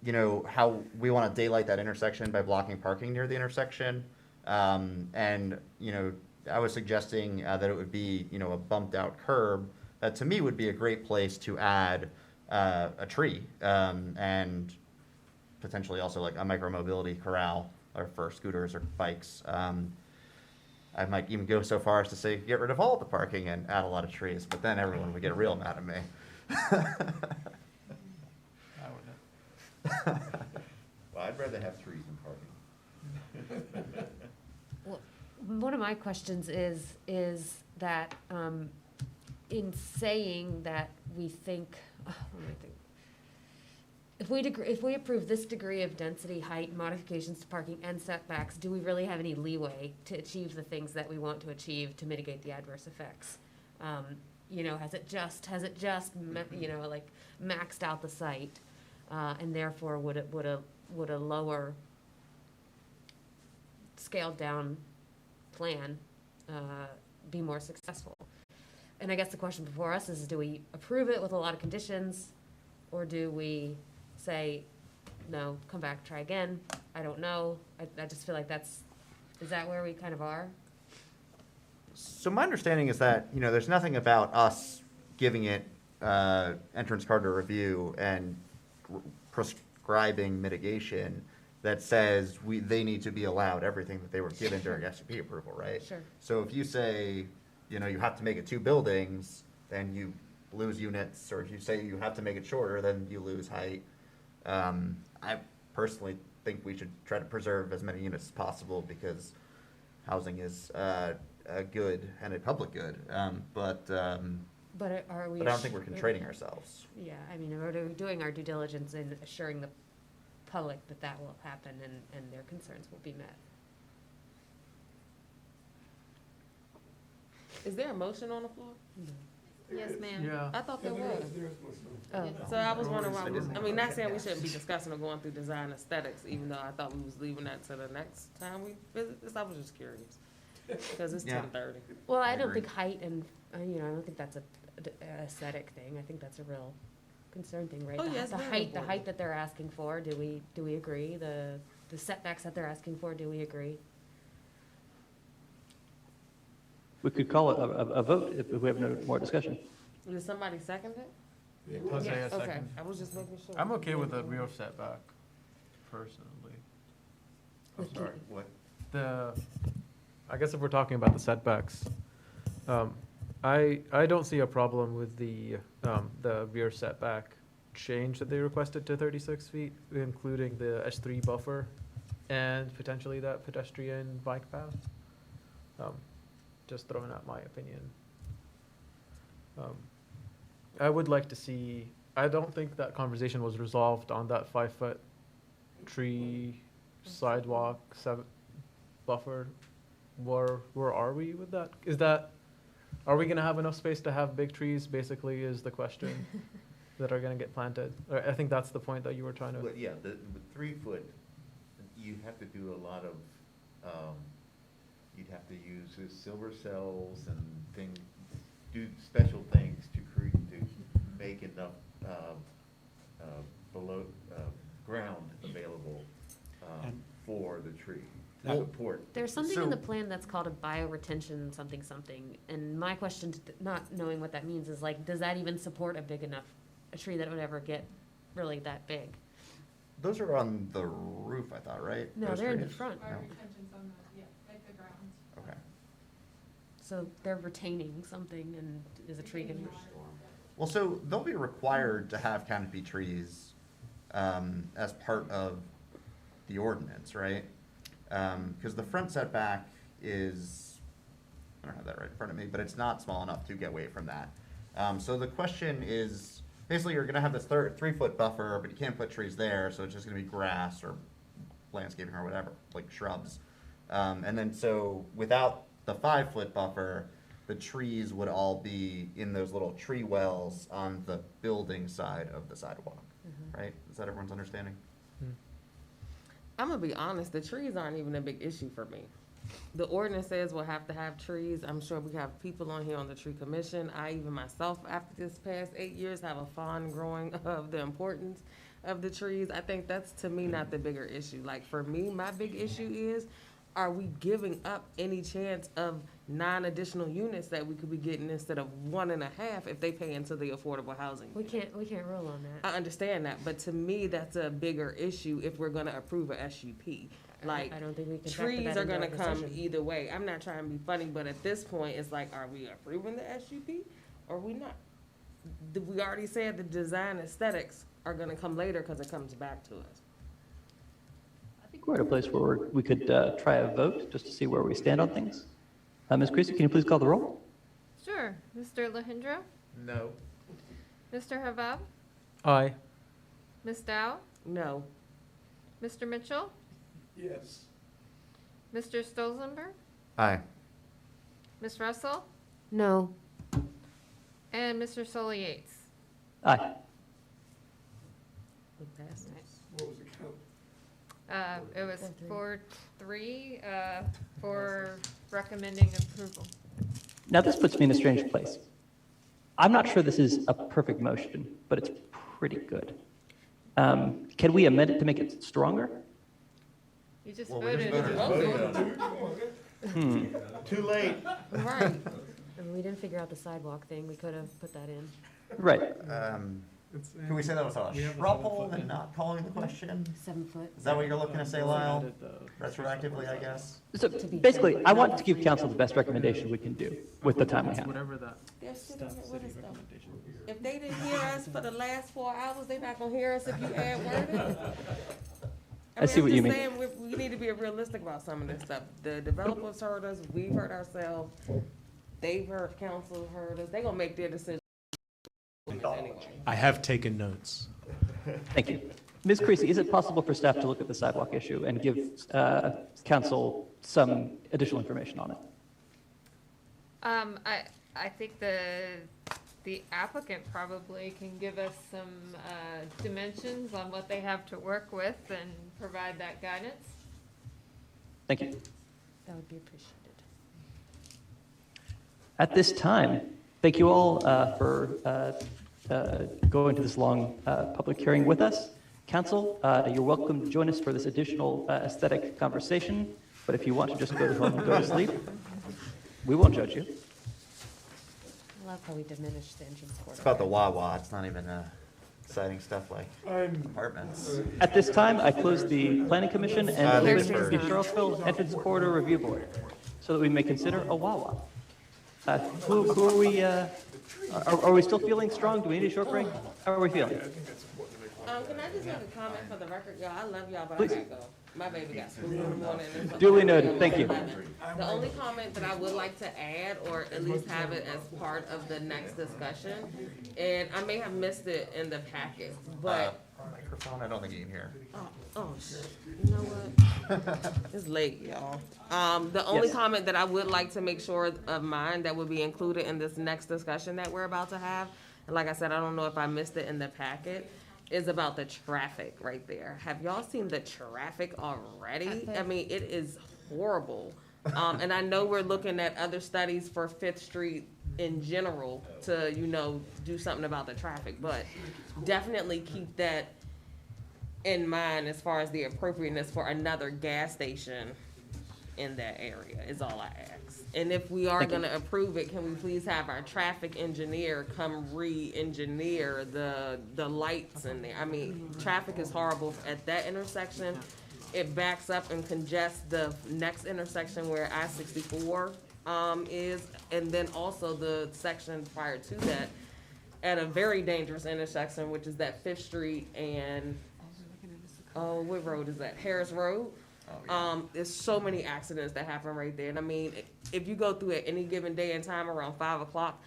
Q: you know, how we want to daylight that intersection by blocking parking near the intersection, and you know, I was suggesting that it would be, you know, a bumped out curb. That to me would be a great place to add a tree and potentially also like a micro-mobility corral or for scooters or bikes. I might even go so far as to say get rid of all the parking and add a lot of trees, but then everyone would get real mad at me.
G: Well, I'd rather have trees than parking.
T: Well, one of my questions is that in saying that we think, what do I think? If we approve this degree of density, height, modifications to parking and setbacks, do we really have any leeway to achieve the things that we want to achieve to mitigate the adverse effects? You know, has it just you know, like maxed out the site, and therefore would a lower scaled down plan be more successful? And I guess the question before us is, do we approve it with a lot of conditions, or do we say, no, come back, try again? I don't know. I just feel like is that where we kind of are?
Q: So my understanding is that, you know, there's nothing about us giving it entrance card to review and prescribing mitigation that says they need to be allowed everything that they were given during SUP approval, right?
T: Sure.
Q: So if you say, you know, you have to make it 2 buildings, then you lose units, or if you say you have to make it shorter, then you lose height. I personally think we should try to preserve as many units as possible because housing is a good and a public good. But
T: are we?
Q: But I don't think we're contrading ourselves.
T: Yeah, I mean, we're doing our due diligence in assuring the public that will happen and their concerns will be met.
D: Is there a motion on the floor?
I: Yes, ma'am.
S: Yeah.
D: I thought there was.
T: Oh.
D: So I was wondering why, I mean, not saying we shouldn't be discussing or going through design aesthetics, even though I thought we was leaving that to the next time we visit this. I was just curious, because it's
Q: Yeah.
D: 10:30.
T: Well, I
Q: I
T: don't
Q: agree.
T: think height and, you know, I don't think that's a aesthetic thing. I think that's a real concern thing, right?
D: Oh,
T: The-
D: yeah, it's
T: the
D: very
T: height,
D: important.
T: the height that they're asking for, do we agree? The setbacks that they're asking for, do we agree?
A: We could call it a vote if we have no more discussion.
D: Did somebody second it?
S: Jose, a
D: Okay,
S: second.
D: I was just making sure.
S: I'm okay with the rear setback, personally.
G: I'm sorry, what?
S: I guess if we're talking about the setbacks, I don't see a problem with the rear setback change that they requested to 36 feet, including the S3 buffer and potentially that pedestrian bike path. Just throwing out my opinion. I would like to see, I don't think that conversation was resolved on that 5-foot tree sidewalk buffer, where are we with that? Are we gonna have enough space to have big trees, basically, is the question, that are gonna get planted? Or I think that's the point that you were trying to.
G: But yeah, the 3 foot, you have to do a lot of, you'd have to use silver cells and things, do special things to make enough, below, ground available, for the tree to
T: Well,
G: support.
T: There's something in the plan that's called a bioretention something something, and my question, not knowing what that means, is like, does that even support a tree that would ever get really that big?
Q: Those are on the roof, I thought, right?
T: No,
Q: Those
T: they're in the
Q: trees?
T: front.
Q: No.
L: ground.
Q: Okay.
T: So they're retaining something, and is a tree gonna?
Q: Well, so they'll be required to have canopy trees as part of the ordinance, right? Because the front setback is, I don't have that right in front of me, but it's not small enough to get away from that. So the question is, basically, you're gonna have this 3-foot buffer, but you can't put trees there, so it's just gonna be grass or landscaping or whatever, like shrubs. And then so without the 5-foot buffer, the trees would all be in those little tree wells on the building side of the sidewalk, right? Is that everyone's understanding?
D: I'm gonna be honest, the trees aren't even a big issue for me. The ordinance says we'll have to have trees. I'm sure we have people on here on the tree commission. I even myself, after this past 8 years, have a fond growing of the importance of the trees. I think that's, to me, not the bigger issue. Like, for me, my big issue is, are we giving up any chance of 9 additional units that we could be getting instead of 1.5 if they pay into the affordable housing?
T: We can't rule on that.
D: I understand that, but to me, that's a bigger issue if we're gonna approve a SUP. Like,
T: I don't think we can factor
D: trees
T: that
D: are
T: into our
D: gonna come
T: decision.
D: either way. I'm not trying to be funny, but at this point, it's like, are we approving the SUP or are we not? We already said the design aesthetics are gonna come later because it comes back to us.
A: I think we're at a place where we could try a vote just to see where we stand on things. Ms. Creasy, can you please call the roll?
P: Sure. Mr. Lahindra?
G: No.
P: Mr. Havab?
S: Aye.
P: Ms. Dow?
D: No.
P: Mr. Mitchell?
F: Yes.
P: Mr. Stolzenberg?
Q: Aye.
P: Ms. Russell?
T: No.
P: And Mr. Sully Yates?
A: Aye.
D: We passed it.
F: What was the count?
P: It was 4-3 for recommending approval.
A: Now, this puts me in a strange place. I'm not sure this is a perfect motion, but it's pretty good. Can we amend it to make it stronger?
P: You just
Q: Well, we just
P: voted.
G: Too late.
D: Right.
T: And we didn't figure out the sidewalk thing. We could have put that in.
A: Right.
Q: Can we say that was a straw poll and not calling the question?
T: 7 foot.
Q: Is that what you're looking to say, Lyle? Retroactively, I guess?
A: So basically, I want to give council the best recommendation we can do with the time we have.
S: Whatever that.
D: They're sitting here with us though. If they didn't hear us for the last 4 hours, they're not gonna hear us if you add word.
A: I see what you mean.
D: I'm just saying, we need to be realistic about some of this stuff. The developers heard us, we've heard ourselves, they've heard, council heard us, they gonna make their decision anyway.
U: I have taken notes.
A: Thank you. Ms. Creasy, is it possible for staff to look at the sidewalk issue and give council some additional information on it?
P: I think the applicant probably can give us some dimensions on what they have to work with and provide that guidance.
A: Thank you.
T: That would be appreciated.
A: At this time, thank you all for going to this long public hearing with us. Council, you're welcome to join us for this additional aesthetic conversation, but if you want to just go home and go to sleep, we won't judge you.
T: I love how we diminished the entrance court.
Q: It's about the Wawa, it's not even exciting stuff like apartments.
A: At this time, I close the Planning Commission and
Q: thanks
A: open
Q: for-
A: the Charlottesville Entrance Corridor Review Board so that we may consider a Wawa. Who are we, are we still feeling strong? Do we need a short break? How are we feeling?
D: Can I just make a comment for the record? Y'all, I love y'all, but
A: Please.
D: I gotta go. My baby got school in the morning. and it's
A: Duly
D: o'clock.
A: noted. Thank you.
D: The only comment that I would like to add, or at least have it as part of the next discussion, and I may have missed it in the packet, but,
Q: Microphone, I don't think you can hear.
D: you know what? It's late, y'all. The only
A: Yes.
D: comment that I would like to make sure of mine that would be included in this next discussion that we're about to have, and like I said, I don't know if I missed it in the packet, is about the traffic right there. Have y'all seen the traffic already? I mean, it is horrible. And I know we're looking at other studies for Fifth Street in general to, do something about the traffic, but definitely keep that in mind as far as the appropriateness for another gas station in that area, is all I ask. And if we are gonna approve it, can we please have our traffic engineer come re-engineer the lights in there? I mean, traffic is horrible at that intersection. It backs up and congests the next intersection where I-64 is, and then also the section prior to that at a very dangerous intersection, which is that Fifth Street and, what road is that? Harris Road? There's so many accidents that happen right there. And I mean, if you go through at any given day and time around 5 o'clock,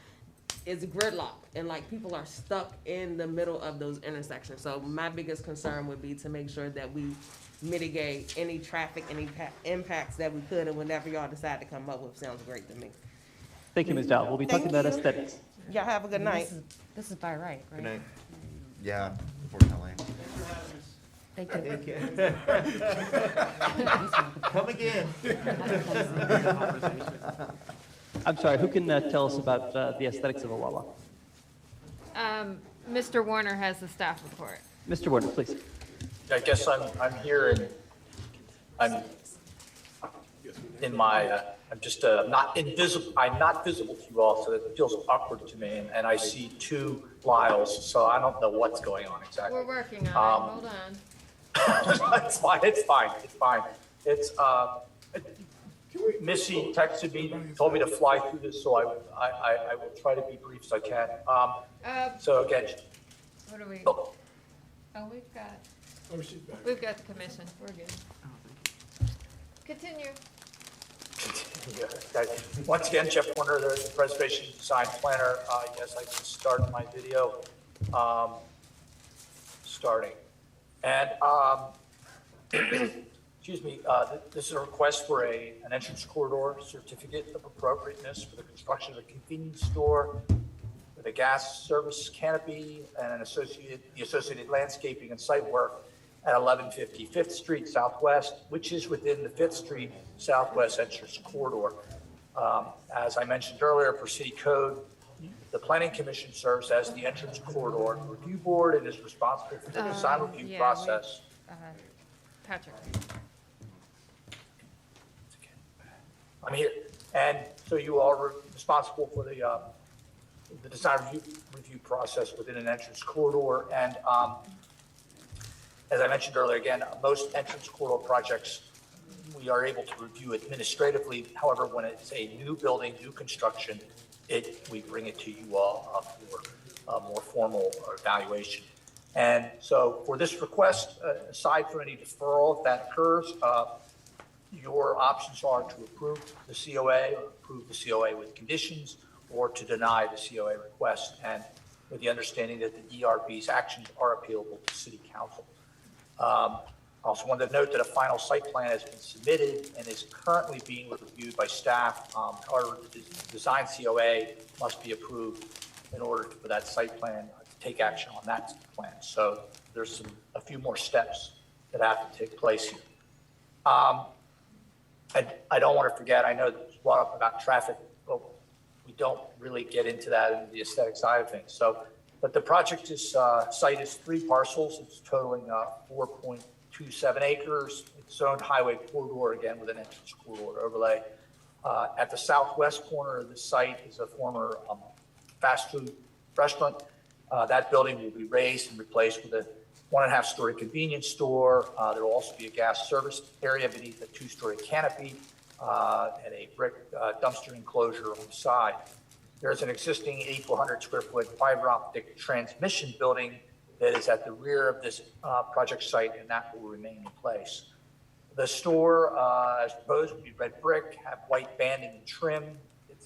D: it's gridlock and like people are stuck in the middle of those intersections. So my biggest concern would be to make sure that we mitigate any traffic, any impacts that we could, and whenever y'all decide to come up with, sounds great to me.
A: Thank you, Ms. Dowell. We'll be talking about aesthetics.
D: Y'all have a good night.
T: This is by right,
Q: Good
T: right?
Q: night. Yeah, unfortunately.
T: Thank you.
Q: Thank you. Come again.
A: I'm sorry, who can tell us about the aesthetics of a Wawa?
P: Mr. Warner has the staff report.
A: Mr. Warner, please.
M: I guess I'm here and I'm in my, I'm just not invisible, I'm not visible to you all, so it feels awkward to me. And I see two Lyles, so I don't know what's going on exactly.
P: We're working on it, hold on.
M: It's fine, it's fine, it's fine. It's, Missy texted me, told me to fly through this, so I will try to be brief as I can. So again,
P: What are we?
M: oh,
P: Oh, we've got the commission, we're good. Continue.
M: okay. Once again, Jeff Warner, the Preservation Design Planner. Yes, I can start my video. Starting. And, excuse me, this is a request for an entrance corridor certificate of appropriateness for the construction of a convenience store with a gas service canopy and the associated landscaping and site work at 1150 Fifth Street Southwest, which is within the Fifth Street Southwest entrance corridor. As I mentioned earlier, per city code, the Planning Commission serves as the entrance corridor review board and is responsible for the design review process.
P: Patrick.
M: I'm here. And so you are responsible for the design review process within an entrance corridor. And as I mentioned earlier, again, most entrance corridor projects, we are able to review administratively. However, when it's a new building, new construction, we bring it to you all for a more formal evaluation. And so for this request, aside from any deferral, if that occurs, your options are to approve the COA, or approve the COA with conditions, or to deny the COA request, and with the understanding that the ERB's actions are appealable to City Council. I also wanted to note that a final site plan has been submitted and is currently being reviewed by staff. However, the design COA must be approved in order for that site plan to take action on that plan. So there's a few more steps that have to take place here. I don't want to forget, I know that was brought up about traffic, but we don't really get into that in the aesthetic side of things. So, but the project site is 3 parcels. It's totaling 4.27 acres. It's zoned highway corridor, again, with an entrance corridor overlay. At the southwest corner of the site is a former fast food restaurant. That building will be raised and replaced with a 1.5-story convenience store. There will also be a gas service area beneath a 2-story canopy and a brick dumpster enclosure on the side. There's an existing 8,400 square foot fiber optic transmission building that is at the rear of this project site, and that will remain in place. The store, as proposed, will be red brick, have white banding and trim. It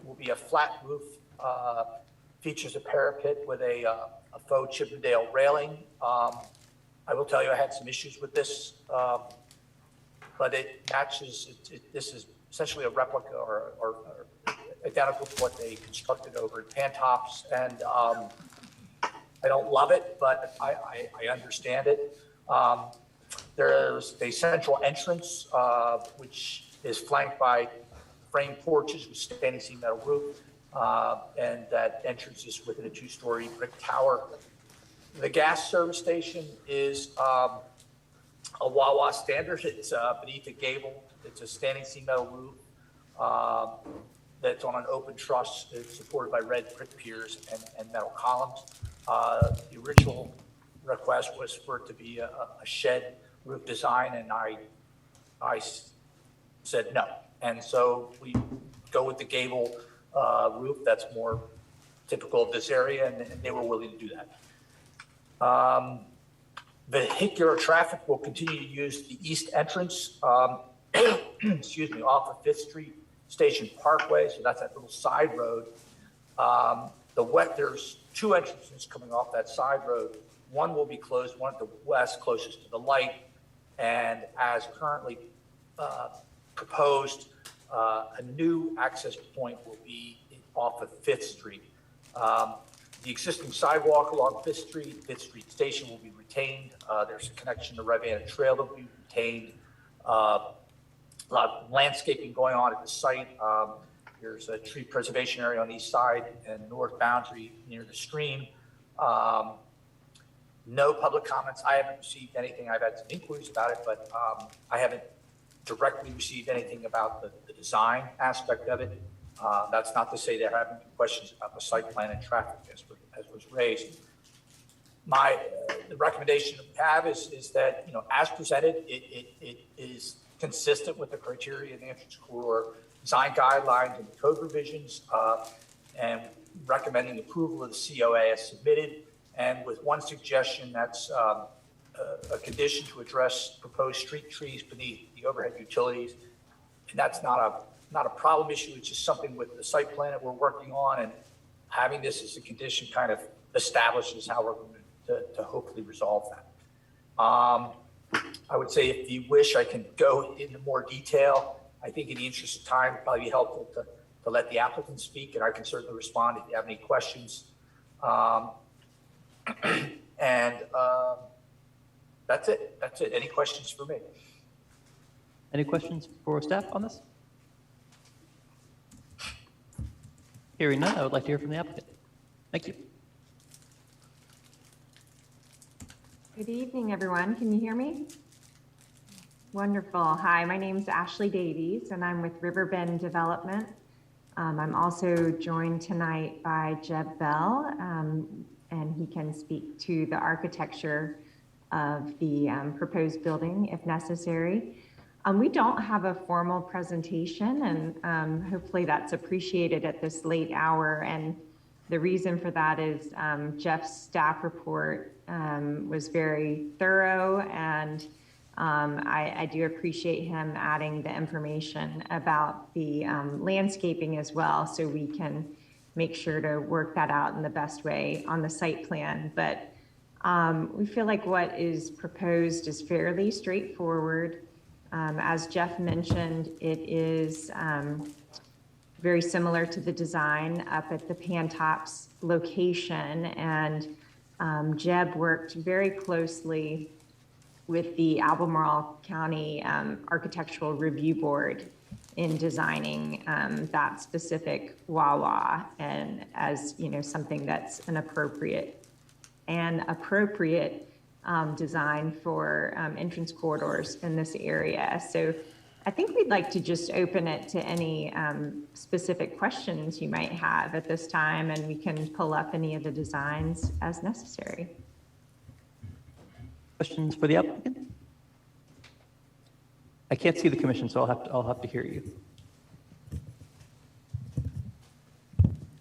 M: will be a flat roof, features a parapet with a faux Chippendale railing. I will tell you, I had some issues with this, but it matches, this is essentially a replica or identical to what they constructed over at Pantops, and I don't love it, but I understand it. There's a central entrance, which is flanked by framed porches with standing seam metal roof, and that entrance is within a 2-story brick tower. The gas service station is a Wawa standard. It's beneath a gable. It's a standing seam metal roof that's on an open truss. It's supported by red brick piers and metal columns. The original request was for it to be a shed roof design, and I said no. And so we go with the gable roof that's more typical of this area, and they were willing to do that. Vehicular traffic will continue to use the east entrance, excuse me, off of 5th Street Station Parkway, so that's that little side road. There's 2 entrances coming off that side road. One will be closed, one at the west, closest to the light, and as currently proposed, a new access point will be off of 5th Street. The existing sidewalk along 5th Street Station will be retained. There's a connection to Rivanna Trail that will be retained. A lot of landscaping going on at the site. There's a tree preservation area on the east side and north boundary near the stream. No public comments. I haven't received anything. I've had some inquiries about it, but I haven't directly received anything about the design aspect of it. That's not to say there haven't been questions about the site plan and traffic as was raised. The recommendation we have is that, as presented, it is consistent with the criteria in the entrance corridor design guidelines and the code revisions, and recommending approval of the COA as submitted, and with one suggestion that's a condition to address proposed street trees beneath the overhead utilities. And that's not a problem issue. It's just something with the site plan that we're working on, and having this as a condition kind of establishes how we're going to hopefully resolve that. I would say if you wish, I can go into more detail. I think in the interest of time, it'd probably be helpful to let the applicant speak, and I can certainly respond if you have any questions. That's it. That's it. Any questions for me?
A: Any questions for staff on this? Hearing none, I would like to hear from the applicant. Thank you.
B: Good evening, everyone. Can you hear me? Wonderful. Hi, my name is Ashley Davies, and I'm with Riverbend Development. I'm also joined tonight by Jeb Bell, and he can speak to the architecture of the proposed building if necessary. We don't have a formal presentation, and hopefully that's appreciated at this late hour. And the reason for that is Jeff's staff report was very thorough, and I do appreciate him adding the information about the landscaping as well, so we can make sure to work that out in the best way on the site plan. But we feel like what is proposed is fairly straightforward. As Jeff mentioned, it is very similar to the design up at the Pantops location, and Jeb worked very closely with the Albemarle County Architectural Review Board in designing that specific Wawa, and as something that's an appropriate design for entrance corridors in this area. So I think we'd like to just open it to any specific questions you might have at this time, and we can pull up any of the designs as necessary.
A: Questions for the applicant? I can't see the commission, so I'll have to hear you.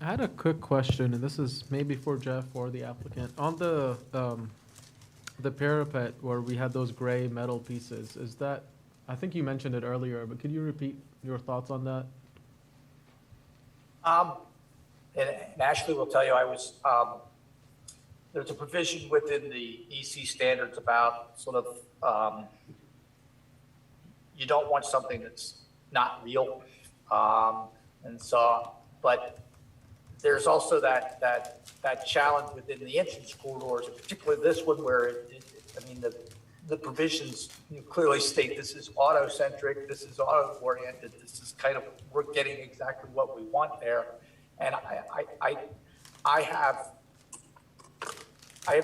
S: I had a quick question, and this is maybe for Jeff or the applicant. On the parapet where we had those gray metal pieces, is that, I think you mentioned it earlier, but could you repeat your thoughts on that?
M: And Ashley will tell you, there's a provision within the EC standards about sort of, you don't want something that's not real. And so, but there's also that challenge within the entrance corridors, and particularly this one where the provisions clearly state this is auto-centric, this is auto-oriented, this is kind of, we're getting exactly what we want there. And I have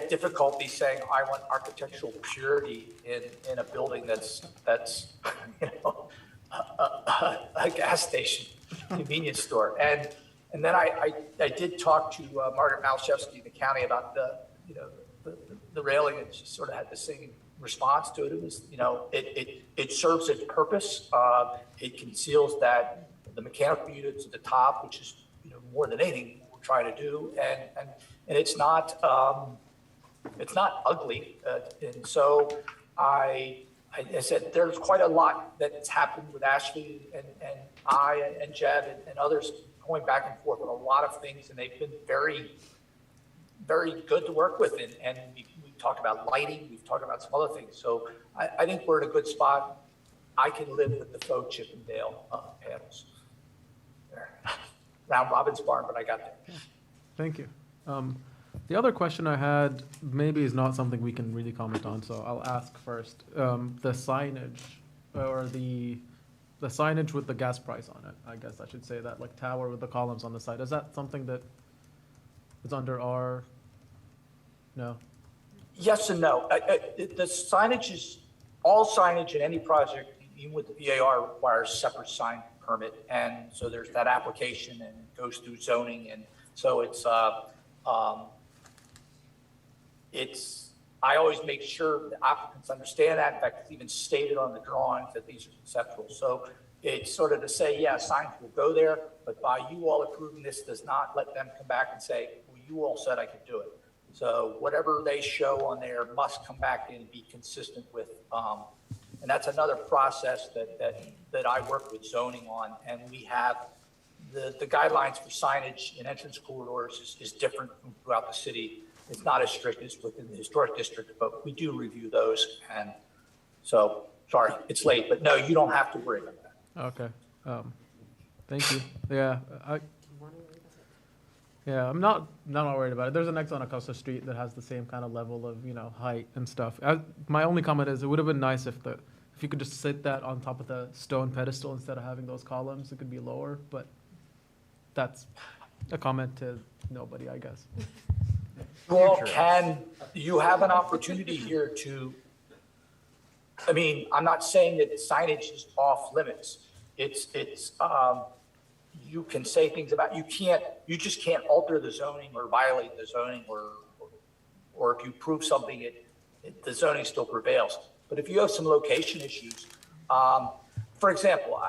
M: difficulty saying I want architectural purity in a building that's a gas station, convenience store. And then I did talk to Margaret Malashevsky in the county about the railing, and she sort of had the same response to it. It was, it serves its purpose. It conceals that the mechanical units at the top, which is more than anything we're trying to do, and it's not ugly. And so I said there's quite a lot that's happened with Ashley and I and Jed and others going back and forth on a lot of things, and they've been very, very good to work with. And we talked about lighting, we've talked about some other things. So I think we're in a good spot. I can live with the faux Chippendale panels there. Round Robin's barn, but I got there.
S: Thank you. The other question I had maybe is not something we can really comment on, so I'll ask first. The signage, or the signage with the gas price on it, I guess I should say that, like tower with the columns on the side. Is that something that is under our, no?
M: Yes and no. The signage is, all signage in any project, even with the VAR, requires separate sign permit. And so there's that application and it goes through zoning. And so I always make sure the applicants understand that. In fact, it's even stated on the drawings that these are conceptual. So it's sort of to say, yeah, signs will go there, but by you all approving this does not let them come back and say, well, you all said I could do it. So whatever they show on there must come back in and be consistent with, and that's another process that I work with zoning on. And we have the guidelines for signage in entrance corridors is different from throughout the city. It's not as strict as within the historic district, but we do review those. And so, sorry, it's late, but no, you don't have to worry about that.
S: Okay. Thank you. Yeah, I'm not worried about it. There's a next on Acosta Street that has the same kind of level of, height and stuff. My only comment is it would have been nice if you could just sit that on top of the stone pedestal instead of having those columns. It could be lower, but that's a comment to nobody, I guess.
M: Well, you have an opportunity here to, I'm not saying that signage is off limits. You can say things about, you just can't alter the zoning or violate the zoning, or if you prove something, the zoning still prevails. But if you have some location issues, for example,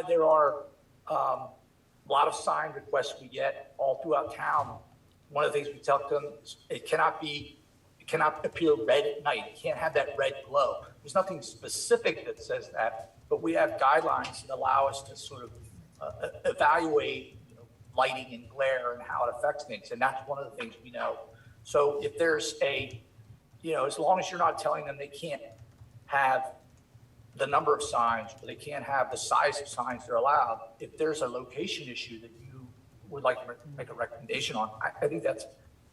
M: there are a lot of sign requests we get all throughout town. One of the things we tell them is it cannot appear red at night. It can't have that red glow. There's nothing specific that says that, but we have guidelines that allow us to sort of evaluate lighting and glare and how it affects things. And that's one of the things we know. So if there's as long as you're not telling them they can't have the number of signs, or they can't have the size of signs they're allowed, if there's a location issue that you would like to make a recommendation on, I think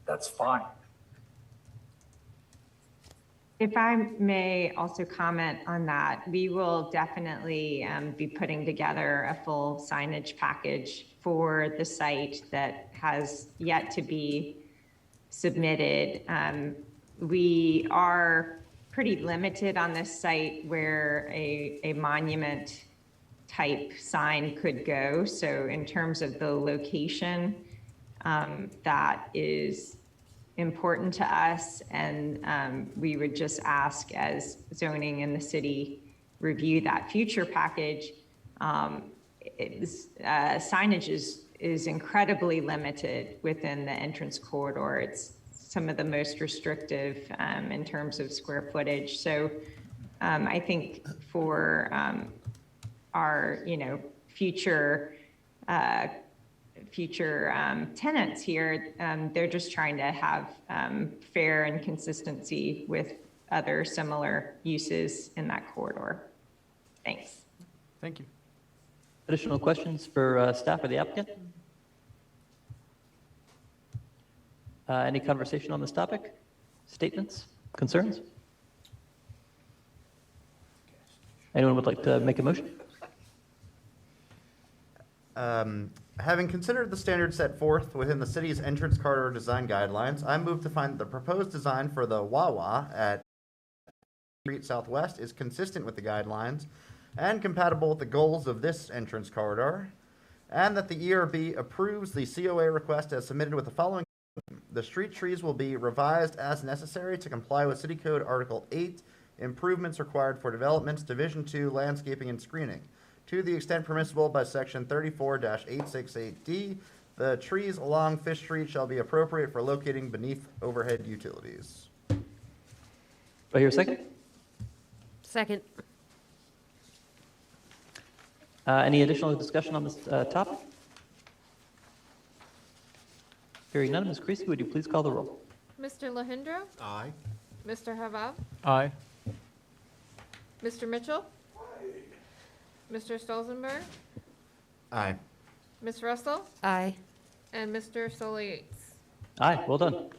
M: that's fine.
B: If I may also comment on that, we will definitely be putting together a full signage package for the site that has yet to be submitted. We are pretty limited on this site where a monument type sign could go. So in terms of the location, that is important to us, and we would just ask, as zoning and the city review that future package, signage is incredibly limited within the entrance corridor. It's some of the most restrictive in terms of square footage. So I think for our, future tenants here, they're just trying to have fair and consistency with other similar uses in that corridor. Thanks.
S: Thank you.
A: Additional questions for staff or the applicant? Any conversation on this topic? Statements? Concerns? Anyone would like to make a motion?
H: Having considered the standards set forth within the city's entrance corridor design guidelines, I move to find that the proposed design for the Wawa at Street Southwest is consistent with the guidelines and compatible with the goals of this entrance corridor, and that the ERB approves the COA request as submitted with the following. The street trees will be revised as necessary to comply with City Code Article 8, improvements required for developments, Division 2, landscaping and screening. To the extent permissible by Section 34-868D, the trees along Fish Street shall be appropriate for locating beneath overhead utilities.
A: Do I hear a second?
T: Second.
A: Any additional discussion on this topic? Hearing none, Ms. Creasy, would you please call the roll?
P: Mr. Lahindra?
G: Aye.
P: Mr. Havab?
S: Aye.
P: Mr. Mitchell? Mr. Stolzenberg?
H: Aye.
P: Ms. Russell?
T: Aye.
P: And Mr. Solly Yates?
A: Aye, well done.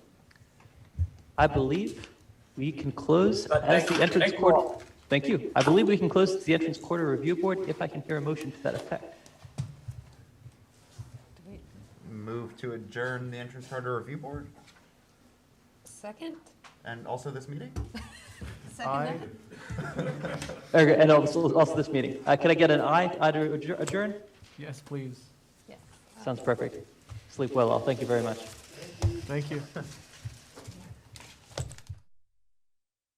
A: I believe we can close as the entrance
M: Thank you all.
A: court. Thank you. I believe we can close as the entrance corridor review board if I can hear a motion to that effect.
H: Move to adjourn the entrance corridor review board
T: Second?
H: and also this meeting?
S: Aye.
A: Okay, and also this meeting. Can I get an aye to adjourn?
S: Yes, please.
A: Sounds perfect. Sleep well all. Thank you very much.
S: Thank you.